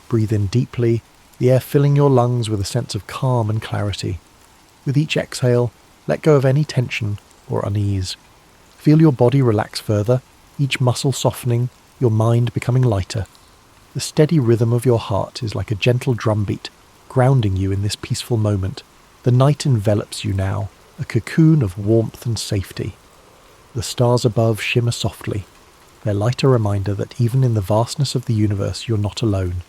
Breathe in deeply, the air filling your lungs with a sense of calm and clarity. With each exhale, let go of any tension or unease. Feel your body relax further, each muscle softening, your mind becoming lighter. The steady rhythm of your heart is like a gentle drumbeat, grounding you in this peaceful moment. The night envelops you now, a cocoon of warmth and safety. The stars above shimmer softly, their light a reminder that even in the vastness of the universe you're not alone.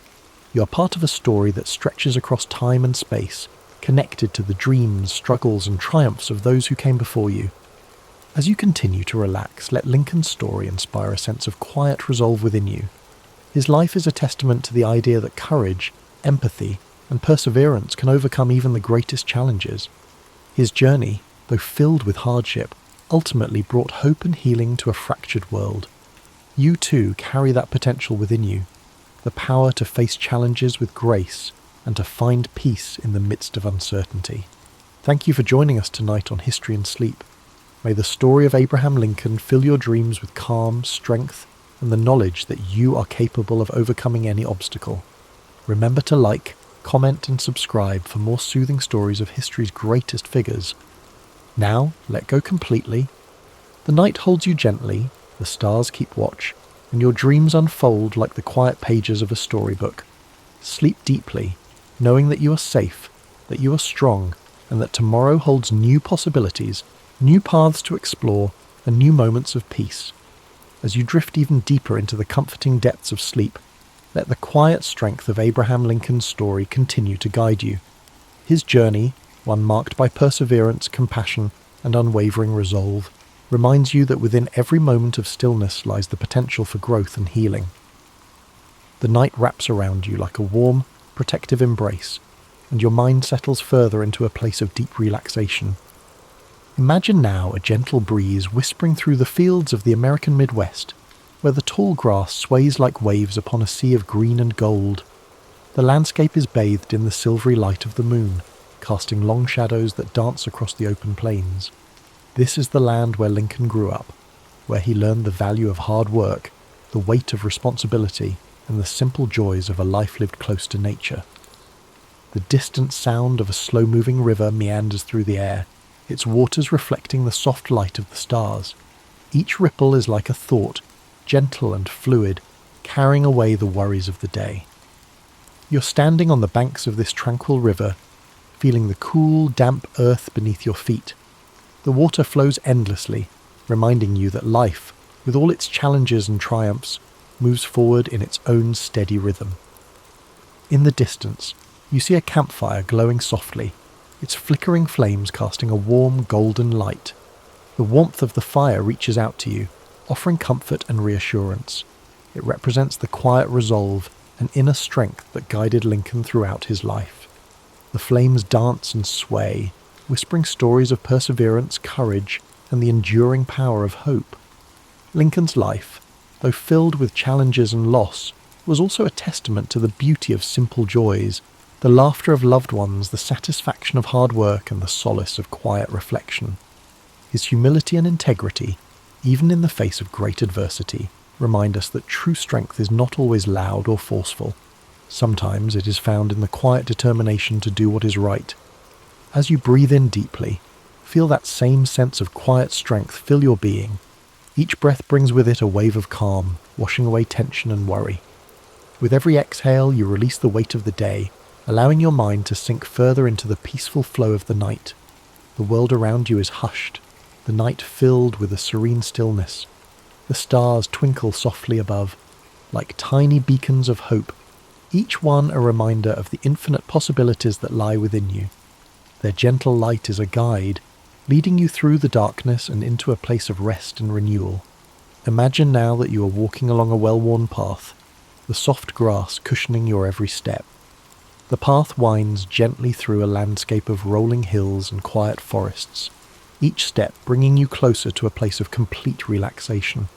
You are part of a story that stretches across time and space, connected to the dreams, struggles, and triumphs of those who came before you. As you continue to relax, let Lincoln's story inspire a sense of quiet resolve within you. His life is a testament to the idea that courage, empathy, and perseverance can overcome even the greatest challenges. His journey, though filled with hardship, ultimately brought hope and healing to a fractured world. You too carry that potential within you, the power to face challenges with grace and to find peace in the midst of uncertainty. Thank you for joining us tonight on History and Sleep. May the story of Abraham Lincoln fill your dreams with calm, strength, and the knowledge that you are capable of overcoming any obstacle. Remember to like, comment, and subscribe for more soothing stories of history's greatest figures. Now, let go completely. The night holds you gently, the stars keep watch, and your dreams unfold like the quiet pages of a storybook. Sleep deeply, knowing that you are safe, that you are strong, and that tomorrow holds new possibilities, new paths to explore, and new moments of peace. As you drift even deeper into the comforting depths of sleep, let the quiet strength of Abraham Lincoln's story continue to guide you. His journey, one marked by perseverance, compassion, and unwavering resolve, reminds you that within every moment of stillness lies the potential for growth and healing. The night wraps around you like a warm, protective embrace, and your mind settles further into a place of deep relaxation. Imagine now a gentle breeze whispering through the fields of the American Midwest, where the tall grass sways like waves upon a sea of green and gold. The landscape is bathed in the silvery light of the moon, casting long shadows that dance across the open plains. This is the land where Lincoln grew up, where he learned the value of hard work, the weight of responsibility, and the simple joys of a life lived close to nature. The distant sound of a slow-moving river meanders through the air, its waters reflecting the soft light of the stars. Each ripple is like a thought, gentle and fluid, carrying away the worries of the day. You're standing on the banks of this tranquil river, feeling the cool, damp earth beneath your feet. The water flows endlessly, reminding you that life, with all its challenges and triumphs, moves forward in its own steady rhythm. In the distance, you see a campfire glowing softly, its flickering flames casting a warm, golden light. The warmth of the fire reaches out to you, offering comfort and reassurance. It represents the quiet resolve and inner strength that guided Lincoln throughout his life. The flames dance and sway, whispering stories of perseverance, courage, and the enduring power of hope. Lincoln's life, though filled with challenges and loss, was also a testament to the beauty of simple joys, the laughter of loved ones, the satisfaction of hard work, and the solace of quiet reflection. His humility and integrity, even in the face of great adversity, remind us that true strength is not always loud or forceful. Sometimes it is found in the quiet determination to do what is right. As you breathe in deeply, feel that same sense of quiet strength fill your being. Each breath brings with it a wave of calm, washing away tension and worry. With every exhale, you release the weight of the day, allowing your mind to sink further into the peaceful flow of the night. The world around you is hushed, the night filled with a serene stillness. The stars twinkle softly above, like tiny beacons of hope, each one a reminder of the infinite possibilities that lie within you. Their gentle light is a guide, leading you through the darkness and into a place of rest and renewal. Imagine now that you are walking along a well-worn path, the soft grass cushioning your every step. The path winds gently through a landscape of rolling hills and quiet forests, each step bringing you closer to a place of complete relaxation.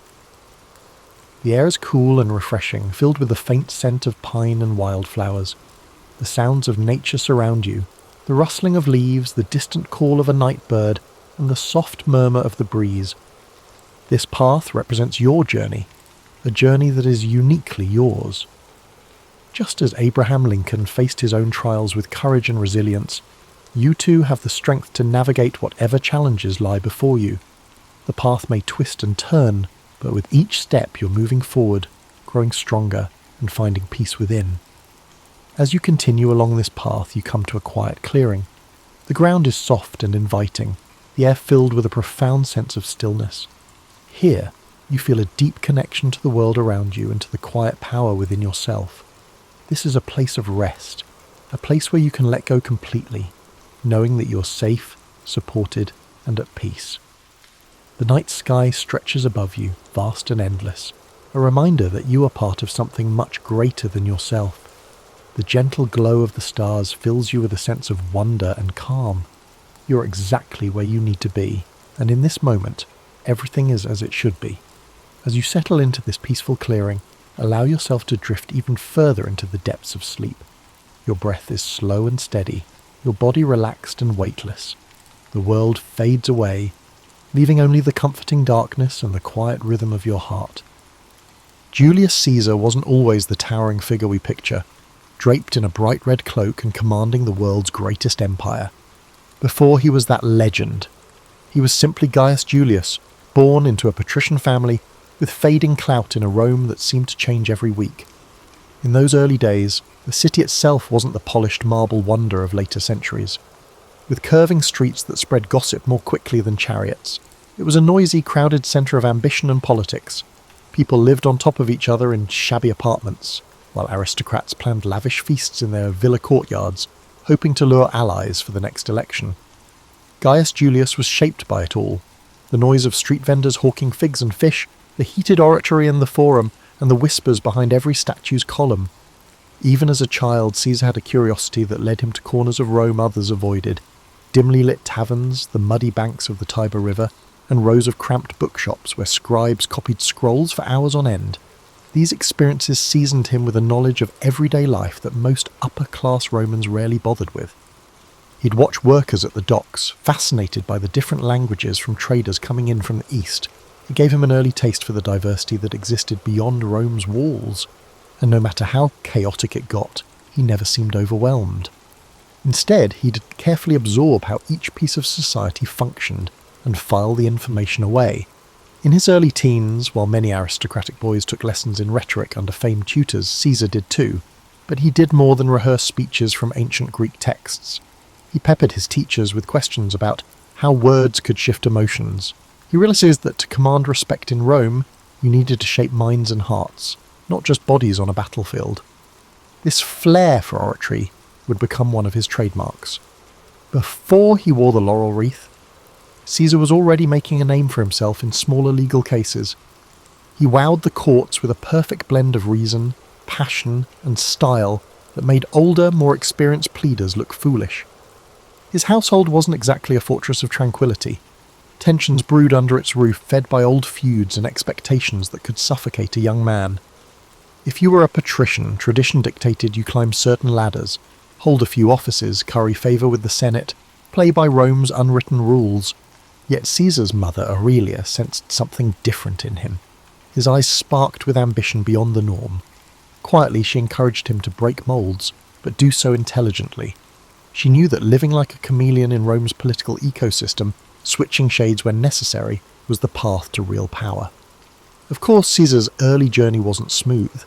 The air is cool and refreshing, filled with the faint scent of pine and wildflowers. The sounds of nature surround you, the rustling of leaves, the distant call of a night bird, and the soft murmur of the breeze. This path represents your journey, a journey that is uniquely yours. Just as Abraham Lincoln faced his own trials with courage and resilience, you too have the strength to navigate whatever challenges lie before you. The path may twist and turn, but with each step you're moving forward, growing stronger, and finding peace within. As you continue along this path, you come to a quiet clearing. The ground is soft and inviting, the air filled with a profound sense of stillness. Here, you feel a deep connection to the world around you and to the quiet power within yourself. This is a place of rest, a place where you can let go completely, knowing that you're safe, supported, and at peace. The night sky stretches above you, vast and endless, a reminder that you are part of something much greater than yourself. The gentle glow of the stars fills you with a sense of wonder and calm. You're exactly where you need to be, and in this moment, everything is as it should be. As you settle into this peaceful clearing, allow yourself to drift even further into the depths of sleep. Your breath is slow and steady, your body relaxed and weightless. The world fades away, leaving only the comforting darkness and the quiet rhythm of your heart. Julius Caesar wasn't always the towering figure we picture, draped in a bright red cloak and commanding the world's greatest empire. Before he was that legend, he was simply Gaius Julius, born into a patrician family with fading clout in a Rome that seemed to change every week. In those early days, the city itself wasn't the polished marble wonder of later centuries. With curving streets that spread gossip more quickly than chariots, it was a noisy, crowded centre of ambition and politics. People lived on top of each other in shabby apartments, while aristocrats planned lavish feasts in their villa courtyards, hoping to lure allies for the next election. Gaius Julius was shaped by it all. The noise of street vendors hawking figs and fish, the heated oratory in the forum, and the whispers behind every statue's column. Even as a child, Caesar had a curiosity that led him to corners of Rome others avoided. Dimly lit taverns, the muddy banks of the Tiber River, and rows of cramped bookshops where scribes copied scrolls for hours on end. These experiences seasoned him with a knowledge of everyday life that most upper-class Romans rarely bothered with. He'd watch workers at the docks, fascinated by the different languages from traders coming in from the east. It gave him an early taste for the diversity that existed beyond Rome's walls, and no matter how chaotic it got, he never seemed overwhelmed. Instead, he'd carefully absorb how each piece of society functioned and file the information away. In his early teens, while many aristocratic boys took lessons in rhetoric under famed tutors, Caesar did too, but he did more than rehearse speeches from ancient Greek texts. He peppered his teachers with questions about how words could shift emotions. He realized that to command respect in Rome, you needed to shape minds and hearts, not just bodies on a battlefield. This flair for oratory would become one of his trademarks. Before he wore the laurel wreath, Caesar was already making a name for himself in smaller legal cases. He wowed the courts with a perfect blend of reason, passion, and style that made older, more experienced pleaders look foolish. His household wasn't exactly a fortress of tranquility. Tensions brewed under its roof, fed by old feuds and expectations that could suffocate a young man. If you were a patrician, tradition dictated you climb certain ladders, hold a few offices, curry favour with the Senate, play by Rome's unwritten rules. Yet Caesar's mother, Aurelia, sensed something different in him. His eyes sparked with ambition beyond the norm. Quietly, she encouraged him to break moulds, but do so intelligently. She knew that living like a chameleon in Rome's political ecosystem, switching shades when necessary, was the path to real power. Of course, Caesar's early journey wasn't smooth.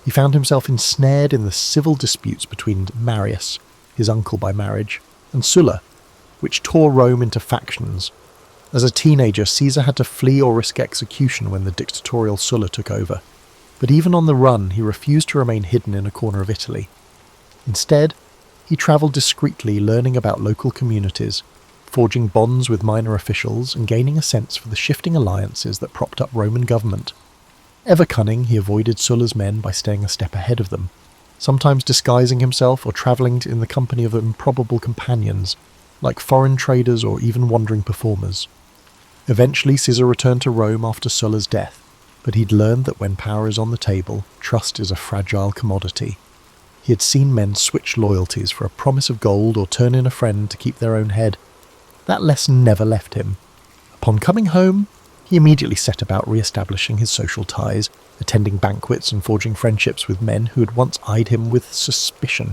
He found himself ensnared in the civil disputes between Marius, his uncle by marriage, and Sulla, which tore Rome into factions. As a teenager, Caesar had to flee or risk execution when the dictatorial Sulla took over. But even on the run, he refused to remain hidden in a corner of Italy. Instead, he travelled discreetly, learning about local communities, forging bonds with minor officials and gaining a sense for the shifting alliances that propped up Roman government. Ever cunning, he avoided Sulla's men by staying a step ahead of them, sometimes disguising himself or travelling in the company of improbable companions, like foreign traders or even wandering performers. Eventually, Caesar returned to Rome after Sulla's death, but he'd learned that when power is on the table, trust is a fragile commodity. He had seen men switch loyalties for a promise of gold or turn in a friend to keep their own head. That lesson never left him. Upon coming home, he immediately set about re-establishing his social ties, attending banquets and forging friendships with men who had once eyed him with suspicion.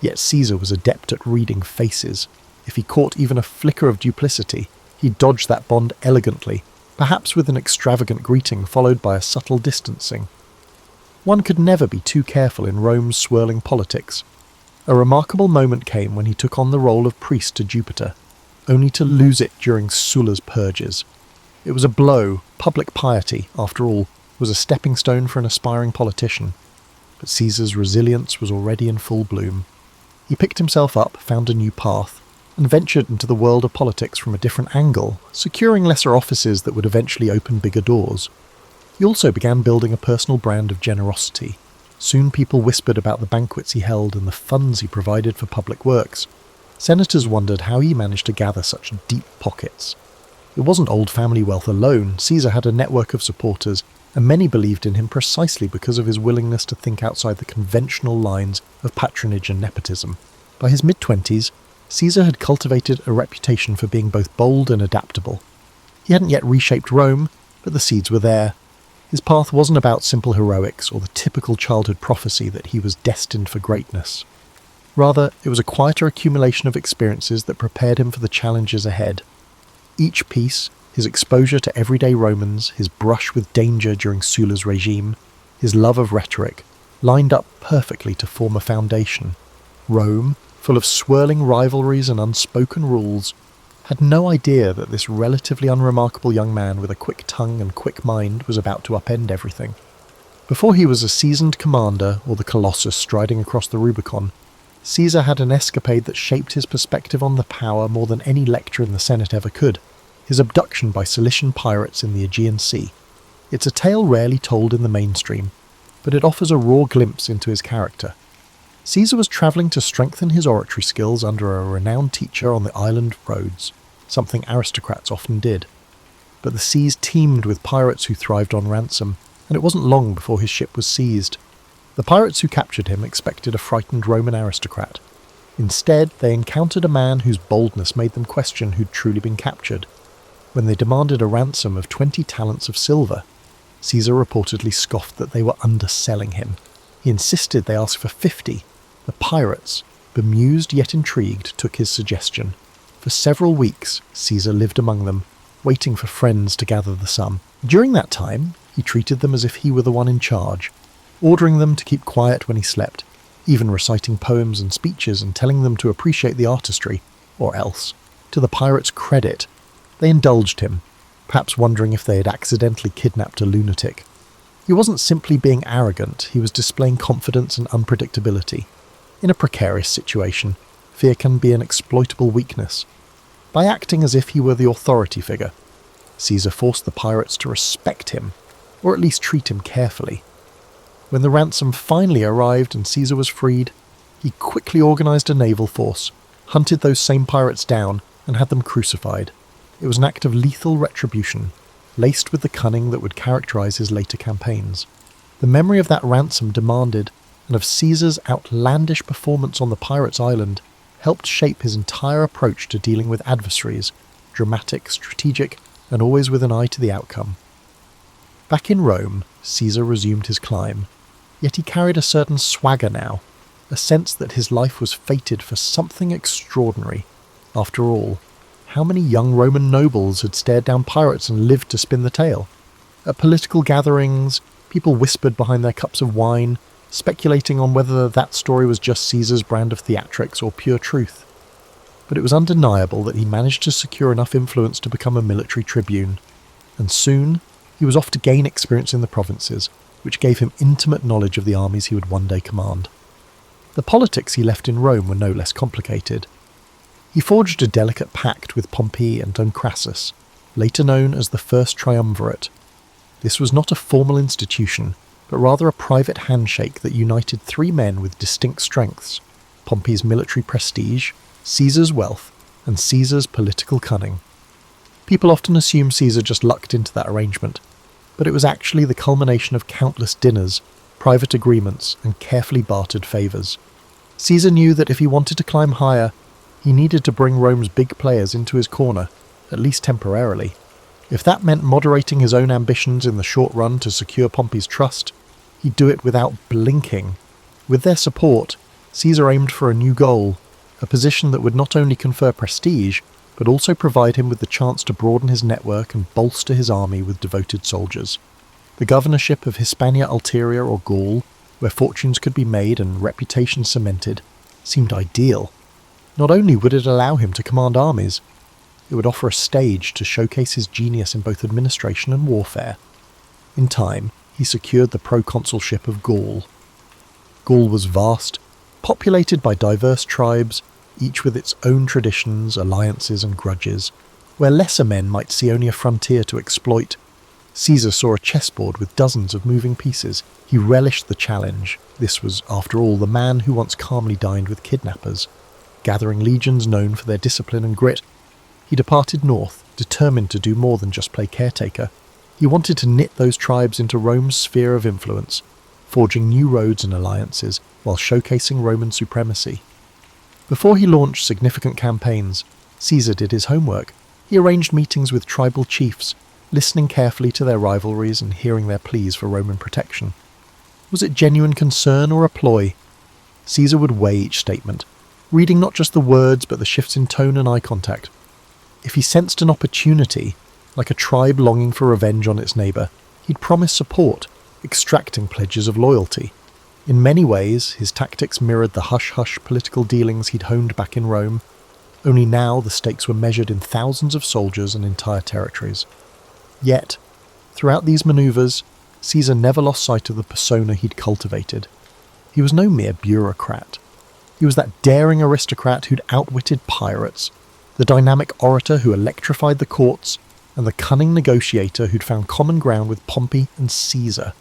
Yet Caesar was adept at reading faces. If he caught even a flicker of duplicity, he dodged that bond elegantly, perhaps with an extravagant greeting followed by a subtle distancing. One could never be too careful in Rome's swirling politics. A remarkable moment came when he took on the role of priest to Jupiter, only to lose it during Sulla's purges. It was a blow. Public piety, after all, was a stepping stone for an aspiring politician. But Caesar's resilience was already in full bloom. He picked himself up, found a new path, and ventured into the world of politics from a different angle, securing lesser offices that would eventually open bigger doors. He also began building a personal brand of generosity. Soon people whispered about the banquets he held and the funds he provided for public works. Senators wondered how he managed to gather such deep pockets. It wasn't old family wealth alone. Caesar had a network of supporters, and many believed in him precisely because of his willingness to think outside the conventional lines of patronage and nepotism. By his mid-20s, Caesar had cultivated a reputation for being both bold and adaptable. He hadn't yet reshaped Rome, but the seeds were there. His path wasn't about simple heroics or the typical childhood prophecy that he was destined for greatness. Rather, it was a quieter accumulation of experiences that prepared him for the challenges ahead. Each piece, his exposure to everyday Romans, his brush with danger during Sulla's regime, his love of rhetoric, lined up perfectly to form a foundation. Rome, full of swirling rivalries and unspoken rules, had no idea that this relatively unremarkable young man with a quick tongue and quick mind was about to upend everything. Before he was a seasoned commander or the Colossus striding across the Rubicon, Caesar had an escapade that shaped his perspective on the power more than any lecture in the Senate ever could: his abduction by Cilician pirates in the Aegean Sea. It's a tale rarely told in the mainstream, but it offers a raw glimpse into his character. Caesar was travelling to strengthen his oratory skills under a renowned teacher on the island of Rhodes, something aristocrats often did. But the seas teemed with pirates who thrived on ransom, and it wasn't long before his ship was seized. The pirates who captured him expected a frightened Roman aristocrat. Instead, they encountered a man whose boldness made them question who'd truly been captured. When they demanded a ransom of 20 talents of silver, Caesar reportedly scoffed that they were underselling him. He insisted they ask for 50. The pirates, bemused yet intrigued, took his suggestion. For several weeks, Caesar lived among them, waiting for friends to gather the sum. During that time, he treated them as if he were the one in charge, ordering them to keep quiet when he slept, even reciting poems and speeches and telling them to appreciate the artistry, or else. To the pirates' credit, they indulged him, perhaps wondering if they had accidentally kidnapped a lunatic. He wasn't simply being arrogant, he was displaying confidence and unpredictability. In a precarious situation, fear can be an exploitable weakness. By acting as if he were the authority figure, Caesar forced the pirates to respect him, or at least treat him carefully. When the ransom finally arrived and Caesar was freed, he quickly organised a naval force, hunted those same pirates down, and had them crucified. It was an act of lethal retribution, laced with the cunning that would characterise his later campaigns. The memory of that ransom demanded, and of Caesar's outlandish performance on the pirates' island, helped shape his entire approach to dealing with adversaries, dramatic, strategic, and always with an eye to the outcome. Back in Rome, Caesar resumed his climb, yet he carried a certain swagger now, a sense that his life was fated for something extraordinary. After all, how many young Roman nobles had stared down pirates and lived to spin the tale? At political gatherings, people whispered behind their cups of wine, speculating on whether that story was just Caesar's brand of theatrics or pure truth. But it was undeniable that he managed to secure enough influence to become a military tribune, and soon he was off to gain experience in the provinces, which gave him intimate knowledge of the armies he would one day command. The politics he left in Rome were no less complicated. He forged a delicate pact with Pompey and Crassus, later known as the First Triumvirate. This was not a formal institution, but rather a private handshake that united three men with distinct strengths: Pompey's military prestige, Caesar's wealth, and Caesar's political cunning. People often assume Caesar just lucked into that arrangement, but it was actually the culmination of countless dinners, private agreements, and carefully bartered favours. Caesar knew that if he wanted to climb higher, he needed to bring Rome's big players into his corner, at least temporarily. If that meant moderating his own ambitions in the short run to secure Pompey's trust, he'd do it without blinking. With their support, Caesar aimed for a new goal, a position that would not only confer prestige, but also provide him with the chance to broaden his network and bolster his army with devoted soldiers. The governorship of Hispania Ulterior or Gaul, where fortunes could be made and reputation cemented, seemed ideal. Not only would it allow him to command armies, it would offer a stage to showcase his genius in both administration and warfare. In time, he secured the proconsulship of Gaul. Gaul was vast, populated by diverse tribes, each with its own traditions, alliances and grudges. Where lesser men might see only a frontier to exploit, Caesar saw a chessboard with dozens of moving pieces. He relished the challenge. This was, after all, the man who once calmly dined with kidnappers. Gathering legions known for their discipline and grit, he departed north, determined to do more than just play caretaker. He wanted to knit those tribes into Rome's sphere of influence, forging new roads and alliances while showcasing Roman supremacy. Before he launched significant campaigns, Caesar did his homework. He arranged meetings with tribal chiefs, listening carefully to their rivalries and hearing their pleas for Roman protection. Was it genuine concern or a ploy? Caesar would weigh each statement, reading not just the words but the shifts in tone and eye contact. If he sensed an opportunity, like a tribe longing for revenge on its neighbour, he'd promise support, extracting pledges of loyalty. In many ways, his tactics mirrored the hush-hush political dealings he'd honed back in Rome, only now the stakes were measured in thousands of soldiers and entire territories. Yet, throughout these manoeuvres, Caesar never lost sight of the persona he'd cultivated. He was no mere bureaucrat. He was that daring aristocrat who'd outwitted pirates, the dynamic orator who electrified the courts, and the cunning negotiator who'd found common ground with Pompey and Caesar.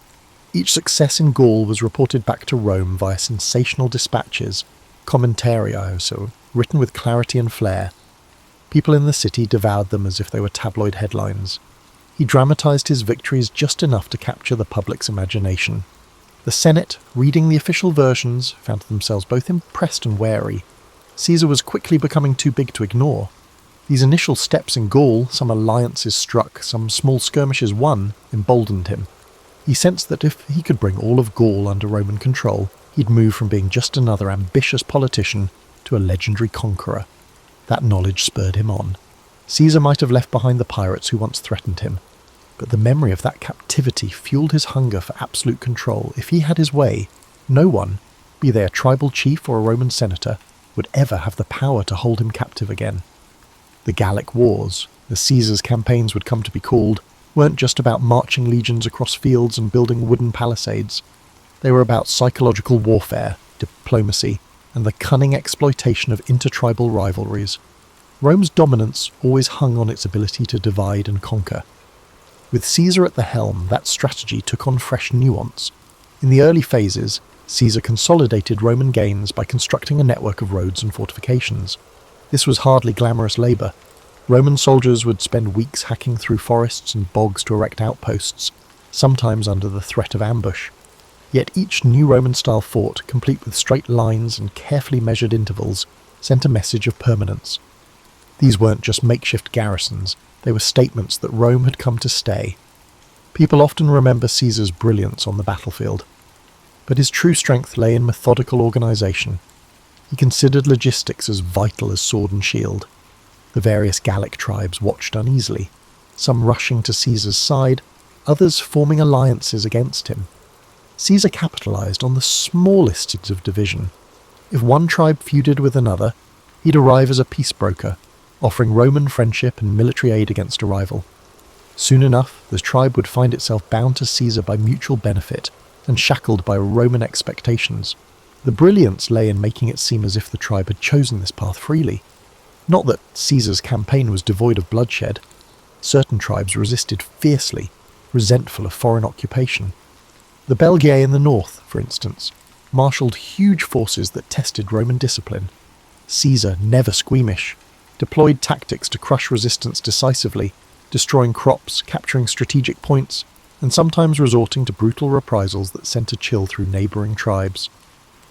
Each success in Gaul was reported back to Rome via sensational dispatches, commentarios, written with clarity and flair. People in the city devoured them as if they were tabloid headlines. He dramatized his victories just enough to capture the public's imagination. The Senate, reading the official versions, found themselves both impressed and wary. Caesar was quickly becoming too big to ignore. These initial steps in Gaul, some alliances struck, some small skirmishes won, emboldened him. He sensed that if he could bring all of Gaul under Roman control, he'd move from being just another ambitious politician to a legendary conqueror. That knowledge spurred him on. Caesar might have left behind the pirates who once threatened him, but the memory of that captivity fueled his hunger for absolute control. If he had his way, no one, be they a tribal chief or a Roman senator, would ever have the power to hold him captive again. The Gallic Wars, as Caesar's campaigns would come to be called, weren't just about marching legions across fields and building wooden palisades. They were about psychological warfare, diplomacy, and the cunning exploitation of intertribal rivalries. Rome's dominance always hung on its ability to divide and conquer. With Caesar at the helm, that strategy took on fresh nuance. In the early phases, Caesar consolidated Roman gains by constructing a network of roads and fortifications. This was hardly glamorous labour. Roman soldiers would spend weeks hacking through forests and bogs to erect outposts, sometimes under the threat of ambush. Yet each new Roman-style fort, complete with straight lines and carefully measured intervals, sent a message of permanence. These weren't just makeshift garrisons, they were statements that Rome had come to stay. People often remember Caesar's brilliance on the battlefield, but his true strength lay in methodical organisation. He considered logistics as vital as sword and shield. The various Gallic tribes watched uneasily, some rushing to Caesar's side, others forming alliances against him. Caesar capitalised on the smallest of division. If one tribe feuded with another, he'd arrive as a peace broker, offering Roman friendship and military aid against a rival. Soon enough, the tribe would find itself bound to Caesar by mutual benefit and shackled by Roman expectations. The brilliance lay in making it seem as if the tribe had chosen this path freely. Not that Caesar's campaign was devoid of bloodshed. Certain tribes resisted fiercely, resentful of foreign occupation. The Belgae in the north, for instance, marshalled huge forces that tested Roman discipline. Caesar, never squeamish, deployed tactics to crush resistance decisively, destroying crops, capturing strategic points, and sometimes resorting to brutal reprisals that sent a chill through neighbouring tribes.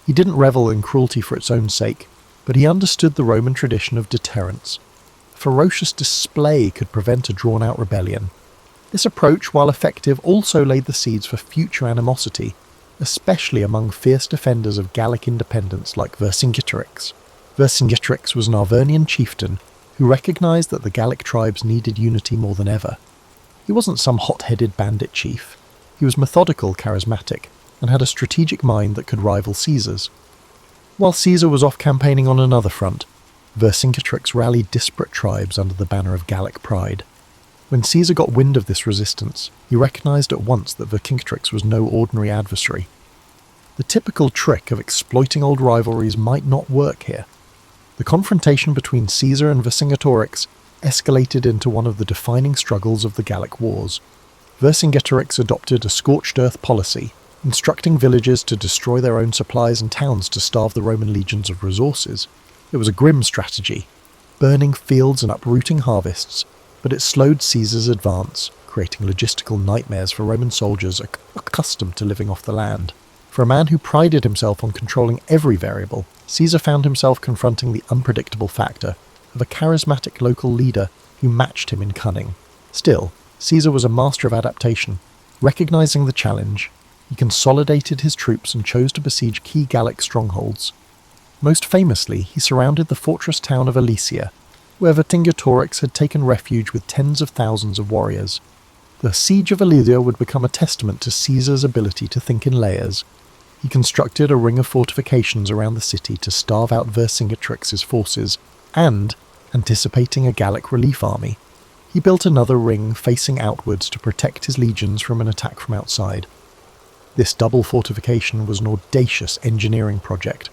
He didn't revel in cruelty for its own sake, but he understood the Roman tradition of deterrence. A ferocious display could prevent a drawn-out rebellion. This approach, while effective, also laid the seeds for future animosity, especially among fierce defenders of Gallic independence like Vercingetorix. Vercingetorix was an Arvernian chieftain who recognised that the Gallic tribes needed unity more than ever. He wasn't some hot-headed bandit chief. He was methodical, charismatic, and had a strategic mind that could rival Caesar's. While Caesar was off campaigning on another front, Vercingetorix rallied disparate tribes under the banner of Gallic pride. When Caesar got wind of this resistance, he recognised at once that Vercingetorix was no ordinary adversary. The typical trick of exploiting old rivalries might not work here. The confrontation between Caesar and Vercingetorix escalated into one of the defining struggles of the Gallic Wars. Vercingetorix adopted a scorched earth policy, instructing villagers to destroy their own supplies and towns to starve the Roman legions of resources. It was a grim strategy, burning fields and uprooting harvests, but it slowed Caesar's advance, creating logistical nightmares for Roman soldiers accustomed to living off the land. For a man who prided himself on controlling every variable, Caesar found himself confronting the unpredictable factor of a charismatic local leader who matched him in cunning. Still, Caesar was a master of adaptation. Recognizing the challenge, he consolidated his troops and chose to besiege key Gallic strongholds. Most famously, he surrounded the fortress town of Alesia, where Vercingetorix had taken refuge with tens of thousands of warriors. The siege of Alesia would become a testament to Caesar's ability to think in layers. He constructed a ring of fortifications around the city to starve out Vercingetorix's forces, and, anticipating a Gallic relief army, he built another ring facing outwards to protect his legions from an attack from outside. This double fortification was an audacious engineering project,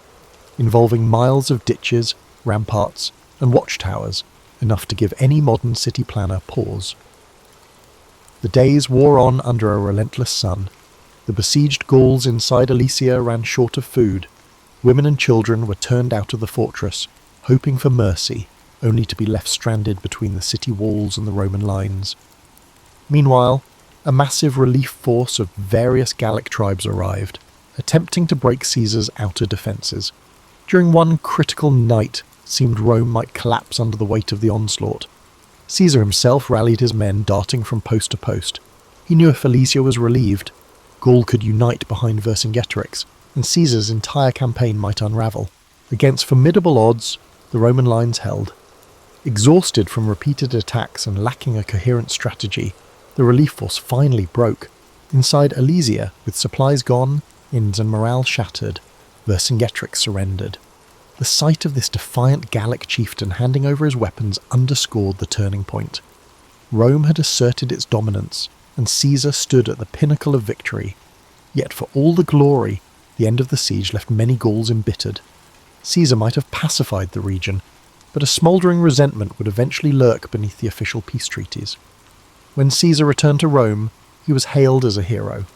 involving miles of ditches, ramparts, and watchtowers, enough to give any modern city planner pause. The days wore on under a relentless sun. The besieged Gauls inside Alesia ran short of food. Women and children were turned out of the fortress, hoping for mercy, only to be left stranded between the city walls and the Roman lines. Meanwhile, a massive relief force of various Gallic tribes arrived, attempting to break Caesar's outer defences. During one critical night, it seemed Rome might collapse under the weight of the onslaught. Caesar himself rallied his men, darting from post to post. He knew if Alesia was relieved, Gaul could unite behind Vercingetorix, and Caesar's entire campaign might unravel. Against formidable odds, the Roman lines held. Exhausted from repeated attacks and lacking a coherent strategy, the relief force finally broke. Inside Alesia, with supplies gone, inns and morale shattered, Vercingetorix surrendered. The sight of this defiant Gallic chieftain handing over his weapons underscored the turning point. Rome had asserted its dominance, and Caesar stood at the pinnacle of victory. Yet for all the glory, the end of the siege left many Gauls embittered. Caesar might have pacified the region, but a smouldering resentment would eventually lurk beneath the official peace treaties. When Caesar returned to Rome, he was hailed as a hero.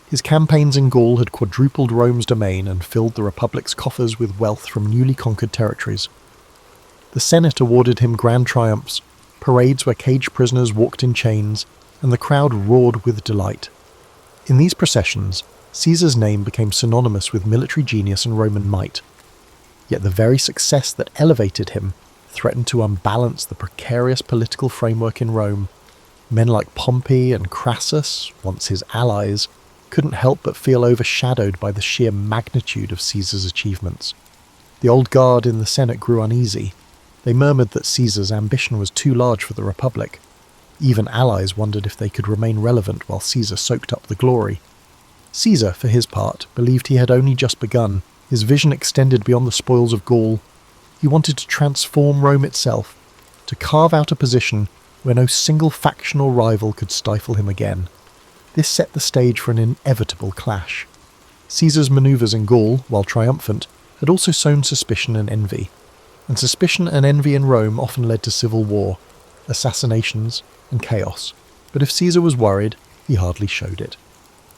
His campaigns in Gaul had quadrupled Rome's domain and filled the Republic's coffers with wealth from newly conquered territories. The Senate awarded him grand triumphs, parades where caged prisoners walked in chains, and the crowd roared with delight. In these processions, Caesar's name became synonymous with military genius and Roman might. Yet the very success that elevated him threatened to unbalance the precarious political framework in Rome. Men like Pompey and Crassus, once his allies, couldn't help but feel overshadowed by the sheer magnitude of Caesar's achievements. The old guard in the Senate grew uneasy. They murmured that Caesar's ambition was too large for the Republic. Even allies wondered if they could remain relevant while Caesar soaked up the glory. Caesar, for his part, believed he had only just begun. His vision extended beyond the spoils of Gaul. He wanted to transform Rome itself, to carve out a position where no single factional rival could stifle him again. This set the stage for an inevitable clash. Caesar's manoeuvres in Gaul, while triumphant, had also sown suspicion and envy. And suspicion and envy in Rome often led to civil war, assassinations, and chaos. But if Caesar was worried, he hardly showed it.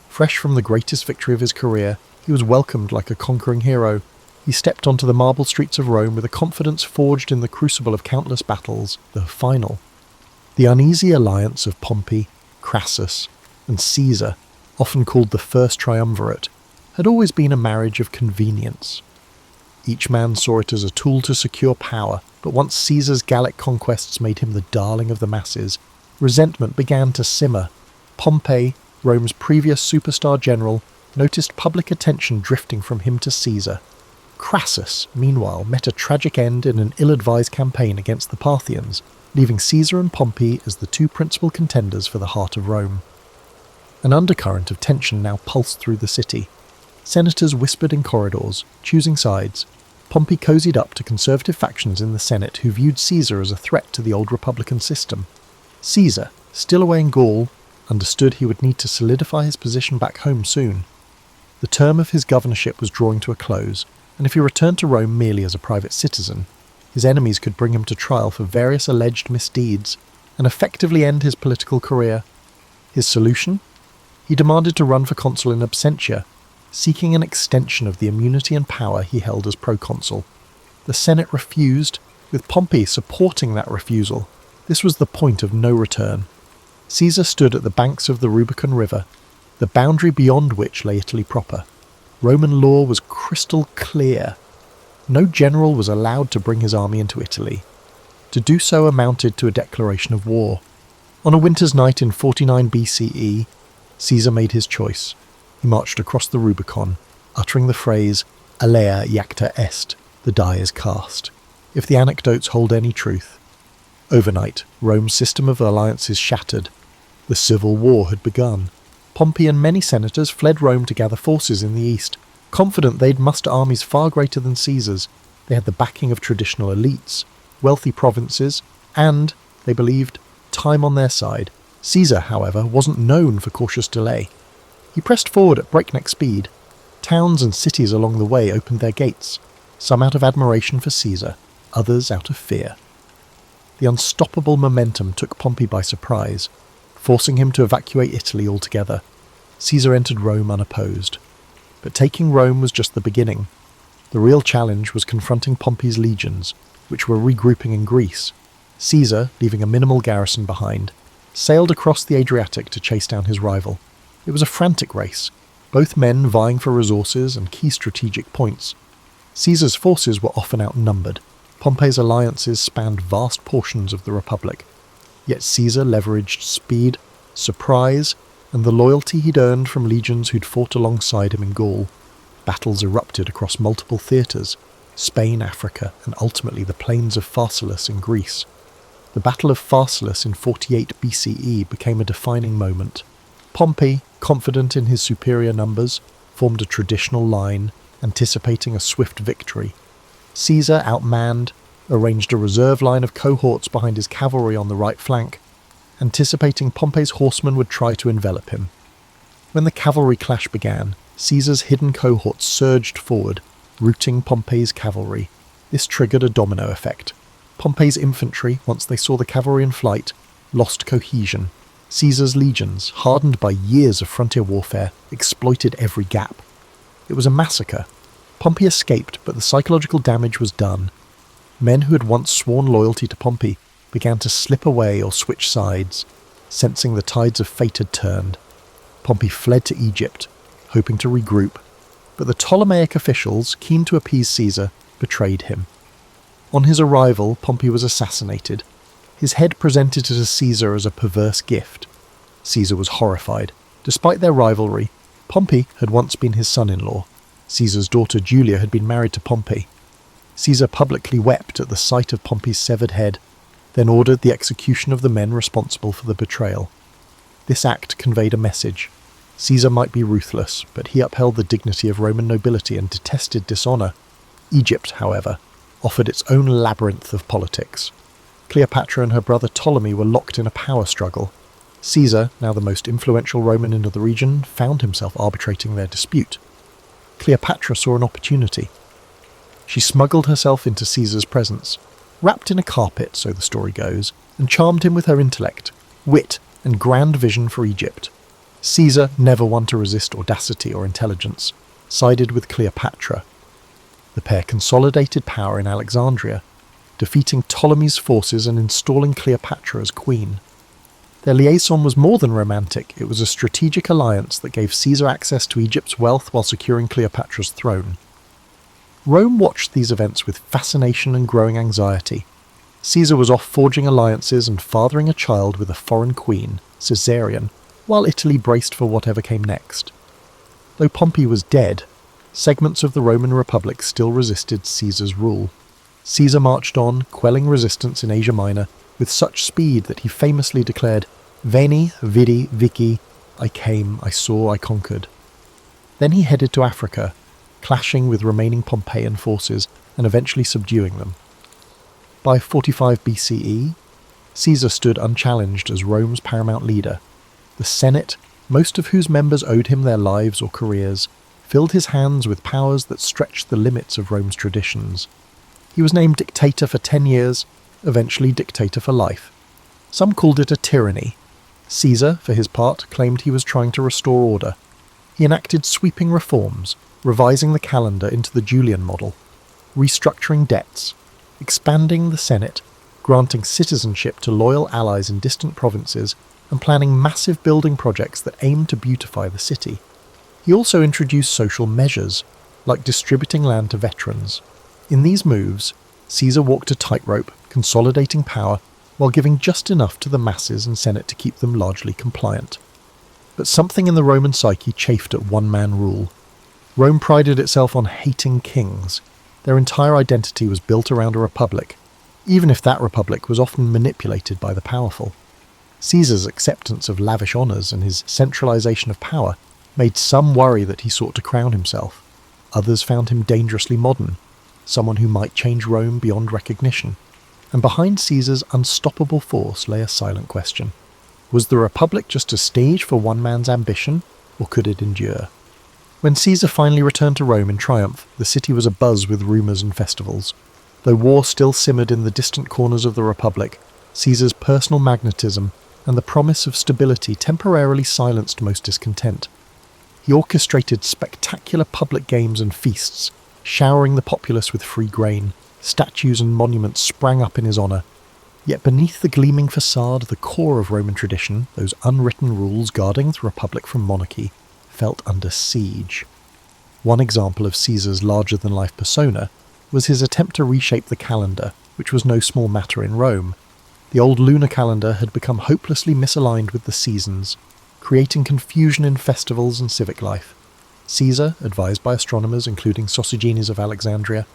Fresh from the greatest victory of his career, he was welcomed like a conquering hero. He stepped onto the marble streets of Rome with a confidence forged in the crucible of countless battles, the final. The uneasy alliance of Pompey, Crassus, and Caesar, often called the First Triumvirate, had always been a marriage of convenience. Each man saw it as a tool to secure power, but once Caesar's Gallic conquests made him the darling of the masses, resentment began to simmer. Pompey, Rome's previous superstar general, noticed public attention drifting from him to Caesar. Crassus, meanwhile, met a tragic end in an ill-advised campaign against the Parthians, leaving Caesar and Pompey as the two principal contenders for the heart of Rome. An undercurrent of tension now pulsed through the city. Senators whispered in corridors, choosing sides. Pompey cozied up to conservative factions in the Senate who viewed Caesar as a threat to the old republican system. Caesar, still away in Gaul, understood he would need to solidify his position back home soon. The term of his governorship was drawing to a close, and if he returned to Rome merely as a private citizen, his enemies could bring him to trial for various alleged misdeeds and effectively end his political career. His solution? He demanded to run for consul in absentia, seeking an extension of the immunity and power he held as proconsul. The Senate refused, with Pompey supporting that refusal. This was the point of no return. Caesar stood at the banks of the Rubicon River, the boundary beyond which lay Italy proper. Roman law was crystal clear. No general was allowed to bring his army into Italy. To do so amounted to a declaration of war. On a winter's night in 49 BCE, Caesar made his choice. He marched across the Rubicon, uttering the phrase, "Alea iacta est," the die is cast, if the anecdotes hold any truth. Overnight, Rome's system of alliances shattered. The civil war had begun. Pompey and many senators fled Rome to gather forces in the east, confident they'd muster armies far greater than Caesar's. They had the backing of traditional elites, wealthy provinces, and, they believed, time on their side. Caesar, however, wasn't known for cautious delay. He pressed forward at breakneck speed. Towns and cities along the way opened their gates, some out of admiration for Caesar, others out of fear. The unstoppable momentum took Pompey by surprise, forcing him to evacuate Italy altogether. Caesar entered Rome unopposed. But taking Rome was just the beginning. The real challenge was confronting Pompey's legions, which were regrouping in Greece. Caesar, leaving a minimal garrison behind, sailed across the Adriatic to chase down his rival. It was a frantic race, both men vying for resources and key strategic points. Caesar's forces were often outnumbered. Pompey's alliances spanned vast portions of the Republic. Yet Caesar leveraged speed, surprise, and the loyalty he'd earned from legions who'd fought alongside him in Gaul. Battles erupted across multiple theatres: Spain, Africa, and ultimately the plains of Pharsalus in Greece. The Battle of Pharsalus in 48 BCE became a defining moment. Pompey, confident in his superior numbers, formed a traditional line, anticipating a swift victory. Caesar, outmanned, arranged a reserve line of cohorts behind his cavalry on the right flank, anticipating Pompey's horsemen would try to envelop him. When the cavalry clash began, Caesar's hidden cohorts surged forward, routing Pompey's cavalry. This triggered a domino effect. Pompey's infantry, once they saw the cavalry in flight, lost cohesion. Caesar's legions, hardened by years of frontier warfare, exploited every gap. It was a massacre. Pompey escaped, but the psychological damage was done. Men who had once sworn loyalty to Pompey began to slip away or switch sides, sensing the tides of fate had turned. Pompey fled to Egypt, hoping to regroup, but the Ptolemaic officials, keen to appease Caesar, betrayed him. On his arrival, Pompey was assassinated, his head presented to Caesar as a perverse gift. Caesar was horrified. Despite their rivalry, Pompey had once been his son-in-law. Caesar's daughter Julia had been married to Pompey. Caesar publicly wept at the sight of Pompey's severed head, then ordered the execution of the men responsible for the betrayal. This act conveyed a message. Caesar might be ruthless, but he upheld the dignity of Roman nobility and detested dishonour. Egypt, however, offered its own labyrinth of politics. Cleopatra and her brother Ptolemy were locked in a power struggle. Caesar, now the most influential Roman in the region, found himself arbitrating their dispute. Cleopatra saw an opportunity. She smuggled herself into Caesar's presence, wrapped in a carpet, so the story goes, and charmed him with her intellect, wit, and grand vision for Egypt. Caesar, never one to resist audacity or intelligence, sided with Cleopatra. The pair consolidated power in Alexandria, defeating Ptolemy's forces and installing Cleopatra as queen. Their liaison was more than romantic. It was a strategic alliance that gave Caesar access to Egypt's wealth while securing Cleopatra's throne. Rome watched these events with fascination and growing anxiety. Caesar was off forging alliances and fathering a child with a foreign queen, Caesarion, while Italy braced for whatever came next. Though Pompey was dead, segments of the Roman Republic still resisted Caesar's rule. Caesar marched on, quelling resistance in Asia Minor, with such speed that he famously declared, "Veni, vidi, vici," I came, I saw, I conquered. Then he headed to Africa, clashing with remaining Pompeian forces and eventually subduing them. By 45 BCE, Caesar stood unchallenged as Rome's paramount leader. The Senate, most of whose members owed him their lives or careers, filled his hands with powers that stretched the limits of Rome's traditions. He was named dictator for 10 years, eventually dictator for life. Some called it a tyranny. Caesar, for his part, claimed he was trying to restore order. He enacted sweeping reforms, revising the calendar into the Julian model, restructuring debts, expanding the Senate, granting citizenship to loyal allies in distant provinces, and planning massive building projects that aimed to beautify the city. He also introduced social measures, like distributing land to veterans. In these moves, Caesar walked a tightrope, consolidating power, while giving just enough to the masses and Senate to keep them largely compliant. But something in the Roman psyche chafed at one-man rule. Rome prided itself on hating kings. Their entire identity was built around a republic, even if that republic was often manipulated by the powerful. Caesar's acceptance of lavish honours and his centralisation of power made some worry that he sought to crown himself. Others found him dangerously modern, someone who might change Rome beyond recognition. And behind Caesar's unstoppable force lay a silent question. Was the Republic just a stage for one man's ambition, or could it endure? When Caesar finally returned to Rome in triumph, the city was abuzz with rumours and festivals. Though war still simmered in the distant corners of the Republic, Caesar's personal magnetism and the promise of stability temporarily silenced most discontent. He orchestrated spectacular public games and feasts, showering the populace with free grain. Statues and monuments sprang up in his honour. Yet beneath the gleaming facade, the core of Roman tradition, those unwritten rules guarding the Republic from monarchy, felt under siege. One example of Caesar's larger-than-life persona was his attempt to reshape the calendar, which was no small matter in Rome. The old lunar calendar had become hopelessly misaligned with the seasons, creating confusion in festivals and civic life. Caesar, advised by astronomers including Sosigenes of Alexandria,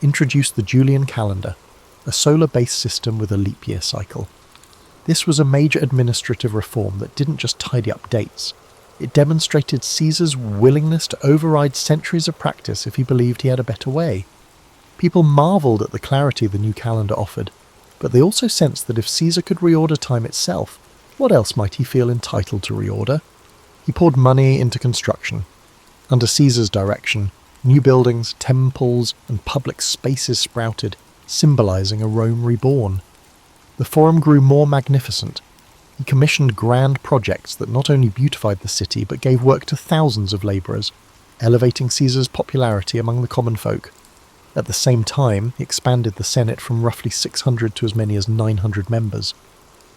introduced the Julian calendar, a solar-based system with a leap year cycle. This was a major administrative reform that didn't just tidy up dates. It demonstrated Caesar's willingness to override centuries of practice if he believed he had a better way. People marvelled at the clarity the new calendar offered, but they also sensed that if Caesar could reorder time itself, what else might he feel entitled to reorder? He poured money into construction. Under Caesar's direction, new buildings, temples, and public spaces sprouted, symbolising a Rome reborn. The Forum grew more magnificent. He commissioned grand projects that not only beautified the city but gave work to thousands of labourers, elevating Caesar's popularity among the common folk. At the same time, he expanded the Senate from roughly 600 to as many as 900 members,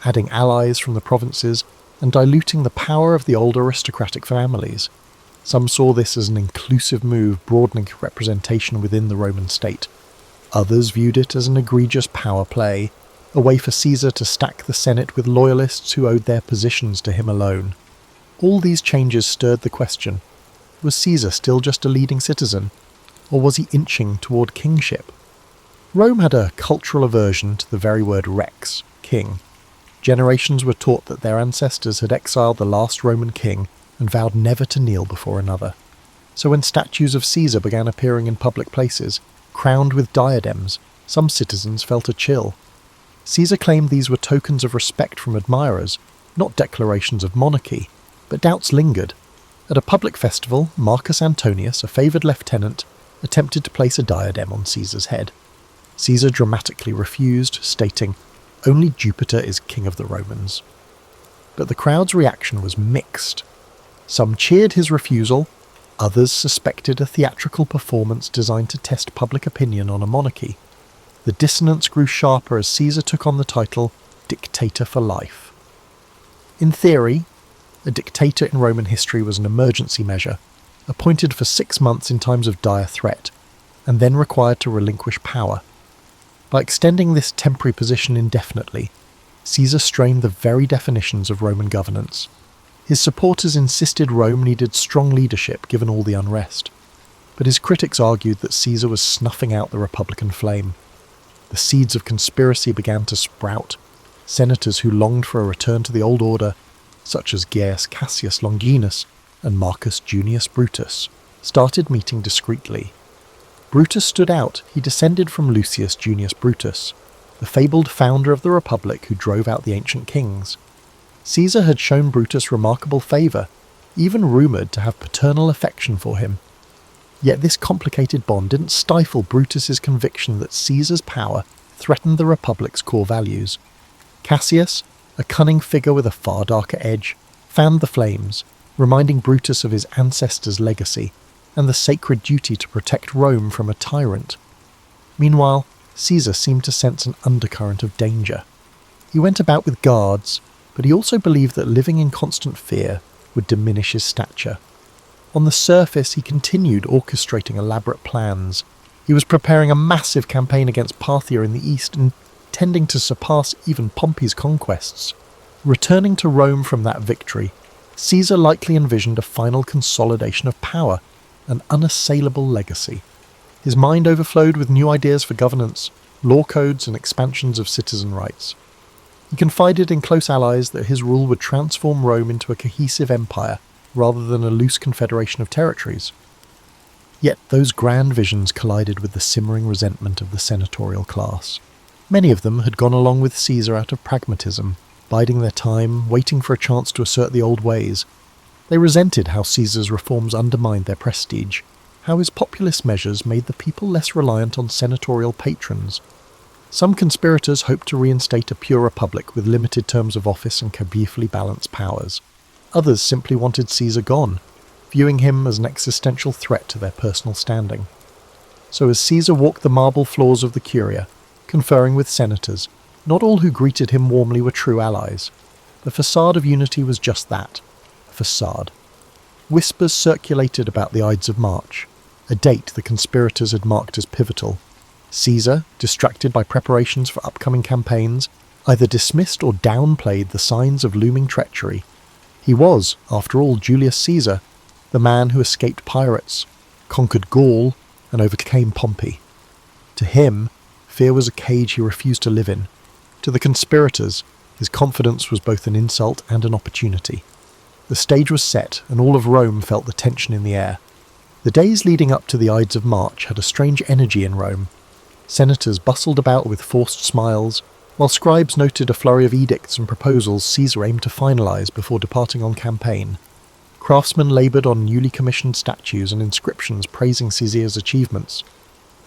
adding allies from the provinces and diluting the power of the old aristocratic families. Some saw this as an inclusive move broadening representation within the Roman state. Others viewed it as an egregious power play, a way for Caesar to stack the Senate with loyalists who owed their positions to him alone. All these changes stirred the question, was Caesar still just a leading citizen, or was he inching toward kingship? Rome had a cultural aversion to the very word rex, king. Generations were taught that their ancestors had exiled the last Roman king and vowed never to kneel before another. So when statues of Caesar began appearing in public places, crowned with diadems, some citizens felt a chill. Caesar claimed these were tokens of respect from admirers, not declarations of monarchy, but doubts lingered. At a public festival, Marcus Antonius, a favoured lieutenant, attempted to place a diadem on Caesar's head. Caesar dramatically refused, stating, "Only Jupiter is king of the Romans." But the crowd's reaction was mixed. Some cheered his refusal, others suspected a theatrical performance designed to test public opinion on a monarchy. The dissonance grew sharper as Caesar took on the title dictator for life. In theory, a dictator in Roman history was an emergency measure, appointed for 6 months in times of dire threat, and then required to relinquish power. By extending this temporary position indefinitely, Caesar strained the very definitions of Roman governance. His supporters insisted Rome needed strong leadership given all the unrest, but his critics argued that Caesar was snuffing out the republican flame. The seeds of conspiracy began to sprout. Senators who longed for a return to the old order, such as Gaius Cassius Longinus and Marcus Junius Brutus, started meeting discreetly. Brutus stood out. He descended from Lucius Junius Brutus, the fabled founder of the Republic who drove out the ancient kings. Caesar had shown Brutus remarkable favour, even rumoured to have paternal affection for him. Yet this complicated bond didn't stifle Brutus's conviction that Caesar's power threatened the Republic's core values. Cassius, a cunning figure with a far darker edge, fanned the flames, reminding Brutus of his ancestors' legacy and the sacred duty to protect Rome from a tyrant. Meanwhile, Caesar seemed to sense an undercurrent of danger. He went about with guards, but he also believed that living in constant fear would diminish his stature. On the surface, he continued orchestrating elaborate plans. He was preparing a massive campaign against Parthia in the east, intending to surpass even Pompey's conquests. Returning to Rome from that victory, Caesar likely envisioned a final consolidation of power, an unassailable legacy. His mind overflowed with new ideas for governance, law codes and expansions of citizen rights. He confided in close allies that his rule would transform Rome into a cohesive empire rather than a loose confederation of territories. Yet those grand visions collided with the simmering resentment of the senatorial class. Many of them had gone along with Caesar out of pragmatism, biding their time, waiting for a chance to assert the old ways. They resented how Caesar's reforms undermined their prestige, how his populist measures made the people less reliant on senatorial patrons. Some conspirators hoped to reinstate a pure republic with limited terms of office and carefully balanced powers. Others simply wanted Caesar gone, viewing him as an existential threat to their personal standing. So as Caesar walked the marble floors of the Curia, conferring with senators, not all who greeted him warmly were true allies. The facade of unity was just that, a facade. Whispers circulated about the Ides of March, a date the conspirators had marked as pivotal. Caesar, distracted by preparations for upcoming campaigns, either dismissed or downplayed the signs of looming treachery. He was, after all, Julius Caesar, the man who escaped pirates, conquered Gaul, and overcame Pompey. To him, fear was a cage he refused to live in. To the conspirators, his confidence was both an insult and an opportunity. The stage was set, and all of Rome felt the tension in the air. The days leading up to the Ides of March had a strange energy in Rome. Senators bustled about with forced smiles, while scribes noted a flurry of edicts and proposals Caesar aimed to finalise before departing on campaign. Craftsmen laboured on newly commissioned statues and inscriptions praising Caesar's achievements.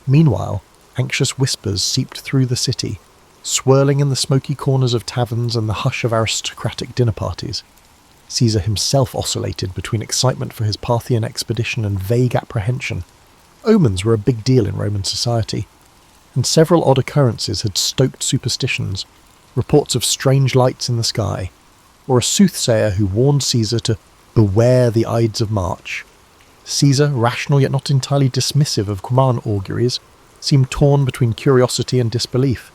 Meanwhile, anxious whispers seeped through the city, swirling in the smoky corners of taverns and the hush of aristocratic dinner parties. Caesar himself oscillated between excitement for his Parthian expedition and vague apprehension. Omens were a big deal in Roman society, and several odd occurrences had stoked superstitions, reports of strange lights in the sky, or a soothsayer who warned Caesar to beware the Ides of March. Caesar, rational yet not entirely dismissive of Quran auguries, seemed torn between curiosity and disbelief.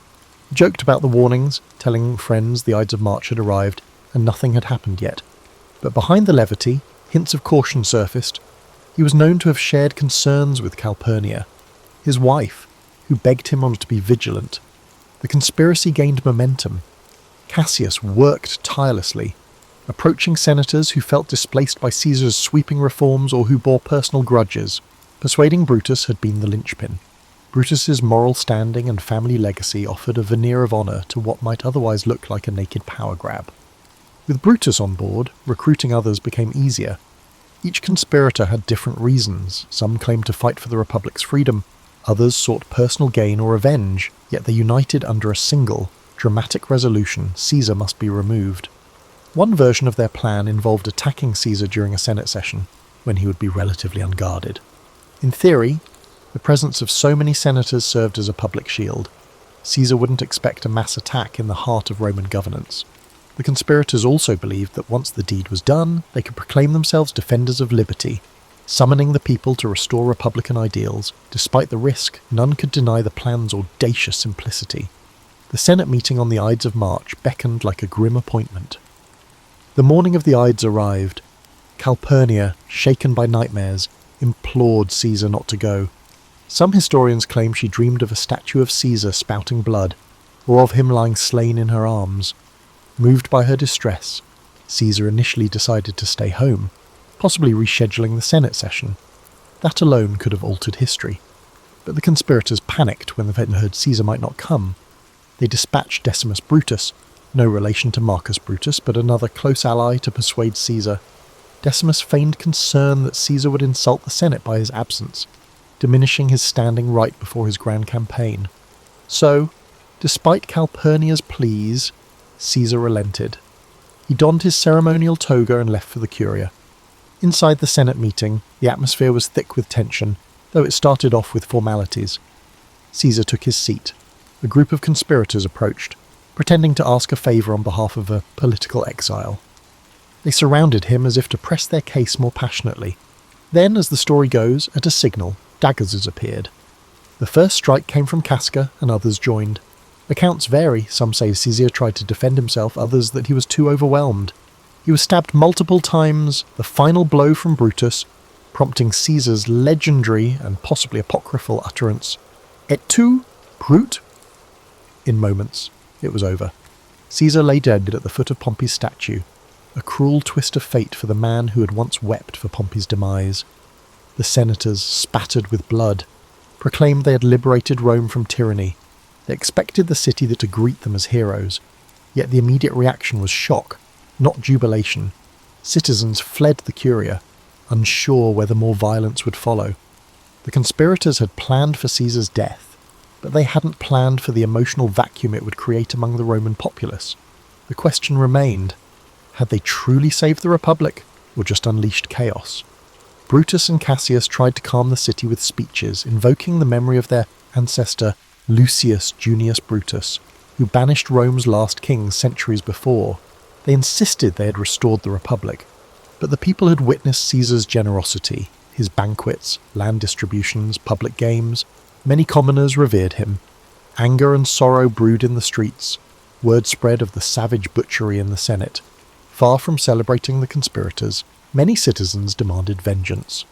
He joked about the warnings, telling friends the Ides of March had arrived and nothing had happened yet. But behind the levity, hints of caution surfaced. He was known to have shared concerns with Calpurnia, his wife, who begged him on to be vigilant. The conspiracy gained momentum. Cassius worked tirelessly, approaching senators who felt displaced by Caesar's sweeping reforms or who bore personal grudges. Persuading Brutus had been the linchpin. Brutus's moral standing and family legacy offered a veneer of honour to what might otherwise look like a naked power grab. With Brutus on board, recruiting others became easier. Each conspirator had different reasons. Some claimed to fight for the Republic's freedom, others sought personal gain or revenge, yet they united under a single, dramatic resolution: Caesar must be removed. One version of their plan involved attacking Caesar during a Senate session, when he would be relatively unguarded. In theory, the presence of so many senators served as a public shield. Caesar wouldn't expect a mass attack in the heart of Roman governance. The conspirators also believed that once the deed was done, they could proclaim themselves defenders of liberty, summoning the people to restore republican ideals. Despite the risk, none could deny the plan's audacious simplicity. The Senate meeting on the Ides of March beckoned like a grim appointment. The morning of the Ides arrived. Calpurnia, shaken by nightmares, implored Caesar not to go. Some historians claim she dreamed of a statue of Caesar spouting blood, or of him lying slain in her arms. Moved by her distress, Caesar initially decided to stay home, possibly rescheduling the Senate session. That alone could have altered history. But the conspirators panicked when they heard Caesar might not come. They dispatched Decimus Brutus, no relation to Marcus Brutus, but another close ally, to persuade Caesar. Decimus feigned concern that Caesar would insult the Senate by his absence, diminishing his standing right before his grand campaign. So, despite Calpurnia's pleas, Caesar relented. He donned his ceremonial toga and left for the Curia. Inside the Senate meeting, the atmosphere was thick with tension, though it started off with formalities. Caesar took his seat. A group of conspirators approached, pretending to ask a favour on behalf of a political exile. They surrounded him as if to press their case more passionately. Then, as the story goes, at a signal, daggers appeared. The first strike came from Casca, and others joined. Accounts vary. Some say Caesar tried to defend himself, others that he was too overwhelmed. He was stabbed multiple times, the final blow from Brutus, prompting Caesar's legendary and possibly apocryphal utterance, "Et tu, Brute?" In moments, it was over. Caesar lay dead at the foot of Pompey's statue, a cruel twist of fate for the man who had once wept for Pompey's demise. The senators, spattered with blood, proclaimed they had liberated Rome from tyranny. They expected the city to greet them as heroes, yet the immediate reaction was shock, not jubilation. Citizens fled the Curia, unsure whether more violence would follow. The conspirators had planned for Caesar's death, but they hadn't planned for the emotional vacuum it would create among the Roman populace. The question remained, had they truly saved the Republic, or just unleashed chaos? Brutus and Cassius tried to calm the city with speeches, invoking the memory of their ancestor Lucius Junius Brutus, who banished Rome's last king centuries before. They insisted they had restored the Republic, but the people had witnessed Caesar's generosity, his banquets, land distributions, public games. Many commoners revered him. Anger and sorrow brewed in the streets. Word spread of the savage butchery in the Senate. Far from celebrating the conspirators, many citizens demanded vengeance.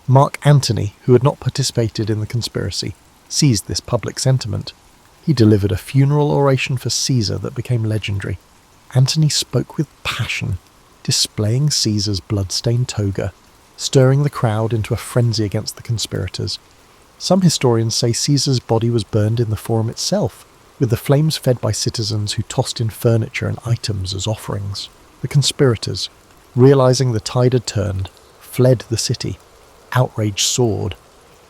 Mark Antony, who had not participated in the conspiracy, seized this public sentiment. He delivered a funeral oration for Caesar that became legendary. Antony spoke with passion, displaying Caesar's blood-stained toga, stirring the crowd into a frenzy against the conspirators. Some historians say Caesar's body was burned in the forum itself, with the flames fed by citizens who tossed in furniture and items as offerings. The conspirators, realizing the tide had turned, fled the city. Outrage soared,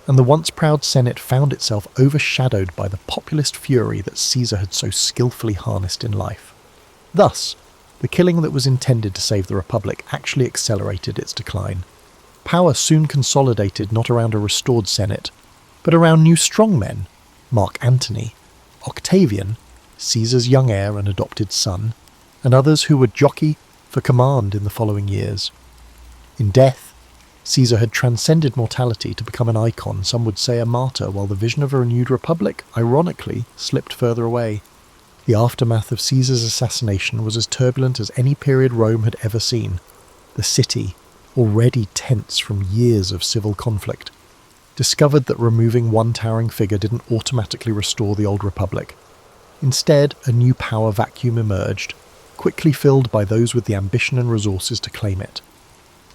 and the once proud Senate found itself overshadowed by the populist fury that Caesar had so skillfully harnessed in life. Thus, the killing that was intended to save the Republic actually accelerated its decline. Power soon consolidated not around a restored Senate, but around new strongmen, Mark Antony, Octavian, Caesar's young heir and adopted son, and others who would jockey for command in the following years. In death, Caesar had transcended mortality to become an icon, some would say a martyr, while the vision of a renewed republic, ironically, slipped further away. The aftermath of Caesar's assassination was as turbulent as any period Rome had ever seen. The city, already tense from years of civil conflict, discovered that removing one towering figure didn't automatically restore the old republic. Instead, a new power vacuum emerged, quickly filled by those with the ambition and resources to claim it.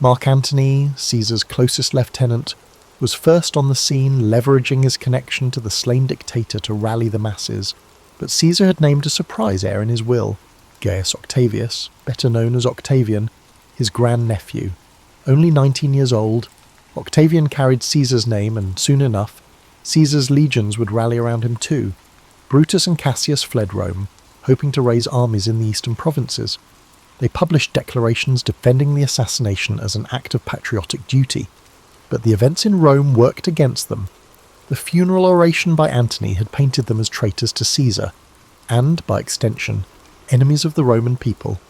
Mark Antony, Caesar's closest lieutenant, was first on the scene, leveraging his connection to the slain dictator to rally the masses, but Caesar had named a surprise heir in his will, Gaius Octavius, better known as Octavian, his grandnephew. Only 19 years old, Octavian carried Caesar's name, and soon enough, Caesar's legions would rally around him too. Brutus and Cassius fled Rome, hoping to raise armies in the eastern provinces. They published declarations defending the assassination as an act of patriotic duty, but the events in Rome worked against them. The funeral oration by Antony had painted them as traitors to Caesar, and, by extension, enemies of the Roman people.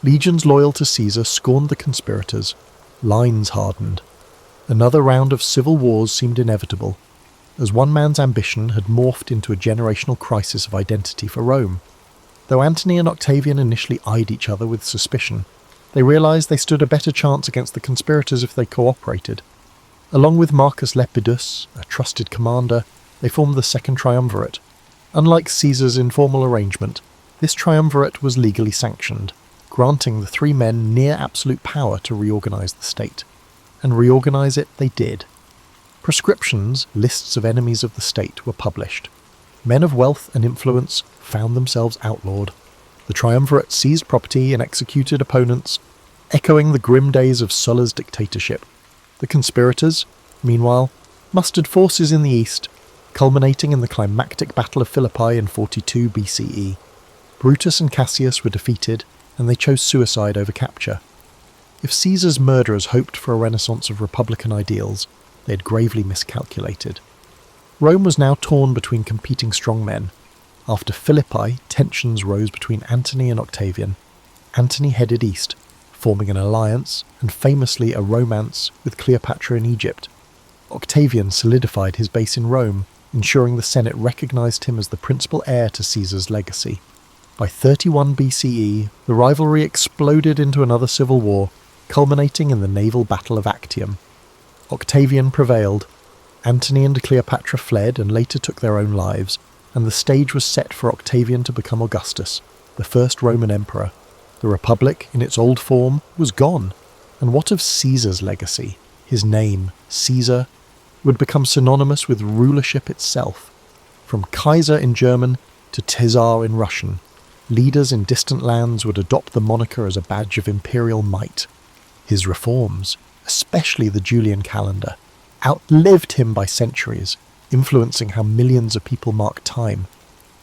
Legions loyal to Caesar scorned the conspirators. Lines hardened. Another round of civil wars seemed inevitable, as one man's ambition had morphed into a generational crisis of identity for Rome. Though Antony and Octavian initially eyed each other with suspicion, they realized they stood a better chance against the conspirators if they cooperated. Along with Marcus Lepidus, a trusted commander, they formed the Second Triumvirate. Unlike Caesar's informal arrangement, this triumvirate was legally sanctioned, granting the three men near absolute power to reorganize the state. And reorganize it they did. Prescriptions, lists of enemies of the state, were published. Men of wealth and influence found themselves outlawed. The triumvirate seized property and executed opponents. echoing the grim days of Sulla's dictatorship. The conspirators, meanwhile, mustered forces in the east, culminating in the climactic Battle of Philippi in 42 BCE. Brutus and Cassius were defeated, and they chose suicide over capture. If Caesar's murderers hoped for a renaissance of republican ideals, they had gravely miscalculated. Rome was now torn between competing strongmen. After Philippi, tensions rose between Antony and Octavian. Antony headed east, forming an alliance and famously a romance with Cleopatra in Egypt. Octavian solidified his base in Rome, ensuring the Senate recognized him as the principal heir to Caesar's legacy. By 31 BCE, the rivalry exploded into another civil war, culminating in the naval battle of Actium. Octavian prevailed. Antony and Cleopatra fled and later took their own lives, and the stage was set for Octavian to become Augustus, the first Roman emperor. The Republic, in its old form, was gone. And what of Caesar's legacy? His name, Caesar, would become synonymous with rulership itself. From Kaiser in German to Caesar in Russian, leaders in distant lands would adopt the moniker as a badge of imperial might. His reforms, especially the Julian calendar, outlived him by centuries, influencing how millions of people mark time.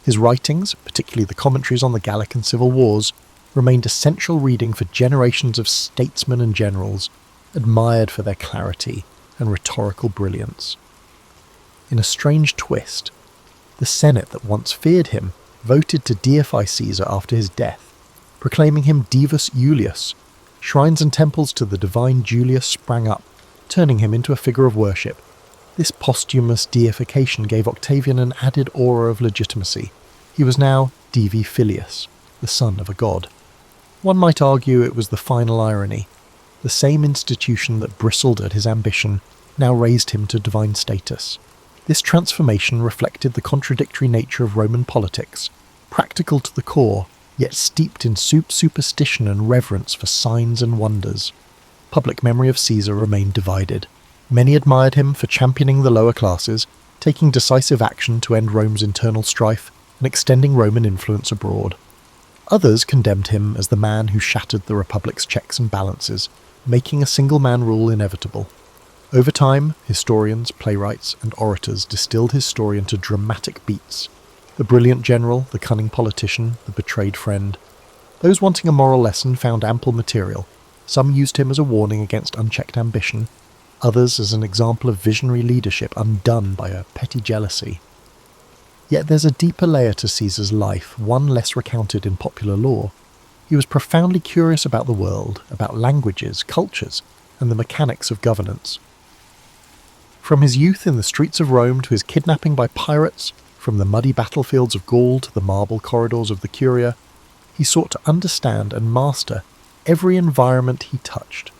His writings, particularly the commentaries on the Gallic and Civil Wars, remained essential reading for generations of statesmen and generals, admired for their clarity and rhetorical brilliance. In a strange twist, the Senate that once feared him voted to deify Caesar after his death, proclaiming him Divus Iulius. Shrines and temples to the divine Julius sprang up, turning him into a figure of worship. This posthumous deification gave Octavian an added aura of legitimacy. He was now Divi Filius, the son of a god. One might argue it was the final irony. The same institution that bristled at his ambition now raised him to divine status. This transformation reflected the contradictory nature of Roman politics, practical to the core, yet steeped in superstition and reverence for signs and wonders. Public memory of Caesar remained divided. Many admired him for championing the lower classes, taking decisive action to end Rome's internal strife, and extending Roman influence abroad. Others condemned him as the man who shattered the Republic's checks and balances, making a single-man rule inevitable. Over time, historians, playwrights, and orators distilled his story into dramatic beats. The brilliant general, the cunning politician, the betrayed friend. Those wanting a moral lesson found ample material. Some used him as a warning against unchecked ambition, others as an example of visionary leadership undone by a petty jealousy. Yet there's a deeper layer to Caesar's life, one less recounted in popular lore. He was profoundly curious about the world, about languages, cultures, and the mechanics of governance. From his youth in the streets of Rome to his kidnapping by pirates, from the muddy battlefields of Gaul to the marble corridors of the Curia, he sought to understand and master every environment he touched.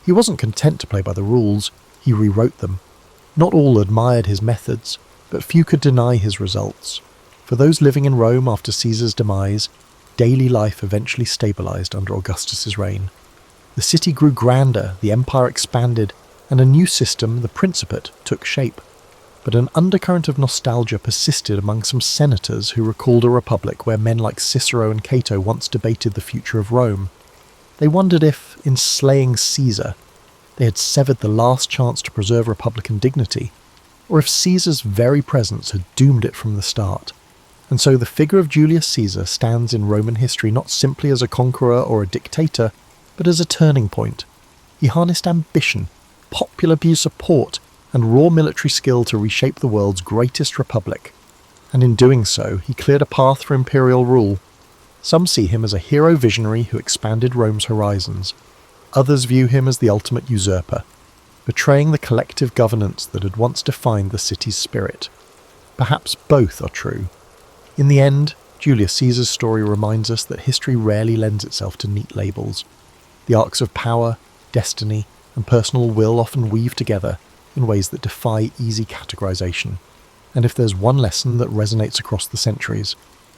He wasn't content to play by the rules, he rewrote them. Not all admired his methods, but few could deny his results. For those living in Rome after Caesar's demise, daily life eventually stabilized under Augustus's reign. The city grew grander, the empire expanded, and a new system, the Principate, took shape. But an undercurrent of nostalgia persisted among some senators who recalled a republic where men like Cicero and Cato once debated the future of Rome. They wondered if, in slaying Caesar, they had severed the last chance to preserve republican dignity, or if Caesar's very presence had doomed it from the start. And so the figure of Julius Caesar stands in Roman history not simply as a conqueror or a dictator, but as a turning point. He harnessed ambition, popular support, and raw military skill to reshape the world's greatest republic. And in doing so, he cleared a path for imperial rule. Some see him as a hero visionary who expanded Rome's horizons. Others view him as the ultimate usurper, betraying the collective governance that had once defined the city's spirit. Perhaps both are true. In the end, Julius Caesar's story reminds us that history rarely lends itself to neat labels. The arcs of power, destiny, and personal will often weave together in ways that defy easy categorization. And if there's one lesson that resonates across the centuries,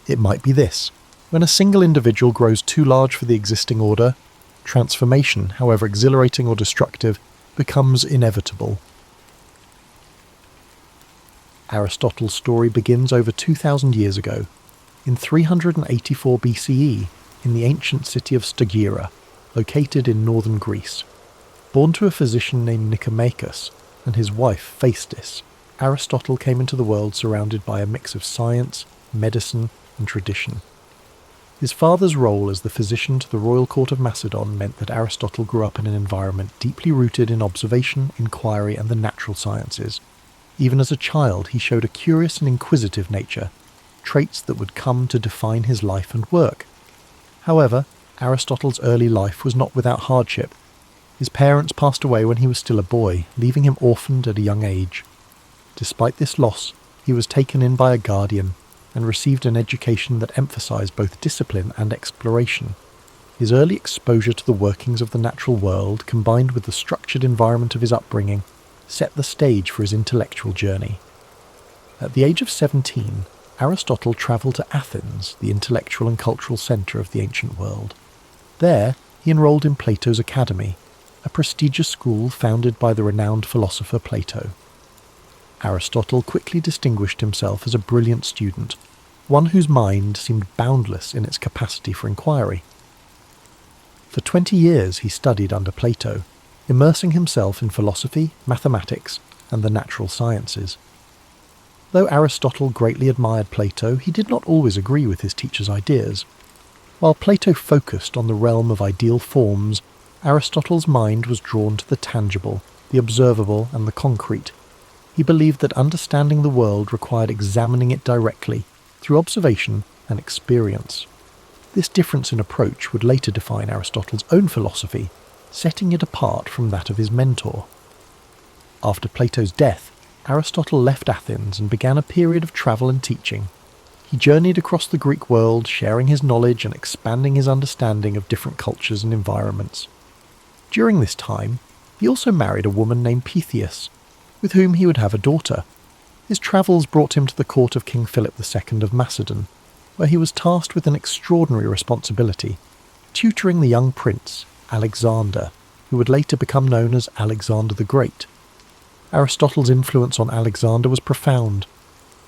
it might be this. When a single individual grows too large for the existing order, transformation, however exhilarating or destructive, becomes inevitable. Aristotle's story begins over 2,000 years ago, in 384 BCE, in the ancient city of Stagira, located in northern Greece. Born to a physician named Nicomachus and his wife Phaestis, Aristotle came into the world surrounded by a mix of science, medicine, and tradition. His father's role as the physician to the royal court of Macedon meant that Aristotle grew up in an environment deeply rooted in observation, inquiry, and the natural sciences. Even as a child, he showed a curious and inquisitive nature, traits that would come to define his life and work. However, Aristotle's early life was not without hardship. His parents passed away when he was still a boy, leaving him orphaned at a young age. Despite this loss, he was taken in by a guardian and received an education that emphasized both discipline and exploration. His early exposure to the workings of the natural world, combined with the structured environment of his upbringing, set the stage for his intellectual journey. At the age of 17, Aristotle travelled to Athens, the intellectual and cultural centre of the ancient world. There, he enrolled in Plato's Academy, a prestigious school founded by the renowned philosopher Plato. Aristotle quickly distinguished himself as a brilliant student, one whose mind seemed boundless in its capacity for inquiry. For 20 years he studied under Plato, immersing himself in philosophy, mathematics, and the natural sciences. Though Aristotle greatly admired Plato, he did not always agree with his teacher's ideas. While Plato focused on the realm of ideal forms, Aristotle's mind was drawn to the tangible, the observable, and the concrete. He believed that understanding the world required examining it directly, through observation and experience. This difference in approach would later define Aristotle's own philosophy, setting it apart from that of his mentor. After Plato's death, Aristotle left Athens and began a period of travel and teaching. He journeyed across the Greek world, sharing his knowledge and expanding his understanding of different cultures and environments. During this time, he also married a woman named Pythias, with whom he would have a daughter. His travels brought him to the court of King Philip II of Macedon, where he was tasked with an extraordinary responsibility, tutoring the young prince, Alexander, who would later become known as Alexander the Great. Aristotle's influence on Alexander was profound.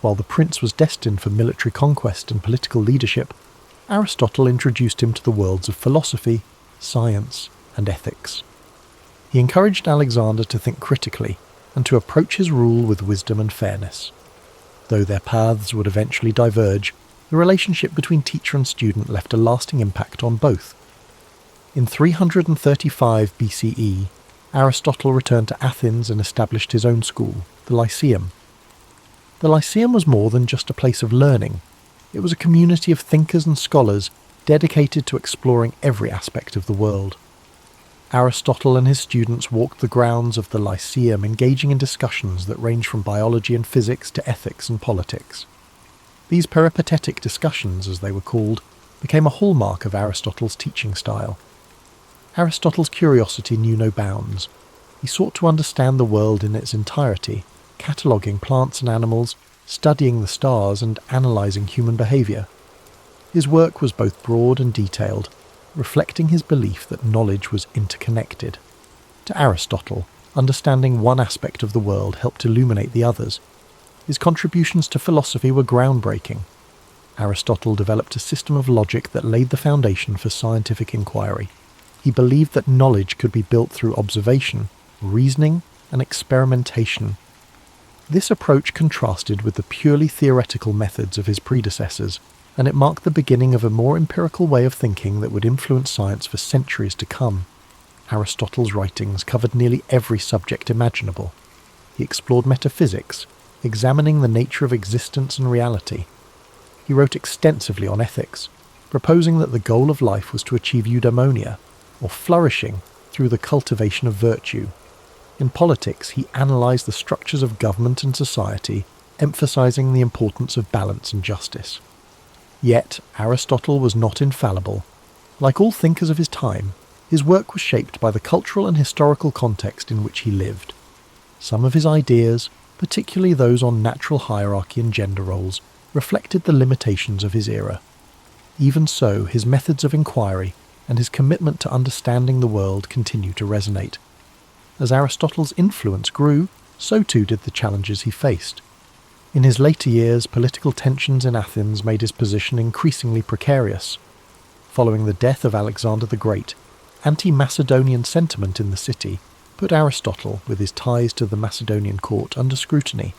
While the prince was destined for military conquest and political leadership, Aristotle introduced him to the worlds of philosophy, science, and ethics. He encouraged Alexander to think critically and to approach his rule with wisdom and fairness. Though their paths would eventually diverge, the relationship between teacher and student left a lasting impact on both. In 335 BCE, Aristotle returned to Athens and established his own school, the Lyceum. The Lyceum was more than just a place of learning. It was a community of thinkers and scholars dedicated to exploring every aspect of the world. Aristotle and his students walked the grounds of the Lyceum, engaging in discussions that range from biology and physics to ethics and politics. These peripatetic discussions, as they were called, became a hallmark of Aristotle's teaching style. Aristotle's curiosity knew no bounds. He sought to understand the world in its entirety, cataloguing plants and animals, studying the stars, and analysing human behaviour. His work was both broad and detailed, reflecting his belief that knowledge was interconnected. To Aristotle, understanding one aspect of the world helped illuminate the others. His contributions to philosophy were groundbreaking. Aristotle developed a system of logic that laid the foundation for scientific inquiry. He believed that knowledge could be built through observation, reasoning, and experimentation. This approach contrasted with the purely theoretical methods of his predecessors, and it marked the beginning of a more empirical way of thinking that would influence science for centuries to come. Aristotle's writings covered nearly every subject imaginable. He explored metaphysics, examining the nature of existence and reality. He wrote extensively on ethics, proposing that the goal of life was to achieve eudaimonia, or flourishing through the cultivation of virtue. In politics, he analysed the structures of government and society, emphasising the importance of balance and justice. Yet, Aristotle was not infallible. Like all thinkers of his time, his work was shaped by the cultural and historical context in which he lived. Some of his ideas, particularly those on natural hierarchy and gender roles, reflected the limitations of his era. Even so, his methods of inquiry and his commitment to understanding the world continue to resonate. As Aristotle's influence grew, so too did the challenges he faced. In his later years, political tensions in Athens made his position increasingly precarious. Following the death of Alexander the Great, Anti-Macedonian sentiment in the city put Aristotle, with his ties to the Macedonian court, under scrutiny.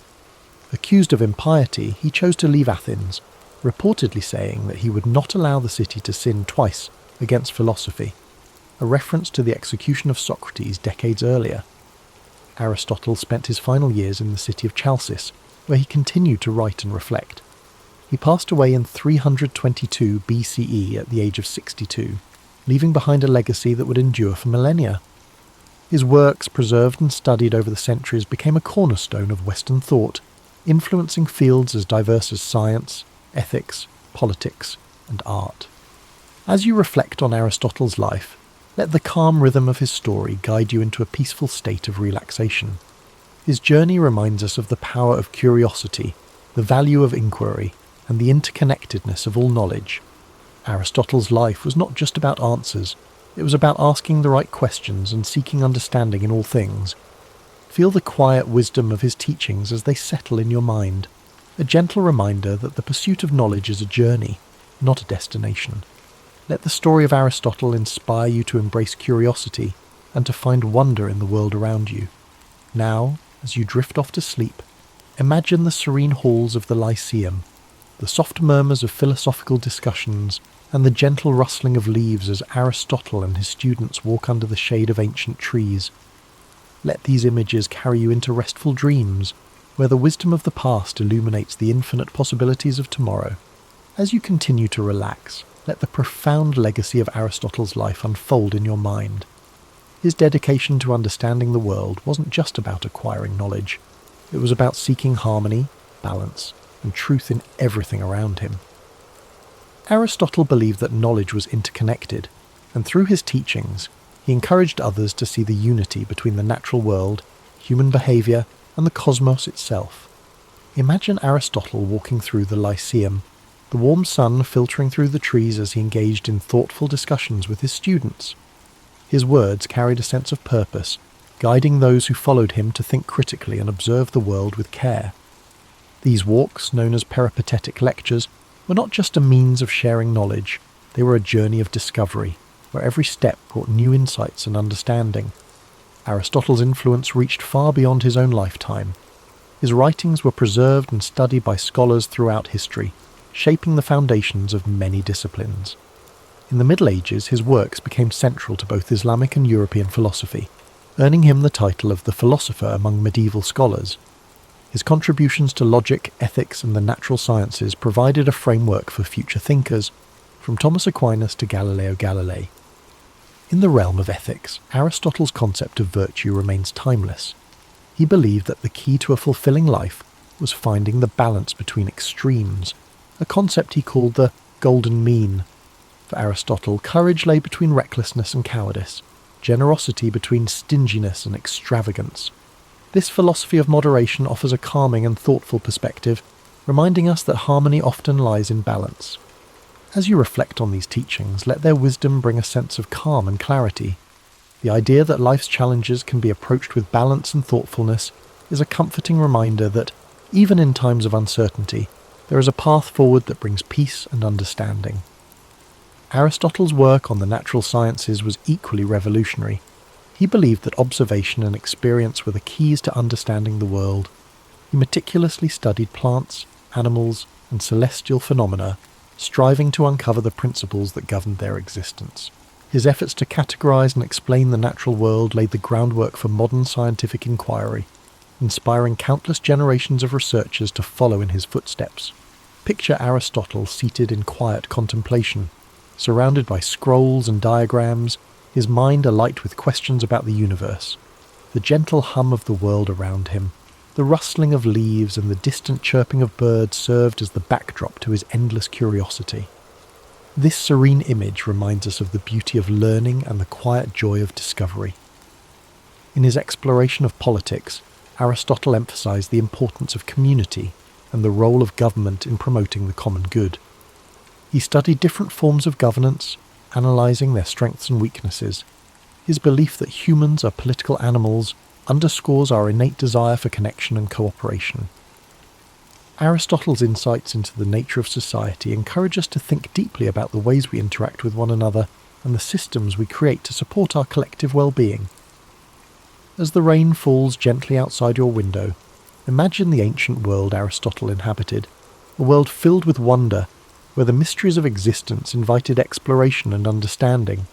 Accused of impiety, he chose to leave Athens, reportedly saying that he would not allow the city to sin twice against philosophy, a reference to the execution of Socrates decades earlier. Aristotle spent his final years in the city of Chalcis, where he continued to write and reflect. He passed away in 322 BCE at the age of 62, leaving behind a legacy that would endure for millennia. His works, preserved and studied over the centuries, became a cornerstone of Western thought, influencing fields as diverse as science, ethics, politics, and art. As you reflect on Aristotle's life, let the calm rhythm of his story guide you into a peaceful state of relaxation. His journey reminds us of the power of curiosity, the value of inquiry, and the interconnectedness of all knowledge. Aristotle's life was not just about answers, it was about asking the right questions and seeking understanding in all things. Feel the quiet wisdom of his teachings as they settle in your mind, a gentle reminder that the pursuit of knowledge is a journey, not a destination. Let the story of Aristotle inspire you to embrace curiosity and to find wonder in the world around you. Now, as you drift off to sleep, imagine the serene halls of the Lyceum, the soft murmurs of philosophical discussions, and the gentle rustling of leaves as Aristotle and his students walk under the shade of ancient trees. Let these images carry you into restful dreams, where the wisdom of the past illuminates the infinite possibilities of tomorrow. As you continue to relax, let the profound legacy of Aristotle's life unfold in your mind. His dedication to understanding the world wasn't just about acquiring knowledge. It was about seeking harmony, balance, and truth in everything around him. Aristotle believed that knowledge was interconnected, and through his teachings, he encouraged others to see the unity between the natural world, human behaviour, and the cosmos itself. Imagine Aristotle walking through the Lyceum, the warm sun filtering through the trees as he engaged in thoughtful discussions with his students. His words carried a sense of purpose, guiding those who followed him to think critically and observe the world with care. These walks, known as peripatetic lectures, were not just a means of sharing knowledge, they were a journey of discovery, where every step brought new insights and understanding. Aristotle's influence reached far beyond his own lifetime. His writings were preserved and studied by scholars throughout history, shaping the foundations of many disciplines. In the Middle Ages, his works became central to both Islamic and European philosophy, earning him the title of the philosopher among medieval scholars. His contributions to logic, ethics, and the natural sciences provided a framework for future thinkers, from Thomas Aquinas to Galileo Galilei. In the realm of ethics, Aristotle's concept of virtue remains timeless. He believed that the key to a fulfilling life was finding the balance between extremes, a concept he called the golden mean. For Aristotle, courage lay between recklessness and cowardice, generosity between stinginess and extravagance. This philosophy of moderation offers a calming and thoughtful perspective, reminding us that harmony often lies in balance. As you reflect on these teachings, let their wisdom bring a sense of calm and clarity. The idea that life's challenges can be approached with balance and thoughtfulness is a comforting reminder that, even in times of uncertainty, there is a path forward that brings peace and understanding. Aristotle's work on the natural sciences was equally revolutionary. He believed that observation and experience were the keys to understanding the world. He meticulously studied plants, animals, and celestial phenomena, striving to uncover the principles that governed their existence. His efforts to categorize and explain the natural world laid the groundwork for modern scientific inquiry, inspiring countless generations of researchers to follow in his footsteps. Picture Aristotle seated in quiet contemplation, surrounded by scrolls and diagrams, his mind alight with questions about the universe. The gentle hum of the world around him, the rustling of leaves and the distant chirping of birds served as the backdrop to his endless curiosity. This serene image reminds us of the beauty of learning and the quiet joy of discovery. In his exploration of politics, Aristotle emphasized the importance of community and the role of government in promoting the common good. He studied different forms of governance, analyzing their strengths and weaknesses. His belief that humans are political animals underscores our innate desire for connection and cooperation. Aristotle's insights into the nature of society encourage us to think deeply about the ways we interact with one another and the systems we create to support our collective well-being. As the rain falls gently outside your window, imagine the ancient world Aristotle inhabited, a world filled with wonder, where the mysteries of existence invited exploration and understanding.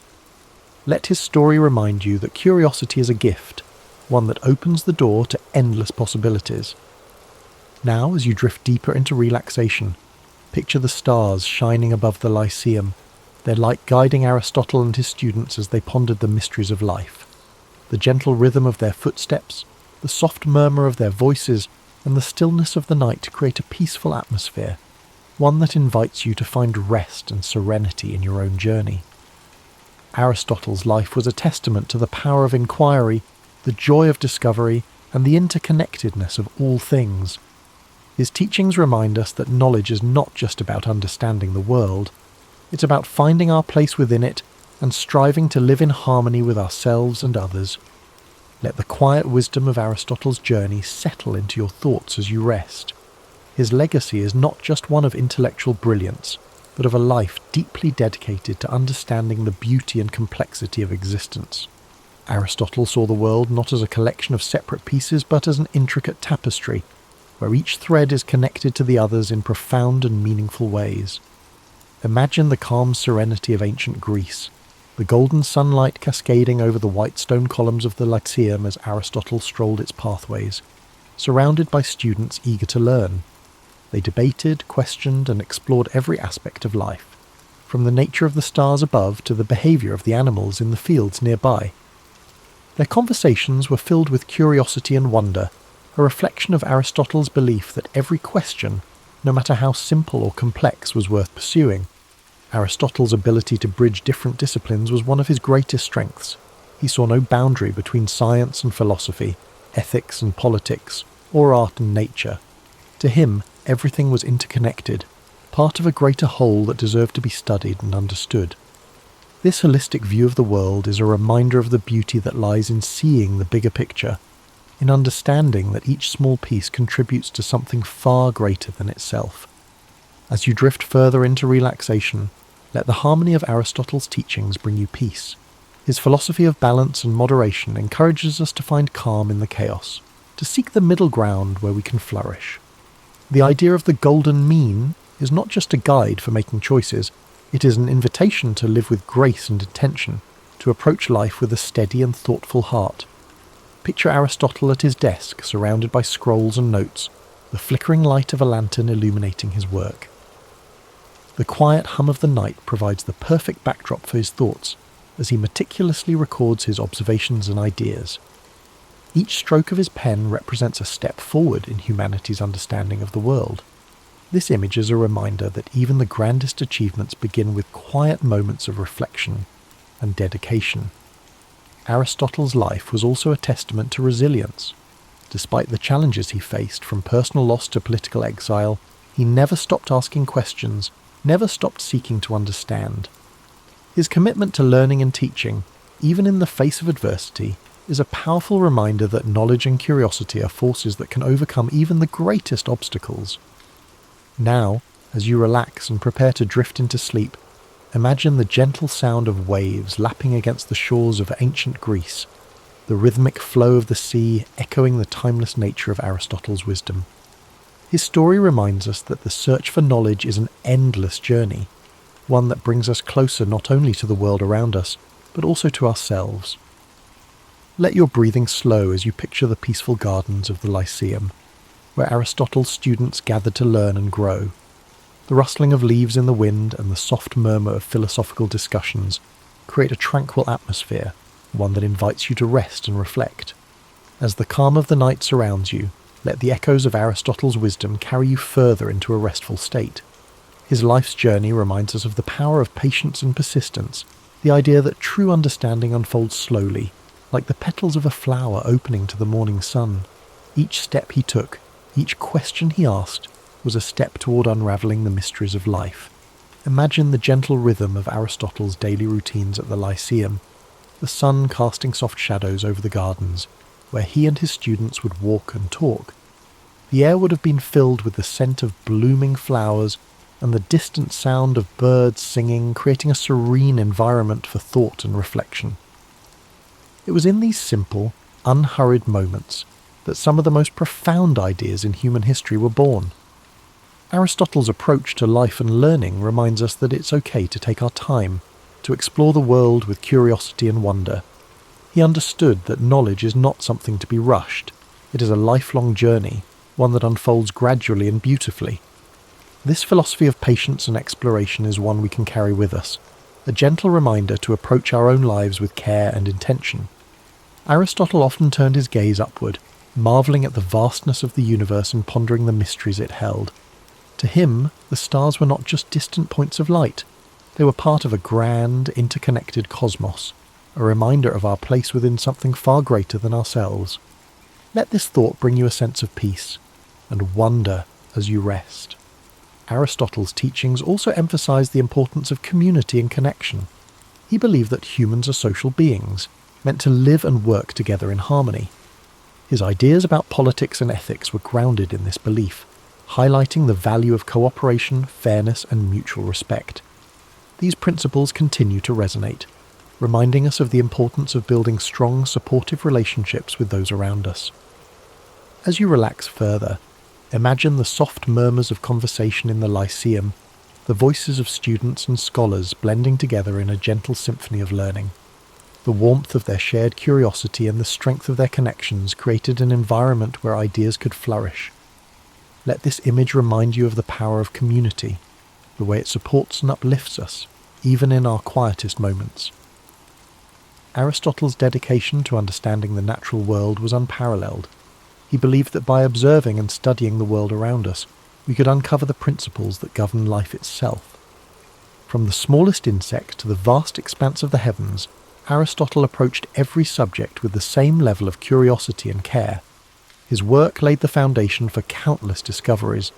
Let his story remind you that curiosity is a gift, one that opens the door to endless possibilities. Now, as you drift deeper into relaxation, picture the stars shining above the Lyceum, their light guiding Aristotle and his students as they pondered the mysteries of life. The gentle rhythm of their footsteps, the soft murmur of their voices, and the stillness of the night create a peaceful atmosphere, one that invites you to find rest and serenity in your own journey. Aristotle's life was a testament to the power of inquiry, the joy of discovery, and the interconnectedness of all things. His teachings remind us that knowledge is not just about understanding the world, it's about finding our place within it and striving to live in harmony with ourselves and others. Let the quiet wisdom of Aristotle's journey settle into your thoughts as you rest. His legacy is not just one of intellectual brilliance, but of a life deeply dedicated to understanding the beauty and complexity of existence. Aristotle saw the world not as a collection of separate pieces, but as an intricate tapestry, where each thread is connected to the others in profound and meaningful ways. Imagine the calm serenity of ancient Greece, the golden sunlight cascading over the white stone columns of the Lyceum as Aristotle strolled its pathways, surrounded by students eager to learn. They debated, questioned, and explored every aspect of life, from the nature of the stars above to the behaviour of the animals in the fields nearby. Their conversations were filled with curiosity and wonder, a reflection of Aristotle's belief that every question, no matter how simple or complex, was worth pursuing. Aristotle's ability to bridge different disciplines was one of his greatest strengths. He saw no boundary between science and philosophy, ethics and politics, or art and nature. To him, everything was interconnected, part of a greater whole that deserved to be studied and understood. This holistic view of the world is a reminder of the beauty that lies in seeing the bigger picture, in understanding that each small piece contributes to something far greater than itself. As you drift further into relaxation, let the harmony of Aristotle's teachings bring you peace. His philosophy of balance and moderation encourages us to find calm in the chaos, to seek the middle ground where we can flourish. The idea of the golden mean is not just a guide for making choices, it is an invitation to live with grace and intention, to approach life with a steady and thoughtful heart. Picture Aristotle at his desk, surrounded by scrolls and notes, the flickering light of a lantern illuminating his work. The quiet hum of the night provides the perfect backdrop for his thoughts, as he meticulously records his observations and ideas. Each stroke of his pen represents a step forward in humanity's understanding of the world. This image is a reminder that even the grandest achievements begin with quiet moments of reflection and dedication. Aristotle's life was also a testament to resilience. Despite the challenges he faced, from personal loss to political exile, he never stopped asking questions, never stopped seeking to understand. His commitment to learning and teaching, even in the face of adversity, is a powerful reminder that knowledge and curiosity are forces that can overcome even the greatest obstacles. Now, as you relax and prepare to drift into sleep, imagine the gentle sound of waves lapping against the shores of ancient Greece, the rhythmic flow of the sea echoing the timeless nature of Aristotle's wisdom. His story reminds us that the search for knowledge is an endless journey, one that brings us closer not only to the world around us, but also to ourselves. Let your breathing slow as you picture the peaceful gardens of the Lyceum, where Aristotle's students gathered to learn and grow. The rustling of leaves in the wind and the soft murmur of philosophical discussions create a tranquil atmosphere, one that invites you to rest and reflect. As the calm of the night surrounds you, let the echoes of Aristotle's wisdom carry you further into a restful state. His life's journey reminds us of the power of patience and persistence, the idea that true understanding unfolds slowly, like the petals of a flower opening to the morning sun. Each step he took, each question he asked, was a step toward unravelling the mysteries of life. Imagine the gentle rhythm of Aristotle's daily routines at the Lyceum, the sun casting soft shadows over the gardens, where he and his students would walk and talk. The air would have been filled with the scent of blooming flowers, and the distant sound of birds singing, creating a serene environment for thought and reflection. It was in these simple, unhurried moments that some of the most profound ideas in human history were born. Aristotle's approach to life and learning reminds us that it's okay to take our time, to explore the world with curiosity and wonder. He understood that knowledge is not something to be rushed. It is a lifelong journey, one that unfolds gradually and beautifully. This philosophy of patience and exploration is one we can carry with us, a gentle reminder to approach our own lives with care and intention. Aristotle often turned his gaze upward, marvelling at the vastness of the universe and pondering the mysteries it held. To him, the stars were not just distant points of light. They were part of a grand, interconnected cosmos, a reminder of our place within something far greater than ourselves. Let this thought bring you a sense of peace and wonder as you rest. Aristotle's teachings also emphasized the importance of community and connection. He believed that humans are social beings, meant to live and work together in harmony. His ideas about politics and ethics were grounded in this belief, highlighting the value of cooperation, fairness, and mutual respect. These principles continue to resonate, reminding us of the importance of building strong, supportive relationships with those around us. As you relax further, imagine the soft murmurs of conversation in the Lyceum, the voices of students and scholars blending together in a gentle symphony of learning. The warmth of their shared curiosity and the strength of their connections created an environment where ideas could flourish. Let this image remind you of the power of community, the way it supports and uplifts us, even in our quietest moments. Aristotle's dedication to understanding the natural world was unparalleled. He believed that by observing and studying the world around us, we could uncover the principles that govern life itself. From the smallest insect to the vast expanse of the heavens, Aristotle approached every subject with the same level of curiosity and care. His work laid the foundation for countless discoveries,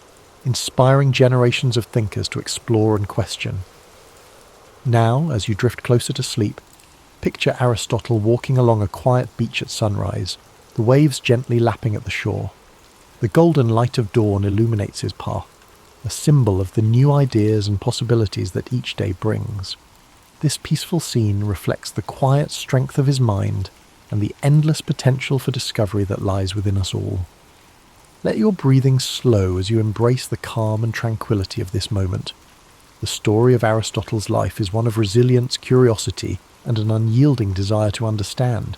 inspiring generations of thinkers to explore and question. Now, as you drift closer to sleep, picture Aristotle walking along a quiet beach at sunrise, the waves gently lapping at the shore. The golden light of dawn illuminates his path, a symbol of the new ideas and possibilities that each day brings. This peaceful scene reflects the quiet strength of his mind and the endless potential for discovery that lies within us all. Let your breathing slow as you embrace the calm and tranquility of this moment. The story of Aristotle's life is one of resilience, curiosity, and an unyielding desire to understand.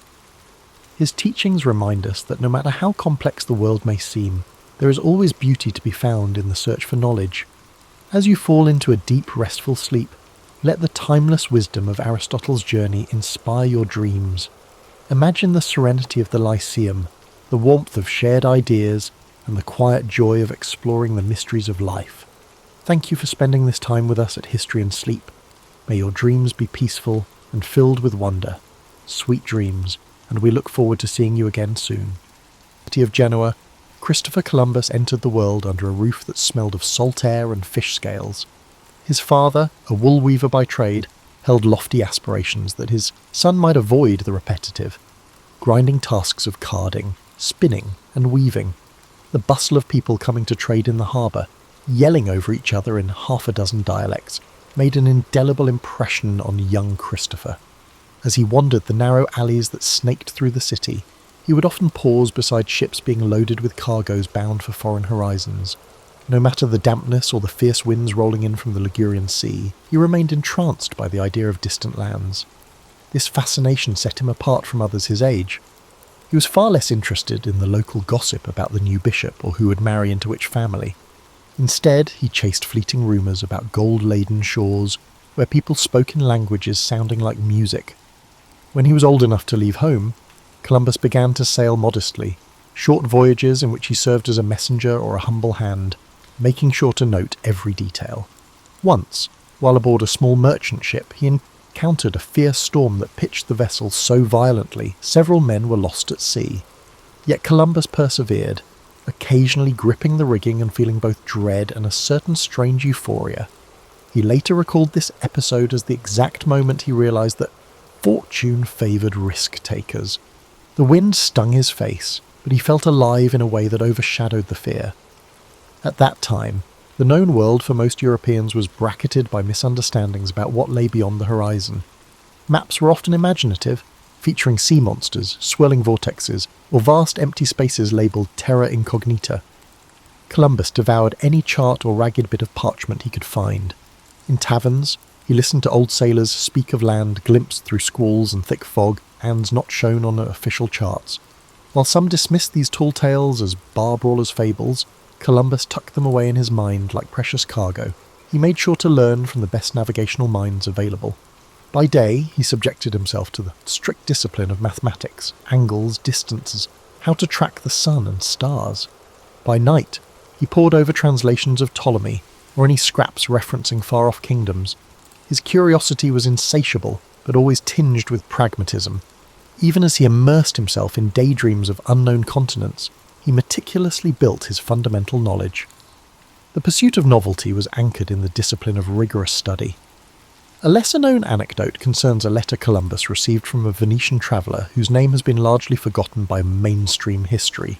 His teachings remind us that no matter how complex the world may seem, there is always beauty to be found in the search for knowledge. As you fall into a deep, restful sleep, let the timeless wisdom of Aristotle's journey inspire your dreams. Imagine the serenity of the Lyceum, the warmth of shared ideas, and the quiet joy of exploring the mysteries of life. Thank you for spending this time with us at History and Sleep. May your dreams be peaceful and filled with wonder. Sweet dreams, and we look forward to seeing you again soon. City of Genoa, Christopher Columbus entered the world under a roof that smelled of salt air and fish scales. His father, a wool weaver by trade, held lofty aspirations that his son might avoid the repetitive, grinding tasks of carding, spinning, and weaving. The bustle of people coming to trade in the harbour, yelling over each other in half a dozen dialects, made an indelible impression on young Christopher. As he wandered the narrow alleys that snaked through the city, he would often pause beside ships being loaded with cargoes bound for foreign horizons. No matter the dampness or the fierce winds rolling in from the Ligurian Sea, he remained entranced by the idea of distant lands. This fascination set him apart from others his age. He was far less interested in the local gossip about the new bishop or who would marry into which family. Instead, he chased fleeting rumours about gold-laden shores, where people spoke in languages sounding like music. When he was old enough to leave home, Columbus began to sail modestly, short voyages in which he served as a messenger or a humble hand, making sure to note every detail. Once, while aboard a small merchant ship, he encountered a fierce storm that pitched the vessel so violently several men were lost at sea. Yet Columbus persevered, occasionally gripping the rigging and feeling both dread and a certain strange euphoria. He later recalled this episode as the exact moment he realised that fortune favoured risk-takers. The wind stung his face, but he felt alive in a way that overshadowed the fear. At that time, The known world for most Europeans was bracketed by misunderstandings about what lay beyond the horizon. Maps were often imaginative, featuring sea monsters, swirling vortexes, or vast empty spaces labelled terra incognita. Columbus devoured any chart or ragged bit of parchment he could find. In taverns, he listened to old sailors speak of land glimpsed through squalls and thick fog, and not shown on official charts. While some dismissed these tall tales as bar-brawlers' fables, Columbus tucked them away in his mind like precious cargo. He made sure to learn from the best navigational minds available. By day, he subjected himself to the strict discipline of mathematics, angles, distances, how to track the sun and stars. By night, he pored over translations of Ptolemy, or any scraps referencing far-off kingdoms. His curiosity was insatiable, but always tinged with pragmatism. Even as he immersed himself in daydreams of unknown continents, he meticulously built his fundamental knowledge. The pursuit of novelty was anchored in the discipline of rigorous study. A lesser-known anecdote concerns a letter Columbus received from a Venetian traveller whose name has been largely forgotten by mainstream history.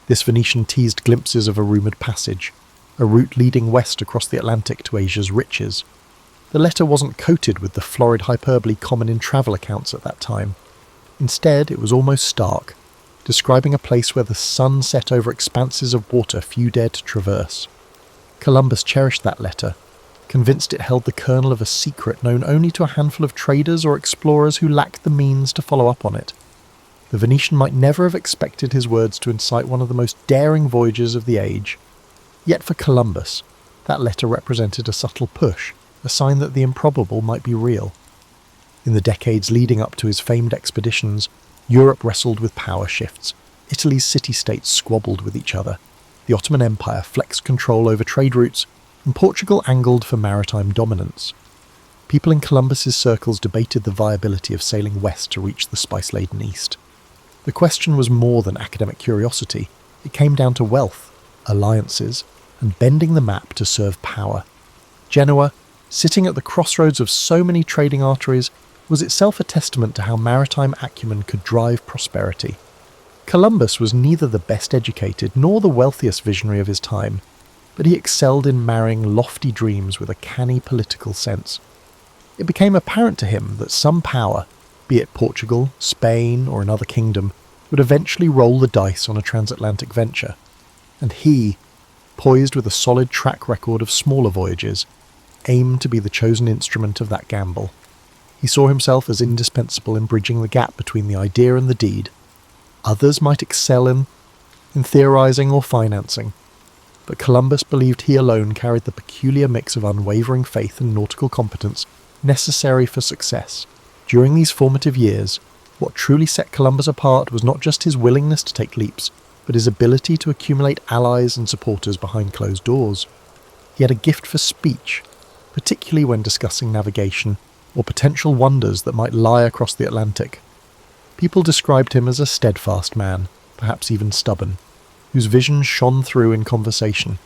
This Venetian teased glimpses of a rumoured passage, a route leading west across the Atlantic to Asia's riches. The letter wasn't coated with the florid hyperbole common in travel accounts at that time. Instead, it was almost stark, describing a place where the sun set over expanses of water few dared to traverse. Columbus cherished that letter, convinced it held the kernel of a secret known only to a handful of traders or explorers who lacked the means to follow up on it. The Venetian might never have expected his words to incite one of the most daring voyages of the age. Yet for Columbus, that letter represented a subtle push, a sign that the improbable might be real. In the decades leading up to his famed expeditions, Europe wrestled with power shifts. Italy's city-states squabbled with each other. The Ottoman Empire flexed control over trade routes, and Portugal angled for maritime dominance. People in Columbus's circles debated the viability of sailing west to reach the spice-laden east. The question was more than academic curiosity. It came down to wealth, alliances, and bending the map to serve power. Genoa, sitting at the crossroads of so many trading arteries, was itself a testament to how maritime acumen could drive prosperity. Columbus was neither the best educated nor the wealthiest visionary of his time, but he excelled in marrying lofty dreams with a canny political sense. It became apparent to him that some power, be it Portugal, Spain, or another kingdom, would eventually roll the dice on a transatlantic venture, and he, poised with a solid track record of smaller voyages, aimed to be the chosen instrument of that gamble. He saw himself as indispensable in bridging the gap between the idea and the deed. Others might excel in theorizing or financing, but Columbus believed he alone carried the peculiar mix of unwavering faith and nautical competence necessary for success. During these formative years, what truly set Columbus apart was not just his willingness to take leaps, but his ability to accumulate allies and supporters behind closed doors. He had a gift for speech, particularly when discussing navigation or potential wonders that might lie across the Atlantic. People described him as a steadfast man, perhaps even stubborn, whose vision shone through in conversation.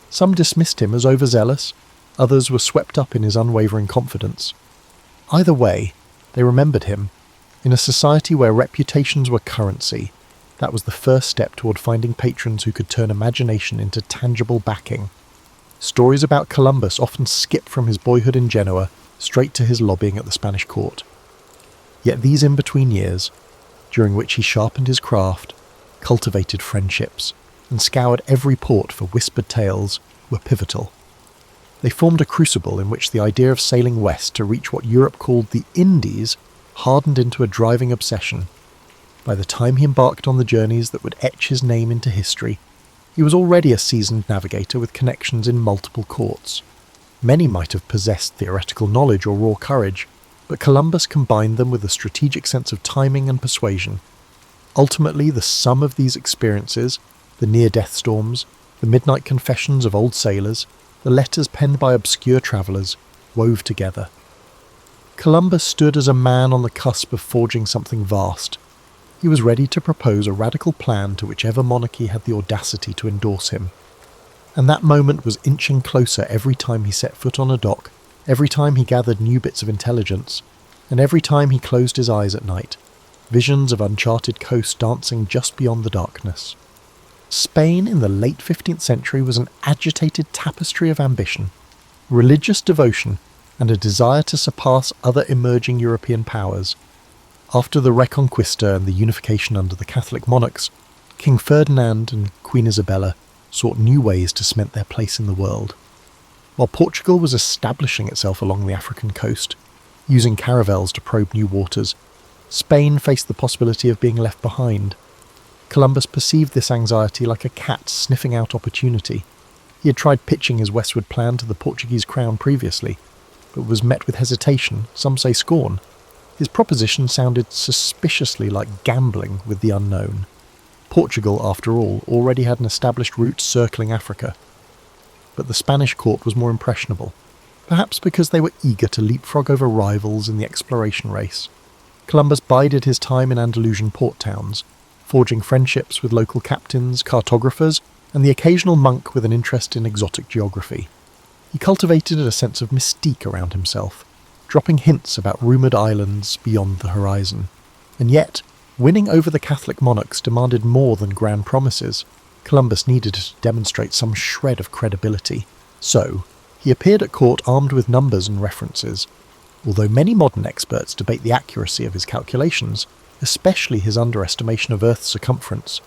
Some dismissed him as overzealous, others were swept up in his unwavering confidence. Either way, they remembered him. In a society where reputations were currency, that was the first step toward finding patrons who could turn imagination into tangible backing. Stories about Columbus often skip from his boyhood in Genoa straight to his lobbying at the Spanish court. Yet these in-between years, during which he sharpened his craft, cultivated friendships, and scoured every port for whispered tales, were pivotal. They formed a crucible in which the idea of sailing west to reach what Europe called the Indies hardened into a driving obsession. By the time he embarked on the journeys that would etch his name into history, he was already a seasoned navigator with connections in multiple courts. Many might have possessed theoretical knowledge or raw courage, but Columbus combined them with a strategic sense of timing and persuasion. Ultimately, the sum of these experiences, the near-death storms, the midnight confessions of old sailors, the letters penned by obscure travellers, wove together. Columbus stood as a man on the cusp of forging something vast. He was ready to propose a radical plan to whichever monarchy had the audacity to endorse him. And that moment was inching closer every time he set foot on a dock, every time he gathered new bits of intelligence, and every time he closed his eyes at night, visions of uncharted coast dancing just beyond the darkness. Spain in the late 15th century was an agitated tapestry of ambition, religious devotion, and a desire to surpass other emerging European powers. After the Reconquista and the unification under the Catholic monarchs, King Ferdinand and Queen Isabella sought new ways to cement their place in the world. While Portugal was establishing itself along the African coast, using caravels to probe new waters, Spain faced the possibility of being left behind. Columbus perceived this anxiety like a cat sniffing out opportunity. He had tried pitching his westward plan to the Portuguese crown previously, but was met with hesitation, some say scorn. His proposition sounded suspiciously like gambling with the unknown. Portugal, after all, already had an established route circling Africa. But the Spanish court was more impressionable, perhaps because they were eager to leapfrog over rivals in the exploration race. Columbus bided his time in Andalusian port towns, forging friendships with local captains, cartographers, and the occasional monk with an interest in exotic geography. He cultivated a sense of mystique around himself, dropping hints about rumoured islands beyond the horizon. And yet, winning over the Catholic monarchs demanded more than grand promises. Columbus needed to demonstrate some shred of credibility. So, he appeared at court armed with numbers and references. Although many modern experts debate the accuracy of his calculations, especially his underestimation of Earth's circumference,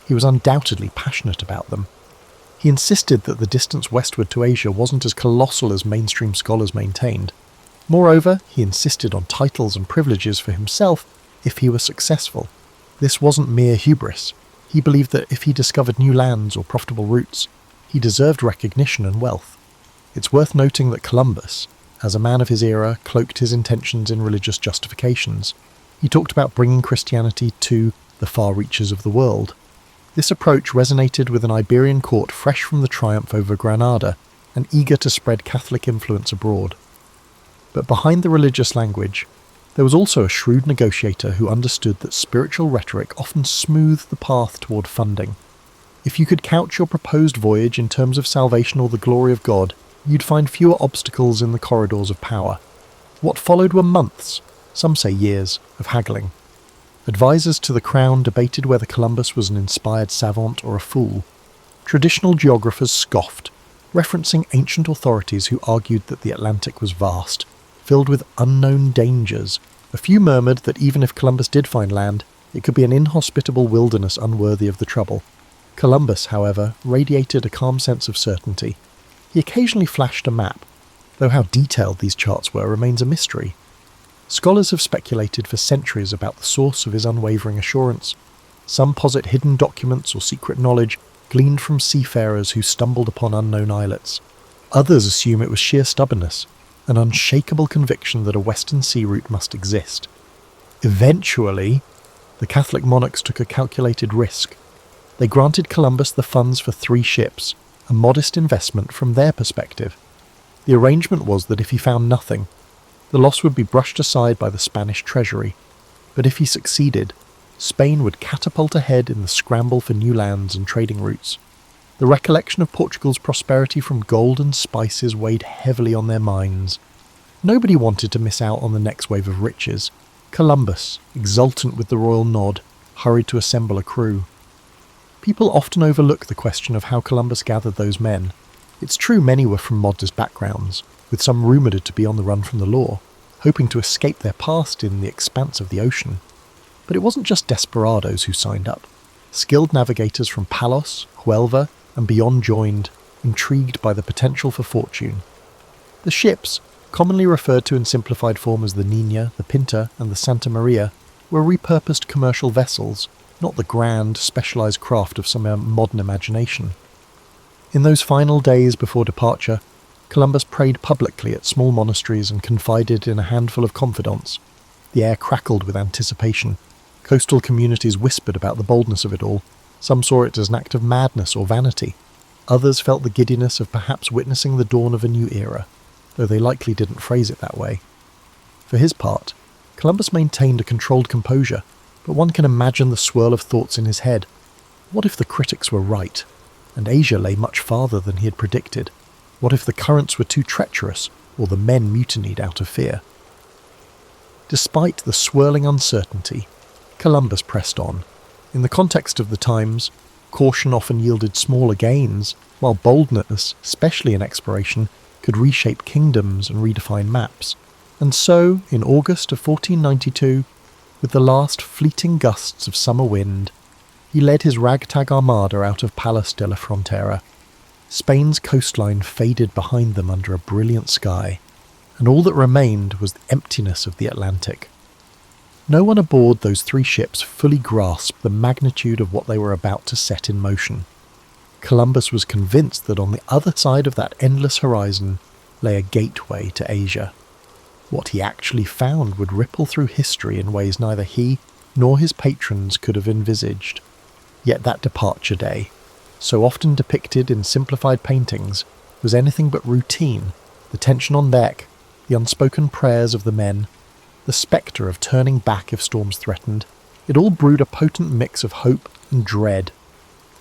he was undoubtedly passionate about them. He insisted that the distance westward to Asia wasn't as colossal as mainstream scholars maintained. Moreover, he insisted on titles and privileges for himself if he were successful. This wasn't mere hubris. He believed that if he discovered new lands or profitable routes, he deserved recognition and wealth. It's worth noting that Columbus, as a man of his era, cloaked his intentions in religious justifications. He talked about bringing Christianity to the far reaches of the world. This approach resonated with an Iberian court fresh from the triumph over Granada and eager to spread Catholic influence abroad. But behind the religious language, there was also a shrewd negotiator who understood that spiritual rhetoric often smoothed the path toward funding. If you could couch your proposed voyage in terms of salvation or the glory of God, you'd find fewer obstacles in the corridors of power. What followed were months, some say years, of haggling. Advisors to the crown debated whether Columbus was an inspired savant or a fool. Traditional geographers scoffed, referencing ancient authorities who argued that the Atlantic was vast, filled with unknown dangers. A few murmured that even if Columbus did find land, it could be an inhospitable wilderness unworthy of the trouble. Columbus, however, radiated a calm sense of certainty. He occasionally flashed a map, though how detailed these charts were remains a mystery. Scholars have speculated for centuries about the source of his unwavering assurance. Some posit hidden documents or secret knowledge gleaned from seafarers who stumbled upon unknown islets. Others assume it was sheer stubbornness, an unshakable conviction that a western sea route must exist. Eventually, the Catholic monarchs took a calculated risk. They granted Columbus the funds for 3 ships, a modest investment from their perspective. The arrangement was that if he found nothing, the loss would be brushed aside by the Spanish treasury, but if he succeeded, Spain would catapult ahead in the scramble for new lands and trading routes. The recollection of Portugal's prosperity from gold and spices weighed heavily on their minds. Nobody wanted to miss out on the next wave of riches. Columbus, exultant with the royal nod, hurried to assemble a crew. People often overlook the question of how Columbus gathered those men. It's true many were from modest backgrounds, with some rumoured to be on the run from the law, hoping to escape their past in the expanse of the ocean. But it wasn't just desperados who signed up. Skilled navigators from Palos, Huelva, and beyond joined, intrigued by the potential for fortune. The ships, commonly referred to in simplified form as the Niña, the Pinta, and the Santa Maria, were repurposed commercial vessels, not the grand, specialised craft of some modern imagination. In those final days before departure, Columbus prayed publicly at small monasteries and confided in a handful of confidants. The air crackled with anticipation. Coastal communities whispered about the boldness of it all. Some saw it as an act of madness or vanity. Others felt the giddiness of perhaps witnessing the dawn of a new era, though they likely didn't phrase it that way. For his part, Columbus maintained a controlled composure, but one can imagine the swirl of thoughts in his head. What if the critics were right, and Asia lay much farther than he had predicted? What if the currents were too treacherous, or the men mutinied out of fear? Despite the swirling uncertainty, Columbus pressed on. In the context of the times, Caution often yielded smaller gains, while boldness, especially in exploration, could reshape kingdoms and redefine maps. And so, in August of 1492, with the last fleeting gusts of summer wind, he led his ragtag armada out of Palos de la Frontera. Spain's coastline faded behind them under a brilliant sky, and all that remained was the emptiness of the Atlantic. No one aboard those 3 ships fully grasped the magnitude of what they were about to set in motion. Columbus was convinced that on the other side of that endless horizon lay a gateway to Asia. What he actually found would ripple through history in ways neither he nor his patrons could have envisaged. Yet that departure day, so often depicted in simplified paintings, was anything but routine. The tension on deck, the unspoken prayers of the men, the spectre of turning back if storms threatened, it all brewed a potent mix of hope and dread.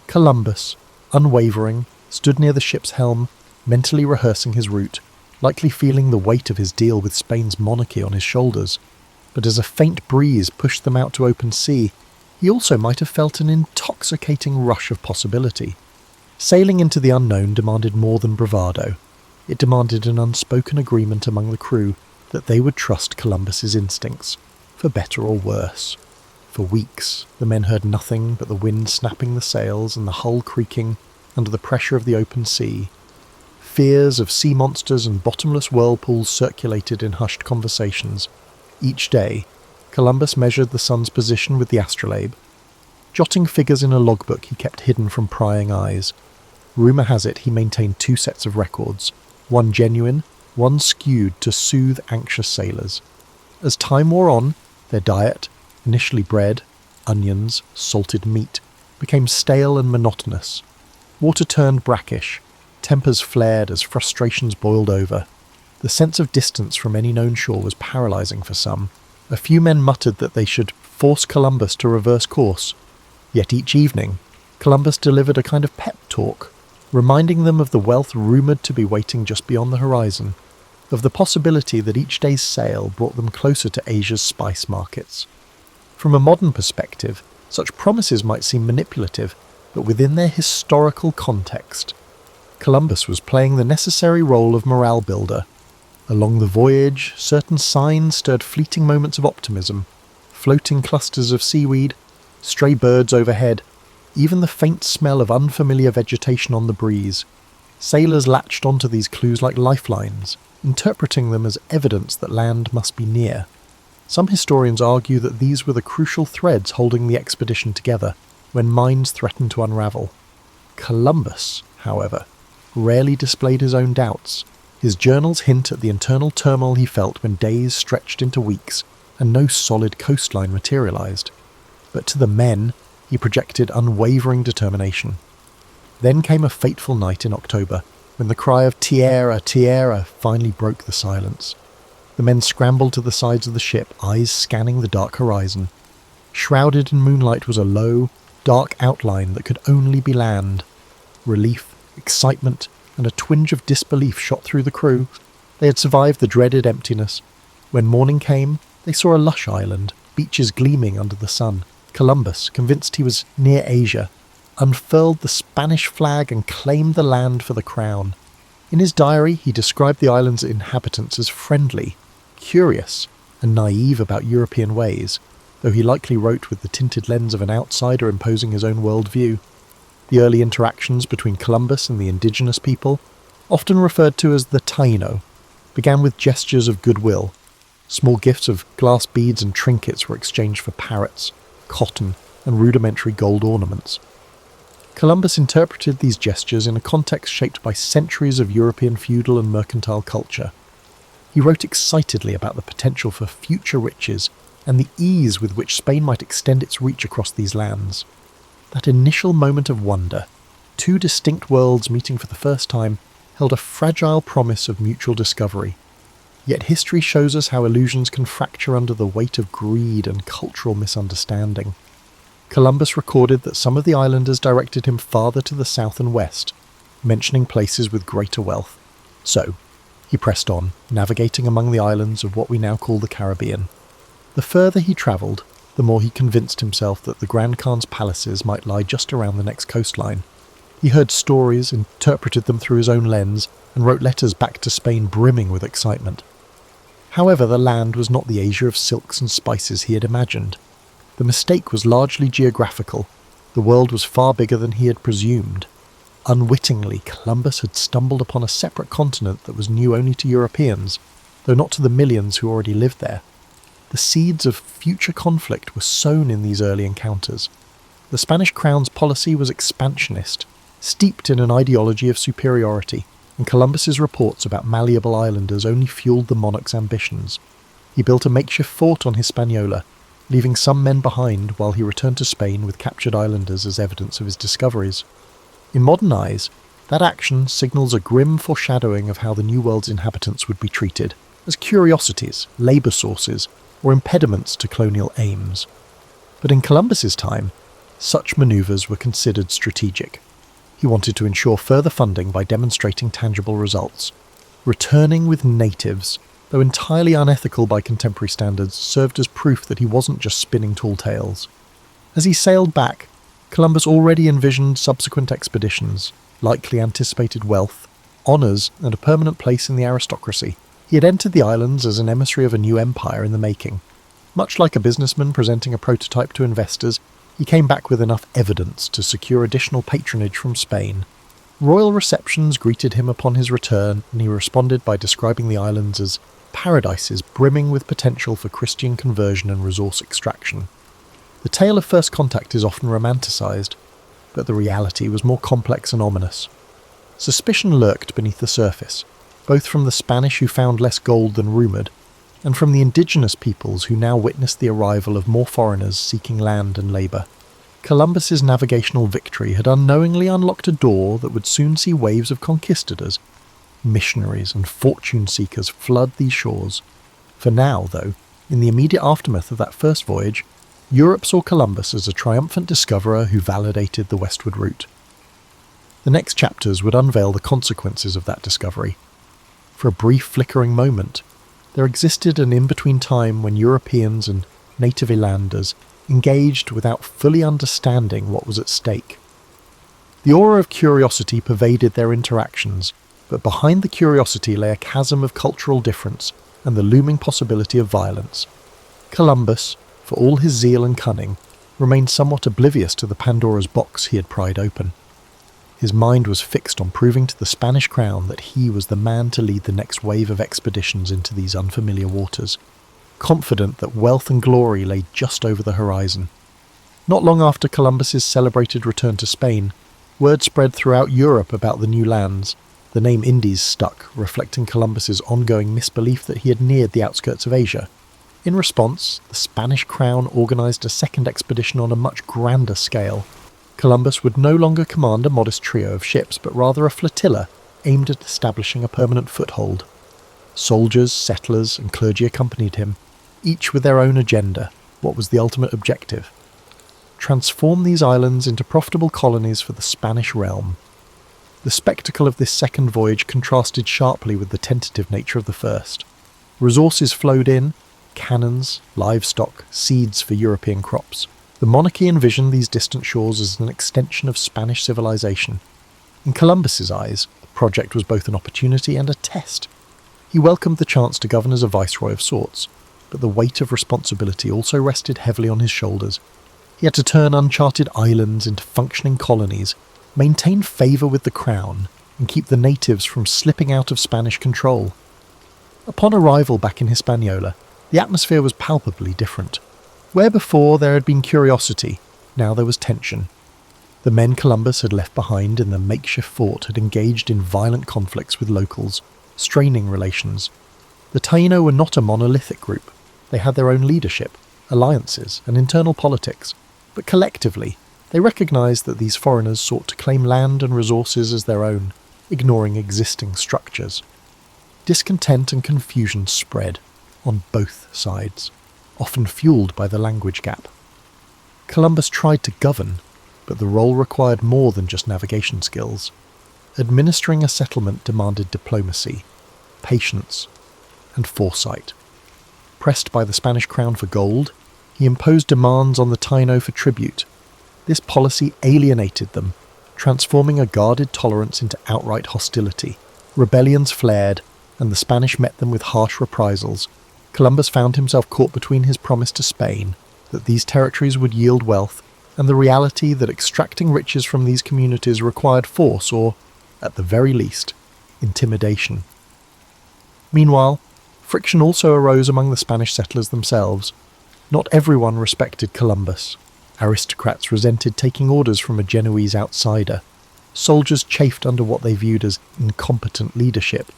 Columbus, unwavering, stood near the ship's helm, mentally rehearsing his route, likely feeling the weight of his deal with Spain's monarchy on his shoulders. But as a faint breeze pushed them out to open sea, he also might have felt an intoxicating rush of possibility. Sailing into the unknown demanded more than bravado. It demanded an unspoken agreement among the crew that they would trust Columbus's instincts, for better or worse. For weeks, the men heard nothing but the wind snapping the sails and the hull creaking under the pressure of the open sea. Fears of sea monsters and bottomless whirlpools circulated in hushed conversations. Each day, Columbus measured the sun's position with the astrolabe, jotting figures in a logbook he kept hidden from prying eyes. Rumour has it he maintained 2 sets of records, one genuine, one skewed to soothe anxious sailors. As time wore on, their diet, initially bread, onions, salted meat, became stale and monotonous. Water turned brackish, tempers flared as frustrations boiled over. The sense of distance from any known shore was paralysing for some. A few men muttered that they should force Columbus to reverse course. Yet each evening, Columbus delivered a kind of pep talk, reminding them of the wealth rumoured to be waiting just beyond the horizon, of the possibility that each day's sail brought them closer to Asia's spice markets. From a modern perspective, such promises might seem manipulative, but within their historical context, Columbus was playing the necessary role of morale builder. Along the voyage, certain signs stirred fleeting moments of optimism: floating clusters of seaweed, stray birds overhead, even the faint smell of unfamiliar vegetation on the breeze. Sailors latched onto these clues like lifelines, interpreting them as evidence that land must be near. Some historians argue that these were the crucial threads holding the expedition together when minds threatened to unravel. Columbus, however, rarely displayed his own doubts. His journals hint at the internal turmoil he felt when days stretched into weeks and no solid coastline materialized. But to the men, he projected unwavering determination. Then came a fateful night in October, when the cry of "Tierra, tierra" finally broke the silence. The men scrambled to the sides of the ship, eyes scanning the dark horizon. Shrouded in moonlight was a low, dark outline that could only be land. Relief, excitement, and a twinge of disbelief shot through the crew. They had survived the dreaded emptiness. When morning came, they saw a lush island, beaches gleaming under the sun. Columbus, convinced he was near Asia, unfurled the Spanish flag and claimed the land for the crown. In his diary, he described the island's inhabitants as friendly, curious, and naive about European ways, though he likely wrote with the tinted lens of an outsider imposing his own worldview. The early interactions between Columbus and the indigenous people, often referred to as the Taino, began with gestures of goodwill. Small gifts of glass beads and trinkets were exchanged for parrots, cotton, and rudimentary gold ornaments. Columbus interpreted these gestures in a context shaped by centuries of European feudal and mercantile culture. He wrote excitedly about the potential for future riches and the ease with which Spain might extend its reach across these lands. That initial moment of wonder, 2 distinct worlds meeting for the first time, held a fragile promise of mutual discovery. Yet history shows us how illusions can fracture under the weight of greed and cultural misunderstanding. Columbus recorded that some of the islanders directed him farther to the south and west, mentioning places with greater wealth. So, he pressed on, navigating among the islands of what we now call the Caribbean. The further he travelled, the more he convinced himself that the Grand Khan's palaces might lie just around the next coastline. He heard stories, interpreted them through his own lens, and wrote letters back to Spain brimming with excitement. However, the land was not the Asia of silks and spices he had imagined. The mistake was largely geographical. The world was far bigger than he had presumed. Unwittingly, Columbus had stumbled upon a separate continent that was new only to Europeans, though not to the millions who already lived there. The seeds of future conflict were sown in these early encounters. The Spanish crown's policy was expansionist, steeped in an ideology of superiority, and Columbus's reports about malleable islanders only fueled the monarch's ambitions. He built a makeshift fort on Hispaniola, leaving some men behind while he returned to Spain with captured islanders as evidence of his discoveries. In modern eyes, that action signals a grim foreshadowing of how the New World's inhabitants would be treated, as curiosities, labour sources, or impediments to colonial aims. But in Columbus's time, such manoeuvres were considered strategic. He wanted to ensure further funding by demonstrating tangible results. Returning with natives, though entirely unethical by contemporary standards, served as proof that he wasn't just spinning tall tales. As he sailed back, Columbus already envisioned subsequent expeditions, likely anticipated wealth, honours, and a permanent place in the aristocracy. He had entered the islands as an emissary of a new empire in the making. Much like a businessman presenting a prototype to investors, he came back with enough evidence to secure additional patronage from Spain. Royal receptions greeted him upon his return, and he responded by describing the islands as paradises brimming with potential for Christian conversion and resource extraction. The tale of first contact is often romanticised, but the reality was more complex and ominous. Suspicion lurked beneath the surface, both from the Spanish who found less gold than rumoured, and from the indigenous peoples who now witnessed the arrival of more foreigners seeking land and labour. Columbus's navigational victory had unknowingly unlocked a door that would soon see waves of conquistadors. Missionaries and fortune-seekers flood these shores. For now, though, in the immediate aftermath of that first voyage, Europe saw Columbus as a triumphant discoverer who validated the westward route. The next chapters would unveil the consequences of that discovery. For a brief flickering moment, there existed an in-between time when Europeans and native islanders engaged without fully understanding what was at stake. The aura of curiosity pervaded their interactions, but behind the curiosity lay a chasm of cultural difference and the looming possibility of violence. Columbus, for all his zeal and cunning, remained somewhat oblivious to the Pandora's box he had pried open. His mind was fixed on proving to the Spanish crown that he was the man to lead the next wave of expeditions into these unfamiliar waters, confident that wealth and glory lay just over the horizon. Not long after Columbus's celebrated return to Spain, word spread throughout Europe about the new lands. The name Indies stuck, reflecting Columbus's ongoing misbelief that he had neared the outskirts of Asia. In response, the Spanish crown organised a second expedition on a much grander scale. Columbus would no longer command a modest trio of ships, but rather a flotilla aimed at establishing a permanent foothold. Soldiers, settlers, and clergy accompanied him, each with their own agenda. What was the ultimate objective? Transform these islands into profitable colonies for the Spanish realm. The spectacle of this second voyage contrasted sharply with the tentative nature of the first. Resources flowed in: cannons, livestock, seeds for European crops. The monarchy envisioned these distant shores as an extension of Spanish civilization. In Columbus's eyes, the project was both an opportunity and a test. He welcomed the chance to govern as a viceroy of sorts, but the weight of responsibility also rested heavily on his shoulders. He had to turn uncharted islands into functioning colonies, maintain favour with the crown, and keep the natives from slipping out of Spanish control. Upon arrival back in Hispaniola, the atmosphere was palpably different. Where before there had been curiosity, now there was tension. The men Columbus had left behind in the makeshift fort had engaged in violent conflicts with locals, straining relations. The Taino were not a monolithic group. They had their own leadership, alliances, and internal politics, but collectively, they recognised that these foreigners sought to claim land and resources as their own, ignoring existing structures. Discontent and confusion spread, on both sides, often fueled by the language gap. Columbus tried to govern, but the role required more than just navigation skills. Administering a settlement demanded diplomacy, patience, and foresight. Pressed by the Spanish crown for gold, He imposed demands on the Taino for tribute. This policy alienated them, transforming a guarded tolerance into outright hostility. Rebellions flared, and the Spanish met them with harsh reprisals. Columbus found himself caught between his promise to Spain, that these territories would yield wealth, and the reality that extracting riches from these communities required force or, at the very least, intimidation. Meanwhile, friction also arose among the Spanish settlers themselves. Not everyone respected Columbus. Aristocrats resented taking orders from a Genoese outsider. Soldiers chafed under what they viewed as incompetent leadership.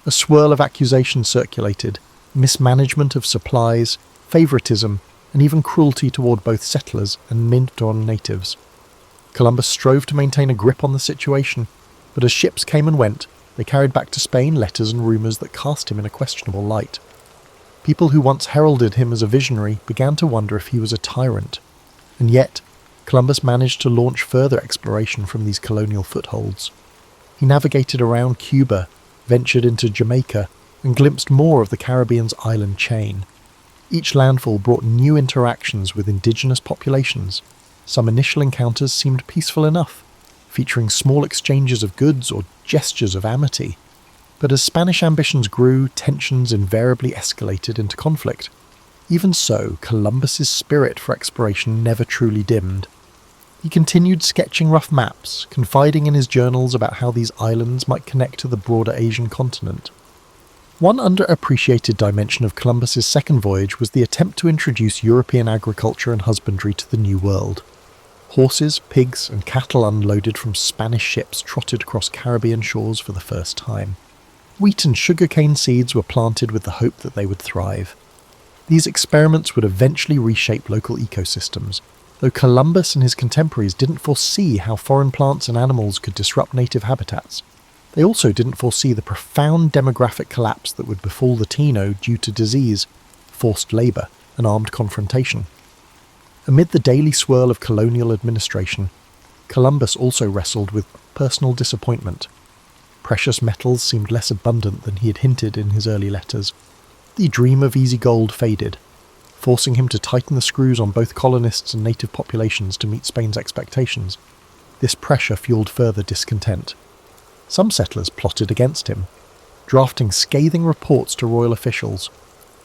A swirl of accusations circulated, mismanagement of supplies, favouritism, and even cruelty toward both settlers and Mid-Don natives. Columbus strove to maintain a grip on the situation, but as ships came and went, they carried back to Spain letters and rumours that cast him in a questionable light. People who once heralded him as a visionary began to wonder if he was a tyrant. And yet, Columbus managed to launch further exploration from these colonial footholds. He navigated around Cuba, ventured into Jamaica, and glimpsed more of the Caribbean's island chain. Each landfall brought new interactions with indigenous populations. Some initial encounters seemed peaceful enough, featuring small exchanges of goods or gestures of amity. But as Spanish ambitions grew, tensions invariably escalated into conflict. Even so, Columbus's spirit for exploration never truly dimmed. He continued sketching rough maps, confiding in his journals about how these islands might connect to the broader Asian continent. One underappreciated dimension of Columbus's second voyage was the attempt to introduce European agriculture and husbandry to the New World. Horses, pigs, and cattle unloaded from Spanish ships trotted across Caribbean shores for the first time. Wheat and sugarcane seeds were planted with the hope that they would thrive. These experiments would eventually reshape local ecosystems, though Columbus and his contemporaries didn't foresee how foreign plants and animals could disrupt native habitats. They also didn't foresee the profound demographic collapse that would befall the Taino due to disease, forced labour, and armed confrontation. Amid the daily swirl of colonial administration, Columbus also wrestled with personal disappointment. Precious metals seemed less abundant than he had hinted in his early letters. The dream of easy gold faded, forcing him to tighten the screws on both colonists and native populations to meet Spain's expectations. This pressure fueled further discontent. Some settlers plotted against him, drafting scathing reports to royal officials.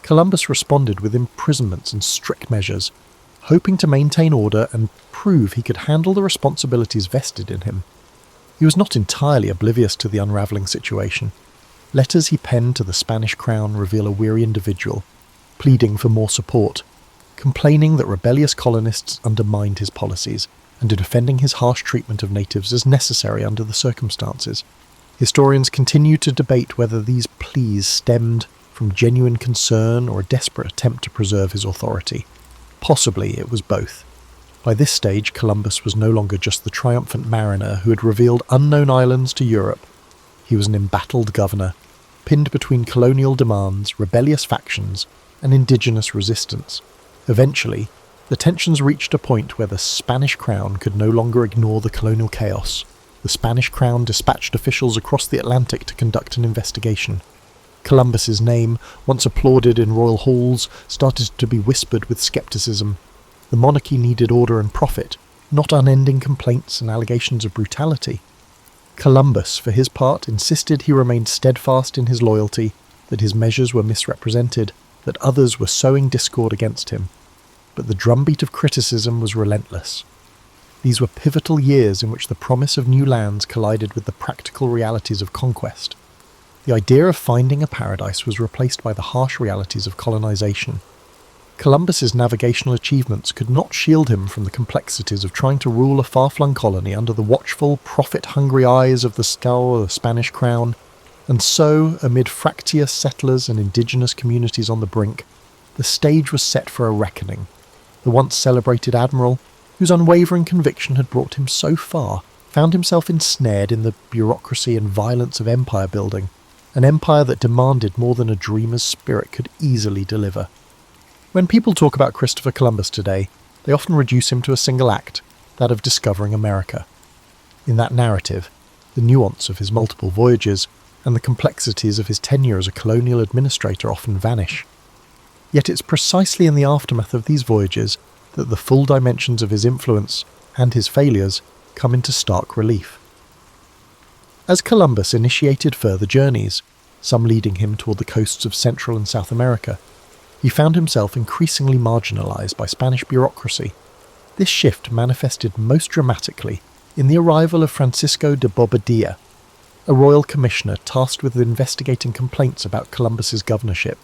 Columbus responded with imprisonments and strict measures, hoping to maintain order and prove he could handle the responsibilities vested in him. He was not entirely oblivious to the unravelling situation. Letters he penned to the Spanish crown reveal a weary individual, pleading for more support, complaining that rebellious colonists undermined his policies, and defending his harsh treatment of natives as necessary under the circumstances. Historians continue to debate whether these pleas stemmed from genuine concern or a desperate attempt to preserve his authority. Possibly it was both. By this stage, Columbus was no longer just the triumphant mariner who had revealed unknown islands to Europe. He was an embattled governor, pinned between colonial demands, rebellious factions, and indigenous resistance. Eventually, the tensions reached a point where the Spanish crown could no longer ignore the colonial chaos. The Spanish crown dispatched officials across the Atlantic to conduct an investigation. Columbus's name, once applauded in royal halls, started to be whispered with skepticism. The monarchy needed order and profit, not unending complaints and allegations of brutality. Columbus, for his part, insisted he remained steadfast in his loyalty, that his measures were misrepresented, that others were sowing discord against him. But the drumbeat of criticism was relentless. These were pivotal years in which the promise of new lands collided with the practical realities of conquest. The idea of finding a paradise was replaced by the harsh realities of colonization. Columbus's navigational achievements could not shield him from the complexities of trying to rule a far-flung colony under the watchful, profit-hungry eyes of the Spanish crown, and so, amid fractious settlers and indigenous communities on the brink, the stage was set for a reckoning. The once celebrated admiral, whose unwavering conviction had brought him so far, found himself ensnared in the bureaucracy and violence of empire building, an empire that demanded more than a dreamer's spirit could easily deliver. When people talk about Christopher Columbus today, they often reduce him to a single act, that of discovering America. In that narrative, the nuance of his multiple voyages and the complexities of his tenure as a colonial administrator often vanish. Yet it's precisely in the aftermath of these voyages that the full dimensions of his influence and his failures come into stark relief. As Columbus initiated further journeys, some leading him toward the coasts of Central and South America, he found himself increasingly marginalized by Spanish bureaucracy. This shift manifested most dramatically in the arrival of Francisco de Bobadilla, a royal commissioner tasked with investigating complaints about Columbus's governorship.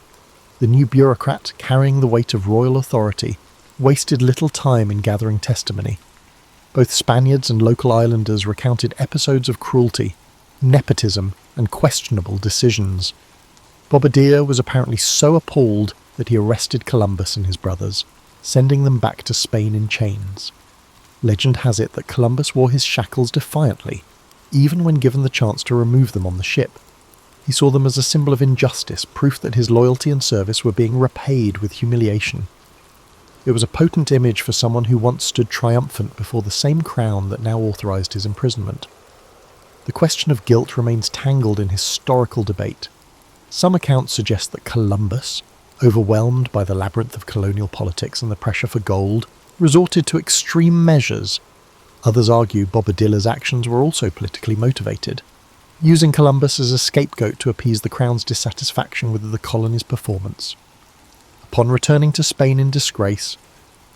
The new bureaucrat, carrying the weight of royal authority, wasted little time in gathering testimony. Both Spaniards and local islanders recounted episodes of cruelty, nepotism, and questionable decisions. Bobadilla was apparently so appalled that he arrested Columbus and his brothers, sending them back to Spain in chains. Legend has it that Columbus wore his shackles defiantly, even when given the chance to remove them on the ship. He saw them as a symbol of injustice, proof that his loyalty and service were being repaid with humiliation. It was a potent image for someone who once stood triumphant before the same crown that now authorized his imprisonment. The question of guilt remains tangled in historical debate. Some accounts suggest that Columbus, overwhelmed by the labyrinth of colonial politics and the pressure for gold, resorted to extreme measures. Others argue Bobadilla's actions were also politically motivated, using Columbus as a scapegoat to appease the crown's dissatisfaction with the colony's performance. Upon returning to Spain in disgrace,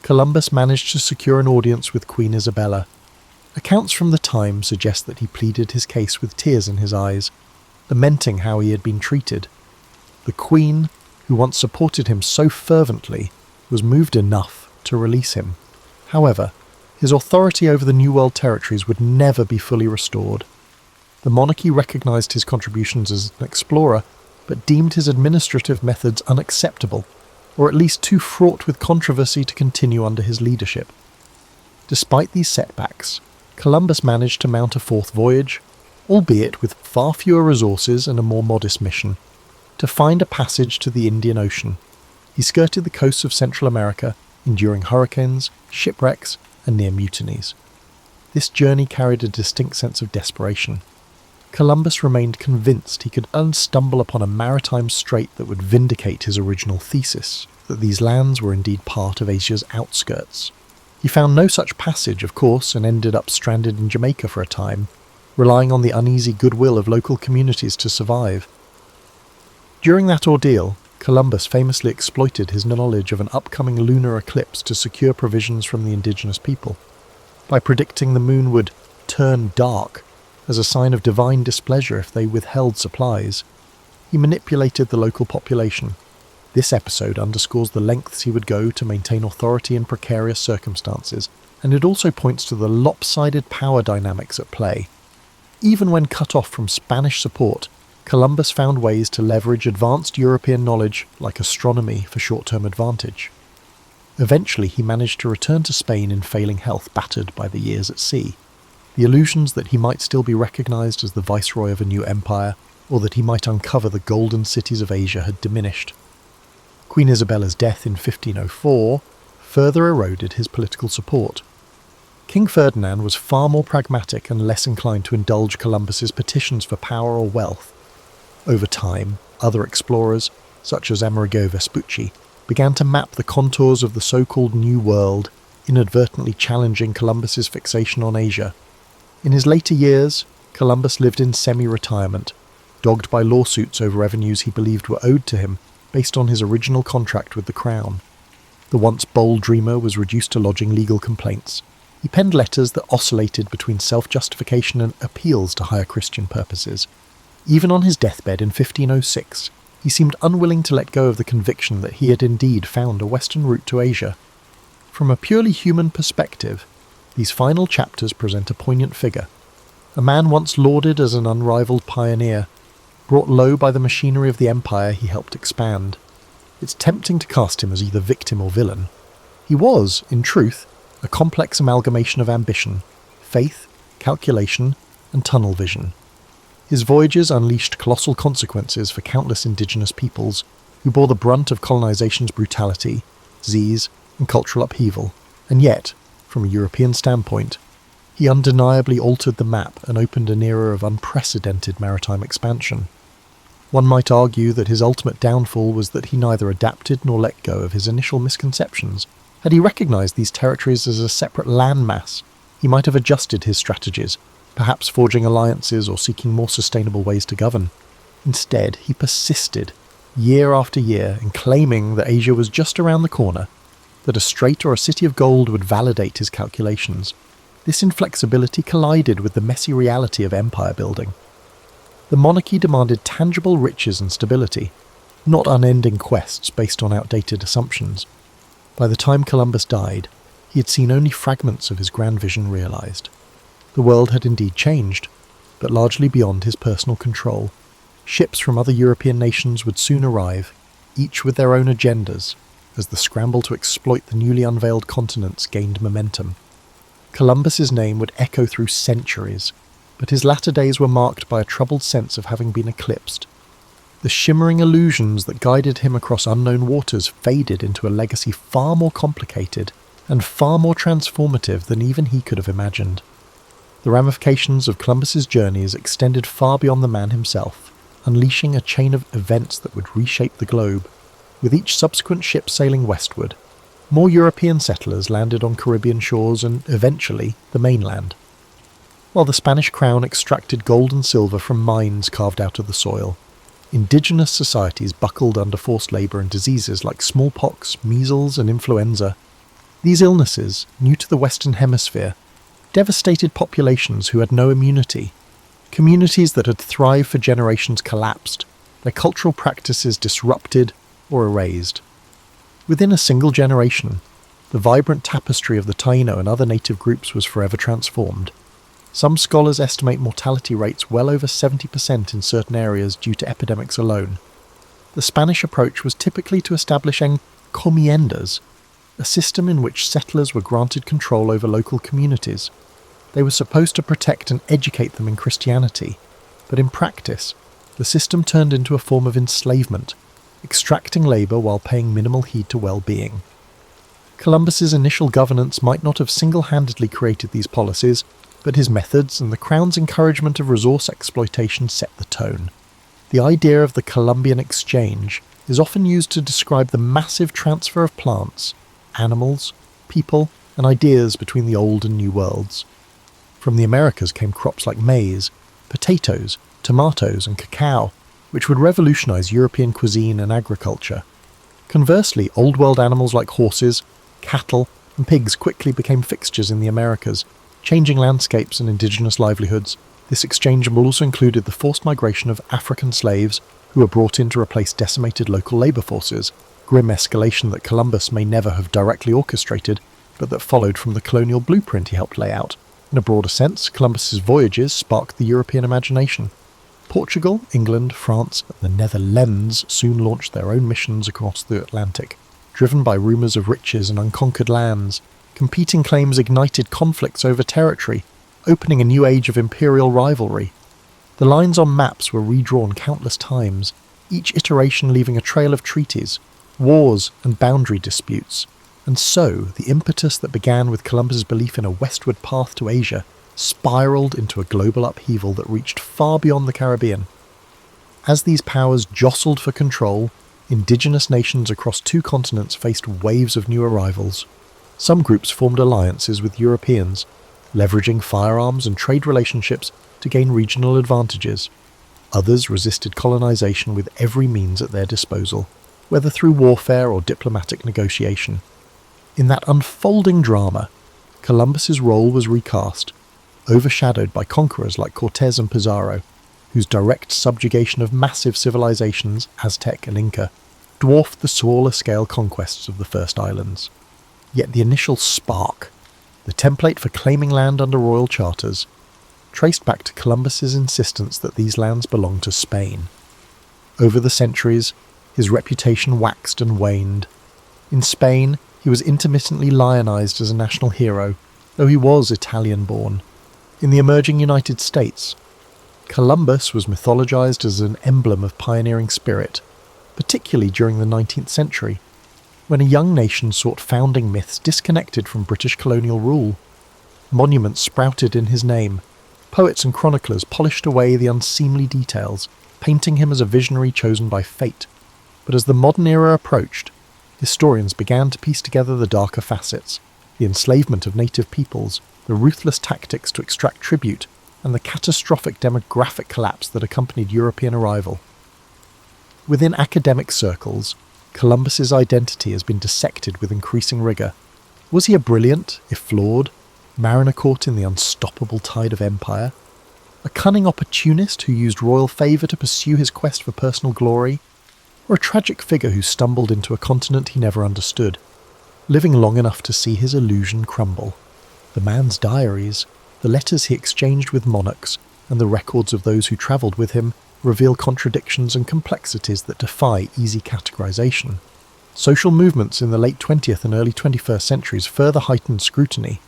Columbus managed to secure an audience with Queen Isabella. Accounts from the time suggest that he pleaded his case with tears in his eyes, lamenting how he had been treated. The Queen, who once supported him so fervently, was moved enough to release him. However, his authority over the New World territories would never be fully restored. The monarchy recognised his contributions as an explorer, but deemed his administrative methods unacceptable, or at least too fraught with controversy to continue under his leadership. Despite these setbacks, Columbus managed to mount a fourth voyage, albeit with far fewer resources and a more modest mission, to find a passage to the Indian Ocean. He skirted the coasts of Central America, enduring hurricanes, shipwrecks, and near mutinies. This journey carried a distinct sense of desperation. Columbus remained convinced he could unstumble upon a maritime strait that would vindicate his original thesis, that these lands were indeed part of Asia's outskirts. He found no such passage, of course, and ended up stranded in Jamaica for a time, relying on the uneasy goodwill of local communities to survive. During that ordeal, Columbus famously exploited his knowledge of an upcoming lunar eclipse to secure provisions from the indigenous people. By predicting the moon would turn dark as a sign of divine displeasure if they withheld supplies, he manipulated the local population. This episode underscores the lengths he would go to maintain authority in precarious circumstances, and it also points to the lopsided power dynamics at play. Even when cut off from Spanish support, Columbus found ways to leverage advanced European knowledge like astronomy for short-term advantage. Eventually he managed to return to Spain in failing health, battered by the years at sea. The illusions that he might still be recognised as the viceroy of a new empire, or that he might uncover the golden cities of Asia, had diminished. Queen Isabella's death in 1504 further eroded his political support. King Ferdinand was far more pragmatic and less inclined to indulge Columbus's petitions for power or wealth. Over time, other explorers, such as Amerigo Vespucci, began to map the contours of the so-called New World, inadvertently challenging Columbus's fixation on Asia. In his later years, Columbus lived in semi-retirement, dogged by lawsuits over revenues he believed were owed to him based on his original contract with the Crown. The once bold dreamer was reduced to lodging legal complaints. He penned letters that oscillated between self-justification and appeals to higher Christian purposes. Even on his deathbed in 1506, he seemed unwilling to let go of the conviction that he had indeed found a western route to Asia. From a purely human perspective, these final chapters present a poignant figure. A man once lauded as an unrivaled pioneer, brought low by the machinery of the empire he helped expand. It's tempting to cast him as either victim or villain. He was, in truth, a complex amalgamation of ambition, faith, calculation, and tunnel vision. His voyages unleashed colossal consequences for countless indigenous peoples who bore the brunt of colonization's brutality, disease, and cultural upheaval, and yet, from a European standpoint, he undeniably altered the map and opened an era of unprecedented maritime expansion. One might argue that his ultimate downfall was that he neither adapted nor let go of his initial misconceptions. Had he recognised these territories as a separate landmass, he might have adjusted his strategies, perhaps forging alliances or seeking more sustainable ways to govern. Instead, he persisted, year after year, in claiming that Asia was just around the corner, that a strait or a city of gold would validate his calculations. This inflexibility collided with the messy reality of empire building. The monarchy demanded tangible riches and stability, not unending quests based on outdated assumptions. By the time Columbus died, he had seen only fragments of his grand vision realised. The world had indeed changed, but largely beyond his personal control. Ships from other European nations would soon arrive, each with their own agendas, as the scramble to exploit the newly unveiled continents gained momentum. Columbus's name would echo through centuries, but his latter days were marked by a troubled sense of having been eclipsed. The shimmering illusions that guided him across unknown waters faded into a legacy far more complicated and far more transformative than even he could have imagined. The ramifications of Columbus's journeys extended far beyond the man himself, unleashing a chain of events that would reshape the globe. With each subsequent ship sailing westward, more European settlers landed on Caribbean shores and, eventually, the mainland. While the Spanish crown extracted gold and silver from mines carved out of the soil, indigenous societies buckled under forced labour and diseases like smallpox, measles and influenza. These illnesses, new to the Western Hemisphere, devastated populations who had no immunity. Communities that had thrived for generations collapsed, their cultural practices disrupted or erased. Within a single generation, the vibrant tapestry of the Taino and other native groups was forever transformed. Some scholars estimate mortality rates well over 70% in certain areas due to epidemics alone. The Spanish approach was typically to establish encomiendas, a system in which settlers were granted control over local communities. They were supposed to protect and educate them in Christianity, but in practice, the system turned into a form of enslavement, extracting labour while paying minimal heed to well-being. Columbus's initial governance might not have single-handedly created these policies, but his methods and the Crown's encouragement of resource exploitation set the tone. The idea of the Columbian Exchange is often used to describe the massive transfer of plants, animals, people, and ideas between the old and new worlds. From the Americas came crops like maize, potatoes, tomatoes, and cacao, which would revolutionize European cuisine and agriculture. Conversely, Old World animals like horses, cattle, and pigs quickly became fixtures in the Americas, changing landscapes and indigenous livelihoods. This exchange also included the forced migration of African slaves who were brought in to replace decimated local labour forces, grim escalation that Columbus may never have directly orchestrated, but that followed from the colonial blueprint he helped lay out. In a broader sense, Columbus's voyages sparked the European imagination. Portugal, England, France, and the Netherlands soon launched their own missions across the Atlantic, driven by rumours of riches and unconquered lands. Competing claims ignited conflicts over territory, opening a new age of imperial rivalry. The lines on maps were redrawn countless times, each iteration leaving a trail of treaties, wars, and boundary disputes. And so, the impetus that began with Columbus's belief in a westward path to Asia spiralled into a global upheaval that reached far beyond the Caribbean. As these powers jostled for control, indigenous nations across two continents faced waves of new arrivals. Some groups formed alliances with Europeans, leveraging firearms and trade relationships to gain regional advantages. Others resisted colonization with every means at their disposal, whether through warfare or diplomatic negotiation. In that unfolding drama, Columbus's role was recast, overshadowed by conquerors like Cortés and Pizarro, whose direct subjugation of massive civilizations, Aztec and Inca, dwarfed the smaller-scale conquests of the first islands. Yet the initial spark, the template for claiming land under royal charters, traced back to Columbus's insistence that these lands belonged to Spain. Over the centuries, his reputation waxed and waned. In Spain, he was intermittently lionized as a national hero, though he was Italian-born. In the emerging United States, Columbus was mythologized as an emblem of pioneering spirit, particularly during the 19th century, when a young nation sought founding myths disconnected from British colonial rule. Monuments sprouted in his name. Poets and chroniclers polished away the unseemly details, painting him as a visionary chosen by fate. But as the modern era approached, historians began to piece together the darker facets, the enslavement of native peoples, the ruthless tactics to extract tribute, and the catastrophic demographic collapse that accompanied European arrival. Within academic circles, Columbus's identity has been dissected with increasing rigour. Was he a brilliant, if flawed, mariner caught in the unstoppable tide of empire? A cunning opportunist who used royal favour to pursue his quest for personal glory? Or a tragic figure who stumbled into a continent he never understood, living long enough to see his illusion crumble? The man's diaries, the letters he exchanged with monarchs, and the records of those who travelled with him reveal contradictions and complexities that defy easy categorization. Social movements in the late 20th and early 21st centuries further heightened scrutiny.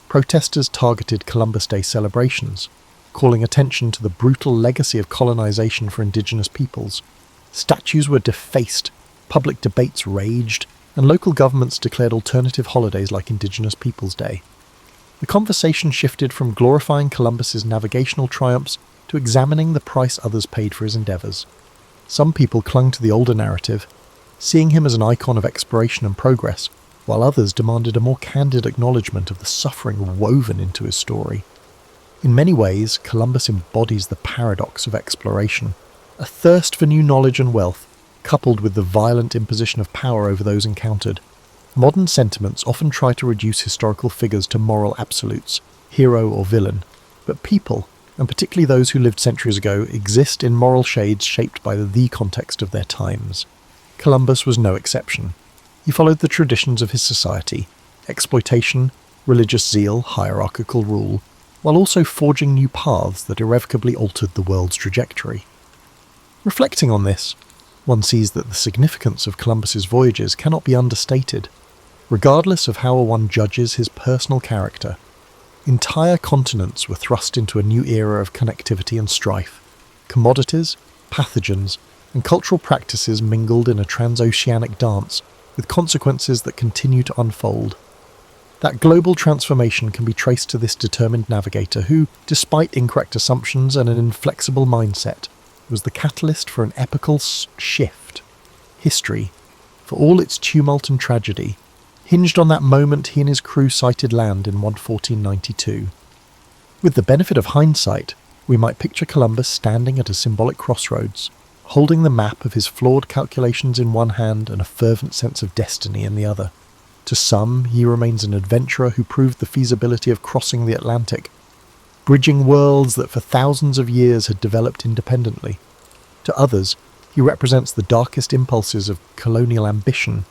Protesters targeted Columbus Day celebrations, calling attention to the brutal legacy of colonization for indigenous peoples. Statues were defaced, public debates raged, and local governments declared alternative holidays like Indigenous Peoples' Day. The conversation shifted from glorifying Columbus's navigational triumphs to examining the price others paid for his endeavours. Some people clung to the older narrative, seeing him as an icon of exploration and progress, while others demanded a more candid acknowledgement of the suffering woven into his story. In many ways, Columbus embodies the paradox of exploration, a thirst for new knowledge and wealth, coupled with the violent imposition of power over those encountered. Modern sentiments often try to reduce historical figures to moral absolutes, hero or villain, but people, and particularly those who lived centuries ago, exist in moral shades shaped by the context of their times. Columbus was no exception. He followed the traditions of his society, exploitation, religious zeal, hierarchical rule, while also forging new paths that irrevocably altered the world's trajectory. Reflecting on this, one sees that the significance of Columbus's voyages cannot be understated. Regardless of how one judges his personal character, entire continents were thrust into a new era of connectivity and strife. Commodities, pathogens, and cultural practices mingled in a transoceanic dance, with consequences that continue to unfold. That global transformation can be traced to this determined navigator who, despite incorrect assumptions and an inflexible mindset, was the catalyst for an epical shift. History, for all its tumult and tragedy, hinged on that moment he and his crew sighted land in 1492. With the benefit of hindsight, we might picture Columbus standing at a symbolic crossroads, holding the map of his flawed calculations in one hand and a fervent sense of destiny in the other. To some, he remains an adventurer who proved the feasibility of crossing the Atlantic, bridging worlds that for thousands of years had developed independently. To others, he represents the darkest impulses of colonial ambition,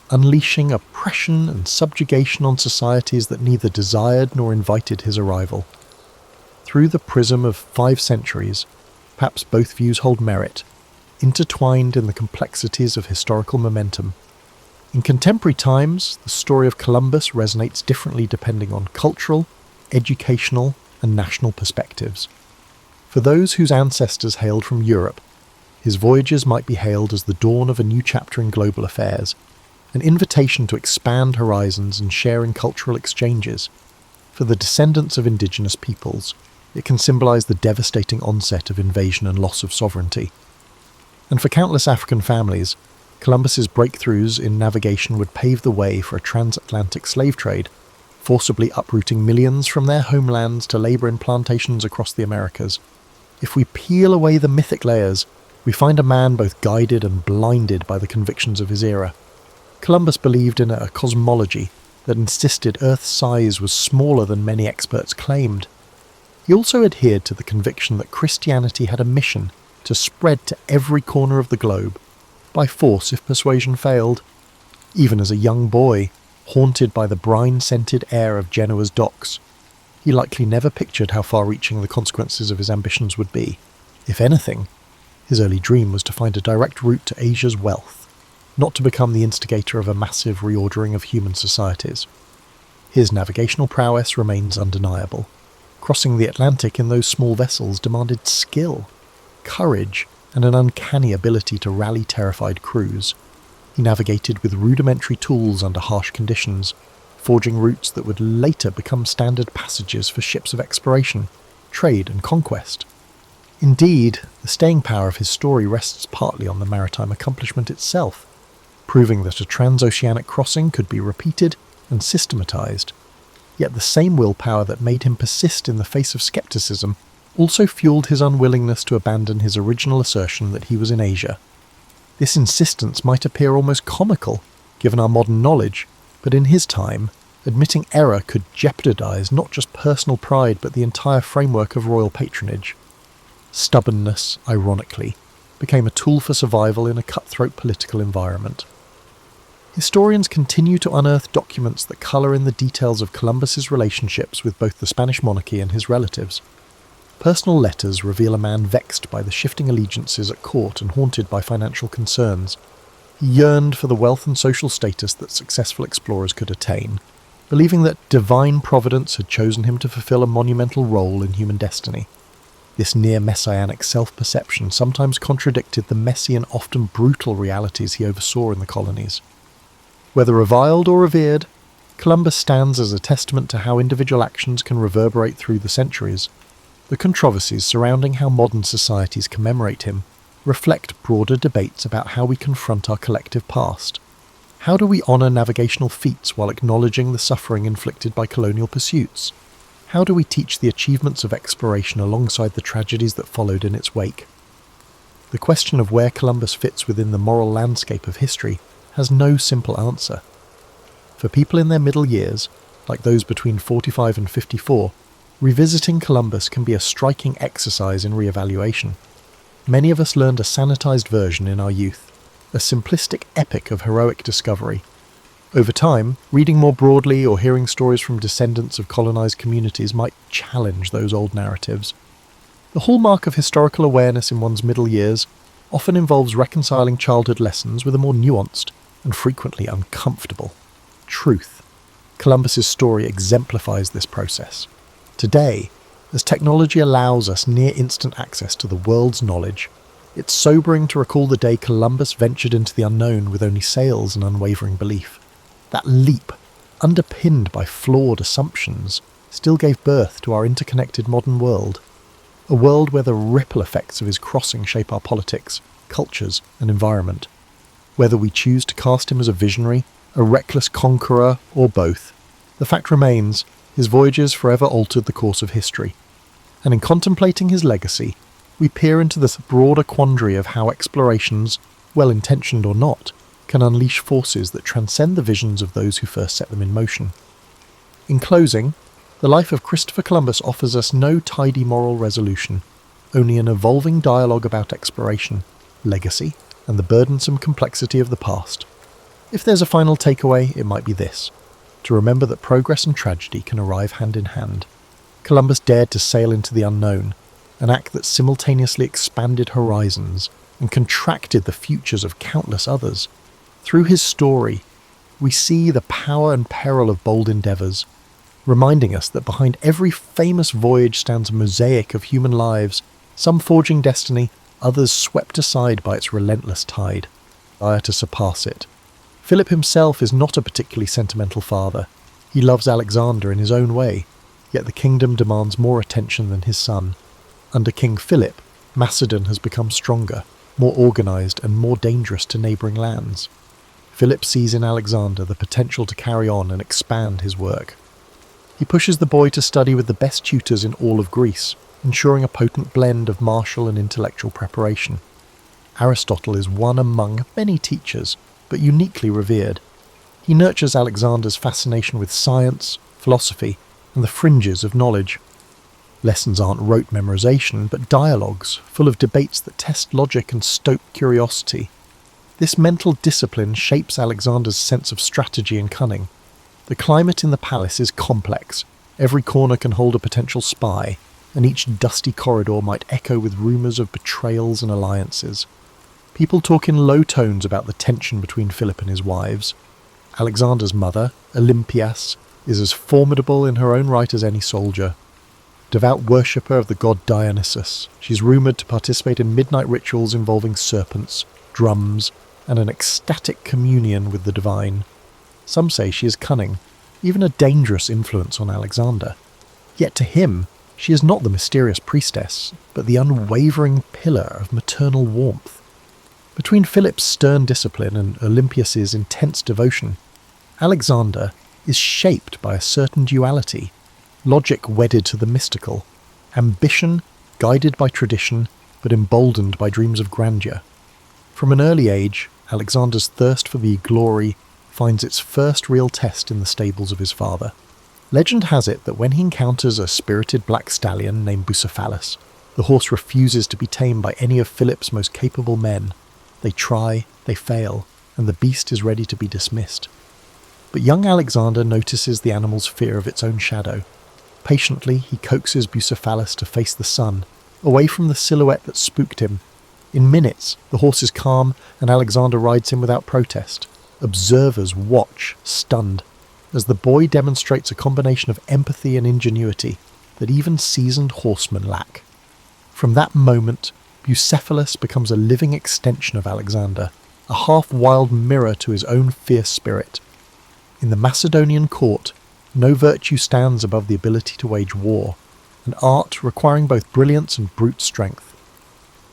unleashing oppression and subjugation on societies that neither desired nor invited his arrival. Through the prism of 5 centuries, perhaps both views hold merit, intertwined in the complexities of historical momentum. In contemporary times, the story of Columbus resonates differently depending on cultural, educational, and national perspectives. For those whose ancestors hailed from Europe, his voyages might be hailed as the dawn of a new chapter in global affairs, an invitation to expand horizons and share in cultural exchanges. For the descendants of indigenous peoples, it can symbolize the devastating onset of invasion and loss of sovereignty. And for countless African families, Columbus's breakthroughs in navigation would pave the way for a transatlantic slave trade, forcibly uprooting millions from their homelands to labor in plantations across the Americas. If we peel away the mythic layers, we find a man both guided and blinded by the convictions of his era. Columbus believed in a cosmology that insisted Earth's size was smaller than many experts claimed. He also adhered to the conviction that Christianity had a mission to spread to every corner of the globe, by force if persuasion failed. Even as a young boy, haunted by the brine-scented air of Genoa's docks, he likely never pictured how far-reaching the consequences of his ambitions would be. If anything, his early dream was to find a direct route to Asia's wealth, not to become the instigator of a massive reordering of human societies. His navigational prowess remains undeniable. Crossing the Atlantic in those small vessels demanded skill, courage, and an uncanny ability to rally terrified crews. He navigated with rudimentary tools under harsh conditions, forging routes that would later become standard passages for ships of exploration, trade, and conquest. Indeed, the staying power of his story rests partly on the maritime accomplishment itself, proving that a transoceanic crossing could be repeated and systematized. Yet the same willpower that made him persist in the face of skepticism also fueled his unwillingness to abandon his original assertion that he was in Asia. This insistence might appear almost comical, given our modern knowledge, but in his time, admitting error could jeopardize not just personal pride but the entire framework of royal patronage. Stubbornness, ironically, became a tool for survival in a cutthroat political environment. Historians continue to unearth documents that colour in the details of Columbus's relationships with both the Spanish monarchy and his relatives. Personal letters reveal a man vexed by the shifting allegiances at court and haunted by financial concerns. He yearned for the wealth and social status that successful explorers could attain, believing that divine providence had chosen him to fulfill a monumental role in human destiny. This near-messianic self-perception sometimes contradicted the messy and often brutal realities he oversaw in the colonies. Whether reviled or revered, Columbus stands as a testament to how individual actions can reverberate through the centuries. The controversies surrounding how modern societies commemorate him reflect broader debates about how we confront our collective past. How do we honour navigational feats while acknowledging the suffering inflicted by colonial pursuits? How do we teach the achievements of exploration alongside the tragedies that followed in its wake? The question of where Columbus fits within the moral landscape of history has no simple answer. For people in their middle years, like those between 45 and 54, revisiting Columbus can be a striking exercise in re-evaluation. Many of us learned a sanitized version in our youth, a simplistic epic of heroic discovery. Over time, reading more broadly or hearing stories from descendants of colonized communities might challenge those old narratives. The hallmark of historical awareness in one's middle years often involves reconciling childhood lessons with a more nuanced and frequently uncomfortable truth. Columbus's story exemplifies this process. Today, as technology allows us near-instant access to the world's knowledge, it's sobering to recall the day Columbus ventured into the unknown with only sails and unwavering belief. That leap, underpinned by flawed assumptions, still gave birth to our interconnected modern world. A world where the ripple effects of his crossing shape our politics, cultures, and environment. Whether we choose to cast him as a visionary, a reckless conqueror, or both, the fact remains, his voyages forever altered the course of history. And in contemplating his legacy, we peer into this broader quandary of how explorations, well-intentioned or not, can unleash forces that transcend the visions of those who first set them in motion. In closing, the life of Christopher Columbus offers us no tidy moral resolution, only an evolving dialogue about exploration, legacy, and the burdensome complexity of the past. If there's a final takeaway, it might be this: to remember that progress and tragedy can arrive hand in hand. Columbus dared to sail into the unknown, an act that simultaneously expanded horizons and contracted the futures of countless others. Through his story, we see the power and peril of bold endeavours, reminding us that behind every famous voyage stands a mosaic of human lives, some forging destiny, others swept aside by its relentless tide, desire to surpass it. Philip himself is not a particularly sentimental father. He loves Alexander in his own way, yet the kingdom demands more attention than his son. Under King Philip, Macedon has become stronger, more organised and more dangerous to neighbouring lands. Philip sees in Alexander the potential to carry on and expand his work. He pushes the boy to study with the best tutors in all of Greece, ensuring a potent blend of martial and intellectual preparation. Aristotle is one among many teachers, but uniquely revered. He nurtures Alexander's fascination with science, philosophy, and the fringes of knowledge. Lessons aren't rote memorization, but dialogues, full of debates that test logic and stoke curiosity. This mental discipline shapes Alexander's sense of strategy and cunning. The climate in the palace is complex. Every corner can hold a potential spy, and each dusty corridor might echo with rumours of betrayals and alliances. People talk in low tones about the tension between Philip and his wives. Alexander's mother, Olympias, is as formidable in her own right as any soldier. Devout worshipper of the god Dionysus, she's rumoured to participate in midnight rituals involving serpents, drums, and an ecstatic communion with the divine. Some say she is cunning, even a dangerous influence on Alexander. Yet to him, She is not the mysterious priestess, but the unwavering pillar of maternal warmth. Between Philip's stern discipline and Olympias's intense devotion, Alexander is shaped by a certain duality, logic wedded to the mystical, ambition guided by tradition but emboldened by dreams of grandeur. From an early age, Alexander's thirst for the glory finds its first real test in the stables of his father. Legend has it that when he encounters a spirited black stallion named Bucephalus, the horse refuses to be tamed by any of Philip's most capable men. They try, they fail, and the beast is ready to be dismissed. But young Alexander notices the animal's fear of its own shadow. Patiently, he coaxes Bucephalus to face the sun, away from the silhouette that spooked him. In minutes, the horse is calm, and Alexander rides him without protest. Observers watch, stunned, as the boy demonstrates a combination of empathy and ingenuity that even seasoned horsemen lack. From that moment, Bucephalus becomes a living extension of Alexander, a half-wild mirror to his own fierce spirit. In the Macedonian court, no virtue stands above the ability to wage war, an art requiring both brilliance and brute strength.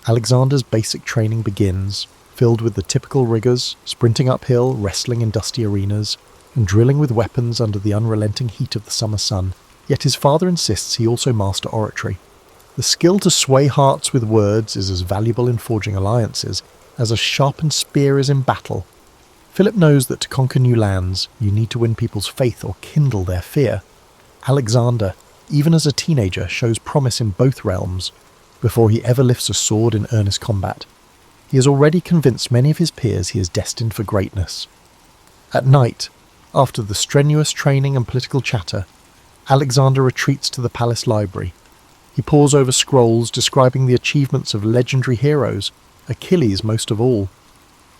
Alexander's basic training begins, filled with the typical rigours, sprinting uphill, wrestling in dusty arenas, and drilling with weapons under the unrelenting heat of the summer sun. Yet his father insists he also master oratory. The skill to sway hearts with words is as valuable in forging alliances as a sharpened spear is in battle. Philip knows that to conquer new lands, you need to win people's faith or kindle their fear. Alexander, even as a teenager, shows promise in both realms before he ever lifts a sword in earnest combat. He has already convinced many of his peers he is destined for greatness. At night, after the strenuous training and political chatter, Alexander retreats to the palace library. He pores over scrolls describing the achievements of legendary heroes, Achilles most of all.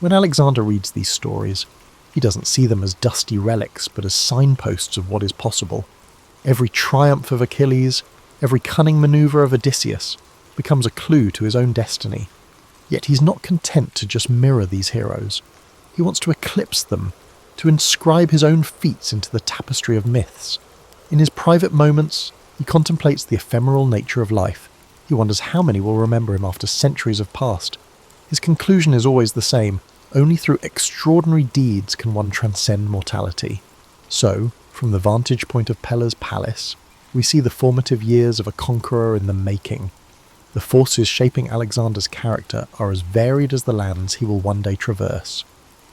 When Alexander reads these stories, he doesn't see them as dusty relics, but as signposts of what is possible. Every triumph of Achilles, every cunning manoeuvre of Odysseus, becomes a clue to his own destiny. Yet he's not content to just mirror these heroes. He wants to eclipse them, to inscribe his own feats into the tapestry of myths. In his private moments, he contemplates the ephemeral nature of life. He wonders how many will remember him after centuries have passed. His conclusion is always the same: only through extraordinary deeds can one transcend mortality. So, from the vantage point of Pella's palace, we see the formative years of a conqueror in the making. The forces shaping Alexander's character are as varied as the lands he will one day traverse.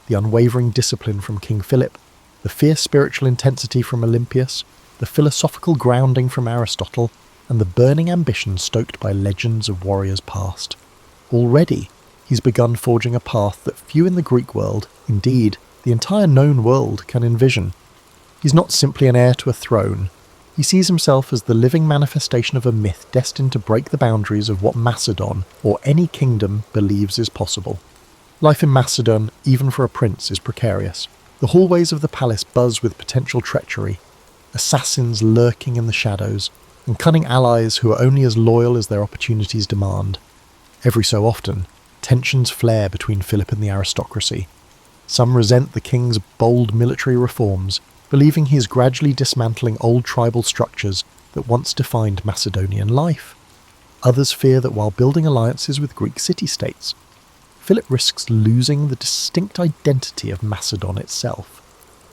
The unwavering discipline from King Philip, the fierce spiritual intensity from Olympias, the philosophical grounding from Aristotle, and the burning ambition stoked by legends of warriors past. Already, he's begun forging a path that few in the Greek world, indeed, the entire known world, can envision. He's not simply an heir to a throne. He sees himself as the living manifestation of a myth destined to break the boundaries of what Macedon, or any kingdom, believes is possible. Life in Macedon, even for a prince, is precarious. The hallways of the palace buzz with potential treachery, assassins lurking in the shadows, and cunning allies who are only as loyal as their opportunities demand. Every so often, tensions flare between Philip and the aristocracy. Some resent the king's bold military reforms, believing he is gradually dismantling old tribal structures that once defined Macedonian life. Others fear that while building alliances with Greek city-states, Philip risks losing the distinct identity of Macedon itself.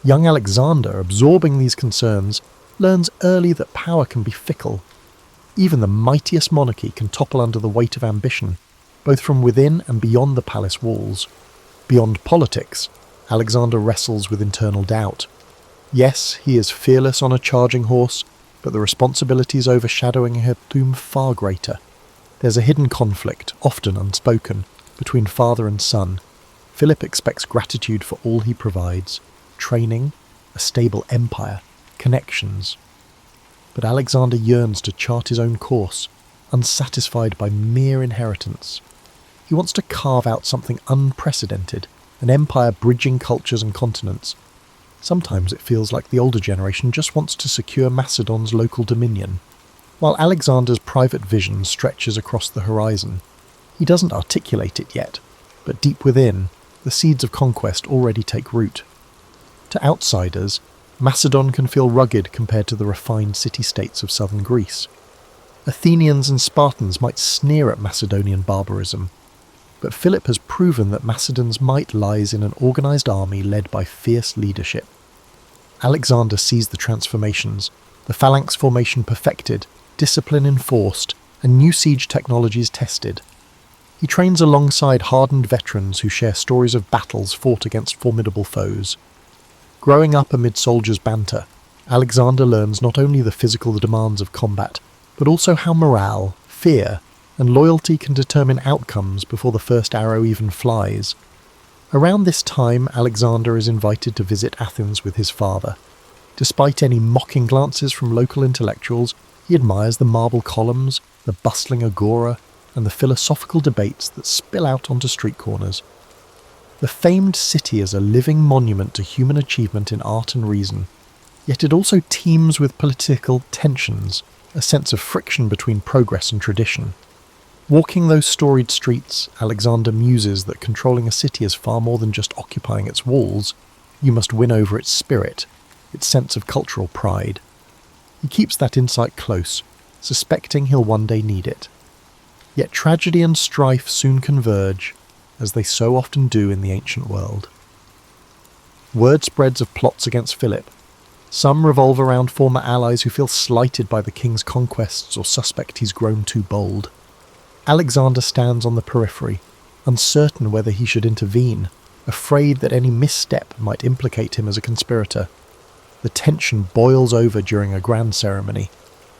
Young Alexander, absorbing these concerns, learns early that power can be fickle. Even the mightiest monarchy can topple under the weight of ambition, both from within and beyond the palace walls. Beyond politics, Alexander wrestles with internal doubt. Yes, he is fearless on a charging horse, but the responsibilities overshadowing him loom far greater. There's a hidden conflict, often unspoken, between father and son. Philip expects gratitude for all he provides: training, a stable empire, connections. But Alexander yearns to chart his own course, unsatisfied by mere inheritance. He wants to carve out something unprecedented, an empire bridging cultures and continents. Sometimes it feels like the older generation just wants to secure Macedon's local dominion, while Alexander's private vision stretches across the horizon. He doesn't articulate it yet, but deep within, the seeds of conquest already take root. To outsiders, Macedon can feel rugged compared to the refined city-states of southern Greece. Athenians and Spartans might sneer at Macedonian barbarism, but Philip has proven that Macedon's might lies in an organised army led by fierce leadership. Alexander sees the transformations, the phalanx formation perfected, discipline enforced, and new siege technologies tested. He trains alongside hardened veterans who share stories of battles fought against formidable foes. Growing up amid soldiers' banter, Alexander learns not only the physical demands of combat, but also how morale, fear, and loyalty can determine outcomes before the first arrow even flies. Around this time, Alexander is invited to visit Athens with his father. Despite any mocking glances from local intellectuals, he admires the marble columns, the bustling agora, and the philosophical debates that spill out onto street corners. The famed city is a living monument to human achievement in art and reason, yet it also teems with political tensions, a sense of friction between progress and tradition. Walking those storied streets, Alexander muses that controlling a city is far more than just occupying its walls. You must win over its spirit, its sense of cultural pride. He keeps that insight close, suspecting he'll one day need it. Yet tragedy and strife soon converge, as they so often do in the ancient world. Word spreads of plots against Philip. Some revolve around former allies who feel slighted by the king's conquests or suspect he's grown too bold. Alexander stands on the periphery, uncertain whether he should intervene, afraid that any misstep might implicate him as a conspirator. The tension boils over during a grand ceremony,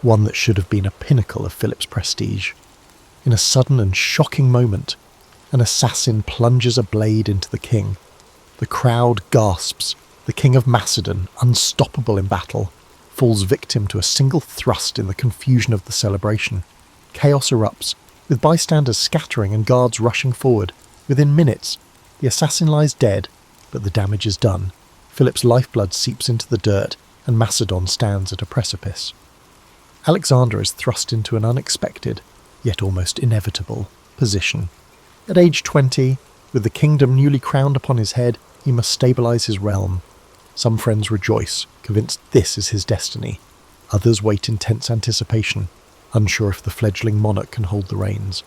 one that should have been a pinnacle of Philip's prestige. In a sudden and shocking moment, an assassin plunges a blade into the king. The crowd gasps. The king of Macedon, unstoppable in battle, falls victim to a single thrust in the confusion of the celebration. Chaos erupts, with bystanders scattering and guards rushing forward. Within minutes, the assassin lies dead, but the damage is done. Philip's lifeblood seeps into the dirt, and Macedon stands at a precipice. Alexander is thrust into an unexpected, yet almost inevitable, position. At age 20, with the kingdom newly crowned upon his head, he must stabilise his realm. Some friends rejoice, convinced this is his destiny. Others wait in tense anticipation, unsure if the fledgling monarch can hold the reins.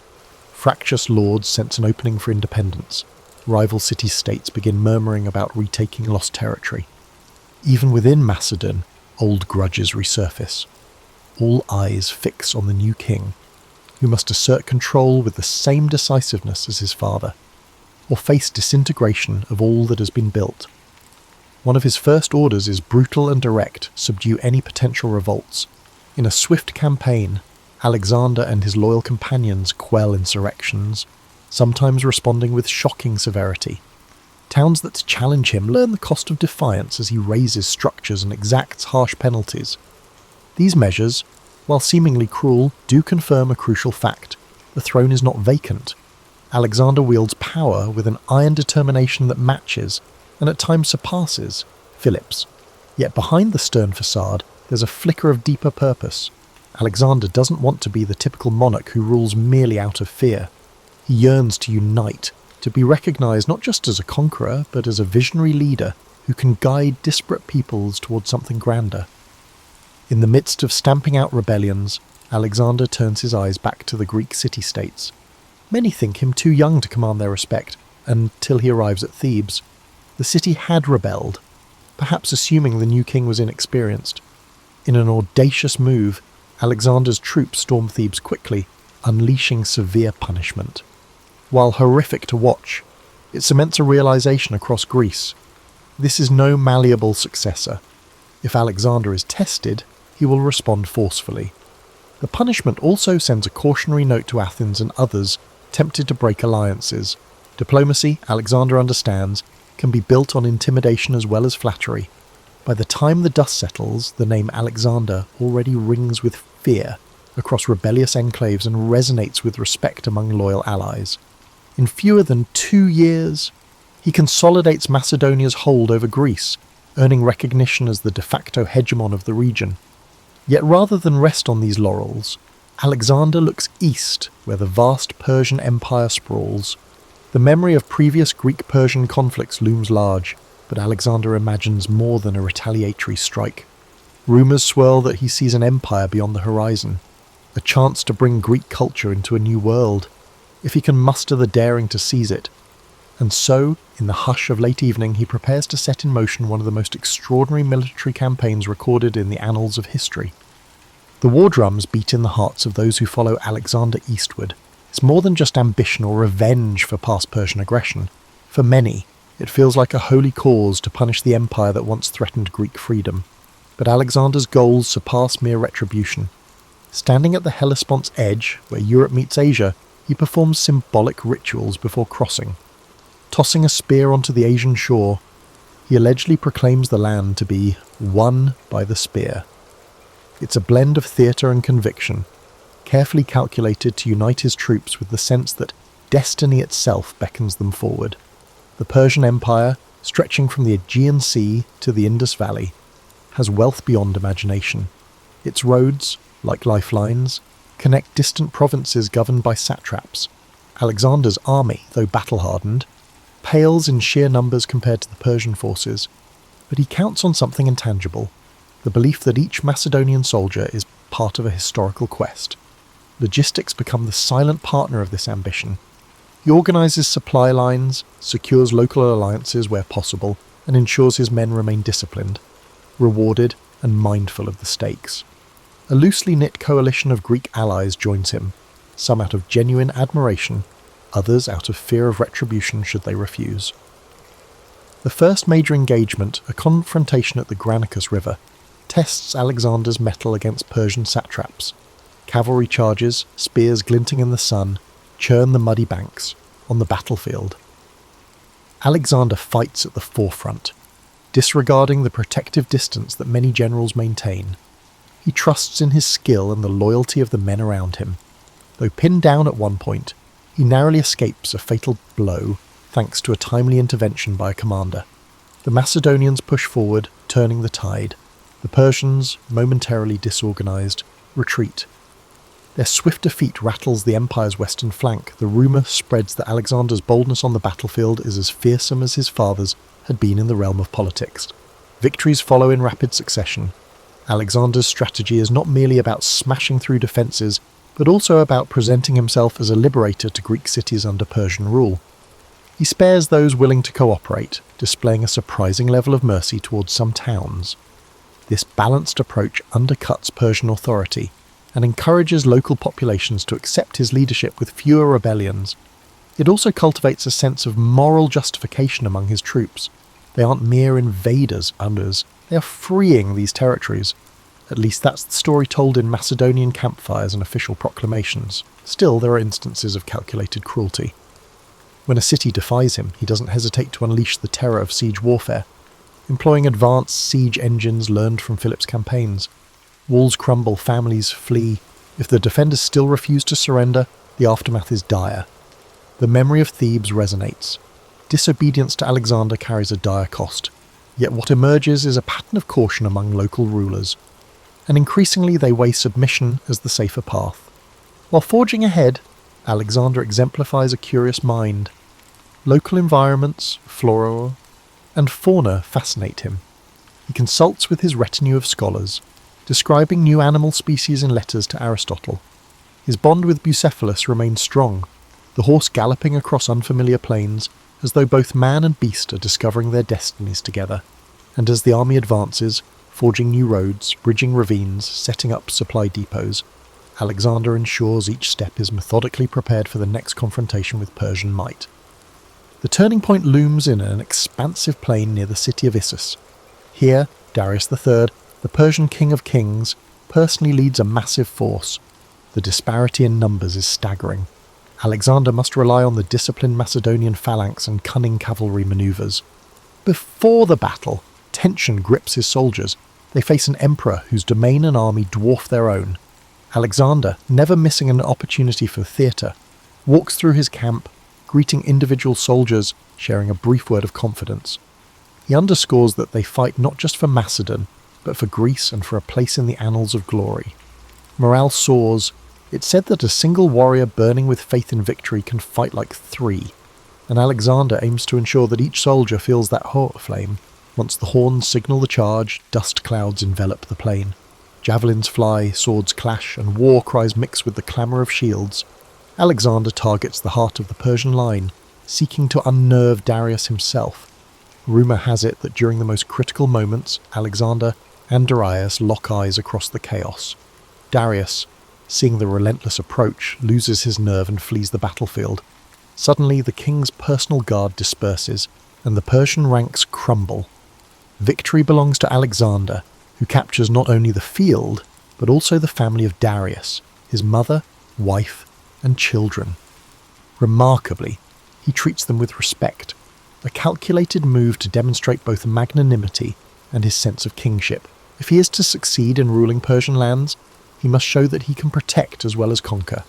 Fractious lords sense an opening for independence. Rival city-states begin murmuring about retaking lost territory. Even within Macedon, old grudges resurface. All eyes fix on the new king, who must assert control with the same decisiveness as his father, or face disintegration of all that has been built. One of his first orders is brutal and direct, subdue any potential revolts. In a swift campaign, Alexander and his loyal companions quell insurrections, sometimes responding with shocking severity. Towns that challenge him learn the cost of defiance as he razes structures and exacts harsh penalties. These measures, while seemingly cruel, do confirm a crucial fact. The throne is not vacant. Alexander wields power with an iron determination that matches, and at times surpasses, Philip's. Yet behind the stern facade, there's a flicker of deeper purpose. Alexander doesn't want to be the typical monarch who rules merely out of fear. He yearns to unite, to be recognised not just as a conqueror, but as a visionary leader who can guide disparate peoples towards something grander. In the midst of stamping out rebellions, Alexander turns his eyes back to the Greek city-states. Many think him too young to command their respect, until he arrives at Thebes. The city had rebelled, perhaps assuming the new king was inexperienced. In an audacious move, Alexander's troops storm Thebes quickly, unleashing severe punishment. While horrific to watch, it cements a realization across Greece. This is no malleable successor. If Alexander is tested, he will respond forcefully. The punishment also sends a cautionary note to Athens and others tempted to break alliances. Diplomacy, Alexander understands, can be built on intimidation as well as flattery. By the time the dust settles, the name Alexander already rings with fear across rebellious enclaves and resonates with respect among loyal allies. In fewer than 2 years, he consolidates Macedonia's hold over Greece, earning recognition as the de facto hegemon of the region. Yet rather than rest on these laurels, Alexander looks east, where the vast Persian Empire sprawls. The memory of previous Greek-Persian conflicts looms large, but Alexander imagines more than a retaliatory strike. Rumours swirl that he sees an empire beyond the horizon, a chance to bring Greek culture into a new world, if he can muster the daring to seize it. And so, in the hush of late evening, he prepares to set in motion one of the most extraordinary military campaigns recorded in the annals of history. The war drums beat in the hearts of those who follow Alexander eastward. It's more than just ambition or revenge for past Persian aggression. For many, it feels like a holy cause to punish the empire that once threatened Greek freedom. But Alexander's goals surpass mere retribution. Standing at the Hellespont's edge, where Europe meets Asia, he performs symbolic rituals before crossing. Tossing a spear onto the Asian shore, he allegedly proclaims the land to be won by the spear. It's a blend of theatre and conviction, carefully calculated to unite his troops with the sense that destiny itself beckons them forward. The Persian Empire, stretching from the Aegean Sea to the Indus Valley, has wealth beyond imagination. Its roads, like lifelines, connect distant provinces governed by satraps. Alexander's army, though battle-hardened, pales in sheer numbers compared to the Persian forces, but he counts on something intangible, the belief that each Macedonian soldier is part of a historical quest. Logistics become the silent partner of this ambition. He organises supply lines, secures local alliances where possible, and ensures his men remain disciplined, rewarded, and mindful of the stakes. A loosely knit coalition of Greek allies joins him, some out of genuine admiration, others out of fear of retribution should they refuse. The first major engagement, a confrontation at the Granicus River, tests Alexander's mettle against Persian satraps. Cavalry charges, spears glinting in the sun, churn the muddy banks on the battlefield. Alexander fights at the forefront, disregarding the protective distance that many generals maintain. He trusts in his skill and the loyalty of the men around him. Though pinned down at one point, he narrowly escapes a fatal blow thanks to a timely intervention by a commander. The Macedonians push forward, turning the tide. The Persians, momentarily disorganised, retreat. Their swift defeat rattles the empire's western flank. The rumour spreads that Alexander's boldness on the battlefield is as fearsome as his father's had been in the realm of politics. Victories follow in rapid succession. Alexander's strategy is not merely about smashing through defences, but also about presenting himself as a liberator to Greek cities under Persian rule. He spares those willing to cooperate, displaying a surprising level of mercy towards some towns. This balanced approach undercuts Persian authority and encourages local populations to accept his leadership with fewer rebellions. It also cultivates a sense of moral justification among his troops. They aren't mere invaders, others. They are freeing these territories. At least that's the story told in Macedonian campfires and official proclamations. Still, there are instances of calculated cruelty. When a city defies him, he doesn't hesitate to unleash the terror of siege warfare, employing advanced siege engines learned from Philip's campaigns. Walls crumble, families flee. If the defenders still refuse to surrender, the aftermath is dire. The memory of Thebes resonates. Disobedience to Alexander carries a dire cost, yet what emerges is a pattern of caution among local rulers, and increasingly they weigh submission as the safer path. While forging ahead, Alexander exemplifies a curious mind. Local environments, flora and fauna fascinate him. He consults with his retinue of scholars, describing new animal species in letters to Aristotle. His bond with Bucephalus remains strong, the horse galloping across unfamiliar plains, as though both man and beast are discovering their destinies together. And as the army advances, forging new roads, bridging ravines, setting up supply depots, Alexander ensures each step is methodically prepared for the next confrontation with Persian might. The turning point looms in an expansive plain near the city of Issus. Here, Darius III, the Persian king of kings, personally leads a massive force. The disparity in numbers is staggering. Alexander must rely on the disciplined Macedonian phalanx and cunning cavalry manoeuvres. Before the battle, tension grips his soldiers. They face an emperor whose domain and army dwarf their own. Alexander, never missing an opportunity for theatre, walks through his camp, greeting individual soldiers, sharing a brief word of confidence. He underscores that they fight not just for Macedon, but for Greece and for a place in the annals of glory. Morale soars. It's said that a single warrior burning with faith in victory can fight like three, and Alexander aims to ensure that each soldier feels that hot flame. Once the horns signal the charge, dust clouds envelop the plain. Javelins fly, swords clash, and war cries mix with the clamour of shields. Alexander targets the heart of the Persian line, seeking to unnerve Darius himself. Rumour has it that during the most critical moments, Alexander and Darius lock eyes across the chaos. Darius, seeing the relentless approach, loses his nerve and flees the battlefield. Suddenly, the king's personal guard disperses, and the Persian ranks crumble. Victory belongs to Alexander, who captures not only the field, but also the family of Darius, his mother, wife, and children. Remarkably, he treats them with respect, a calculated move to demonstrate both magnanimity and his sense of kingship. If he is to succeed in ruling Persian lands, he must show that he can protect as well as conquer.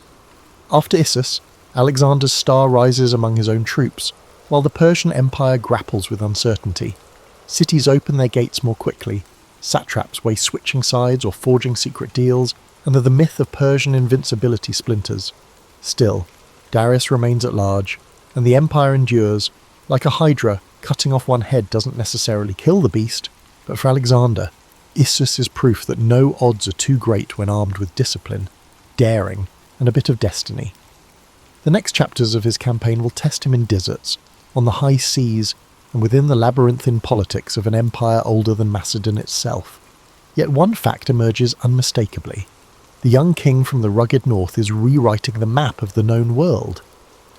After Issus, Alexander's star rises among his own troops, while the Persian Empire grapples with uncertainty. Cities open their gates more quickly, satraps weigh switching sides or forging secret deals, and the myth of Persian invincibility splinters. Still, Darius remains at large, and the empire endures. Like a hydra, cutting off one head doesn't necessarily kill the beast, but for Alexander, Issus is proof that no odds are too great when armed with discipline, daring, and a bit of destiny. The next chapters of his campaign will test him in deserts, on the high seas, and within the labyrinthine politics of an empire older than Macedon itself. Yet one fact emerges unmistakably. The young king from the rugged north is rewriting the map of the known world,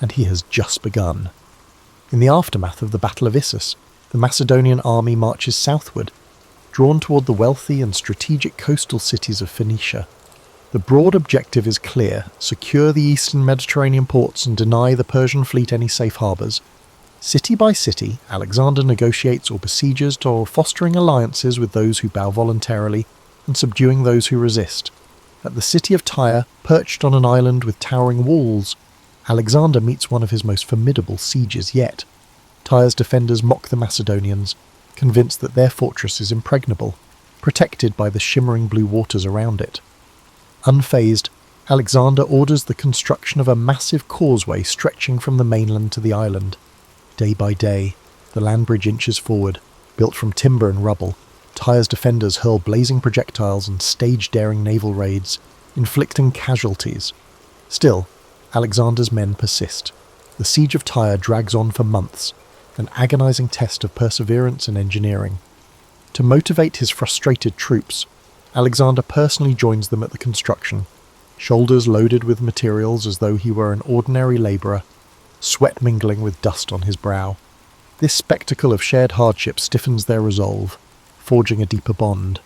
and he has just begun. In the aftermath of the Battle of Issus, the Macedonian army marches southward, drawn toward the wealthy and strategic coastal cities of Phoenicia. The broad objective is clear: secure the eastern Mediterranean ports and deny the Persian fleet any safe harbours. City by city, Alexander negotiates or besieges, or fostering alliances with those who bow voluntarily and subduing those who resist. At the city of Tyre, perched on an island with towering walls, Alexander meets one of his most formidable sieges yet. Tyre's defenders mock the Macedonians, convinced that their fortress is impregnable, protected by the shimmering blue waters around it. Unfazed, Alexander orders the construction of a massive causeway stretching from the mainland to the island. Day by day, the land bridge inches forward, built from timber and rubble. Tyre's defenders hurl blazing projectiles and stage daring naval raids, inflicting casualties. Still, Alexander's men persist. The siege of Tyre drags on for months, an agonizing test of perseverance and engineering. To motivate his frustrated troops, Alexander personally joins them at the construction, shoulders loaded with materials as though he were an ordinary labourer, sweat mingling with dust on his brow. This spectacle of shared hardship stiffens their resolve, forging a deeper bond.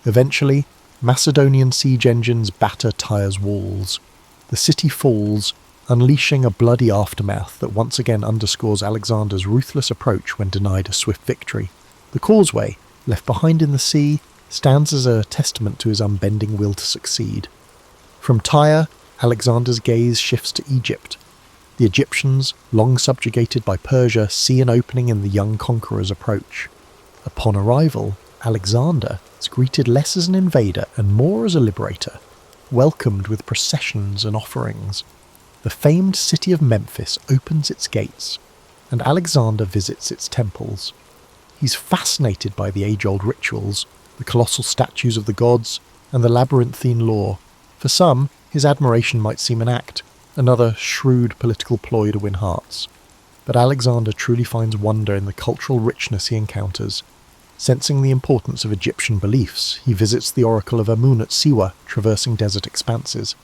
Eventually, Macedonian siege engines batter Tyre's walls. The city falls, unleashing a bloody aftermath that once again underscores Alexander's ruthless approach when denied a swift victory. The causeway, left behind in the sea, stands as a testament to his unbending will to succeed. From Tyre, Alexander's gaze shifts to Egypt. The Egyptians, long subjugated by Persia, see an opening in the young conqueror's approach. Upon arrival, Alexander is greeted less as an invader and more as a liberator, welcomed with processions and offerings. The famed city of Memphis opens its gates, and Alexander visits its temples. He's fascinated by the age-old rituals, the colossal statues of the gods, and the labyrinthine lore. For some, his admiration might seem an act, another shrewd political ploy to win hearts. But Alexander truly finds wonder in the cultural richness he encounters. Sensing the importance of Egyptian beliefs, he visits the oracle of Amun at Siwa, traversing desert expanses.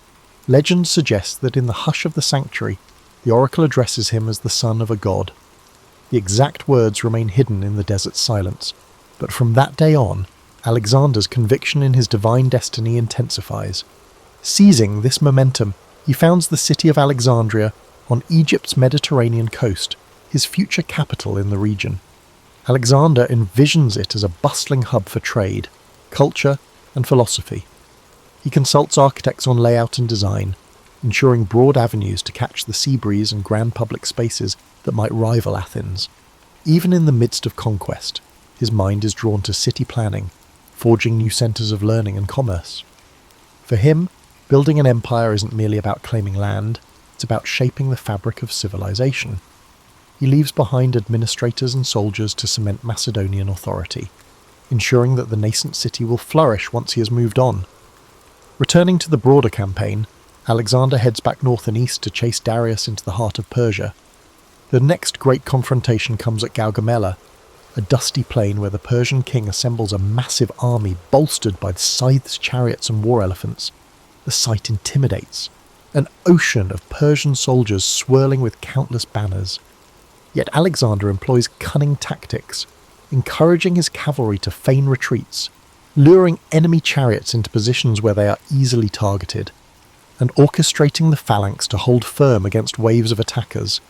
Legend suggests that in the hush of the sanctuary, the oracle addresses him as the son of a god. The exact words remain hidden in the desert silence, but from that day on, Alexander's conviction in his divine destiny intensifies. Seizing this momentum, he founds the city of Alexandria on Egypt's Mediterranean coast, his future capital in the region. Alexander envisions it as a bustling hub for trade, culture, and philosophy. He consults architects on layout and design, ensuring broad avenues to catch the sea breeze and grand public spaces that might rival Athens. Even in the midst of conquest, his mind is drawn to city planning, forging new centres of learning and commerce. For him, building an empire isn't merely about claiming land, it's about shaping the fabric of civilization. He leaves behind administrators and soldiers to cement Macedonian authority, ensuring that the nascent city will flourish once he has moved on. Returning to the broader campaign, Alexander heads back north and east to chase Darius into the heart of Persia. The next great confrontation comes at Gaugamela, a dusty plain where the Persian king assembles a massive army bolstered by the scythes, chariots and war elephants. The sight intimidates, an ocean of Persian soldiers swirling with countless banners. Yet Alexander employs cunning tactics, encouraging his cavalry to feign retreats, luring enemy chariots into positions where they are easily targeted, and orchestrating the phalanx to hold firm against waves of attackers.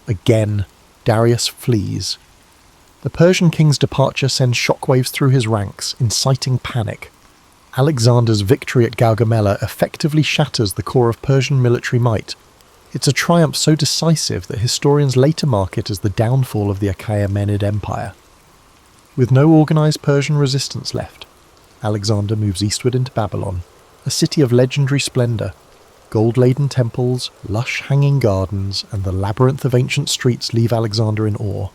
Again, Darius flees. The Persian king's departure sends shockwaves through his ranks, inciting panic. Alexander's victory at Gaugamela effectively shatters the core of Persian military might. It's a triumph so decisive that historians later mark it as the downfall of the Achaemenid Empire. With no organised Persian resistance left, Alexander moves eastward into Babylon, a city of legendary splendour. Gold-laden temples, lush hanging gardens, and the labyrinth of ancient streets leave Alexander in awe.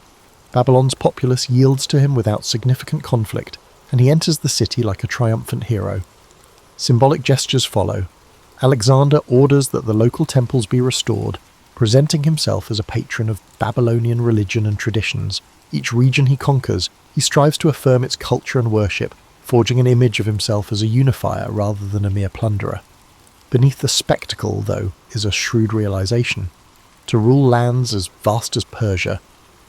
Babylon's populace yields to him without significant conflict, and he enters the city like a triumphant hero. Symbolic gestures follow. Alexander orders that the local temples be restored, presenting himself as a patron of Babylonian religion and traditions. Each region he conquers, he strives to affirm its culture and worship, forging an image of himself as a unifier rather than a mere plunderer. Beneath the spectacle, though, is a shrewd realization. To rule lands as vast as Persia,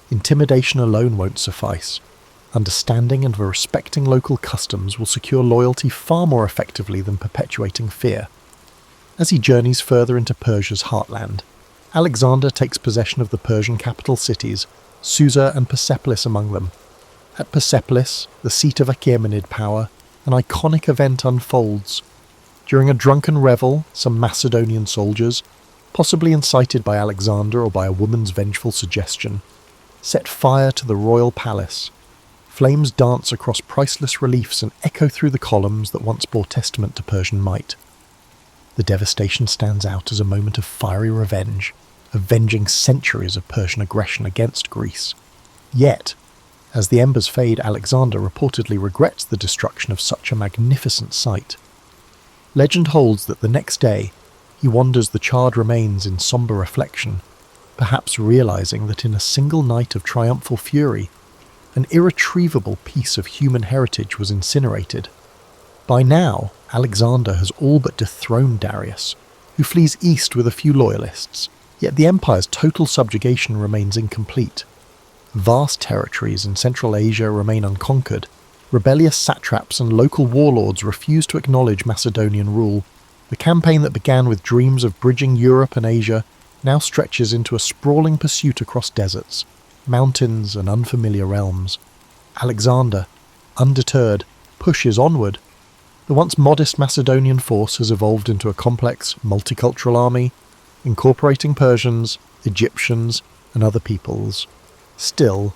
intimidation alone won't suffice. Understanding and respecting local customs will secure loyalty far more effectively than perpetuating fear. As he journeys further into Persia's heartland, Alexander takes possession of the Persian capital cities, Susa and Persepolis among them. At Persepolis, the seat of Achaemenid power, an iconic event unfolds. During a drunken revel, some Macedonian soldiers, possibly incited by Alexander or by a woman's vengeful suggestion, set fire to the royal palace. Flames dance across priceless reliefs and echo through the columns that once bore testament to Persian might. The devastation stands out as a moment of fiery revenge, avenging centuries of Persian aggression against Greece. Yet, as the embers fade, Alexander reportedly regrets the destruction of such a magnificent sight. Legend holds that the next day, he wanders the charred remains in sombre reflection, perhaps realizing that in a single night of triumphal fury, an irretrievable piece of human heritage was incinerated. By now, Alexander has all but dethroned Darius, who flees east with a few loyalists, yet the empire's total subjugation remains incomplete. Vast territories in Central Asia remain unconquered. Rebellious satraps and local warlords refuse to acknowledge Macedonian rule. The campaign that began with dreams of bridging Europe and Asia now stretches into a sprawling pursuit across deserts, mountains and unfamiliar realms. Alexander, undeterred, pushes onward. The once modest Macedonian force has evolved into a complex, multicultural army, incorporating Persians, Egyptians, and other peoples. Still,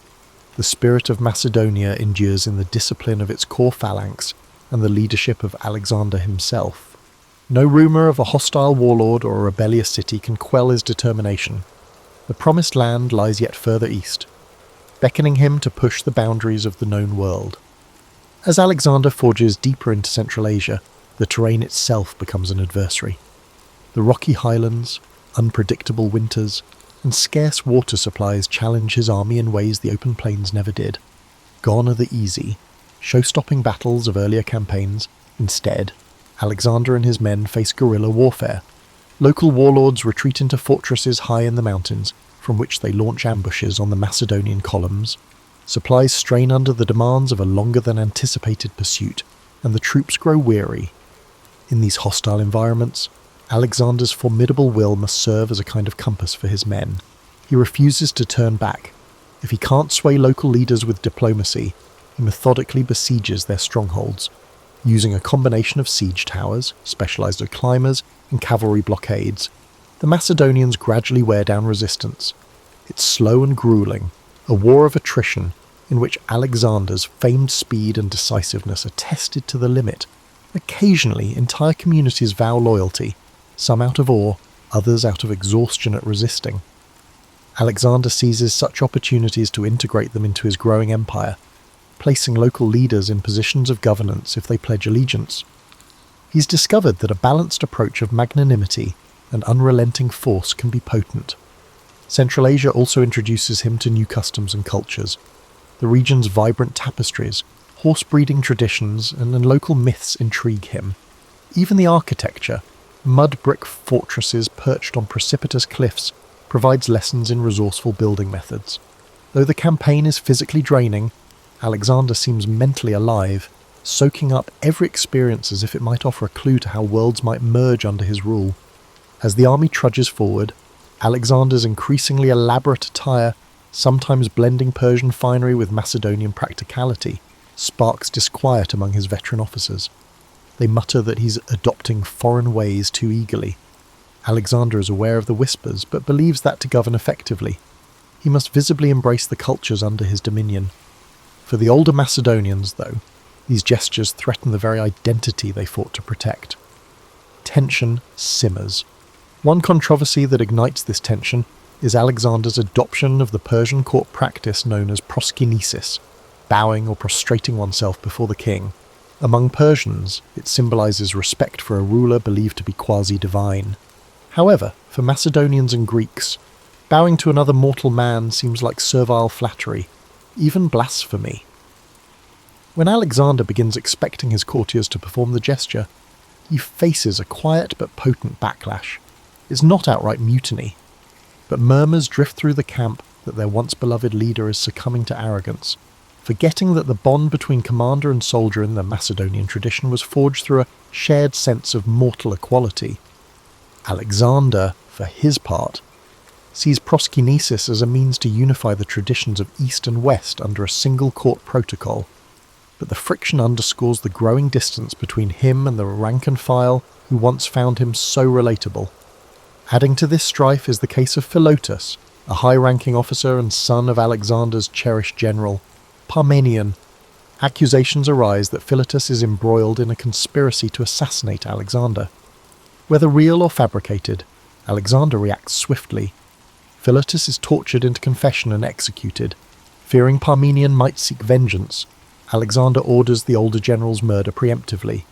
the spirit of Macedonia endures in the discipline of its core phalanx and the leadership of Alexander himself. No rumour of a hostile warlord or a rebellious city can quell his determination. The promised land lies yet further east, beckoning him to push the boundaries of the known world. As Alexander forges deeper into Central Asia, the terrain itself becomes an adversary. The rocky highlands, unpredictable winters, and scarce water supplies challenge his army in ways the open plains never did. Gone are the easy, show-stopping battles of earlier campaigns. Instead, Alexander and his men face guerrilla warfare. Local warlords retreat into fortresses high in the mountains, from which they launch ambushes on the Macedonian columns. Supplies strain under the demands of a longer-than-anticipated pursuit, and the troops grow weary. In these hostile environments, Alexander's formidable will must serve as a kind of compass for his men. He refuses to turn back. If he can't sway local leaders with diplomacy, he methodically besieges their strongholds, using a combination of siege towers, specialized climbers, and cavalry blockades. The Macedonians gradually wear down resistance. It's slow and grueling, a war of attrition in which Alexander's famed speed and decisiveness are tested to the limit. Occasionally, entire communities vow loyalty, some out of awe, others out of exhaustion at resisting. Alexander seizes such opportunities to integrate them into his growing empire, placing local leaders in positions of governance if they pledge allegiance. He's discovered that a balanced approach of magnanimity and unrelenting force can be potent. Central Asia also introduces him to new customs and cultures. The region's vibrant tapestries, horse-breeding traditions, and local myths intrigue him. Even the architecture, mud brick fortresses perched on precipitous cliffs, provides lessons in resourceful building methods. Though the campaign is physically draining, Alexander seems mentally alive, soaking up every experience as if it might offer a clue to how worlds might merge under his rule. As the army trudges forward, Alexander's increasingly elaborate attire, sometimes blending Persian finery with Macedonian practicality, sparks disquiet among his veteran officers. They mutter that he's adopting foreign ways too eagerly. Alexander is aware of the whispers, but believes that to govern effectively, he must visibly embrace the cultures under his dominion. For the older Macedonians, though, these gestures threaten the very identity they fought to protect. Tension simmers. One controversy that ignites this tension is Alexander's adoption of the Persian court practice known as proskinesis, bowing or prostrating oneself before the king. Among Persians, it symbolizes respect for a ruler believed to be quasi-divine. However, for Macedonians and Greeks, bowing to another mortal man seems like servile flattery, even blasphemy. When Alexander begins expecting his courtiers to perform the gesture, he faces a quiet but potent backlash. It's not outright mutiny, but murmurs drift through the camp that their once-beloved leader is succumbing to arrogance, forgetting that the bond between commander and soldier in the Macedonian tradition was forged through a shared sense of mortal equality. Alexander, for his part, sees proskinesis as a means to unify the traditions of East and West under a single court protocol, but the friction underscores the growing distance between him and the rank and file who once found him so relatable. Adding to this strife is the case of Philotas, a high-ranking officer and son of Alexander's cherished general, Parmenion. Accusations arise that Philotas is embroiled in a conspiracy to assassinate Alexander. Whether real or fabricated, Alexander reacts swiftly. Philotas is tortured into confession and executed. Fearing Parmenion might seek vengeance, Alexander orders the older general's murder preemptively.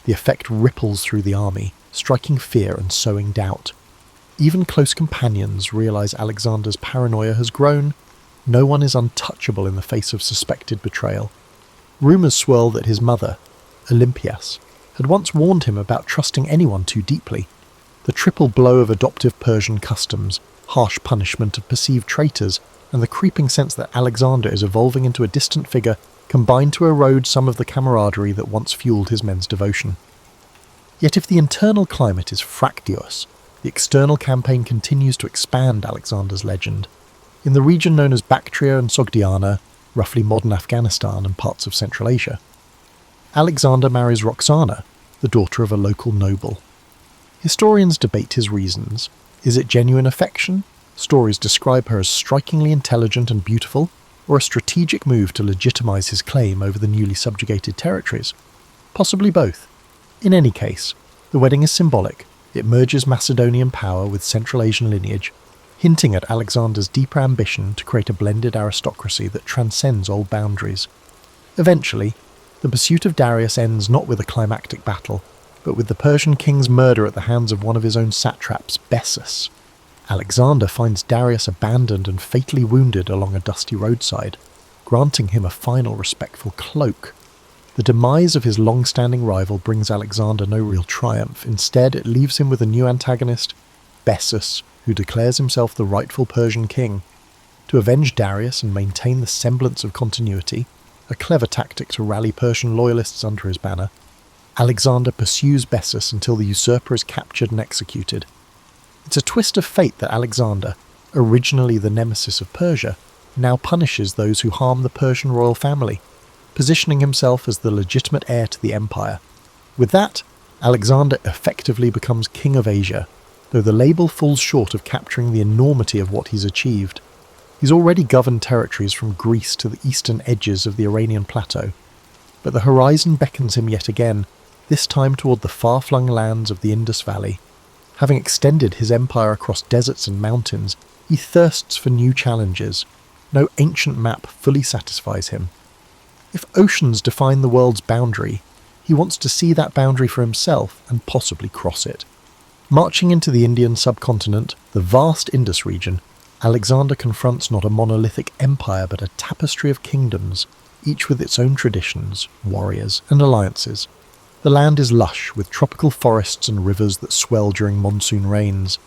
The effect ripples through the army, striking fear and sowing doubt. Even close companions realize Alexander's paranoia has grown. No one is untouchable in the face of suspected betrayal. Rumours swirl that his mother, Olympias, had once warned him about trusting anyone too deeply. The triple blow of adoptive Persian customs, harsh punishment of perceived traitors, and the creeping sense that Alexander is evolving into a distant figure combine to erode some of the camaraderie that once fueled his men's devotion. Yet if the internal climate is fractious, the external campaign continues to expand Alexander's legend. In the region known as Bactria and Sogdiana, roughly modern Afghanistan and parts of Central Asia, Alexander marries Roxana, the daughter of a local noble. Historians debate his reasons. Is it genuine affection? Stories describe her as strikingly intelligent and beautiful, or a strategic move to legitimize his claim over the newly subjugated territories? Possibly both. In any case, the wedding is symbolic. It merges Macedonian power with Central Asian lineage, hinting at Alexander's deeper ambition to create a blended aristocracy that transcends old boundaries. Eventually, the pursuit of Darius ends not with a climactic battle, but with the Persian king's murder at the hands of one of his own satraps, Bessus. Alexander finds Darius abandoned and fatally wounded along a dusty roadside, granting him a final respectful cloak. The demise of his long-standing rival brings Alexander no real triumph. Instead, it leaves him with a new antagonist, Bessus, who declares himself the rightful Persian king. To avenge Darius and maintain the semblance of continuity, a clever tactic to rally Persian loyalists under his banner, Alexander pursues Bessus until the usurper is captured and executed. It's a twist of fate that Alexander, originally the nemesis of Persia, now punishes those who harm the Persian royal family, positioning himself as the legitimate heir to the empire. With that, Alexander effectively becomes King of Asia, though the label falls short of capturing the enormity of what he's achieved. He's already governed territories from Greece to the eastern edges of the Iranian plateau, but the horizon beckons him yet again, this time toward the far-flung lands of the Indus Valley. Having extended his empire across deserts and mountains, he thirsts for new challenges. No ancient map fully satisfies him. If oceans define the world's boundary, He wants to see that boundary for himself and possibly cross it. Marching into the Indian subcontinent, the vast Indus region, Alexander confronts not a monolithic empire but a tapestry of kingdoms, each with its own traditions, warriors, and alliances. The land is lush, with tropical forests and rivers that swell during monsoon rains.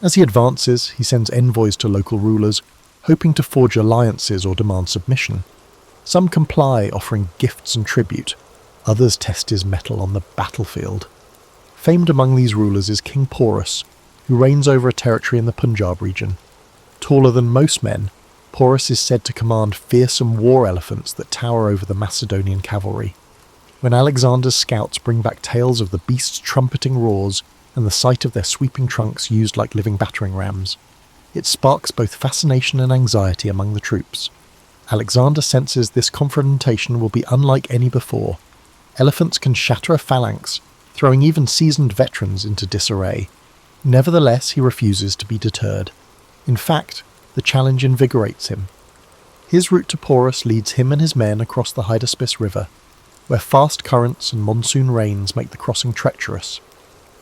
As he advances, he sends envoys to local rulers, hoping to forge alliances or demand submission. Some comply, offering gifts and tribute. Others test his mettle on the battlefield. Famed among these rulers is King Porus, who reigns over a territory in the Punjab region. Taller than most men, Porus is said to command fearsome war elephants that tower over the Macedonian cavalry. When Alexander's scouts bring back tales of the beasts' trumpeting roars and the sight of their sweeping trunks used like living battering rams, it sparks both fascination and anxiety among the troops. Alexander senses this confrontation will be unlike any before. Elephants can shatter a phalanx, throwing even seasoned veterans into disarray. Nevertheless, he refuses to be deterred. In fact, the challenge invigorates him. His route to Porus leads him and his men across the Hydaspes River, where fast currents and monsoon rains make the crossing treacherous.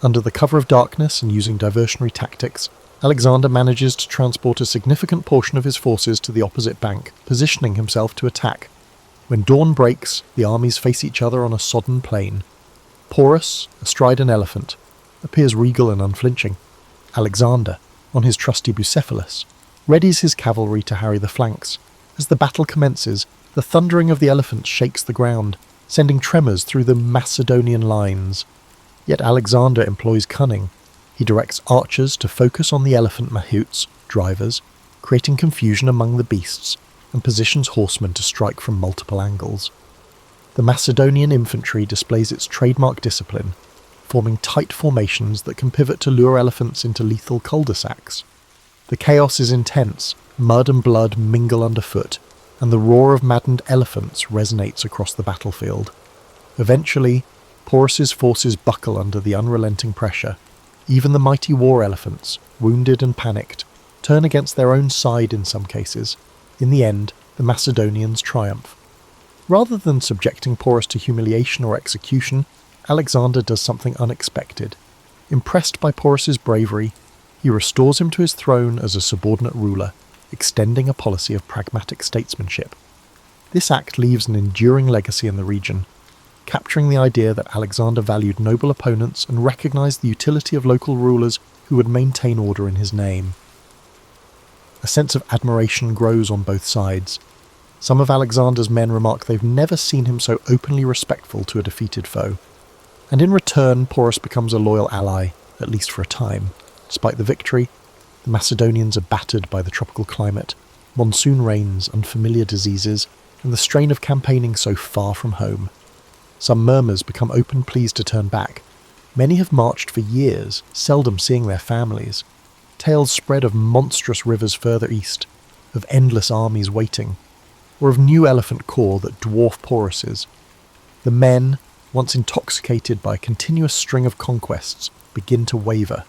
Under the cover of darkness and using diversionary tactics, Alexander manages to transport a significant portion of his forces to the opposite bank, positioning himself to attack. When dawn breaks, the armies face each other on a sodden plain. Porus, astride an elephant, appears regal and unflinching. Alexander, on his trusty Bucephalus, readies his cavalry to harry the flanks. As the battle commences, the thundering of the elephant shakes the ground, sending tremors through the Macedonian lines. Yet Alexander employs cunning. He directs archers to focus on the elephant mahouts, drivers, creating confusion among the beasts, and positions horsemen to strike from multiple angles. The Macedonian infantry displays its trademark discipline, forming tight formations that can pivot to lure elephants into lethal cul-de-sacs. The chaos is intense, mud and blood mingle underfoot, and the roar of maddened elephants resonates across the battlefield. Eventually, Porus's forces buckle under the unrelenting pressure. Even the mighty war elephants, wounded and panicked, turn against their own side in some cases. In the end, the Macedonians triumph. Rather than subjecting Porus to humiliation or execution, Alexander does something unexpected. Impressed by Porus's bravery, he restores him to his throne as a subordinate ruler, extending a policy of pragmatic statesmanship. This act leaves an enduring legacy in the region, capturing the idea that Alexander valued noble opponents and recognized the utility of local rulers who would maintain order in his name. A sense of admiration grows on both sides. Some of Alexander's men remark they've never seen him so openly respectful to a defeated foe. And in return, Porus becomes a loyal ally, at least for a time. Despite the victory, the Macedonians are battered by the tropical climate, monsoon rains, unfamiliar diseases, and the strain of campaigning so far from home. Some murmurs become open pleas to turn back. Many have marched for years, seldom seeing their families. Tales spread of monstrous rivers further east, of endless armies waiting, or of new elephant corps that dwarf Porus's. The men, once intoxicated by a continuous string of conquests, begin to waver.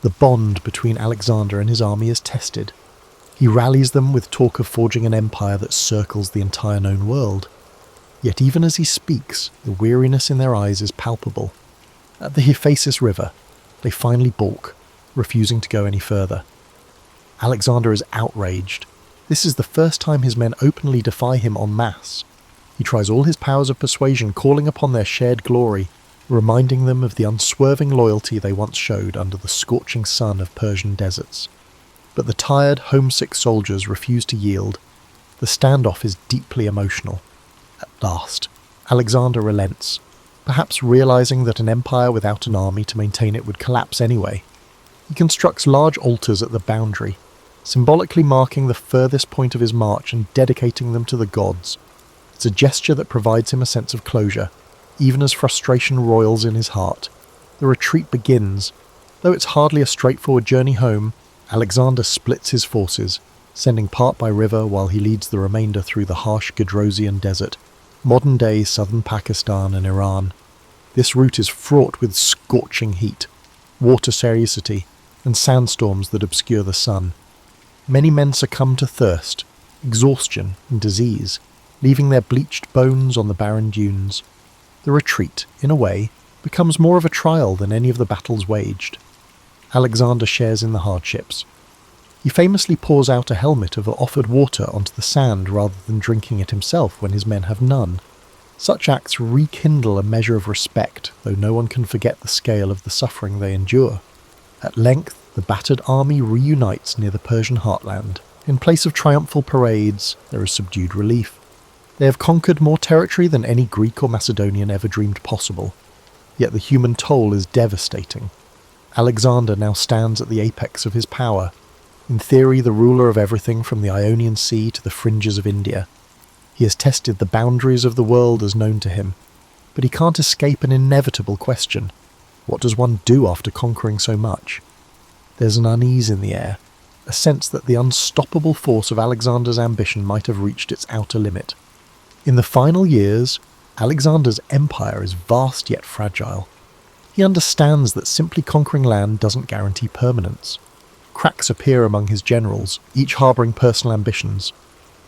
The bond between Alexander and his army is tested. He rallies them with talk of forging an empire that circles the entire known world. Yet even as he speaks, the weariness in their eyes is palpable. At the Hephaestus River, they finally balk, refusing to go any further. Alexander is outraged. This is the first time his men openly defy him en masse. He tries all his powers of persuasion, calling upon their shared glory, reminding them of the unswerving loyalty they once showed under the scorching sun of Persian deserts. But the tired, homesick soldiers refuse to yield. The standoff is deeply emotional. At last, Alexander relents, perhaps realizing that an empire without an army to maintain it would collapse anyway. He constructs large altars at the boundary, symbolically marking the furthest point of his march and dedicating them to the gods. It's a gesture that provides him a sense of closure, even as frustration roils in his heart. The retreat begins. Though it's hardly a straightforward journey home, Alexander splits his forces, sending part by river while he leads the remainder through the harsh Gedrosian desert, modern-day southern Pakistan and Iran. This route is fraught with scorching heat, water scarcity, and sandstorms that obscure the sun. Many men succumb to thirst, exhaustion, and disease, leaving their bleached bones on the barren dunes. The retreat, in a way, becomes more of a trial than any of the battles waged. Alexander shares in the hardships. He famously pours out a helmet of offered water onto the sand rather than drinking it himself when his men have none. Such acts rekindle a measure of respect, though no one can forget the scale of the suffering they endure. At length, the battered army reunites near the Persian heartland. In place of triumphal parades, there is subdued relief. They have conquered more territory than any Greek or Macedonian ever dreamed possible. Yet the human toll is devastating. Alexander now stands at the apex of his power, in theory the ruler of everything from the Ionian Sea to the fringes of India. He has tested the boundaries of the world as known to him, but he can't escape an inevitable question. What does one do after conquering so much? There's an unease in the air, a sense that the unstoppable force of Alexander's ambition might have reached its outer limit. In the final years, Alexander's empire is vast yet fragile. He understands that simply conquering land doesn't guarantee permanence. Cracks appear among his generals, each harbouring personal ambitions.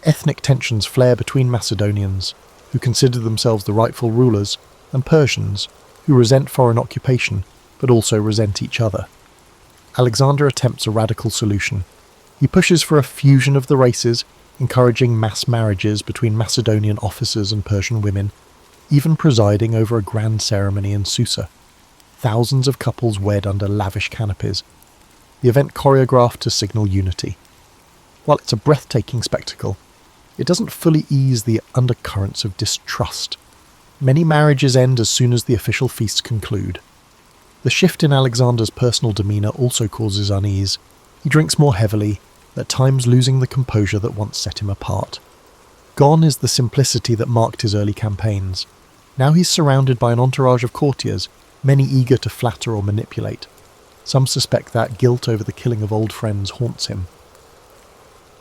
Ethnic tensions flare between Macedonians, who consider themselves the rightful rulers, and Persians, who resent foreign occupation, but also resent each other. Alexander attempts a radical solution. He pushes for a fusion of the races, encouraging mass marriages between Macedonian officers and Persian women, even presiding over a grand ceremony in Susa. Thousands of couples wed under lavish canopies, the event choreographed to signal unity. While it's a breathtaking spectacle, it doesn't fully ease the undercurrents of distrust. Many marriages end as soon as the official feasts conclude. The shift in Alexander's personal demeanour also causes unease. He drinks more heavily, at times losing the composure that once set him apart. Gone is the simplicity that marked his early campaigns. Now he's surrounded by an entourage of courtiers, many eager to flatter or manipulate. Some suspect that guilt over the killing of old friends haunts him.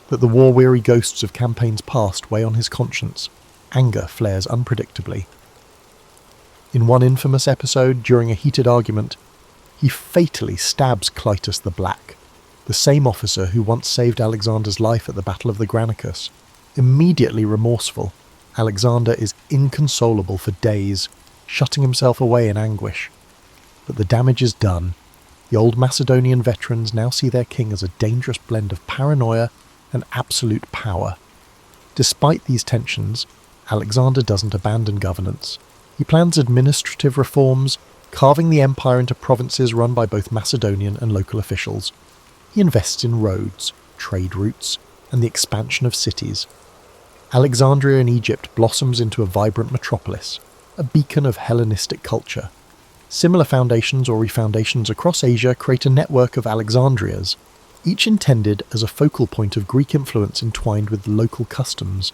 That the war-weary ghosts of campaigns past weigh on his conscience. Anger flares unpredictably. In one infamous episode, during a heated argument, he fatally stabs Clytus the Black, the same officer who once saved Alexander's life at the Battle of the Granicus. Immediately remorseful, Alexander is inconsolable for days, shutting himself away in anguish. But the damage is done. The old Macedonian veterans now see their king as a dangerous blend of paranoia and absolute power. Despite these tensions, Alexander doesn't abandon governance. He plans administrative reforms, carving the empire into provinces run by both Macedonian and local officials. He invests in roads, trade routes, and the expansion of cities. Alexandria in Egypt blossoms into a vibrant metropolis, a beacon of Hellenistic culture. Similar foundations or refoundations across Asia create a network of Alexandrias, each intended as a focal point of Greek influence entwined with local customs.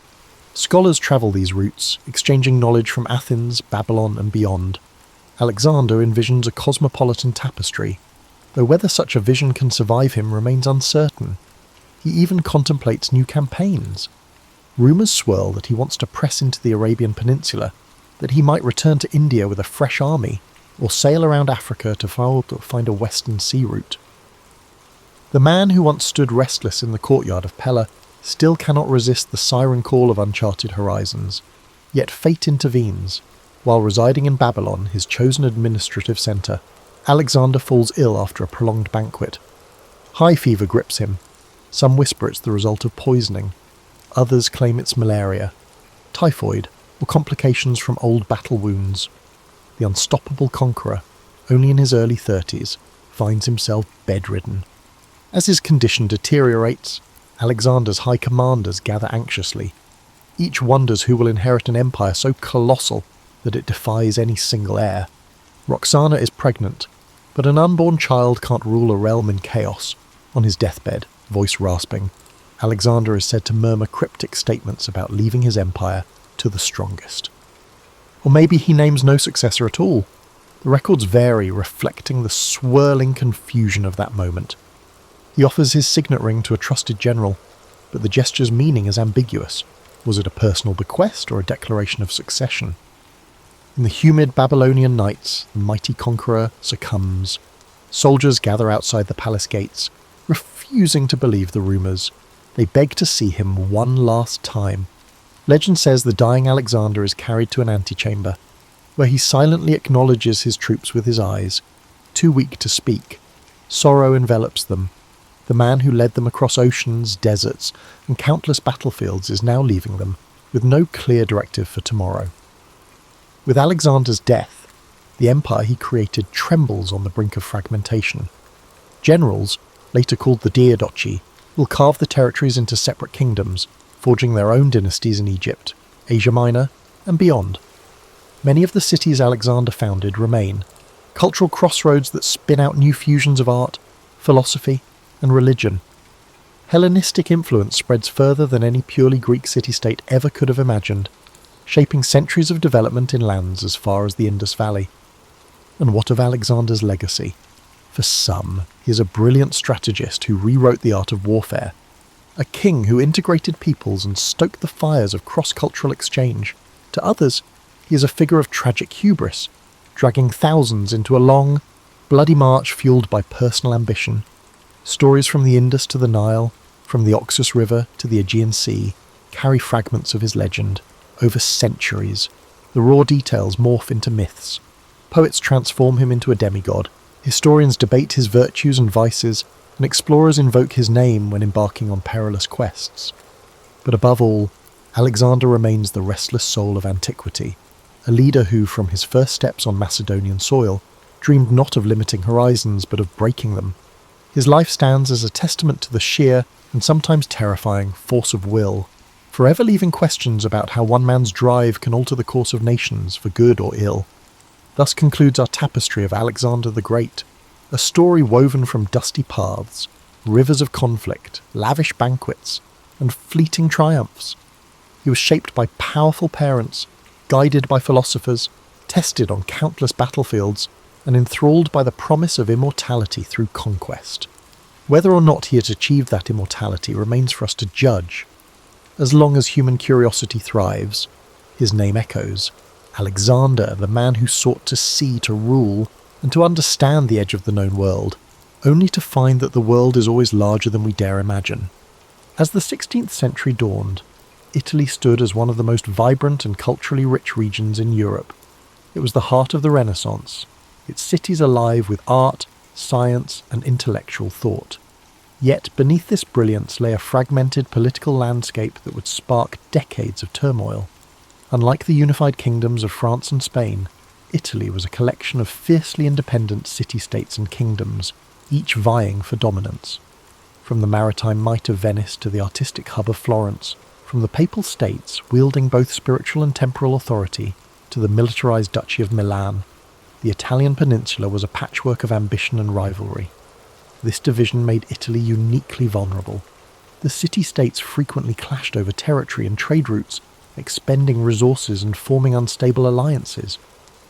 Scholars travel these routes, exchanging knowledge from Athens, Babylon, and beyond. Alexander envisions a cosmopolitan tapestry, though whether such a vision can survive him remains uncertain. He even contemplates new campaigns. Rumours swirl that he wants to press into the Arabian Peninsula, that he might return to India with a fresh army, or sail around Africa to find a western sea route. The man who once stood restless in the courtyard of Pella still cannot resist the siren call of uncharted horizons. Yet fate intervenes. While residing in Babylon, his chosen administrative centre, Alexander falls ill after a prolonged banquet. High fever grips him. Some whisper it's the result of poisoning. Others claim it's malaria, typhoid, or complications from old battle wounds. The unstoppable conqueror, only in his early 30s, finds himself bedridden. As his condition deteriorates, Alexander's high commanders gather anxiously. Each wonders who will inherit an empire so colossal that it defies any single heir. Roxana is pregnant, but an unborn child can't rule a realm in chaos. On his deathbed, voice rasping, Alexander is said to murmur cryptic statements about leaving his empire to the strongest. Or maybe he names no successor at all. The records vary, reflecting the swirling confusion of that moment. He offers his signet ring to a trusted general, but the gesture's meaning is ambiguous. Was it a personal bequest or a declaration of succession? In the humid Babylonian nights, the mighty conqueror succumbs. Soldiers gather outside the palace gates, refusing to believe the rumours. They beg to see him one last time. Legend says the dying Alexander is carried to an antechamber. where he silently acknowledges his troops with his eyes. Too weak to speak, sorrow envelops them. The man who led them across oceans, deserts, and countless battlefields is now leaving them, with no clear directive for tomorrow. With Alexander's death, the empire he created trembles on the brink of fragmentation. Generals, later called the Diadochi, will carve the territories into separate kingdoms, forging their own dynasties in Egypt, Asia Minor, and beyond. Many of the cities Alexander founded remain, cultural crossroads that spin out new fusions of art, philosophy, and religion. Hellenistic influence spreads further than any purely Greek city-state ever could have imagined, shaping centuries of development in lands as far as the Indus Valley. And what of Alexander's legacy? For some, he is a brilliant strategist who rewrote the art of warfare, a king who integrated peoples and stoked the fires of cross-cultural exchange. To others, he is a figure of tragic hubris, dragging thousands into a long, bloody march fueled by personal ambition. Stories from the Indus to the Nile, from the Oxus River to the Aegean Sea, carry fragments of his legend. Over centuries, the raw details morph into myths. Poets transform him into a demigod. Historians debate his virtues and vices, and explorers invoke his name when embarking on perilous quests. But above all, Alexander remains the restless soul of antiquity, a leader who, from his first steps on Macedonian soil, dreamed not of limiting horizons but of breaking them. His life stands as a testament to the sheer, and sometimes terrifying, force of will, forever leaving questions about how one man's drive can alter the course of nations for good or ill. Thus concludes our tapestry of Alexander the Great, a story woven from dusty paths, rivers of conflict, lavish banquets, and fleeting triumphs. He was shaped by powerful parents, guided by philosophers, tested on countless battlefields, and enthralled by the promise of immortality through conquest. Whether or not he had achieved that immortality remains for us to judge. As long as human curiosity thrives, his name echoes. Alexander, the man who sought to see, to rule, and to understand the edge of the known world, only to find that the world is always larger than we dare imagine. As the 16th century dawned, Italy stood as one of the most vibrant and culturally rich regions in Europe. It was the heart of the Renaissance, its cities alive with art, science, and intellectual thought. Yet beneath this brilliance lay a fragmented political landscape that would spark decades of turmoil. Unlike the unified kingdoms of France and Spain, Italy was a collection of fiercely independent city-states and kingdoms, each vying for dominance. From the maritime might of Venice to the artistic hub of Florence, from the papal states wielding both spiritual and temporal authority to the militarized Duchy of Milan, the Italian peninsula was a patchwork of ambition and rivalry. This division made Italy uniquely vulnerable. The city-states frequently clashed over territory and trade routes, expending resources and forming unstable alliances.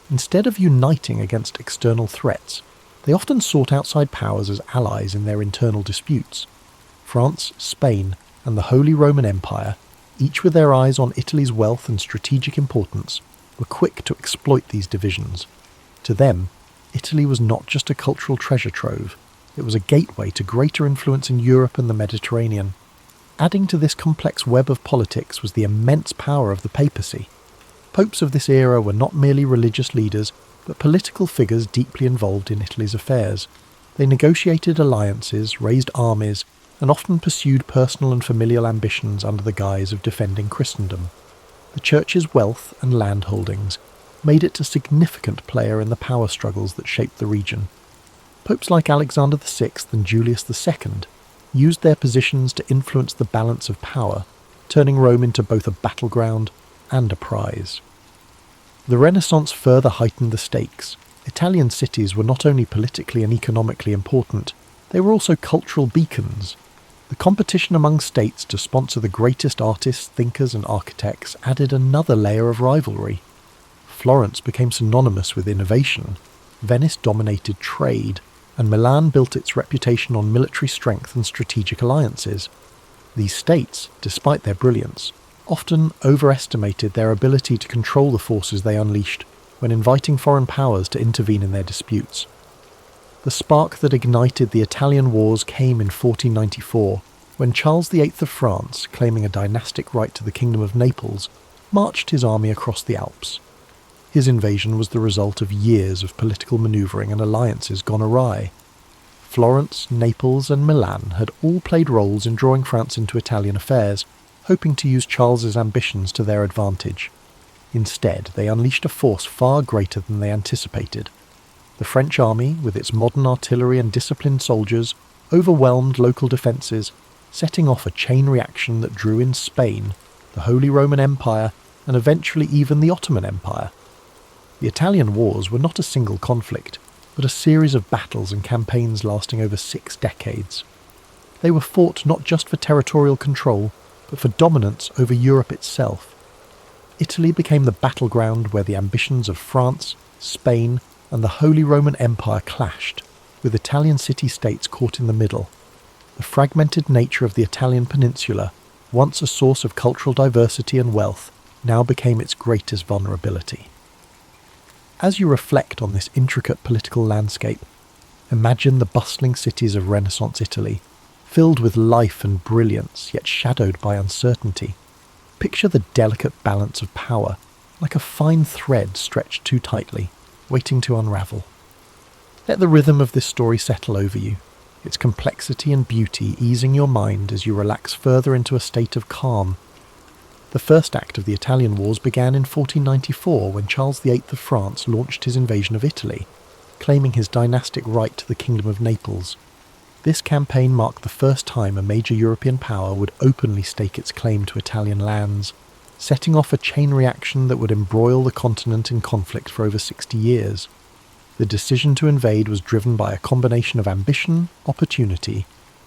Instead of uniting against external threats, they often sought outside powers as allies in their internal disputes. France, Spain, and the Holy Roman Empire, each with their eyes on Italy's wealth and strategic importance, were quick to exploit these divisions. To them, Italy was not just a cultural treasure trove, it was a gateway to greater influence in Europe and the Mediterranean. Adding to this complex web of politics was the immense power of the papacy. Popes of this era were not merely religious leaders, but political figures deeply involved in Italy's affairs. They negotiated alliances, raised armies, and often pursued personal and familial ambitions under the guise of defending Christendom. The Church's wealth and land holdings made it a significant player in the power struggles that shaped the region. Popes like Alexander VI and Julius II used their positions to influence the balance of power, turning Rome into both a battleground and a prize. The Renaissance further heightened the stakes. Italian cities were not only politically and economically important, they were also cultural beacons. The competition among states to sponsor the greatest artists, thinkers, and architects added another layer of rivalry. Florence became synonymous with innovation, Venice dominated trade, and Milan built its reputation on military strength and strategic alliances. These states, despite their brilliance, often overestimated their ability to control the forces they unleashed when inviting foreign powers to intervene in their disputes. The spark that ignited the Italian wars came in 1494, when Charles VIII of France, claiming a dynastic right to the Kingdom of Naples, marched his army across the Alps. His invasion was the result of years of political manoeuvring and alliances gone awry. Florence, Naples, and Milan had all played roles in drawing France into Italian affairs, hoping to use Charles's ambitions to their advantage. Instead, they unleashed a force far greater than they anticipated. The French army, with its modern artillery and disciplined soldiers, overwhelmed local defences, setting off a chain reaction that drew in Spain, the Holy Roman Empire, and eventually even the Ottoman Empire. The Italian wars were not a single conflict, but a series of battles and campaigns lasting over 6 decades. They were fought not just for territorial control, but for dominance over Europe itself. Italy became the battleground where the ambitions of France, Spain, and the Holy Roman Empire clashed, with Italian city-states caught in the middle. The fragmented nature of the Italian peninsula, once a source of cultural diversity and wealth, now became its greatest vulnerability. As you reflect on this intricate political landscape, imagine the bustling cities of Renaissance Italy, filled with life and brilliance, yet shadowed by uncertainty. Picture the delicate balance of power, like a fine thread stretched too tightly, waiting to unravel. Let the rhythm of this story settle over you, its complexity and beauty easing your mind as you relax further into a state of calm. The first act of the Italian Wars began in 1494 when Charles VIII of France launched his invasion of Italy, claiming his dynastic right to the Kingdom of Naples. This campaign marked the first time a major European power would openly stake its claim to Italian lands, setting off a chain reaction that would embroil the continent in conflict for over 60 years. The decision to invade was driven by a combination of ambition, opportunity,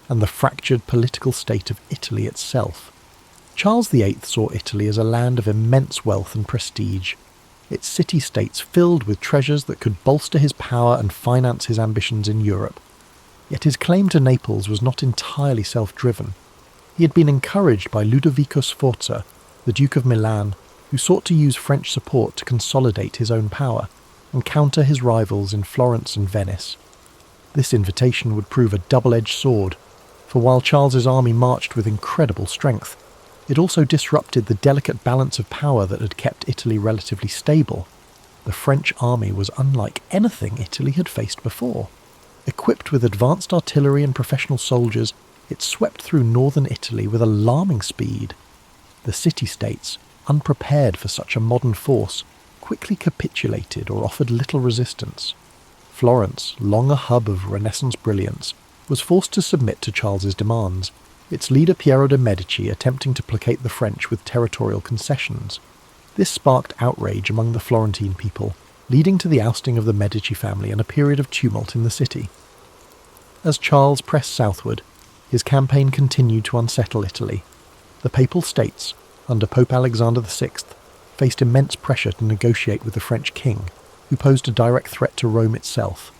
and the fractured political state of Italy itself. Charles VIII saw Italy as a land of immense wealth and prestige, its city-states filled with treasures that could bolster his power and finance his ambitions in Europe. Yet his claim to Naples was not entirely self-driven. He had been encouraged by Ludovico Sforza, the Duke of Milan, who sought to use French support to consolidate his own power and counter his rivals in Florence and Venice. This invitation would prove a double-edged sword, for while Charles's army marched with incredible strength, it also disrupted the delicate balance of power that had kept Italy relatively stable. The French army was unlike anything Italy had faced before. Equipped with advanced artillery and professional soldiers, it swept through northern Italy with alarming speed. The city-states, unprepared for such a modern force, quickly capitulated or offered little resistance. Florence, long a hub of Renaissance brilliance, was forced to submit to Charles's demands, its leader Piero de' Medici attempting to placate the French with territorial concessions. This sparked outrage among the Florentine people, leading to the ousting of the Medici family and a period of tumult in the city. As Charles pressed southward, his campaign continued to unsettle Italy. The Papal States, under Pope Alexander VI, faced immense pressure to negotiate with the French king, who posed a direct threat to Rome itself.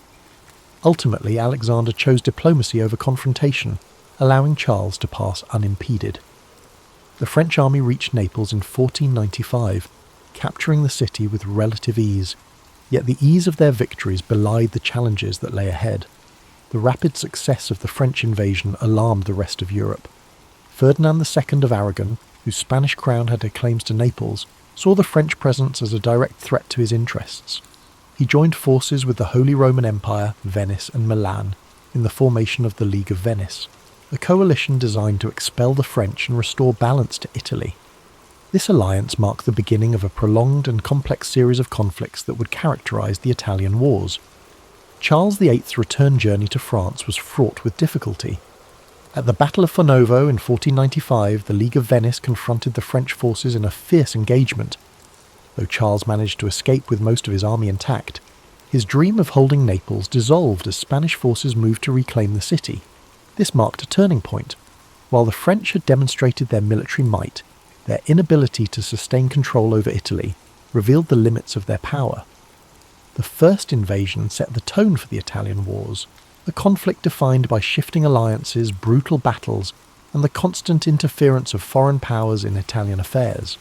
Ultimately, Alexander chose diplomacy over confrontation, allowing Charles to pass unimpeded. The French army reached Naples in 1495, capturing the city with relative ease. Yet the ease of their victories belied the challenges that lay ahead. The rapid success of the French invasion alarmed the rest of Europe. Ferdinand II of Aragon, whose Spanish crown had claims to Naples, saw the French presence as a direct threat to his interests. He joined forces with the Holy Roman Empire, Venice and Milan in the formation of the League of Venice, a coalition designed to expel the French and restore balance to Italy. This alliance marked the beginning of a prolonged and complex series of conflicts that would characterize the Italian Wars. Charles VIII's return journey to France was fraught with difficulty. At the Battle of Fornovo in 1495, the League of Venice confronted the French forces in a fierce engagement. Though Charles managed to escape with most of his army intact, his dream of holding Naples dissolved as Spanish forces moved to reclaim the city. This marked a turning point. While the French had demonstrated their military might, their inability to sustain control over Italy revealed the limits of their power. The first invasion set the tone for the Italian Wars, a conflict defined by shifting alliances, brutal battles, and the constant interference of foreign powers in Italian affairs.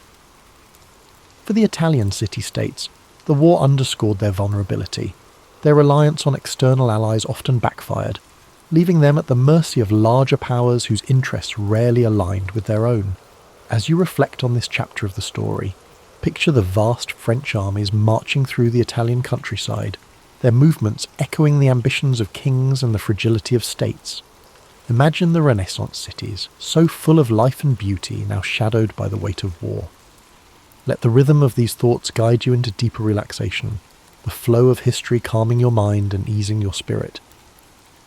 For the Italian city-states, the war underscored their vulnerability. Their reliance on external allies often backfired, leaving them at the mercy of larger powers whose interests rarely aligned with their own. As you reflect on this chapter of the story, Picture the vast French armies marching through the Italian countryside, their movements echoing the ambitions of kings and the fragility of states. Imagine the Renaissance cities, so full of life and beauty, now shadowed by the weight of war. Let the rhythm of these thoughts guide you into deeper relaxation, the flow of history calming your mind and easing your spirit.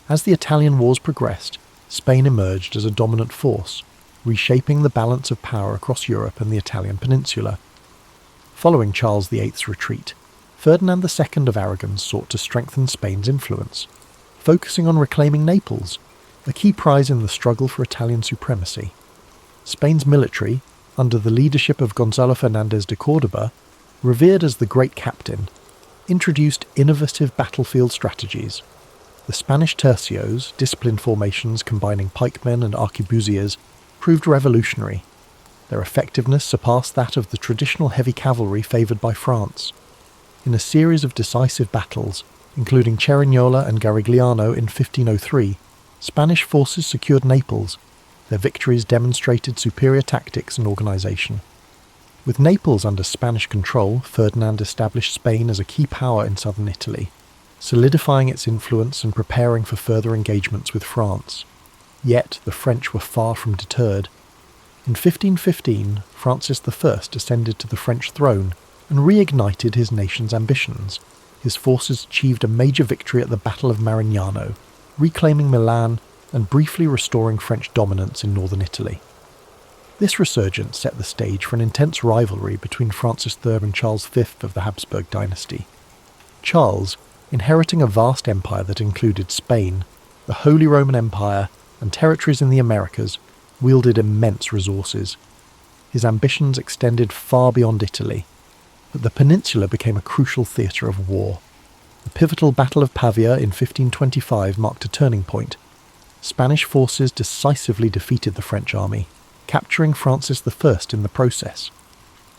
As the Italian wars progressed, Spain emerged as a dominant force, reshaping the balance of power across Europe and the Italian peninsula. Following Charles VIII's retreat, Ferdinand II of Aragon sought to strengthen Spain's influence, focusing on reclaiming Naples, a key prize in the struggle for Italian supremacy. Spain's military, under the leadership of Gonzalo Fernández de Córdoba, revered as the Great Captain, introduced innovative battlefield strategies. The Spanish tercios, disciplined formations combining pikemen and arquebusiers, proved revolutionary. Their effectiveness surpassed that of the traditional heavy cavalry favoured by France. In a series of decisive battles, including Cerignola and Garigliano in 1503, Spanish forces secured Naples. Their victories demonstrated superior tactics and organisation. With Naples under Spanish control, Ferdinand established Spain as a key power in southern Italy, solidifying its influence and preparing for further engagements with France. Yet the French were far from deterred. In 1515, Francis I ascended to the French throne and reignited his nation's ambitions. His forces achieved a major victory at the Battle of Marignano, reclaiming Milan and briefly restoring French dominance in northern Italy. This resurgence set the stage for an intense rivalry between Francis III and Charles V of the Habsburg dynasty. Charles, inheriting a vast empire that included Spain, the Holy Roman Empire, and territories in the Americas, wielded immense resources. His ambitions extended far beyond Italy, but the peninsula became a crucial theatre of war. The pivotal Battle of Pavia in 1525 marked a turning point. Spanish forces decisively defeated the French army, capturing Francis I in the process.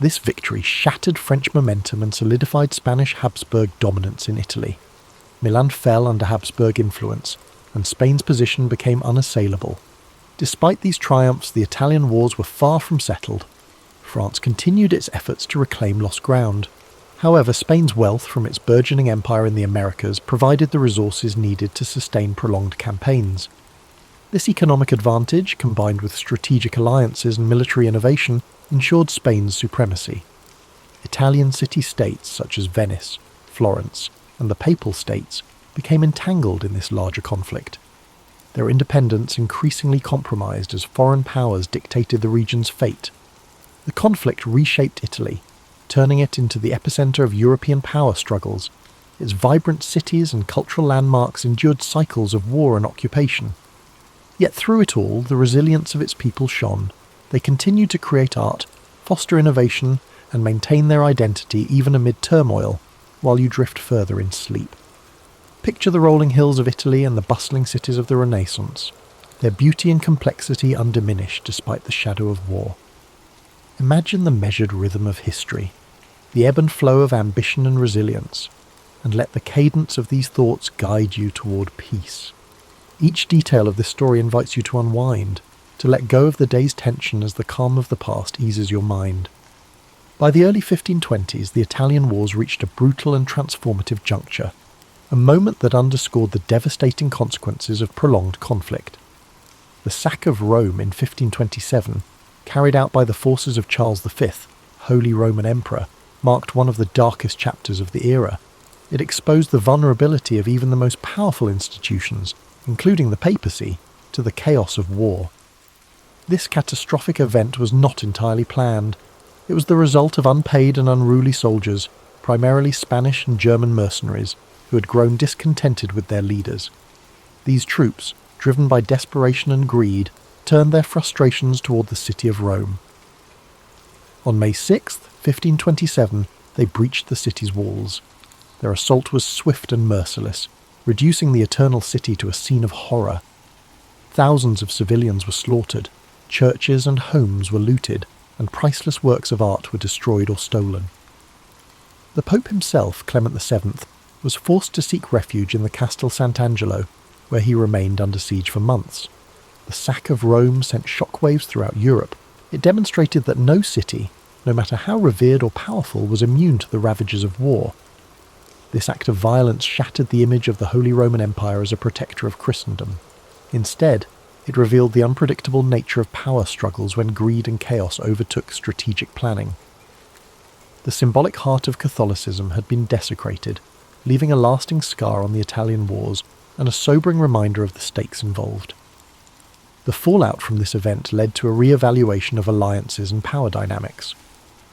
This victory shattered French momentum and solidified Spanish Habsburg dominance in Italy. Milan fell under Habsburg influence, and Spain's position became unassailable. Despite these triumphs, the Italian wars were far from settled. France continued its efforts to reclaim lost ground. However, Spain's wealth from its burgeoning empire in the Americas provided the resources needed to sustain prolonged campaigns. This economic advantage, combined with strategic alliances and military innovation, ensured Spain's supremacy. Italian city-states such as Venice, Florence, and the Papal States became entangled in this larger conflict. Their independence increasingly compromised as foreign powers dictated the region's fate. The conflict reshaped Italy, turning it into the epicenter of European power struggles. Its vibrant cities and cultural landmarks endured cycles of war and occupation. Yet through it all, the resilience of its people shone. They continued to create art, foster innovation, and maintain their identity even amid turmoil, while you drift further in sleep. Picture the rolling hills of Italy and the bustling cities of the Renaissance, their beauty and complexity undiminished despite the shadow of war. Imagine the measured rhythm of history, the ebb and flow of ambition and resilience, and let the cadence of these thoughts guide you toward peace. Each detail of this story invites you to unwind, to let go of the day's tension as the calm of the past eases your mind. By the early 1520s, the Italian wars reached a brutal and transformative juncture, a moment that underscored the devastating consequences of prolonged conflict. The sack of Rome in 1527, carried out by the forces of Charles V, Holy Roman Emperor, marked one of the darkest chapters of the era. It exposed the vulnerability of even the most powerful institutions, including the papacy, to the chaos of war. This catastrophic event was not entirely planned. It was the result of unpaid and unruly soldiers, primarily Spanish and German mercenaries, who had grown discontented with their leaders. These troops, driven by desperation and greed, turned their frustrations toward the city of Rome. On May 6, 1527, they breached the city's walls. Their assault was swift and merciless, reducing the Eternal City to a scene of horror. Thousands of civilians were slaughtered, churches and homes were looted, and priceless works of art were destroyed or stolen. The Pope himself, Clement VII, was forced to seek refuge in the Castel Sant'Angelo, where he remained under siege for months. The sack of Rome sent shockwaves throughout Europe. It demonstrated that no city, no matter how revered or powerful, was immune to the ravages of war. This act of violence shattered the image of the Holy Roman Empire as a protector of Christendom. Instead, it revealed the unpredictable nature of power struggles when greed and chaos overtook strategic planning. The symbolic heart of Catholicism had been desecrated, leaving a lasting scar on the Italian wars and a sobering reminder of the stakes involved. The fallout from this event led to a re-evaluation of alliances and power dynamics.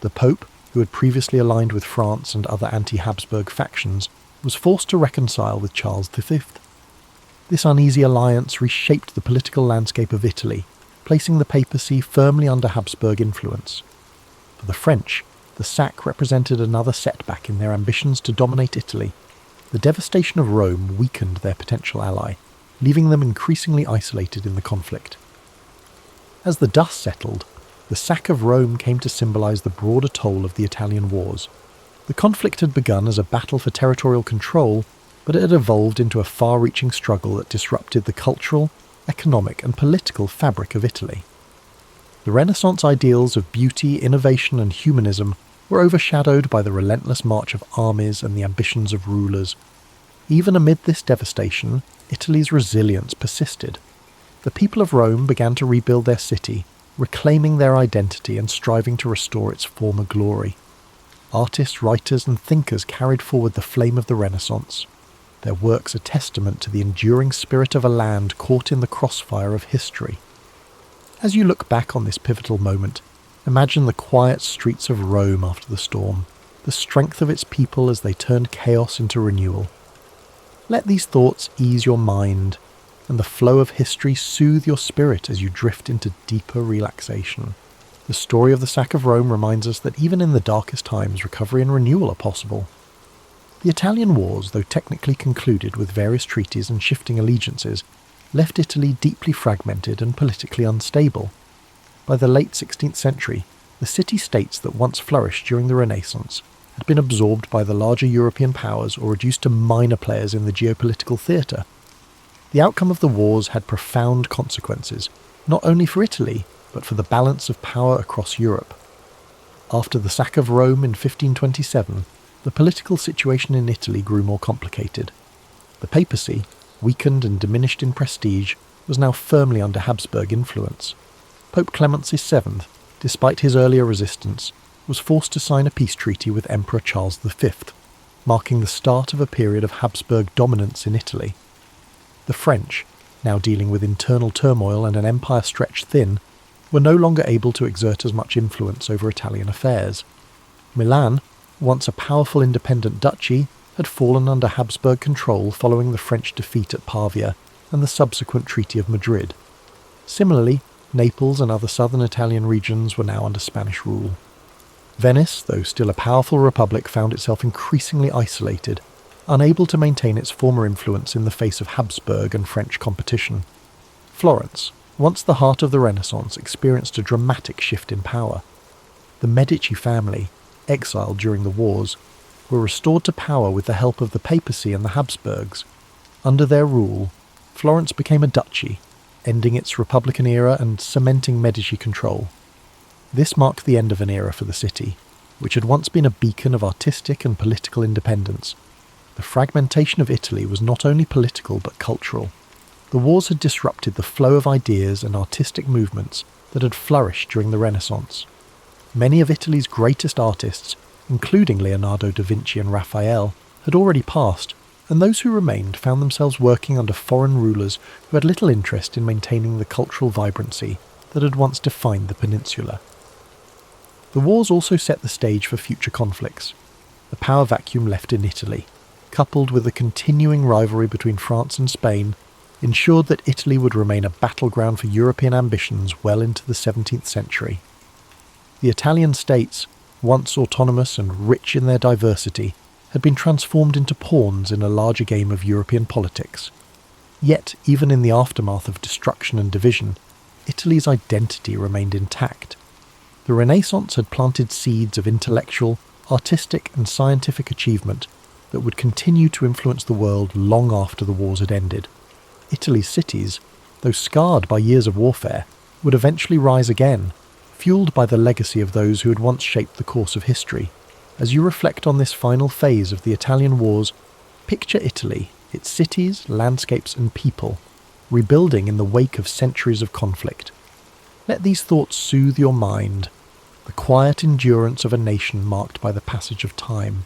The Pope, who had previously aligned with France and other anti-Habsburg factions, was forced to reconcile with Charles V. This uneasy alliance reshaped the political landscape of Italy, placing the papacy firmly under Habsburg influence. For the French, the sack represented another setback in their ambitions to dominate Italy. The devastation of Rome weakened their potential ally, leaving them increasingly isolated in the conflict. As the dust settled, the sack of Rome came to symbolise the broader toll of the Italian wars. The conflict had begun as a battle for territorial control, but it had evolved into a far-reaching struggle that disrupted the cultural, economic and political fabric of Italy. The Renaissance ideals of beauty, innovation and humanism were overshadowed by the relentless march of armies and the ambitions of rulers. Even amid this devastation, Italy's resilience persisted. The people of Rome began to rebuild their city, reclaiming their identity and striving to restore its former glory. Artists, writers and thinkers carried forward the flame of the Renaissance, their works a testament to the enduring spirit of a land caught in the crossfire of history. As you look back on this pivotal moment, imagine the quiet streets of Rome after the storm, the strength of its people as they turned chaos into renewal. Let these thoughts ease your mind, and the flow of history soothe your spirit as you drift into deeper relaxation. The story of the sack of Rome reminds us that even in the darkest times, recovery and renewal are possible. The Italian wars, though technically concluded with various treaties and shifting allegiances, left Italy deeply fragmented and politically unstable. By the late 16th century, the city-states that once flourished during the Renaissance had been absorbed by the larger European powers or reduced to minor players in the geopolitical theatre. The outcome of the wars had profound consequences, not only for Italy, but for the balance of power across Europe. After the sack of Rome in 1527, the political situation in Italy grew more complicated. The papacy, weakened and diminished in prestige, was now firmly under Habsburg influence. Pope Clement VII, despite his earlier resistance, was forced to sign a peace treaty with Emperor Charles V, marking the start of a period of Habsburg dominance in Italy. The French, now dealing with internal turmoil and an empire stretched thin, were no longer able to exert as much influence over Italian affairs. Milan, once a powerful independent duchy, had fallen under Habsburg control following the French defeat at Pavia and the subsequent Treaty of Madrid. Similarly, Naples and other southern Italian regions were now under Spanish rule. Venice, though still a powerful republic, found itself increasingly isolated, unable to maintain its former influence in the face of Habsburg and French competition. Florence, once the heart of the Renaissance, experienced a dramatic shift in power. The Medici family, exiled during the wars, were restored to power with the help of the papacy and the Habsburgs. Under their rule, Florence became a duchy, ending its Republican era and cementing Medici control. This marked the end of an era for the city, which had once been a beacon of artistic and political independence. The fragmentation of Italy was not only political but cultural. The wars had disrupted the flow of ideas and artistic movements that had flourished during the Renaissance. Many of Italy's greatest artists, including Leonardo da Vinci and Raphael, had already passed, and those who remained found themselves working under foreign rulers who had little interest in maintaining the cultural vibrancy that had once defined the peninsula. The wars also set the stage for future conflicts. The power vacuum left in Italy, coupled with the continuing rivalry between France and Spain, ensured that Italy would remain a battleground for European ambitions well into the 17th century. The Italian states, once autonomous and rich in their diversity, had been transformed into pawns in a larger game of European politics. Yet, even in the aftermath of destruction and division, Italy's identity remained intact. The Renaissance had planted seeds of intellectual, artistic and scientific achievement that would continue to influence the world long after the wars had ended. Italy's cities, though scarred by years of warfare, would eventually rise again, fueled by the legacy of those who had once shaped the course of history. As you reflect on this final phase of the Italian wars, picture Italy, its cities, landscapes and people, rebuilding in the wake of centuries of conflict. Let these thoughts soothe your mind, the quiet endurance of a nation marked by the passage of time.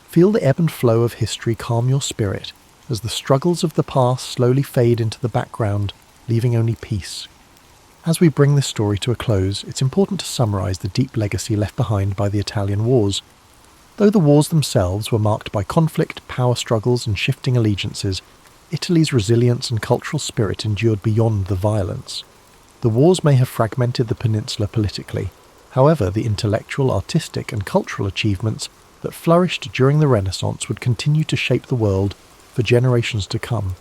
Feel the ebb and flow of history calm your spirit as the struggles of the past slowly fade into the background, leaving only peace. As we bring this story to a close, it's important to summarise the deep legacy left behind by the Italian wars. Though the wars themselves were marked by conflict, power struggles and shifting allegiances, Italy's resilience and cultural spirit endured beyond the violence. The wars may have fragmented the peninsula politically. However, the intellectual, artistic and cultural achievements that flourished during the Renaissance would continue to shape the world for generations to come.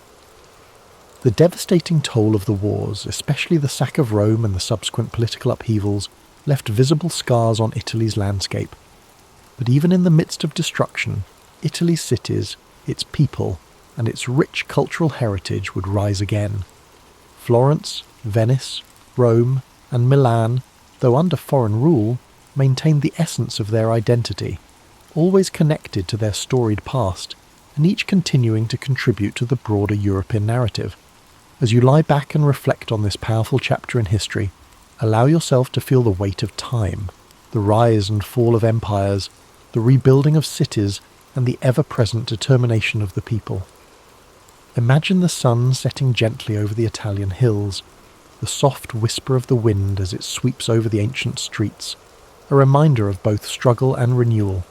The devastating toll of the wars, especially the sack of Rome and the subsequent political upheavals, left visible scars on Italy's landscape. But even in the midst of destruction, Italy's cities, its people, and its rich cultural heritage would rise again. Florence, Venice, Rome, and Milan, though under foreign rule, maintained the essence of their identity, always connected to their storied past, and each continuing to contribute to the broader European narrative. As you lie back and reflect on this powerful chapter in history, allow yourself to feel the weight of time, the rise and fall of empires, the rebuilding of cities, and the ever-present determination of the people. Imagine the sun setting gently over the Italian hills, the soft whisper of the wind as it sweeps over the ancient streets, a reminder of both struggle and renewal.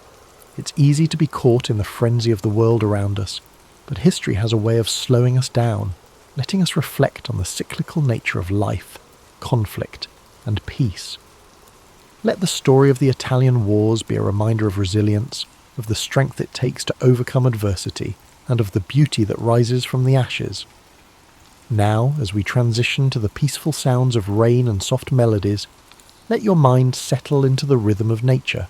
It's easy to be caught in the frenzy of the world around us, but history has a way of slowing us down, letting us reflect on the cyclical nature of life, conflict, and peace. Let the story of the Italian wars be a reminder of resilience, of the strength it takes to overcome adversity, and of the beauty that rises from the ashes. Now, as we transition to the peaceful sounds of rain and soft melodies, let your mind settle into the rhythm of nature,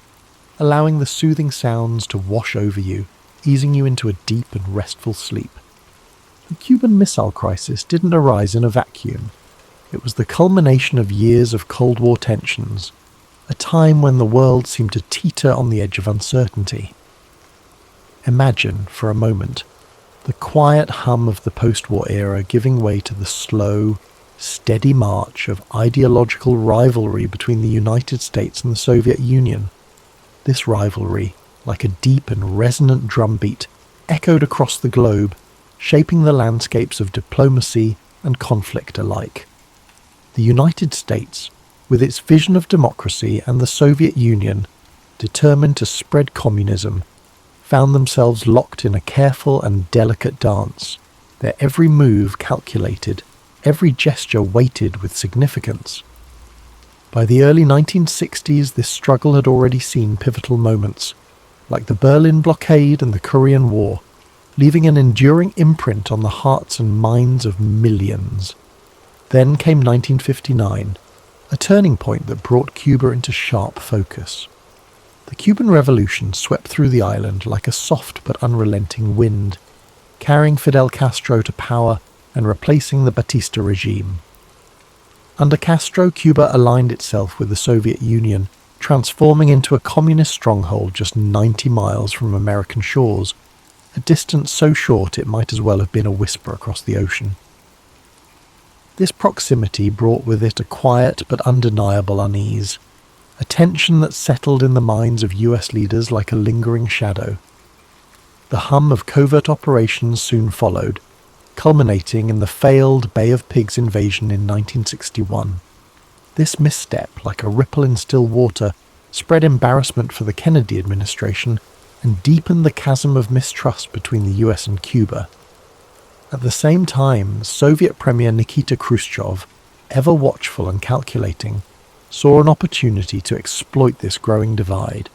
allowing the soothing sounds to wash over you, easing you into a deep and restful sleep. The Cuban Missile Crisis didn't arise in a vacuum. It was the culmination of years of Cold War tensions, a time when the world seemed to teeter on the edge of uncertainty. Imagine, for a moment, the quiet hum of the post-war era giving way to the slow, steady march of ideological rivalry between the United States and the Soviet Union. This rivalry, like a deep and resonant drumbeat, echoed across the globe, shaping the landscapes of diplomacy and conflict alike. The United States, with its vision of democracy, and the Soviet Union, determined to spread communism, found themselves locked in a careful and delicate dance, their every move calculated, every gesture weighted with significance. By the early 1960s, this struggle had already seen pivotal moments, like the Berlin blockade and the Korean War, leaving an enduring imprint on the hearts and minds of millions. Then came 1959, a turning point that brought Cuba into sharp focus. The Cuban Revolution swept through the island like a soft but unrelenting wind, carrying Fidel Castro to power and replacing the Batista regime. Under Castro, Cuba aligned itself with the Soviet Union, transforming into a communist stronghold just 90 miles from American shores, a distance so short it might as well have been a whisper across the ocean. This proximity brought with it a quiet but undeniable unease, a tension that settled in the minds of US leaders like a lingering shadow. The hum of covert operations soon followed, culminating in the failed Bay of Pigs invasion in 1961. This misstep, like a ripple in still water, spread embarrassment for the Kennedy administration and deepened the chasm of mistrust between the US and Cuba. At the same time, Soviet Premier Nikita Khrushchev, ever watchful and calculating, saw an opportunity to exploit this growing divide.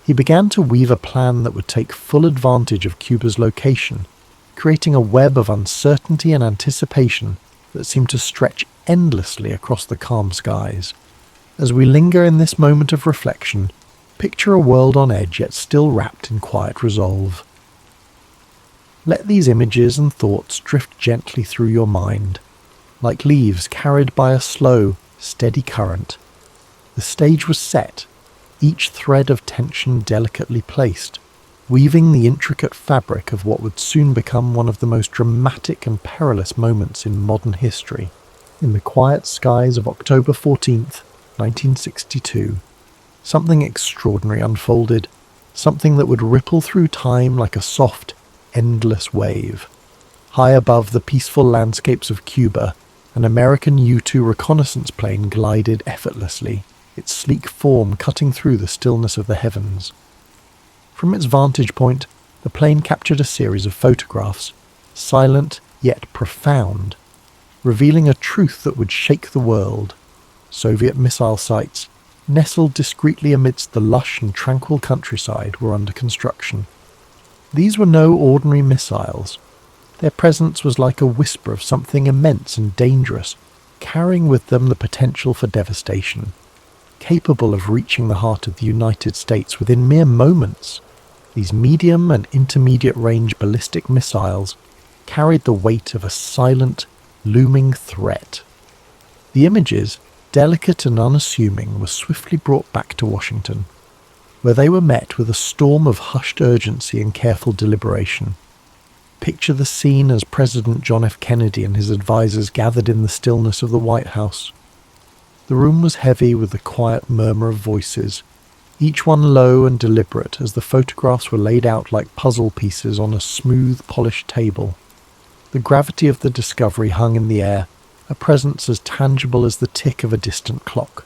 He began to weave a plan that would take full advantage of Cuba's location, creating a web of uncertainty and anticipation that seemed to stretch endlessly across the calm skies. As we linger in this moment of reflection, picture a world on edge yet still wrapped in quiet resolve. Let these images and thoughts drift gently through your mind, like leaves carried by a slow, steady current. The stage was set, each thread of tension delicately placed, weaving the intricate fabric of what would soon become one of the most dramatic and perilous moments in modern history. In the quiet skies of October 14th, 1962, something extraordinary unfolded, something that would ripple through time like a soft, endless wave. High above the peaceful landscapes of Cuba, an American U-2 reconnaissance plane glided effortlessly, its sleek form cutting through the stillness of the heavens. From its vantage point, the plane captured a series of photographs, silent yet profound, revealing a truth that would shake the world. Soviet missile sites, nestled discreetly amidst the lush and tranquil countryside, were under construction. These were no ordinary missiles. Their presence was like a whisper of something immense and dangerous, carrying with them the potential for devastation. Capable of reaching the heart of the United States within mere moments, these medium and intermediate range ballistic missiles carried the weight of a silent, looming threat. The images, delicate and unassuming, were swiftly brought back to Washington, where they were met with a storm of hushed urgency and careful deliberation. Picture the scene as President John F. Kennedy and his advisors gathered in the stillness of the White House. The room was heavy with the quiet murmur of voices, each one low and deliberate as the photographs were laid out like puzzle pieces on a smooth, polished table. The gravity of the discovery hung in the air, a presence as tangible as the tick of a distant clock.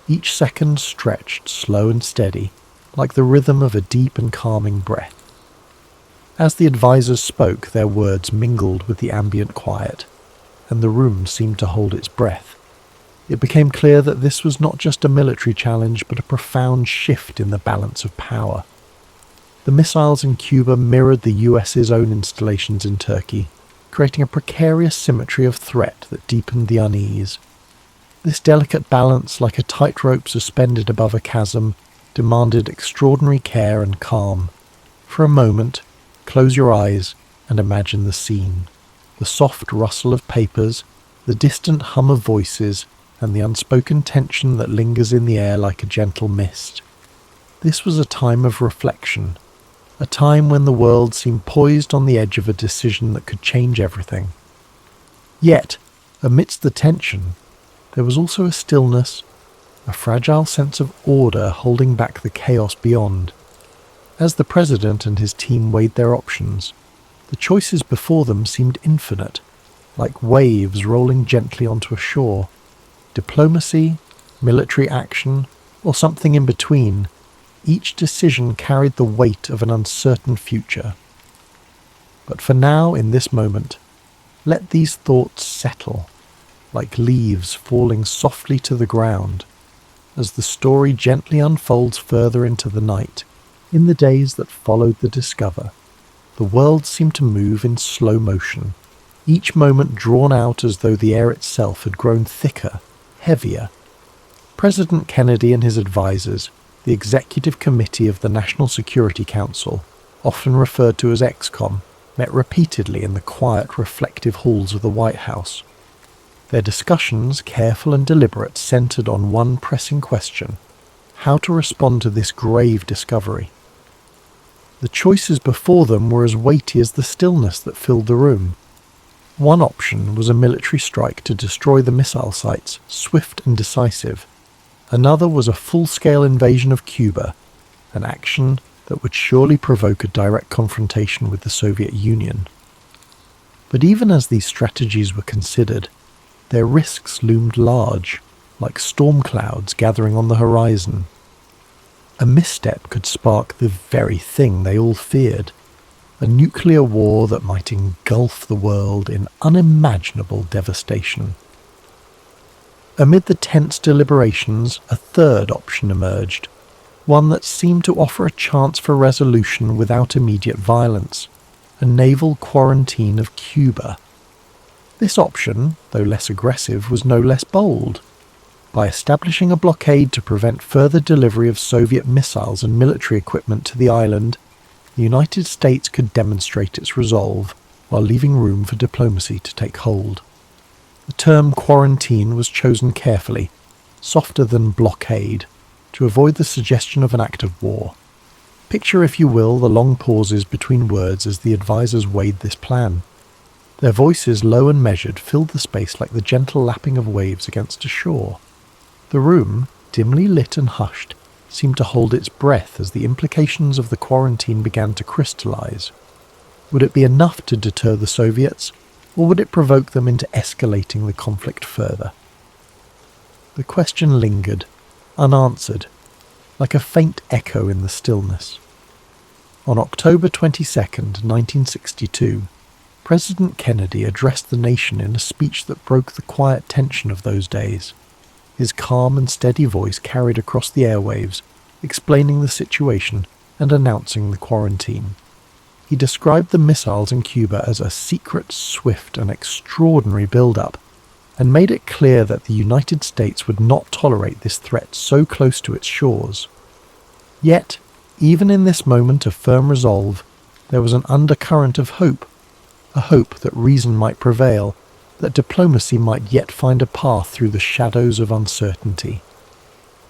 Each second stretched, slow and steady, like the rhythm of a deep and calming breath. As the advisors spoke, their words mingled with the ambient quiet, and the room seemed to hold its breath. It became clear that this was not just a military challenge, but a profound shift in the balance of power. The missiles in Cuba mirrored the US's own installations in Turkey, creating a precarious symmetry of threat that deepened the unease. This delicate balance, like a tightrope suspended above a chasm, demanded extraordinary care and calm. For a moment, close your eyes and imagine the scene. The soft rustle of papers, the distant hum of voices, and the unspoken tension that lingers in the air like a gentle mist. This was a time of reflection, a time when the world seemed poised on the edge of a decision that could change everything. Yet, amidst the tension, there was also a stillness, a fragile sense of order holding back the chaos beyond. As the president and his team weighed their options, the choices before them seemed infinite, like waves rolling gently onto a shore. Diplomacy, military action, or something in between, each decision carried the weight of an uncertain future. But for now, in this moment, let these thoughts settle, like leaves falling softly to the ground, as the story gently unfolds further into the night. In the days that followed the discover, the world seemed to move in slow motion, each moment drawn out as though the air itself had grown thicker, heavier. President Kennedy and his advisors, the Executive Committee of the National Security Council, often referred to as ExComm, met repeatedly in the quiet, reflective halls of the White House. Their discussions, careful and deliberate, centered on one pressing question: how to respond to this grave discovery. The choices before them were as weighty as the stillness that filled the room. One option was a military strike to destroy the missile sites, swift and decisive. Another was a full-scale invasion of Cuba, an action that would surely provoke a direct confrontation with the Soviet Union. But even as these strategies were considered, their risks loomed large, like storm clouds gathering on the horizon. A misstep could spark the very thing they all feared: a nuclear war that might engulf the world in unimaginable devastation. Amid the tense deliberations, a third option emerged, one that seemed to offer a chance for resolution without immediate violence: a naval quarantine of Cuba. This option, though less aggressive, was no less bold. By establishing a blockade to prevent further delivery of Soviet missiles and military equipment to the island, the United States could demonstrate its resolve while leaving room for diplomacy to take hold. The term quarantine was chosen carefully, softer than blockade, to avoid the suggestion of an act of war. Picture, if you will, the long pauses between words as the advisors weighed this plan. Their voices, low and measured, filled the space like the gentle lapping of waves against a shore. The room, dimly lit and hushed, seemed to hold its breath as the implications of the quarantine began to crystallize. Would it be enough to deter the Soviets, or would it provoke them into escalating the conflict further? The question lingered, unanswered, like a faint echo in the stillness. On October 22nd, 1962, President Kennedy addressed the nation in a speech that broke the quiet tension of those days. His calm and steady voice carried across the airwaves, explaining the situation and announcing the quarantine. He described the missiles in Cuba as a secret, swift, and extraordinary build-up, and made it clear that the United States would not tolerate this threat so close to its shores. Yet, even in this moment of firm resolve, there was an undercurrent of hope, a hope that reason might prevail, that diplomacy might yet find a path through the shadows of uncertainty.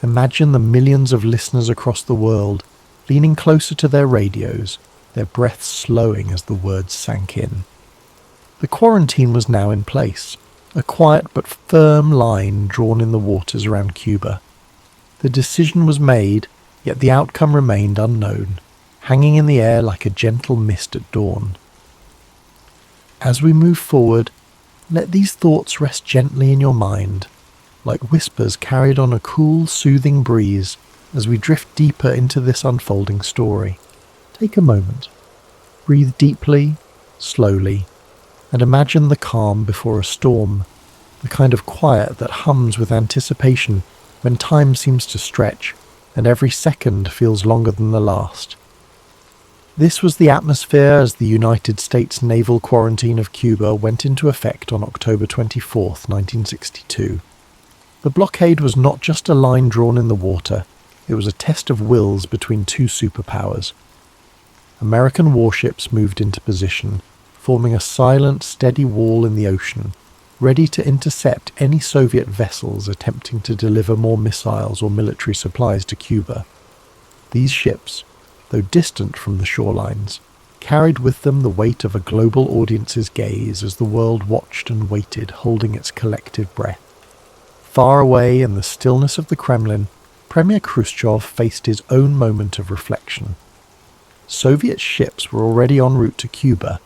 Imagine the millions of listeners across the world, leaning closer to their radios, their breaths slowing as the words sank in. The quarantine was now in place, a quiet but firm line drawn in the waters around Cuba. The decision was made, yet the outcome remained unknown, hanging in the air like a gentle mist at dawn. As we move forward, let these thoughts rest gently in your mind, like whispers carried on a cool, soothing breeze as we drift deeper into this unfolding story. Take a moment, breathe deeply, slowly, and imagine the calm before a storm, the kind of quiet that hums with anticipation when time seems to stretch and every second feels longer than the last. This was the atmosphere as the United States naval quarantine of Cuba went into effect on October 24, 1962. The blockade was not just a line drawn in the water, it was a test of wills between two superpowers. American warships moved into position, forming a silent, steady wall in the ocean, ready to intercept any Soviet vessels attempting to deliver more missiles or military supplies to Cuba. These ships, though distant from the shorelines, carried with them the weight of a global audience's gaze as the world watched and waited, holding its collective breath. Far away in the stillness of the Kremlin, Premier Khrushchev faced his own moment of reflection. Soviet ships were already en route to Cuba,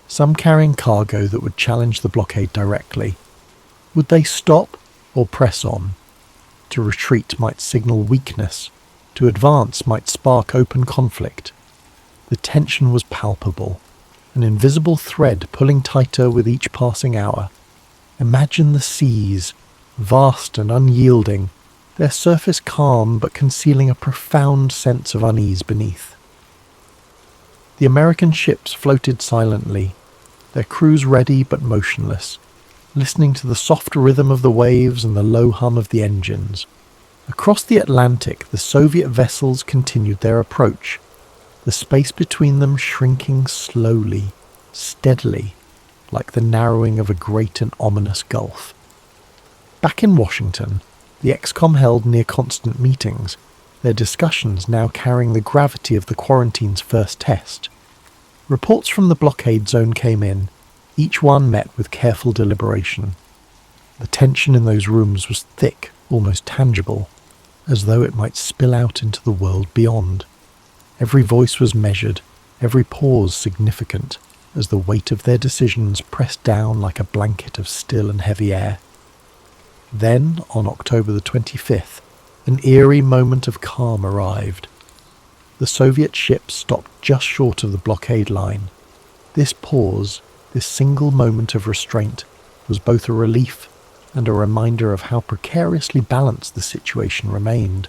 some carrying cargo that would challenge the blockade directly. Would they stop or press on? To retreat might signal weakness. To advance might spark open conflict. The tension was palpable, an invisible thread pulling tighter with each passing hour. Imagine the seas, vast and unyielding, their surface calm but concealing a profound sense of unease beneath. The American ships floated silently, their crews ready but motionless, listening to the soft rhythm of the waves and the low hum of the engines. Across the Atlantic, the Soviet vessels continued their approach, the space between them shrinking slowly, steadily, like the narrowing of a great and ominous gulf. Back in Washington, the ExComm held near-constant meetings, their discussions now carrying the gravity of the quarantine's first test. Reports from the blockade zone came in, each one met with careful deliberation. The tension in those rooms was thick, almost tangible, as though it might spill out into the world beyond. Every voice was measured, every pause significant, as the weight of their decisions pressed down like a blanket of still and heavy air. Then, on October the 25th, an eerie moment of calm arrived. The Soviet ships stopped just short of the blockade line. This pause, this single moment of restraint, was both a relief and a reminder of how precariously balanced the situation remained.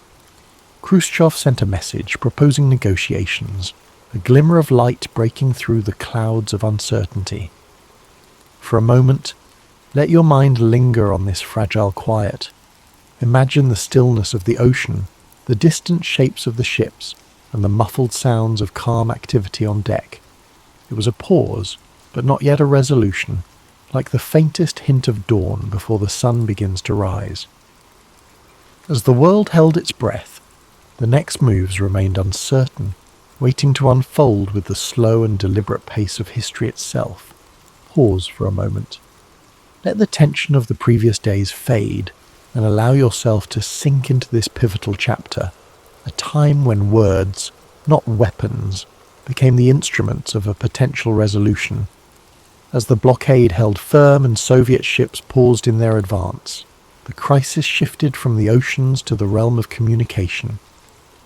Khrushchev sent a message proposing negotiations, a glimmer of light breaking through the clouds of uncertainty. For a moment, let your mind linger on this fragile quiet. Imagine the stillness of the ocean, the distant shapes of the ships, and the muffled sounds of calm activity on deck. It was a pause, but not yet a resolution, like the faintest hint of dawn before the sun begins to rise. As the world held its breath, the next moves remained uncertain, waiting to unfold with the slow and deliberate pace of history itself. Pause for a moment. Let the tension of the previous days fade and allow yourself to sink into this pivotal chapter, a time when words, not weapons, became the instruments of a potential resolution. As the blockade held firm and Soviet ships paused in their advance, the crisis shifted from the oceans to the realm of communication.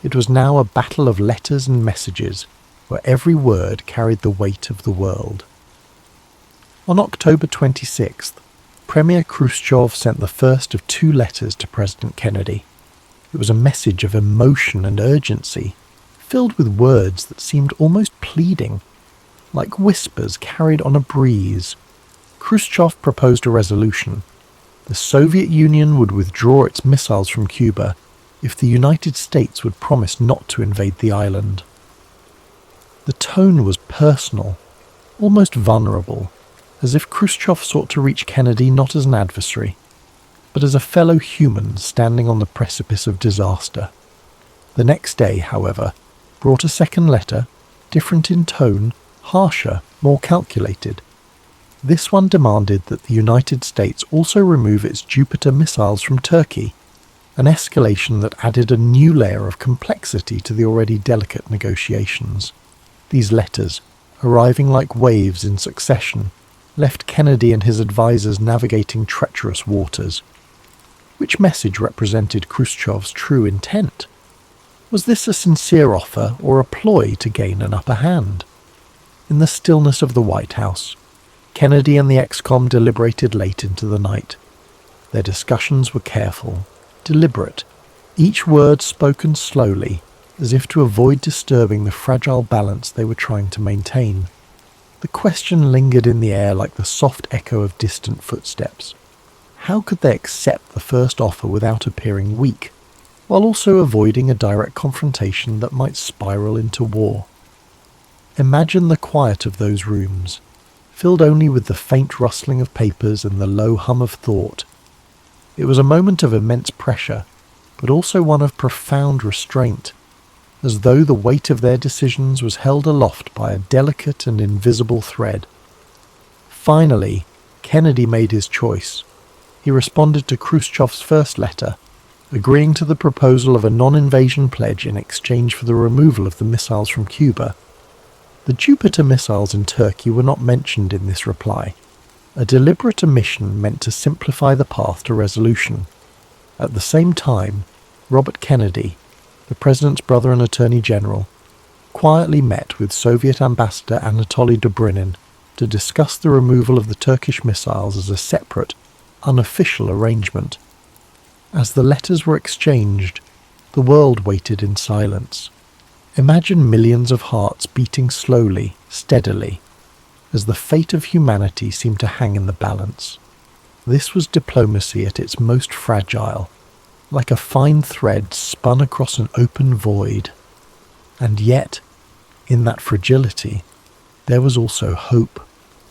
It was now a battle of letters and messages, where every word carried the weight of the world. On October 26th, Premier Khrushchev sent the first of 2 letters to President Kennedy. It was a message of emotion and urgency, filled with words that seemed almost pleading, like whispers carried on a breeze. Khrushchev proposed a resolution. The Soviet Union would withdraw its missiles from Cuba if the United States would promise not to invade the island. The tone was personal, almost vulnerable, as if Khrushchev sought to reach Kennedy not as an adversary, but as a fellow human standing on the precipice of disaster. The next day, however, brought a second letter, different in tone, harsher, more calculated. This one demanded that the United States also remove its Jupiter missiles from Turkey, an escalation that added a new layer of complexity to the already delicate negotiations. These letters, arriving like waves in succession, left Kennedy and his advisers navigating treacherous waters. Which message represented Khrushchev's true intent? Was this a sincere offer or a ploy to gain an upper hand? In the stillness of the White House, Kennedy and the ex-com deliberated late into the night. Their discussions were careful, deliberate, each word spoken slowly, as if to avoid disturbing the fragile balance they were trying to maintain. The question lingered in the air like the soft echo of distant footsteps. How could they accept the first offer without appearing weak, while also avoiding a direct confrontation that might spiral into war? Imagine the quiet of those rooms, filled only with the faint rustling of papers and the low hum of thought. It was a moment of immense pressure, but also one of profound restraint, as though the weight of their decisions was held aloft by a delicate and invisible thread. Finally, Kennedy made his choice. He responded to Khrushchev's first letter, agreeing to the proposal of a non-invasion pledge in exchange for the removal of the missiles from Cuba. The Jupiter missiles in Turkey were not mentioned in this reply, a deliberate omission meant to simplify the path to resolution. At the same time, Robert Kennedy, the president's brother and attorney general, quietly met with Soviet ambassador Anatoly Dobrynin to discuss the removal of the Turkish missiles as a separate, unofficial arrangement. As the letters were exchanged, the world waited in silence. Imagine millions of hearts beating slowly, steadily, as the fate of humanity seemed to hang in the balance. This was diplomacy at its most fragile, like a fine thread spun across an open void. And yet, in that fragility, there was also hope,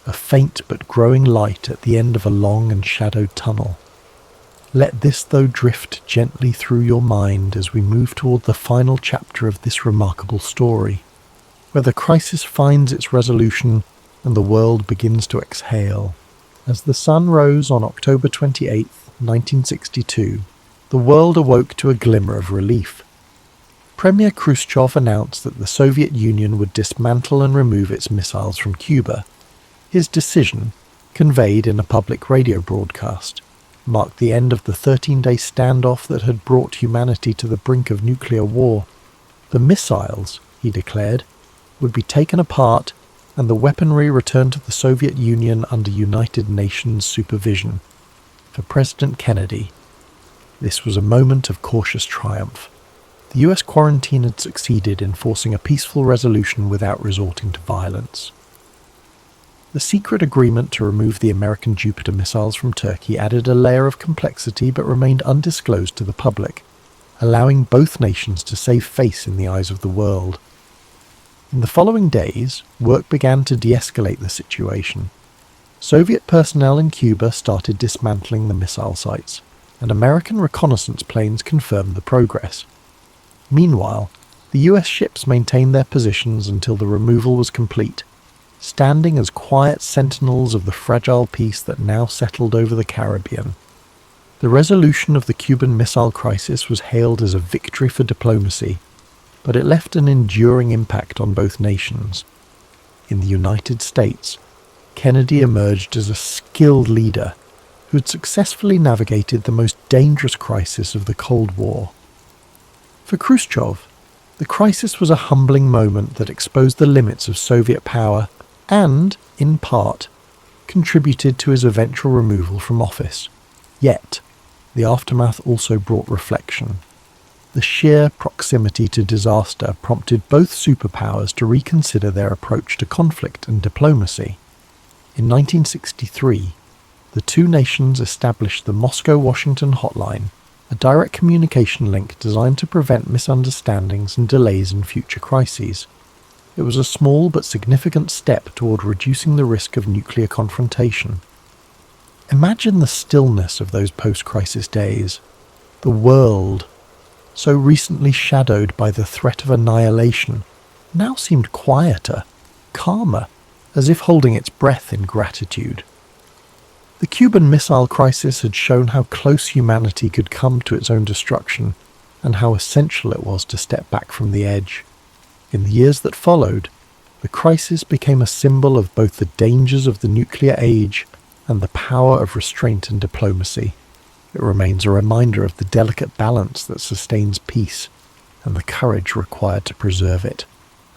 a faint but growing light at the end of a long and shadowed tunnel. Let this, though, drift gently through your mind as we move toward the final chapter of this remarkable story, where the crisis finds its resolution and the world begins to exhale. As the sun rose on October 28, 1962, the world awoke to a glimmer of relief. Premier Khrushchev announced that the Soviet Union would dismantle and remove its missiles from Cuba. His decision, conveyed in a public radio broadcast, marked the end of the 13-day standoff that had brought humanity to the brink of nuclear war. The missiles, he declared, would be taken apart and the weaponry returned to the Soviet Union under United Nations supervision. For President Kennedy, this was a moment of cautious triumph. The US quarantine had succeeded in forcing a peaceful resolution without resorting to violence. The secret agreement to remove the American Jupiter missiles from Turkey added a layer of complexity but remained undisclosed to the public, allowing both nations to save face in the eyes of the world. In the following days, work began to de-escalate the situation. Soviet personnel in Cuba started dismantling the missile sites. and American reconnaissance planes confirmed the progress. Meanwhile, the US ships maintained their positions until the removal was complete, standing as quiet sentinels of the fragile peace that now settled over the Caribbean. The resolution of the Cuban Missile Crisis was hailed as a victory for diplomacy, but it left an enduring impact on both nations. In the United States, Kennedy emerged as a skilled leader who had successfully navigated the most dangerous crisis of the Cold War. For Khrushchev, the crisis was a humbling moment that exposed the limits of Soviet power and, in part, contributed to his eventual removal from office. Yet, the aftermath also brought reflection. The sheer proximity to disaster prompted both superpowers to reconsider their approach to conflict and diplomacy. In 1963, the two nations established the Moscow-Washington Hotline, a direct communication link designed to prevent misunderstandings and delays in future crises. It was a small but significant step toward reducing the risk of nuclear confrontation. Imagine the stillness of those post-crisis days. The world, so recently shadowed by the threat of annihilation, now seemed quieter, calmer, as if holding its breath in gratitude. The Cuban Missile Crisis had shown how close humanity could come to its own destruction, and how essential it was to step back from the edge. In the years that followed, the crisis became a symbol of both the dangers of the nuclear age and the power of restraint and diplomacy. It remains a reminder of the delicate balance that sustains peace and the courage required to preserve it.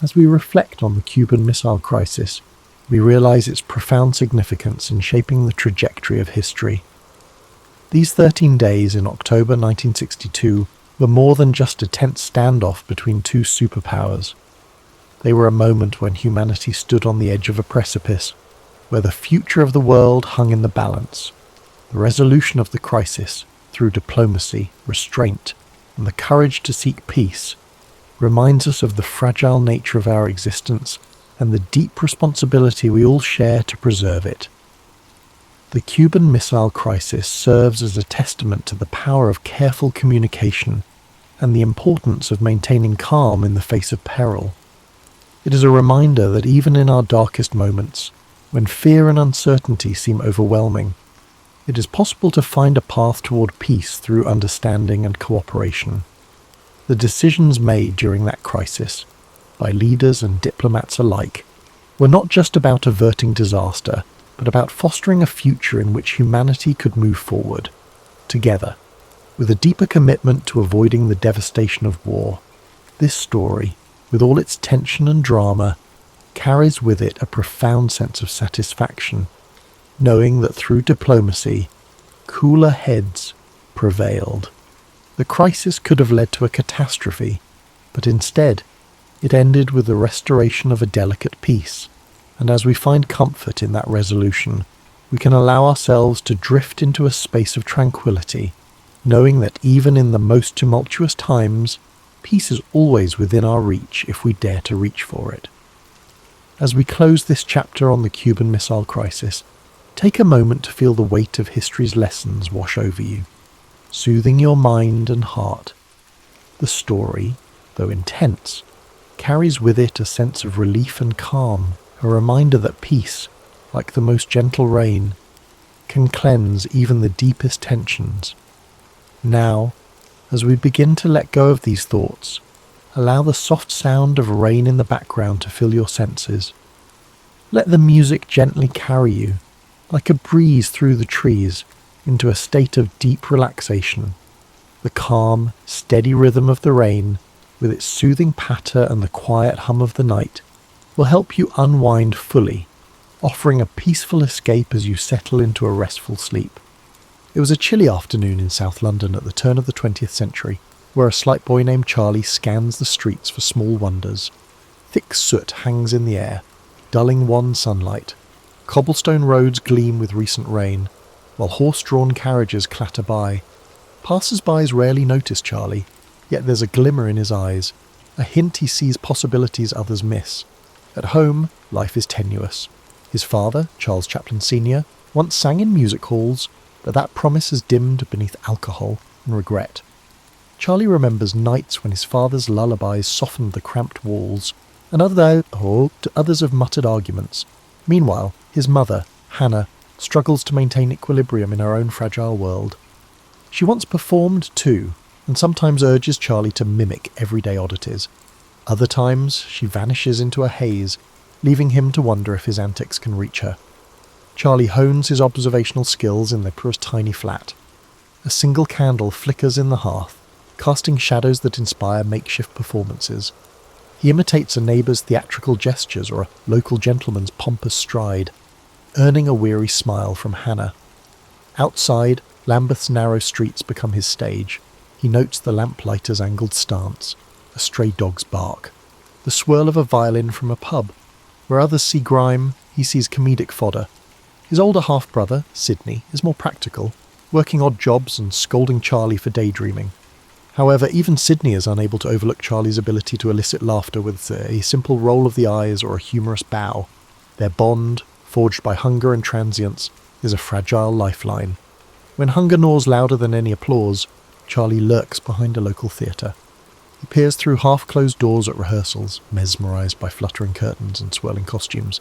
As we reflect on the Cuban Missile Crisis, we realize its profound significance in shaping the trajectory of history. These 13 days in October 1962 were more than just a tense standoff between two superpowers. They were a moment when humanity stood on the edge of a precipice, where the future of the world hung in the balance. The resolution of the crisis, through diplomacy, restraint, and the courage to seek peace, reminds us of the fragile nature of our existence and the deep responsibility we all share to preserve it. The Cuban Missile Crisis serves as a testament to the power of careful communication and the importance of maintaining calm in the face of peril. It is a reminder that even in our darkest moments, when fear and uncertainty seem overwhelming, it is possible to find a path toward peace through understanding and cooperation. The decisions made during that crisis, by leaders and diplomats alike, were not just about averting disaster, but about fostering a future in which humanity could move forward, together, with a deeper commitment to avoiding the devastation of war. This story, with all its tension and drama, carries with it a profound sense of satisfaction, knowing that through diplomacy, cooler heads prevailed. The crisis could have led to a catastrophe, but instead, it ended with the restoration of a delicate peace, and as we find comfort in that resolution, we can allow ourselves to drift into a space of tranquility, knowing that even in the most tumultuous times, peace is always within our reach if we dare to reach for it. As we close this chapter on the Cuban Missile Crisis, take a moment to feel the weight of history's lessons wash over you, soothing your mind and heart. The story, though intense, carries with it a sense of relief and calm, a reminder that peace, like the most gentle rain, can cleanse even the deepest tensions. Now, as we begin to let go of these thoughts, allow the soft sound of rain in the background to fill your senses. Let the music gently carry you, like a breeze through the trees, into a state of deep relaxation. The calm, steady rhythm of the rain, with its soothing patter and the quiet hum of the night, will help you unwind fully, offering a peaceful escape as you settle into a restful sleep. It was a chilly afternoon in South London at the turn of the 20th century, where a slight boy named Charlie scans the streets for small wonders. Thick soot hangs in the air, dulling wan sunlight. Cobblestone roads gleam with recent rain, while horse-drawn carriages clatter by. Passers-by rarely notice Charlie, yet there's a glimmer in his eyes, a hint he sees possibilities others miss. At home, life is tenuous. His father, Charles Chaplin Sr., once sang in music halls, but that promise is dimmed beneath alcohol and regret. Charlie remembers nights when his father's lullabies softened the cramped walls, and others of muttered arguments. Meanwhile, his mother, Hannah, struggles to maintain equilibrium in her own fragile world. She once performed too, and sometimes urges Charlie to mimic everyday oddities. Other times, she vanishes into a haze, leaving him to wonder if his antics can reach her. Charlie hones his observational skills in their tiny flat. A single candle flickers in the hearth, casting shadows that inspire makeshift performances. He imitates a neighbour's theatrical gestures or a local gentleman's pompous stride, earning a weary smile from Hannah. Outside, Lambeth's narrow streets become his stage. He notes the lamplighter's angled stance, a stray dog's bark, the swirl of a violin from a pub. Where others see grime, he sees comedic fodder. His older half-brother, Sidney, is more practical, working odd jobs and scolding Charlie for daydreaming. However, even Sidney is unable to overlook Charlie's ability to elicit laughter with a simple roll of the eyes or a humorous bow. Their bond, forged by hunger and transience, is a fragile lifeline. When hunger gnaws louder than any applause, Charlie lurks behind a local theatre. He peers through half-closed doors at rehearsals, mesmerised by fluttering curtains and swirling costumes.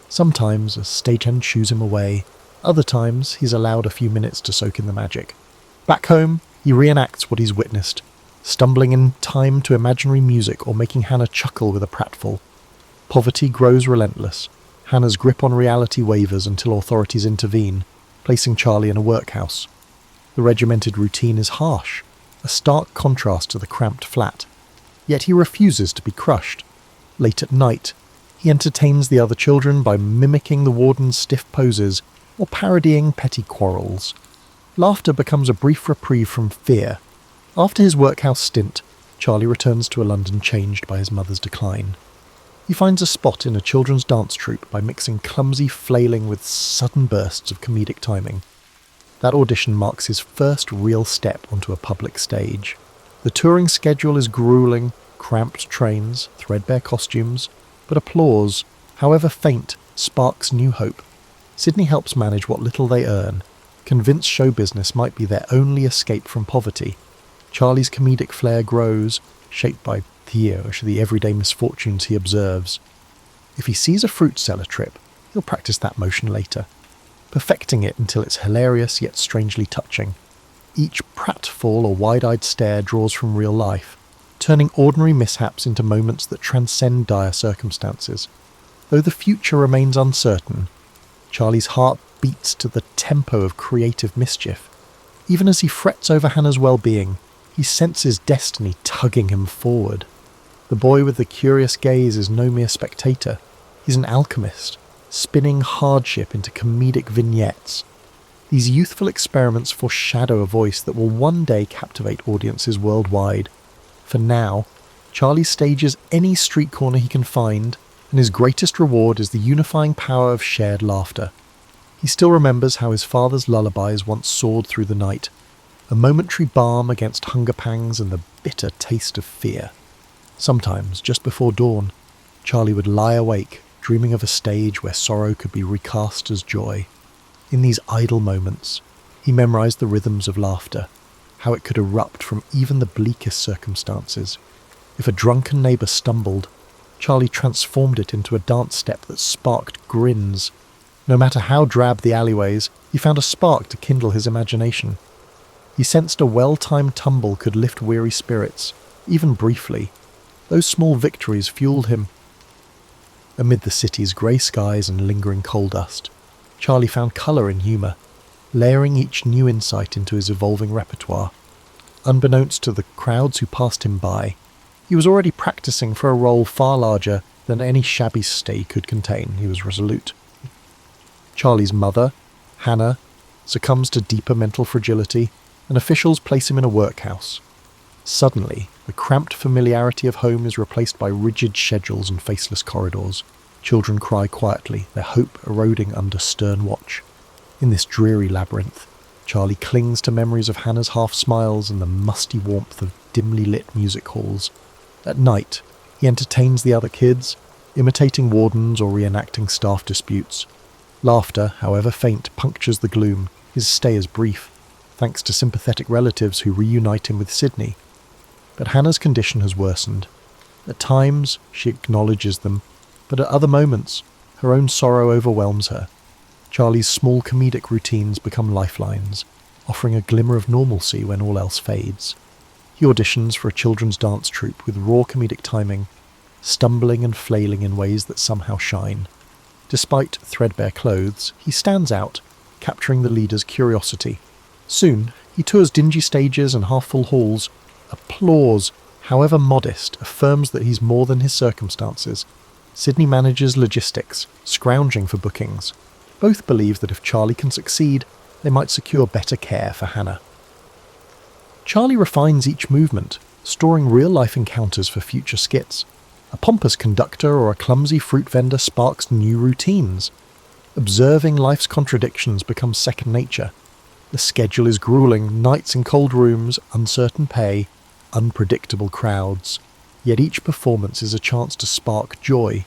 Sometimes a stagehand shoos him away. Other times he's allowed a few minutes to soak in the magic. Back home, he reenacts what he's witnessed, stumbling in time to imaginary music or making Hannah chuckle with a pratfall. Poverty grows relentless. Hannah's grip on reality wavers until authorities intervene, placing Charlie in a workhouse. The regimented routine is harsh, a stark contrast to the cramped flat. Yet he refuses to be crushed. Late at night, he entertains the other children by mimicking the warden's stiff poses or parodying petty quarrels. Laughter becomes a brief reprieve from fear. After his workhouse stint, Charlie returns to a London changed by his mother's decline. He finds a spot in a children's dance troupe by mixing clumsy flailing with sudden bursts of comedic timing. That audition marks his first real step onto a public stage. The touring schedule is grueling, cramped trains, threadbare costumes, but applause, however faint, sparks new hope. Sidney helps manage what little they earn, convinced show business might be their only escape from poverty. Charlie's comedic flair grows, shaped by the everyday misfortunes he observes. If he sees a fruit seller trip, he'll practice that motion later, perfecting it until it's hilarious yet strangely touching. Each pratfall or wide-eyed stare draws from real life, turning ordinary mishaps into moments that transcend dire circumstances. Though the future remains uncertain, Charlie's heart beats to the tempo of creative mischief. Even as he frets over Hannah's well-being, he senses destiny tugging him forward. The boy with the curious gaze is no mere spectator. He's an alchemist, spinning hardship into comedic vignettes. These youthful experiments foreshadow a voice that will one day captivate audiences worldwide. For now, Charlie stages any street corner he can find, and his greatest reward is the unifying power of shared laughter. He still remembers how his father's lullabies once soared through the night, a momentary balm against hunger pangs and the bitter taste of fear. Sometimes, just before dawn, Charlie would lie awake, dreaming of a stage where sorrow could be recast as joy. In these idle moments, he memorized the rhythms of laughter, how it could erupt from even the bleakest circumstances. If a drunken neighbour stumbled, Charlie transformed it into a dance step that sparked grins. No matter how drab the alleyways, he found a spark to kindle his imagination. He sensed a well-timed tumble could lift weary spirits, even briefly. Those small victories fueled him. Amid the city's grey skies and lingering coal dust, Charlie found colour in humour, layering each new insight into his evolving repertoire. Unbeknownst to the crowds who passed him by, he was already practising for a role far larger than any shabby stay could contain. He was resolute. Charlie's mother, Hannah, succumbs to deeper mental fragility, and officials place him in a workhouse. Suddenly, the cramped familiarity of home is replaced by rigid schedules and faceless corridors. Children cry quietly, their hope eroding under stern watch. In this dreary labyrinth, Charlie clings to memories of Hannah's half-smiles and the musty warmth of dimly lit music halls. At night, he entertains the other kids, imitating wardens or reenacting staff disputes. Laughter, however faint, punctures the gloom, His stay is brief, thanks to sympathetic relatives who reunite him with Sydney. But Hannah's condition has worsened. At times, she acknowledges them, but at other moments, her own sorrow overwhelms her. Charlie's small comedic routines become lifelines, offering a glimmer of normalcy when all else fades. He auditions for a children's dance troupe with raw comedic timing, stumbling and flailing in ways that somehow shine. Despite threadbare clothes, he stands out, capturing the leader's curiosity. Soon, he tours dingy stages and half-full halls. Applause, however modest, affirms that he's more than his circumstances. Sydney manages logistics, scrounging for bookings. Both believe that if Charlie can succeed, they might secure better care for Hannah. Charlie refines each movement, storing real-life encounters for future skits. A pompous conductor or a clumsy fruit vendor sparks new routines. Observing life's contradictions becomes second nature. The schedule is grueling, nights in cold rooms, uncertain pay, unpredictable crowds. Yet each performance is a chance to spark joy.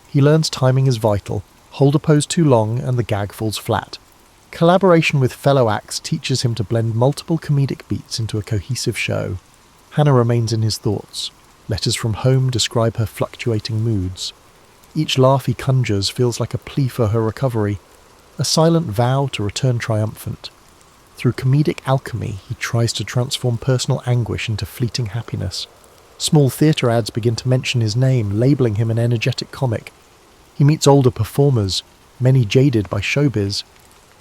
He learns timing is vital. Hold a pose too long and the gag falls flat. Collaboration with fellow acts teaches him to blend multiple comedic beats into a cohesive show. Hannah remains in his thoughts. Letters from home describe her fluctuating moods. Each laugh he conjures feels like a plea for her recovery, a silent vow to return triumphant. Through comedic alchemy, he tries to transform personal anguish into fleeting happiness. Small theatre ads begin to mention his name, labelling him an energetic comic. He meets older performers, many jaded by showbiz.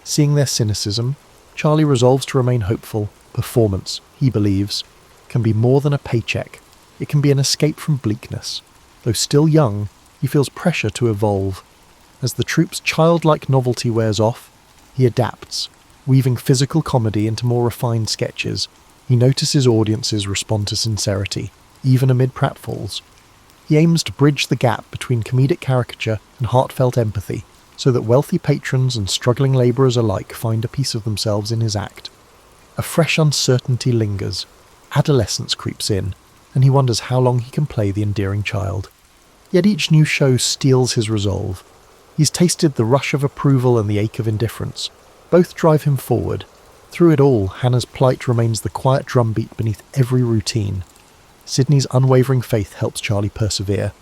Seeing their cynicism, Charlie resolves to remain hopeful. Performance, he believes, can be more than a paycheck. It can be an escape from bleakness. Though still young, he feels pressure to evolve. As the troupe's childlike novelty wears off, he adapts, weaving physical comedy into more refined sketches. He notices audiences respond to sincerity, even amid pratfalls. He aims to bridge the gap between comedic caricature and heartfelt empathy, so that wealthy patrons and struggling labourers alike find a piece of themselves in his act. A fresh uncertainty lingers. Adolescence creeps in, and he wonders how long he can play the endearing child. Yet each new show steels his resolve. He's tasted the rush of approval and the ache of indifference. Both drive him forward. Through it all, Hannah's plight remains the quiet drumbeat beneath every routine. Sydney's unwavering faith helps Charlie persevere.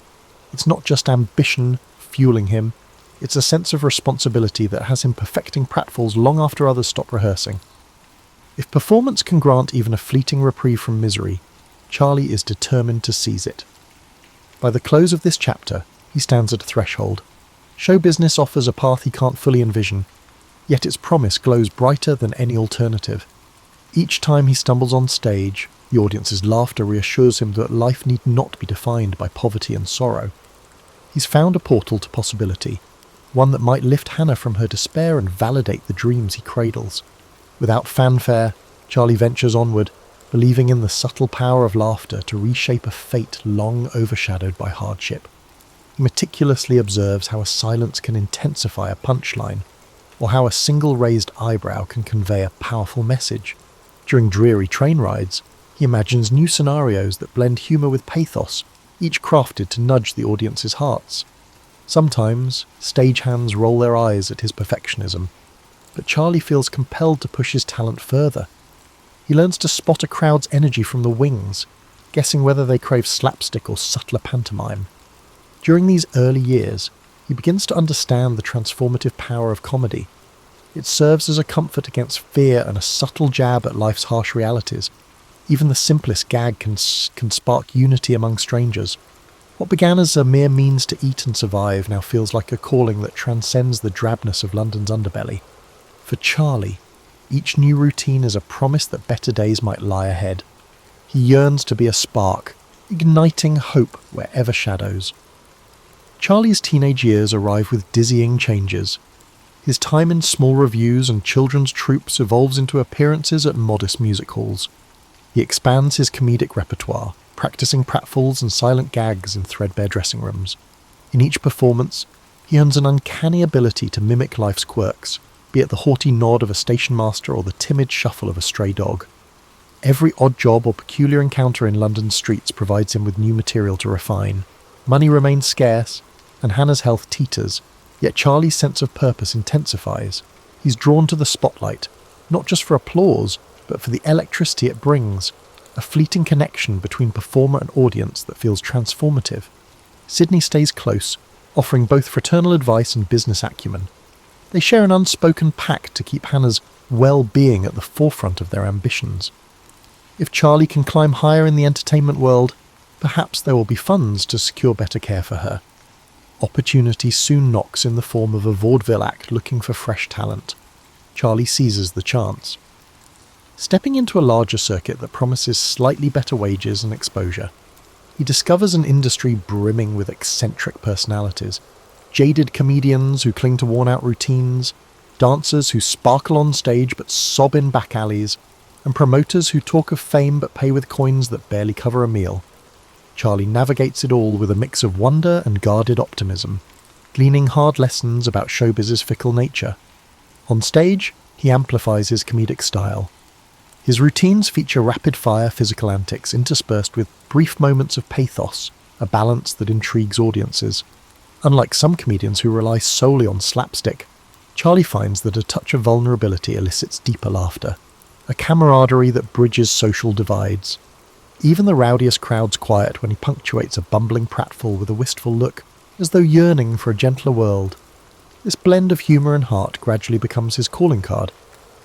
It's not just ambition fueling him, it's a sense of responsibility that has him perfecting pratfalls long after others stop rehearsing. If performance can grant even a fleeting reprieve from misery, Charlie is determined to seize it. By the close of this chapter, he stands at a threshold. Show business offers a path he can't fully envision, yet its promise glows brighter than any alternative. Each time he stumbles on stage, the audience's laughter reassures him that life need not be defined by poverty and sorrow. He's found a portal to possibility, one that might lift Hannah from her despair and validate the dreams he cradles. Without fanfare, Charlie ventures onward, believing in the subtle power of laughter to reshape a fate long overshadowed by hardship. He meticulously observes how a silence can intensify a punchline, or how a single raised eyebrow can convey a powerful message. During dreary train rides, he imagines new scenarios that blend humour with pathos, each crafted to nudge the audience's hearts. Sometimes, stagehands roll their eyes at his perfectionism, but Charlie feels compelled to push his talent further. He learns to spot a crowd's energy from the wings, guessing whether they crave slapstick or subtler pantomime. During these early years, he begins to understand the transformative power of comedy. It serves as a comfort against fear and a subtle jab at life's harsh realities. Even the simplest gag can spark unity among strangers. What began as a mere means to eat and survive now feels like a calling that transcends the drabness of London's underbelly. For Charlie, each new routine is a promise that better days might lie ahead. He yearns to be a spark, igniting hope wherever shadows. Charlie's teenage years arrive with dizzying changes. His time in small revues and children's troupes evolves into appearances at modest music halls. He expands his comedic repertoire, practicing pratfalls and silent gags in threadbare dressing rooms. In each performance, he earns an uncanny ability to mimic life's quirks, be it the haughty nod of a station master or the timid shuffle of a stray dog. Every odd job or peculiar encounter in London's streets provides him with new material to refine. Money remains scarce, and Hannah's health teeters, yet Charlie's sense of purpose intensifies. He's drawn to the spotlight, not just for applause, but for the electricity it brings, a fleeting connection between performer and audience that feels transformative. Sydney stays close, offering both fraternal advice and business acumen. They share an unspoken pact to keep Hannah's well-being at the forefront of their ambitions. If Charlie can climb higher in the entertainment world, perhaps there will be funds to secure better care for her. Opportunity soon knocks in the form of a vaudeville act looking for fresh talent. Charlie seizes the chance. Stepping into a larger circuit that promises slightly better wages and exposure, he discovers an industry brimming with eccentric personalities, jaded comedians who cling to worn-out routines, dancers who sparkle on stage but sob in back alleys, and promoters who talk of fame but pay with coins that barely cover a meal. Charlie navigates it all with a mix of wonder and guarded optimism, gleaning hard lessons about showbiz's fickle nature. On stage, he amplifies his comedic style. His routines feature rapid-fire physical antics interspersed with brief moments of pathos, a balance that intrigues audiences. Unlike some comedians who rely solely on slapstick, Charlie finds that a touch of vulnerability elicits deeper laughter, a camaraderie that bridges social divides. Even the rowdiest crowds quiet when he punctuates a bumbling pratfall with a wistful look, as though yearning for a gentler world. This blend of humour and heart gradually becomes his calling card,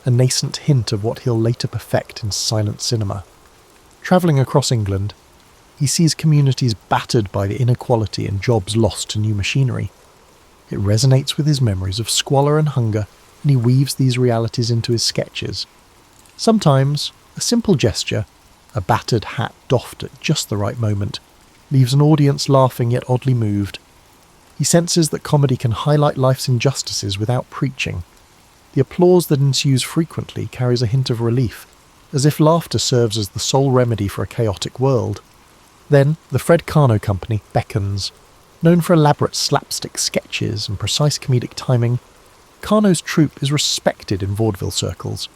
a nascent hint of what he'll later perfect in silent cinema. Travelling across England, he sees communities battered by the inequality and jobs lost to new machinery. It resonates with his memories of squalor and hunger, and he weaves these realities into his sketches. Sometimes, a simple gesture, a battered hat doffed at just the right moment, leaves an audience laughing yet oddly moved. He senses that comedy can highlight life's injustices without preaching. The applause that ensues frequently carries a hint of relief, as if laughter serves as the sole remedy for a chaotic world. Then, the Fred Karno Company beckons. Known for elaborate slapstick sketches and precise comedic timing, Karno's troupe is respected in vaudeville circles.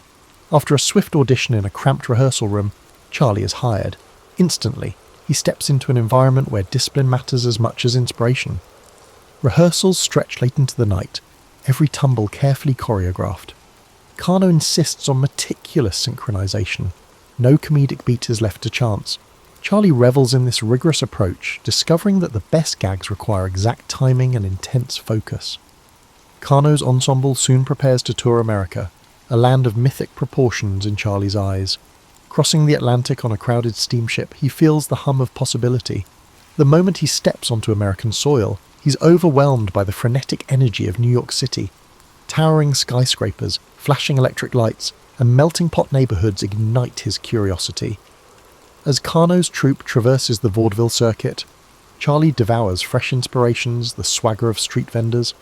After a swift audition in a cramped rehearsal room, Charlie is hired. Instantly, he steps into an environment where discipline matters as much as inspiration. Rehearsals stretch late into the night, every tumble carefully choreographed. Karno insists on meticulous synchronization. No comedic beat is left to chance. Charlie revels in this rigorous approach, discovering that the best gags require exact timing and intense focus. Karno's ensemble soon prepares to tour America, a land of mythic proportions in Charlie's eyes. Crossing the Atlantic on a crowded steamship, he feels the hum of possibility. The moment he steps onto American soil, he's overwhelmed by the frenetic energy of New York City. Towering skyscrapers, flashing electric lights, and melting pot neighborhoods ignite his curiosity. As Karno's troupe traverses the vaudeville circuit, Charlie devours fresh inspirations, the swagger of street vendors,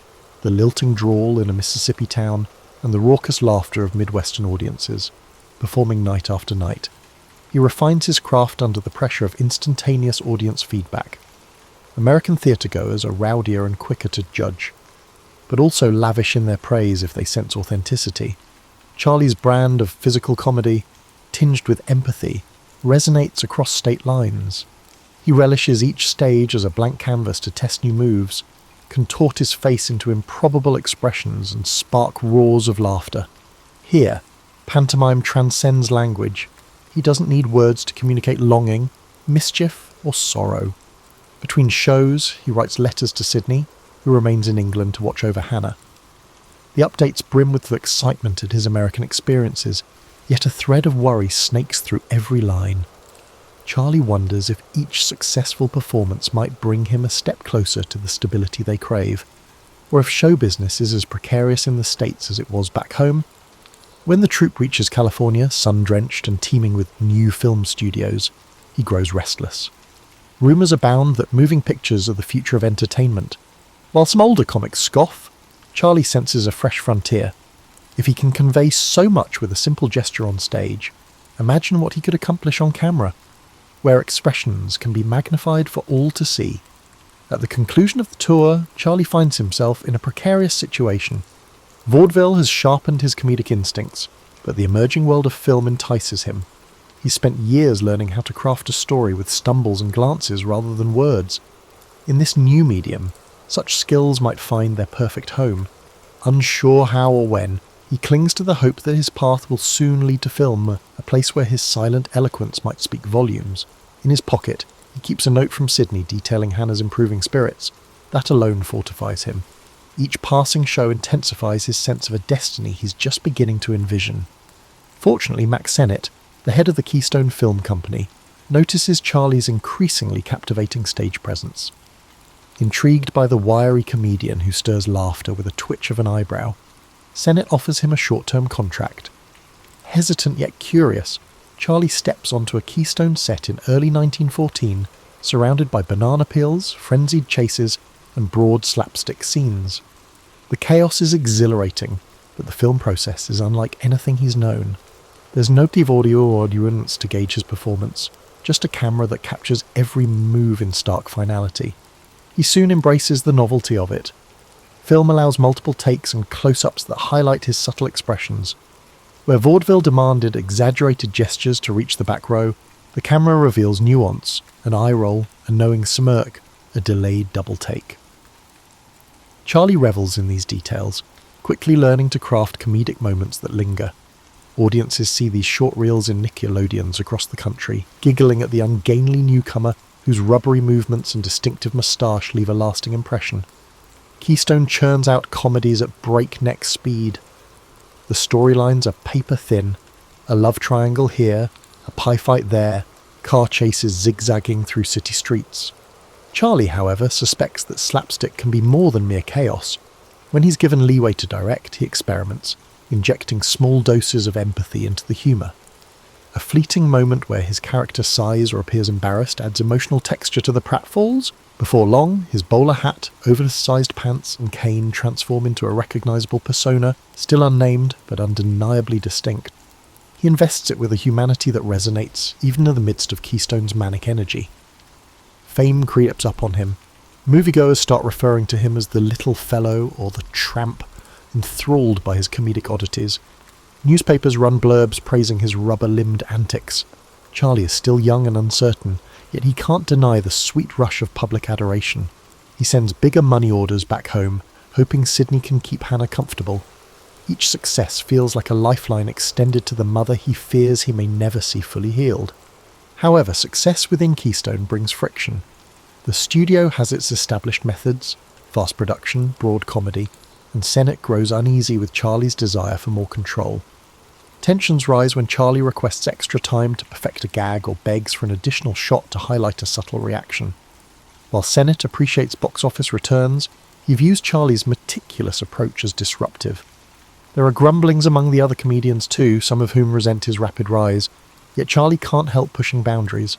the lilting drawl in a Mississippi town, and the raucous laughter of Midwestern audiences, performing night after night. He refines his craft under the pressure of instantaneous audience feedback. American theatregoers are rowdier and quicker to judge, but also lavish in their praise if they sense authenticity. Charlie's brand of physical comedy, tinged with empathy, resonates across state lines. He relishes each stage as a blank canvas to test new moves, contort his face into improbable expressions and spark roars of laughter. Here, pantomime transcends language. He doesn't need words to communicate longing, mischief, or sorrow. Between shows, he writes letters to Sydney, who remains in England to watch over Hannah. The updates brim with excitement at his American experiences, yet a thread of worry snakes through every line. Charlie wonders if each successful performance might bring him a step closer to the stability they crave, or if show business is as precarious in the States as it was back home. When the troupe reaches California, sun-drenched and teeming with new film studios, he grows restless. Rumours abound that moving pictures are the future of entertainment. While some older comics scoff, Charlie senses a fresh frontier. If he can convey so much with a simple gesture on stage, imagine what he could accomplish on camera, where expressions can be magnified for all to see. At the conclusion of the tour, Charlie finds himself in a precarious situation. Vaudeville has sharpened his comedic instincts, but the emerging world of film entices him. He's spent years learning how to craft a story with stumbles and glances rather than words. In this new medium, such skills might find their perfect home. Unsure how or when, He clings to the hope that his path will soon lead to film, a place where his silent eloquence might speak volumes. In his pocket, he keeps a note from Sydney detailing Hannah's improving spirits. That alone fortifies him. Each passing show intensifies his sense of a destiny he's just beginning to envision. Fortunately, Max Sennett, the head of the Keystone Film Company, notices Charlie's increasingly captivating stage presence. Intrigued by the wiry comedian who stirs laughter with a twitch of an eyebrow, Sennett offers him a short-term contract. Hesitant yet curious, Charlie steps onto a Keystone set in early 1914, surrounded by banana peels, frenzied chases, and broad slapstick scenes. The chaos is exhilarating, but the film process is unlike anything he's known. There's no native audio or audience to gauge his performance, just a camera that captures every move in stark finality. He soon embraces the novelty of it. Film allows multiple takes and close-ups that highlight his subtle expressions. Where vaudeville demanded exaggerated gestures to reach the back row, the camera reveals nuance, an eye roll, a knowing smirk, a delayed double take. Charlie revels in these details, quickly learning to craft comedic moments that linger. Audiences see these short reels in Nickelodeons across the country, giggling at the ungainly newcomer whose rubbery movements and distinctive moustache leave a lasting impression. Keystone churns out comedies at breakneck speed. The storylines are paper-thin, a love triangle here, a pie fight there, car chases zigzagging through city streets. Charlie, however, suspects that slapstick can be more than mere chaos. When he's given leeway to direct, he experiments, injecting small doses of empathy into the humour. A fleeting moment where his character sighs or appears embarrassed adds emotional texture to the pratfalls. Before long, his bowler hat, oversized pants and cane transform into a recognisable persona, still unnamed but undeniably distinct. He invests it with a humanity that resonates, even in the midst of Keystone's manic energy. Fame creeps up on him. Moviegoers start referring to him as the little fellow or the tramp, enthralled by his comedic oddities. Newspapers run blurbs praising his rubber-limbed antics. Charlie is still young and uncertain, yet he can't deny the sweet rush of public adoration. He sends bigger money orders back home, hoping Sydney can keep Hannah comfortable. Each success feels like a lifeline extended to the mother he fears he may never see fully healed. However, success within Keystone brings friction. The studio has its established methods, fast production, broad comedy, and Sennett grows uneasy with Charlie's desire for more control. Tensions rise when Charlie requests extra time to perfect a gag or begs for an additional shot to highlight a subtle reaction. While Sennett appreciates box office returns, he views Charlie's meticulous approach as disruptive. There are grumblings among the other comedians too, some of whom resent his rapid rise, yet Charlie can't help pushing boundaries.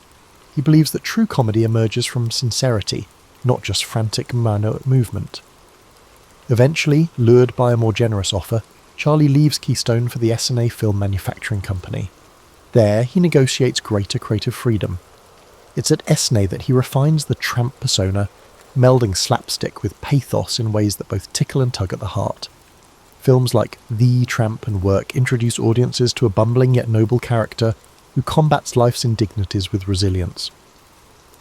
He believes that true comedy emerges from sincerity, not just frantic mano movement. Eventually, lured by a more generous offer, Charlie leaves Keystone for the S&A Film Manufacturing Company. There, he negotiates greater creative freedom. It's at S&A that he refines the tramp persona, melding slapstick with pathos in ways that both tickle and tug at the heart. Films like The Tramp and Work introduce audiences to a bumbling yet noble character who combats life's indignities with resilience.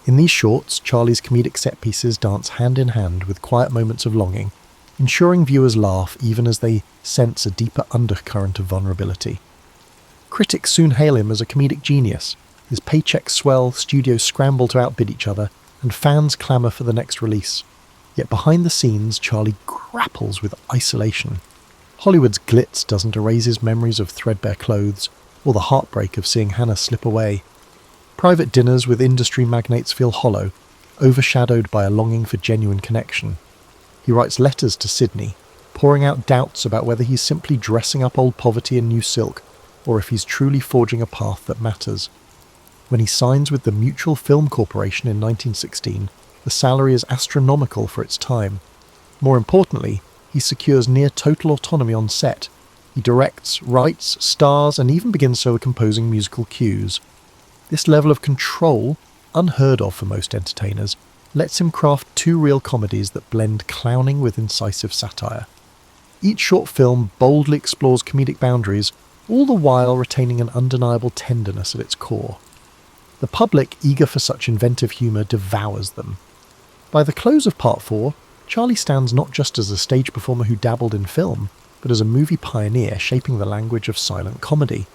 In these shorts, Charlie's comedic set pieces dance hand in hand with quiet moments of longing, ensuring viewers laugh even as they sense a deeper undercurrent of vulnerability. Critics soon hail him as a comedic genius. His paychecks swell, studios scramble to outbid each other, and fans clamour for the next release. Yet behind the scenes, Charlie grapples with isolation. Hollywood's glitz doesn't erase his memories of threadbare clothes, or the heartbreak of seeing Hannah slip away. Private dinners with industry magnates feel hollow, overshadowed by a longing for genuine connection. He writes letters to Sydney, pouring out doubts about whether he's simply dressing up old poverty in new silk, or if he's truly forging a path that matters. When he signs with the Mutual Film Corporation in 1916, the salary is astronomical for its time. More importantly, he secures near total autonomy on set. He directs, writes, stars, and even begins solo composing musical cues. This level of control, unheard of for most entertainers, lets him craft two real comedies that blend clowning with incisive satire. Each short film boldly explores comedic boundaries, all the while retaining an undeniable tenderness at its core. The public, eager for such inventive humour, devours them. By the close of Part 4, Charlie stands not just as a stage performer who dabbled in film, but as a movie pioneer shaping the language of silent comedy.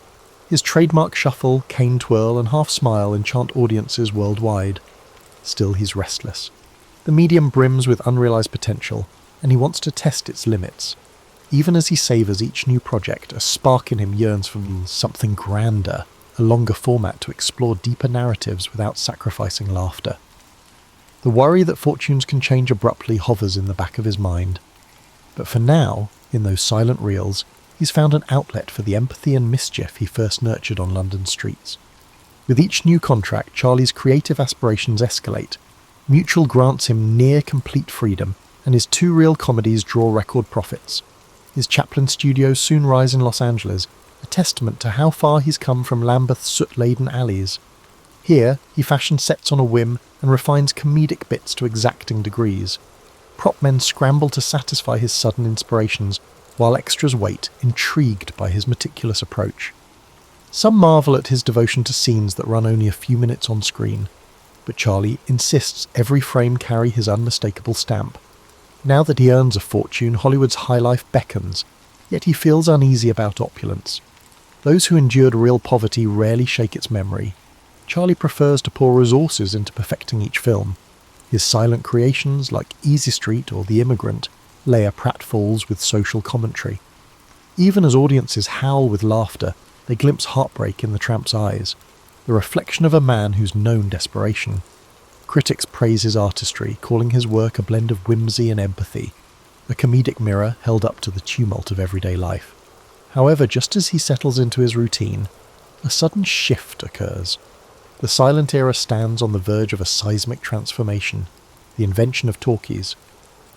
His trademark shuffle, cane twirl, and half smile enchant audiences worldwide. Still, he's restless. The medium brims with unrealized potential, and he wants to test its limits. Even as he savours each new project, a spark in him yearns for something grander, a longer format to explore deeper narratives without sacrificing laughter. The worry that fortunes can change abruptly hovers in the back of his mind. But for now, in those silent reels, he's found an outlet for the empathy and mischief he first nurtured on London streets. With each new contract, Charlie's creative aspirations escalate. Mutual grants him near complete freedom, and his 2 reel comedies draw record profits. His Chaplin studios soon rise in Los Angeles, a testament to how far he's come from Lambeth's soot-laden alleys. Here, he fashions sets on a whim and refines comedic bits to exacting degrees. Prop men scramble to satisfy his sudden inspirations, while extras wait, intrigued by his meticulous approach. Some marvel at his devotion to scenes that run only a few minutes on screen, but Charlie insists every frame carry his unmistakable stamp. Now that he earns a fortune, Hollywood's high life beckons, yet he feels uneasy about opulence. Those who endured real poverty rarely shake its memory. Charlie prefers to pour resources into perfecting each film. His silent creations, like Easy Street or The Immigrant, layer pratfalls with social commentary. Even as audiences howl with laughter, they glimpse heartbreak in the tramp's eyes, the reflection of a man who's known desperation. Critics praise his artistry, calling his work a blend of whimsy and empathy, a comedic mirror held up to the tumult of everyday life. However, just as he settles into his routine, a sudden shift occurs. The silent era stands on the verge of a seismic transformation, the invention of talkies.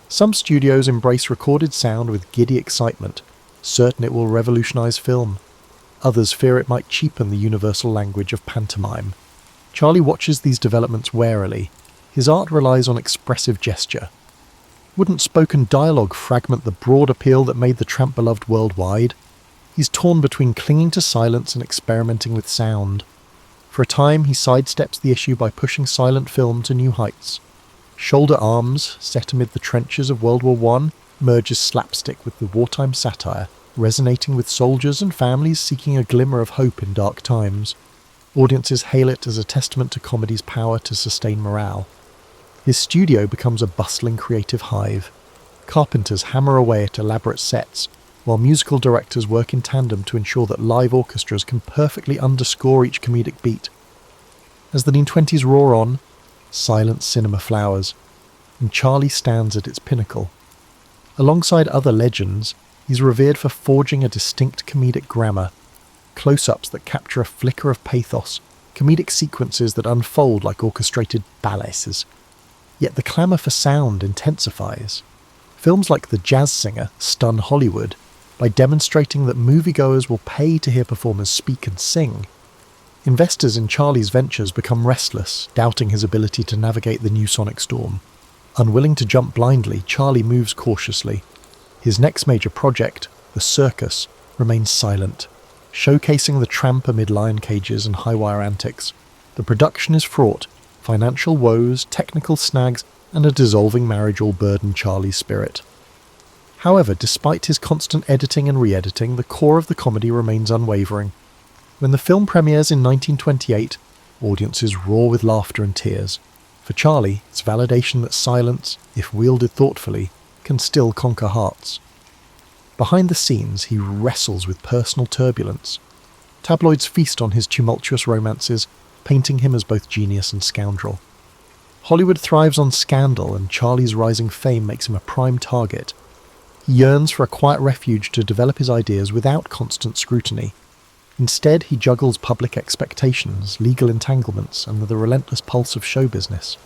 Some studios embrace recorded sound with giddy excitement, certain it will revolutionize film. Others fear it might cheapen the universal language of pantomime. Charlie watches these developments warily. His art relies on expressive gesture. Wouldn't spoken dialogue fragment the broad appeal that made the tramp beloved worldwide? He's torn between clinging to silence and experimenting with sound. For a time, he sidesteps the issue by pushing silent film to new heights. Shoulder Arms, set amid the trenches of World War I, merges slapstick with the wartime satire, resonating with soldiers and families seeking a glimmer of hope in dark times. Audiences hail it as a testament to comedy's power to sustain morale. His studio becomes a bustling creative hive. Carpenters hammer away at elaborate sets, while musical directors work in tandem to ensure that live orchestras can perfectly underscore each comedic beat. As the 1920s roar on, silent cinema flowers, and Charlie stands at its pinnacle. Alongside other legends, he's revered for forging a distinct comedic grammar, close-ups that capture a flicker of pathos, comedic sequences that unfold like orchestrated ballets. Yet the clamour for sound intensifies. Films like The Jazz Singer stun Hollywood by demonstrating that moviegoers will pay to hear performers speak and sing. Investors in Charlie's ventures become restless, doubting his ability to navigate the new sonic storm. Unwilling to jump blindly, Charlie moves cautiously. His next major project, The Circus, remains silent, showcasing the tramp amid lion cages and high-wire antics. The production is fraught. Financial woes, technical snags, and a dissolving marriage all burden Charlie's spirit. However, despite his constant editing and re-editing, the core of the comedy remains unwavering. When the film premieres in 1928, audiences roar with laughter and tears. For Charlie, it's validation that silence, if wielded thoughtfully, can still conquer hearts. Behind the scenes, he wrestles with personal turbulence. Tabloids feast on his tumultuous romances, painting him as both genius and scoundrel. Hollywood thrives on scandal, and Charlie's rising fame makes him a prime target. He yearns for a quiet refuge to develop his ideas without constant scrutiny. Instead, he juggles public expectations, legal entanglements, and the relentless pulse of show business.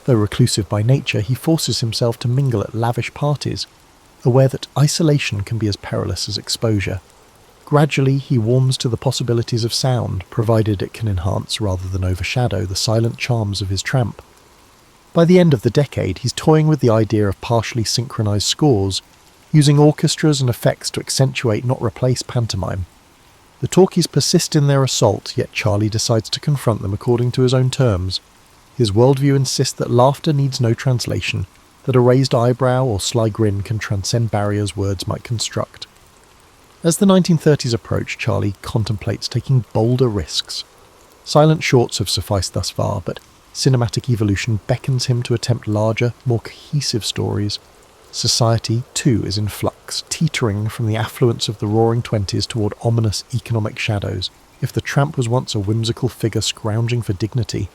Though reclusive by nature, he forces himself to mingle at lavish parties, aware that isolation can be as perilous as exposure. Gradually, he warms to the possibilities of sound, provided it can enhance rather than overshadow the silent charms of his tramp. By the end of the decade, he's toying with the idea of partially synchronized scores, using orchestras and effects to accentuate, not replace, pantomime. The talkies persist in their assault, yet Charlie decides to confront them according to his own terms. His worldview insists that laughter needs no translation, that a raised eyebrow or sly grin can transcend barriers words might construct. As the 1930s approach, Charlie contemplates taking bolder risks. Silent shorts have sufficed thus far, but cinematic evolution beckons him to attempt larger, more cohesive stories. Society, too, is in flux, teetering from the affluence of the Roaring Twenties toward ominous economic shadows. If the tramp was once a whimsical figure scrounging for dignity,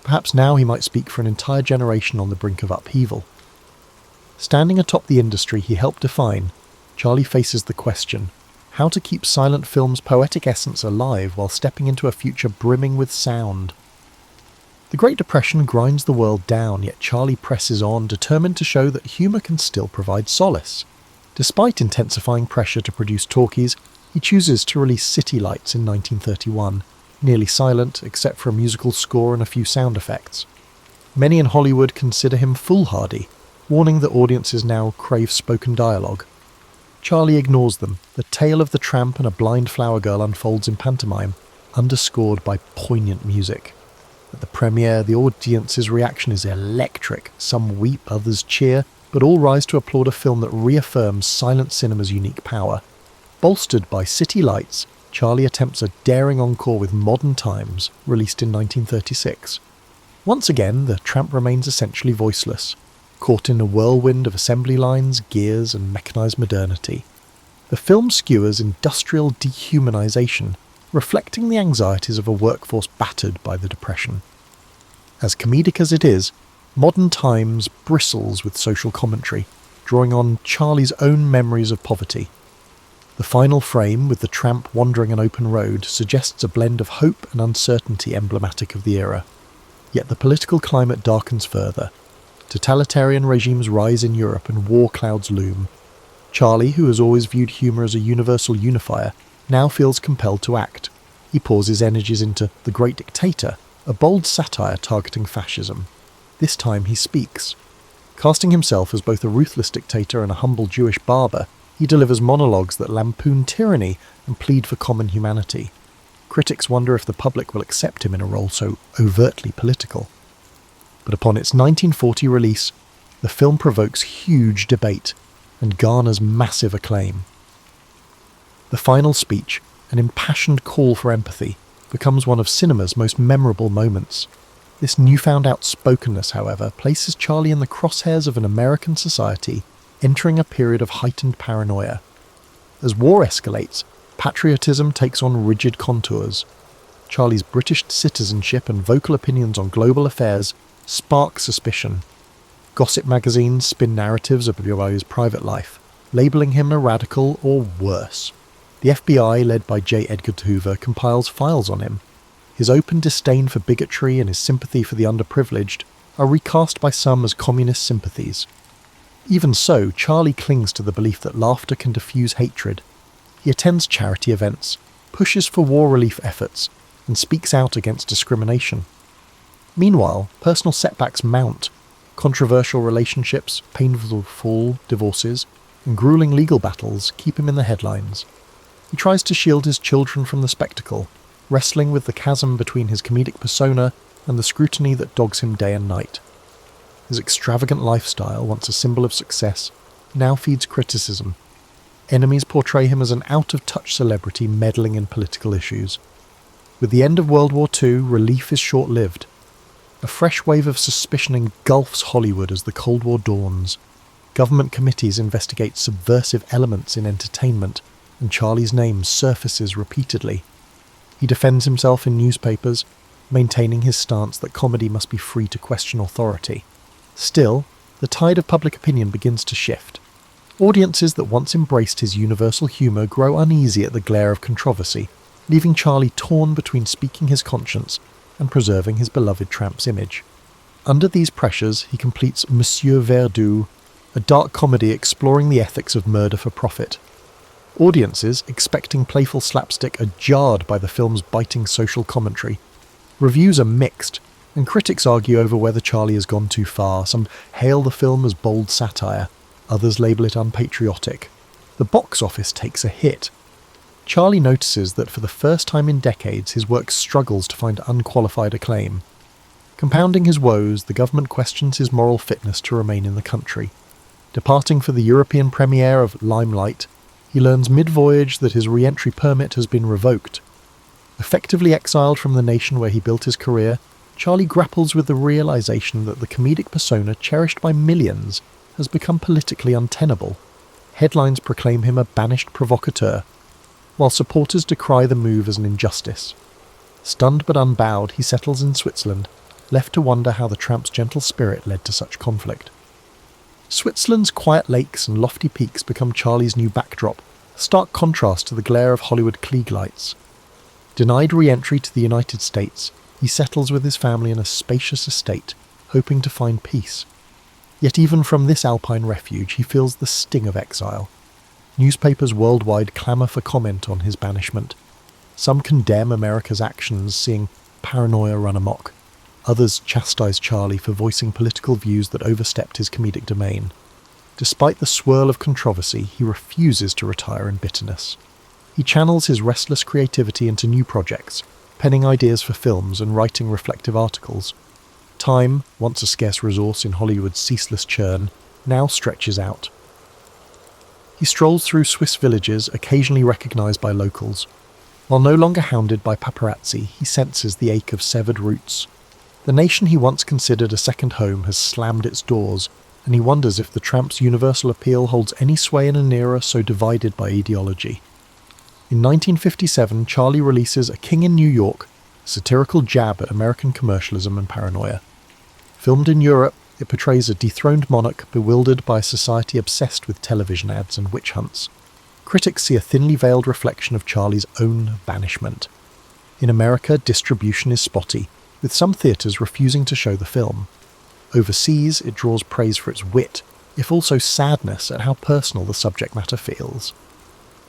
perhaps now he might speak for an entire generation on the brink of upheaval. Standing atop the industry he helped define, Charlie faces the question: how to keep silent film's poetic essence alive while stepping into a future brimming with sound. The Great Depression grinds the world down, yet Charlie presses on, determined to show that humour can still provide solace. Despite intensifying pressure to produce talkies, he chooses to release City Lights in 1931, nearly silent except for a musical score and a few sound effects. Many in Hollywood consider him foolhardy, warning that audiences now crave spoken dialogue. Charlie ignores them. The tale of the tramp and a blind flower girl unfolds in pantomime, underscored by poignant music. At the premiere, the audience's reaction is electric. Some weep, others cheer, but all rise to applaud a film that reaffirms silent cinema's unique power. Bolstered by City Lights, Charlie attempts a daring encore with Modern Times, released in 1936. Once again, the tramp remains essentially voiceless, caught in a whirlwind of assembly lines, gears, and mechanised modernity. The film skewers industrial dehumanisation, reflecting the anxieties of a workforce battered by the Depression. As comedic as it is, Modern Times bristles with social commentary, drawing on Charlie's own memories of poverty. The final frame, with the tramp wandering an open road, suggests a blend of hope and uncertainty emblematic of the era. Yet the political climate darkens further. Totalitarian regimes rise in Europe and war clouds loom. Charlie, who has always viewed humour as a universal unifier, now feels compelled to act. He pours his energies into The Great Dictator, a bold satire targeting fascism. This time he speaks. Casting himself as both a ruthless dictator and a humble Jewish barber, he delivers monologues that lampoon tyranny and plead for common humanity. Critics wonder if the public will accept him in a role so overtly political. But upon its 1940 release, the film provokes huge debate and garners massive acclaim. The final speech, an impassioned call for empathy, becomes one of cinema's most memorable moments. This newfound outspokenness, however, places Charlie in the crosshairs of an American society entering a period of heightened paranoia. As war escalates, patriotism takes on rigid contours. Charlie's British citizenship and vocal opinions on global affairs spark suspicion. Gossip magazines spin narratives about his private life, labelling him a radical or worse. The FBI, led by J. Edgar Hoover, compiles files on him. His open disdain for bigotry and his sympathy for the underprivileged are recast by some as communist sympathies. Even so, Charlie clings to the belief that laughter can diffuse hatred. He attends charity events, pushes for war relief efforts, and speaks out against discrimination. Meanwhile, personal setbacks mount. Controversial relationships, painful divorces, and grueling legal battles keep him in the headlines. He tries to shield his children from the spectacle, wrestling with the chasm between his comedic persona and the scrutiny that dogs him day and night. His extravagant lifestyle, once a symbol of success, now feeds criticism. Enemies portray him as an out-of-touch celebrity meddling in political issues. With the end of World War II, relief is short-lived. A fresh wave of suspicion engulfs Hollywood as the Cold War dawns. Government committees investigate subversive elements in entertainment, and Charlie's name surfaces repeatedly. He defends himself in newspapers, maintaining his stance that comedy must be free to question authority. Still, the tide of public opinion begins to shift. Audiences that once embraced his universal humour grow uneasy at the glare of controversy, leaving Charlie torn between speaking his conscience and preserving his beloved tramp's image. Under these pressures, he completes Monsieur Verdoux, a dark comedy exploring the ethics of murder for profit. Audiences, expecting playful slapstick, are jarred by the film's biting social commentary. Reviews are mixed, and critics argue over whether Charlie has gone too far. Some hail the film as bold satire, others label it unpatriotic. The box office takes a hit. Charlie notices that for the first time in decades his work struggles to find unqualified acclaim. Compounding his woes, the government questions his moral fitness to remain in the country. Departing for the European premiere of Limelight, He learns mid-voyage that his re-entry permit has been revoked. Effectively exiled from the nation where he built his career, Charlie grapples with the realization that the comedic persona cherished by millions has become politically untenable. Headlines proclaim him a banished provocateur, while supporters decry the move as an injustice. Stunned but unbowed, he settles in Switzerland, left to wonder how the tramp's gentle spirit led to such conflict. Switzerland's quiet lakes and lofty peaks become Charlie's new backdrop, a stark contrast to the glare of Hollywood Klieg lights. Denied re-entry to the United States, he settles with his family in a spacious estate, hoping to find peace. Yet even from this alpine refuge he feels the sting of exile. Newspapers worldwide clamour for comment on his banishment. Some condemn America's actions, seeing paranoia run amok. Others chastise Charlie for voicing political views that overstepped his comedic domain. Despite the swirl of controversy, he refuses to retire in bitterness. He channels his restless creativity into new projects, penning ideas for films and writing reflective articles. Time, once a scarce resource in Hollywood's ceaseless churn, now stretches out. He strolls through Swiss villages, occasionally recognised by locals. While no longer hounded by paparazzi, he senses the ache of severed roots. The nation he once considered a second home has slammed its doors, and he wonders if the tramp's universal appeal holds any sway in an era so divided by ideology. In 1957, Charlie releases A King in New York, a satirical jab at American commercialism and paranoia. Filmed in Europe, it portrays a dethroned monarch bewildered by a society obsessed with television ads and witch hunts. Critics see a thinly veiled reflection of Charlie's own banishment. In America, distribution is spotty, with some theatres refusing to show the film. Overseas, it draws praise for its wit, if also sadness at how personal the subject matter feels.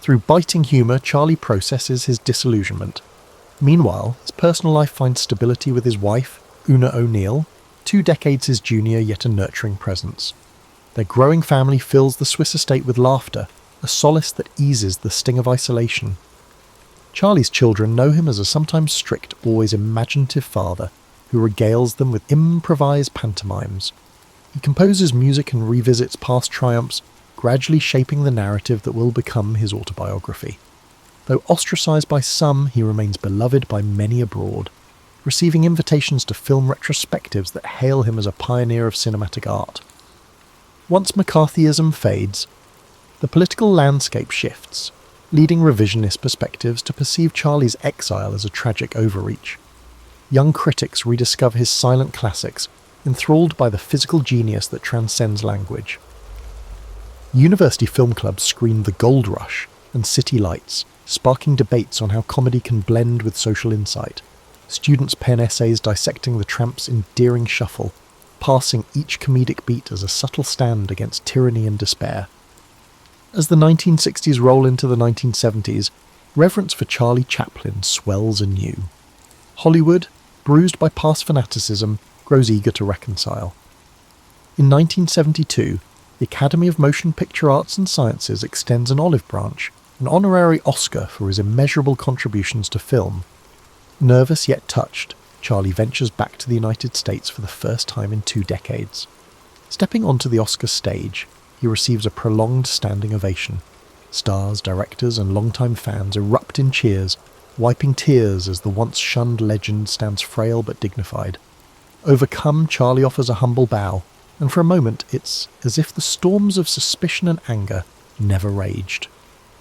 Through biting humour, Charlie processes his disillusionment. Meanwhile, his personal life finds stability with his wife, Una O'Neill, 2 decades his junior yet a nurturing presence. Their growing family fills the Swiss estate with laughter, a solace that eases the sting of isolation. Charlie's children know him as a sometimes strict, always imaginative father who regales them with improvised pantomimes. He composes music and revisits past triumphs, gradually shaping the narrative that will become his autobiography. Though ostracised by some, he remains beloved by many abroad, receiving invitations to film retrospectives that hail him as a pioneer of cinematic art. Once McCarthyism fades, the political landscape shifts, leading revisionist perspectives to perceive Charlie's exile as a tragic overreach. Young critics rediscover his silent classics, enthralled by the physical genius that transcends language. University film clubs screen The Gold Rush and City Lights, sparking debates on how comedy can blend with social insight. Students pen essays dissecting the tramp's endearing shuffle, passing each comedic beat as a subtle stand against tyranny and despair. As the 1960s roll into the 1970s, reverence for Charlie Chaplin swells anew. Hollywood, bruised by past fanaticism, grows eager to reconcile. In 1972, the Academy of Motion Picture Arts and Sciences extends an olive branch, an honorary Oscar for his immeasurable contributions to film. Nervous yet touched, Charlie ventures back to the United States for the first time in 2 decades. Stepping onto the Oscar stage, he receives a prolonged standing ovation. Stars, directors, and longtime fans erupt in cheers, wiping tears as the once-shunned legend stands frail but dignified. Overcome, Charlie offers a humble bow, and for a moment it's as if the storms of suspicion and anger never raged.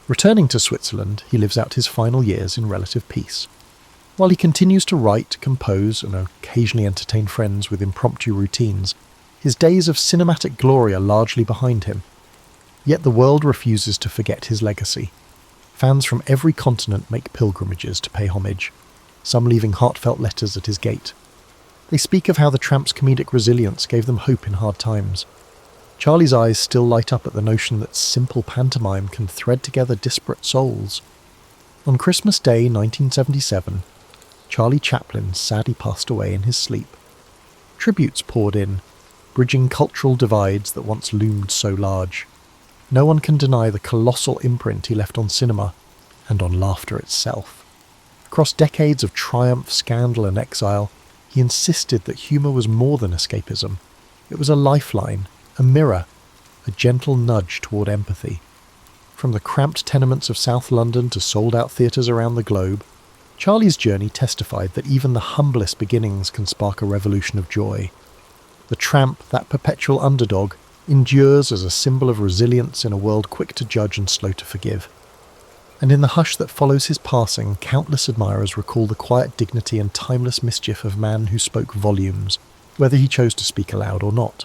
Returning to Switzerland, he lives out his final years in relative peace. While he continues to write, compose, and occasionally entertain friends with impromptu routines, his days of cinematic glory are largely behind him. Yet the world refuses to forget his legacy. Fans from every continent make pilgrimages to pay homage, some leaving heartfelt letters at his gate. They speak of how the tramp's comedic resilience gave them hope in hard times. Charlie's eyes still light up at the notion that simple pantomime can thread together disparate souls. On Christmas Day 1977, Charlie Chaplin sadly passed away in his sleep. Tributes poured in, bridging cultural divides that once loomed so large. No one can deny the colossal imprint he left on cinema, and on laughter itself. Across decades of triumph, scandal, and exile, he insisted that humour was more than escapism. It was a lifeline, a mirror, a gentle nudge toward empathy. from the cramped tenements of South London to sold-out theatres around the globe, Charlie's journey testified that even the humblest beginnings can spark a revolution of joy. The tramp, that perpetual underdog, endures as a symbol of resilience in a world quick to judge and slow to forgive. And in the hush that follows his passing, countless admirers recall the quiet dignity and timeless mischief of man who spoke volumes, whether he chose to speak aloud or not.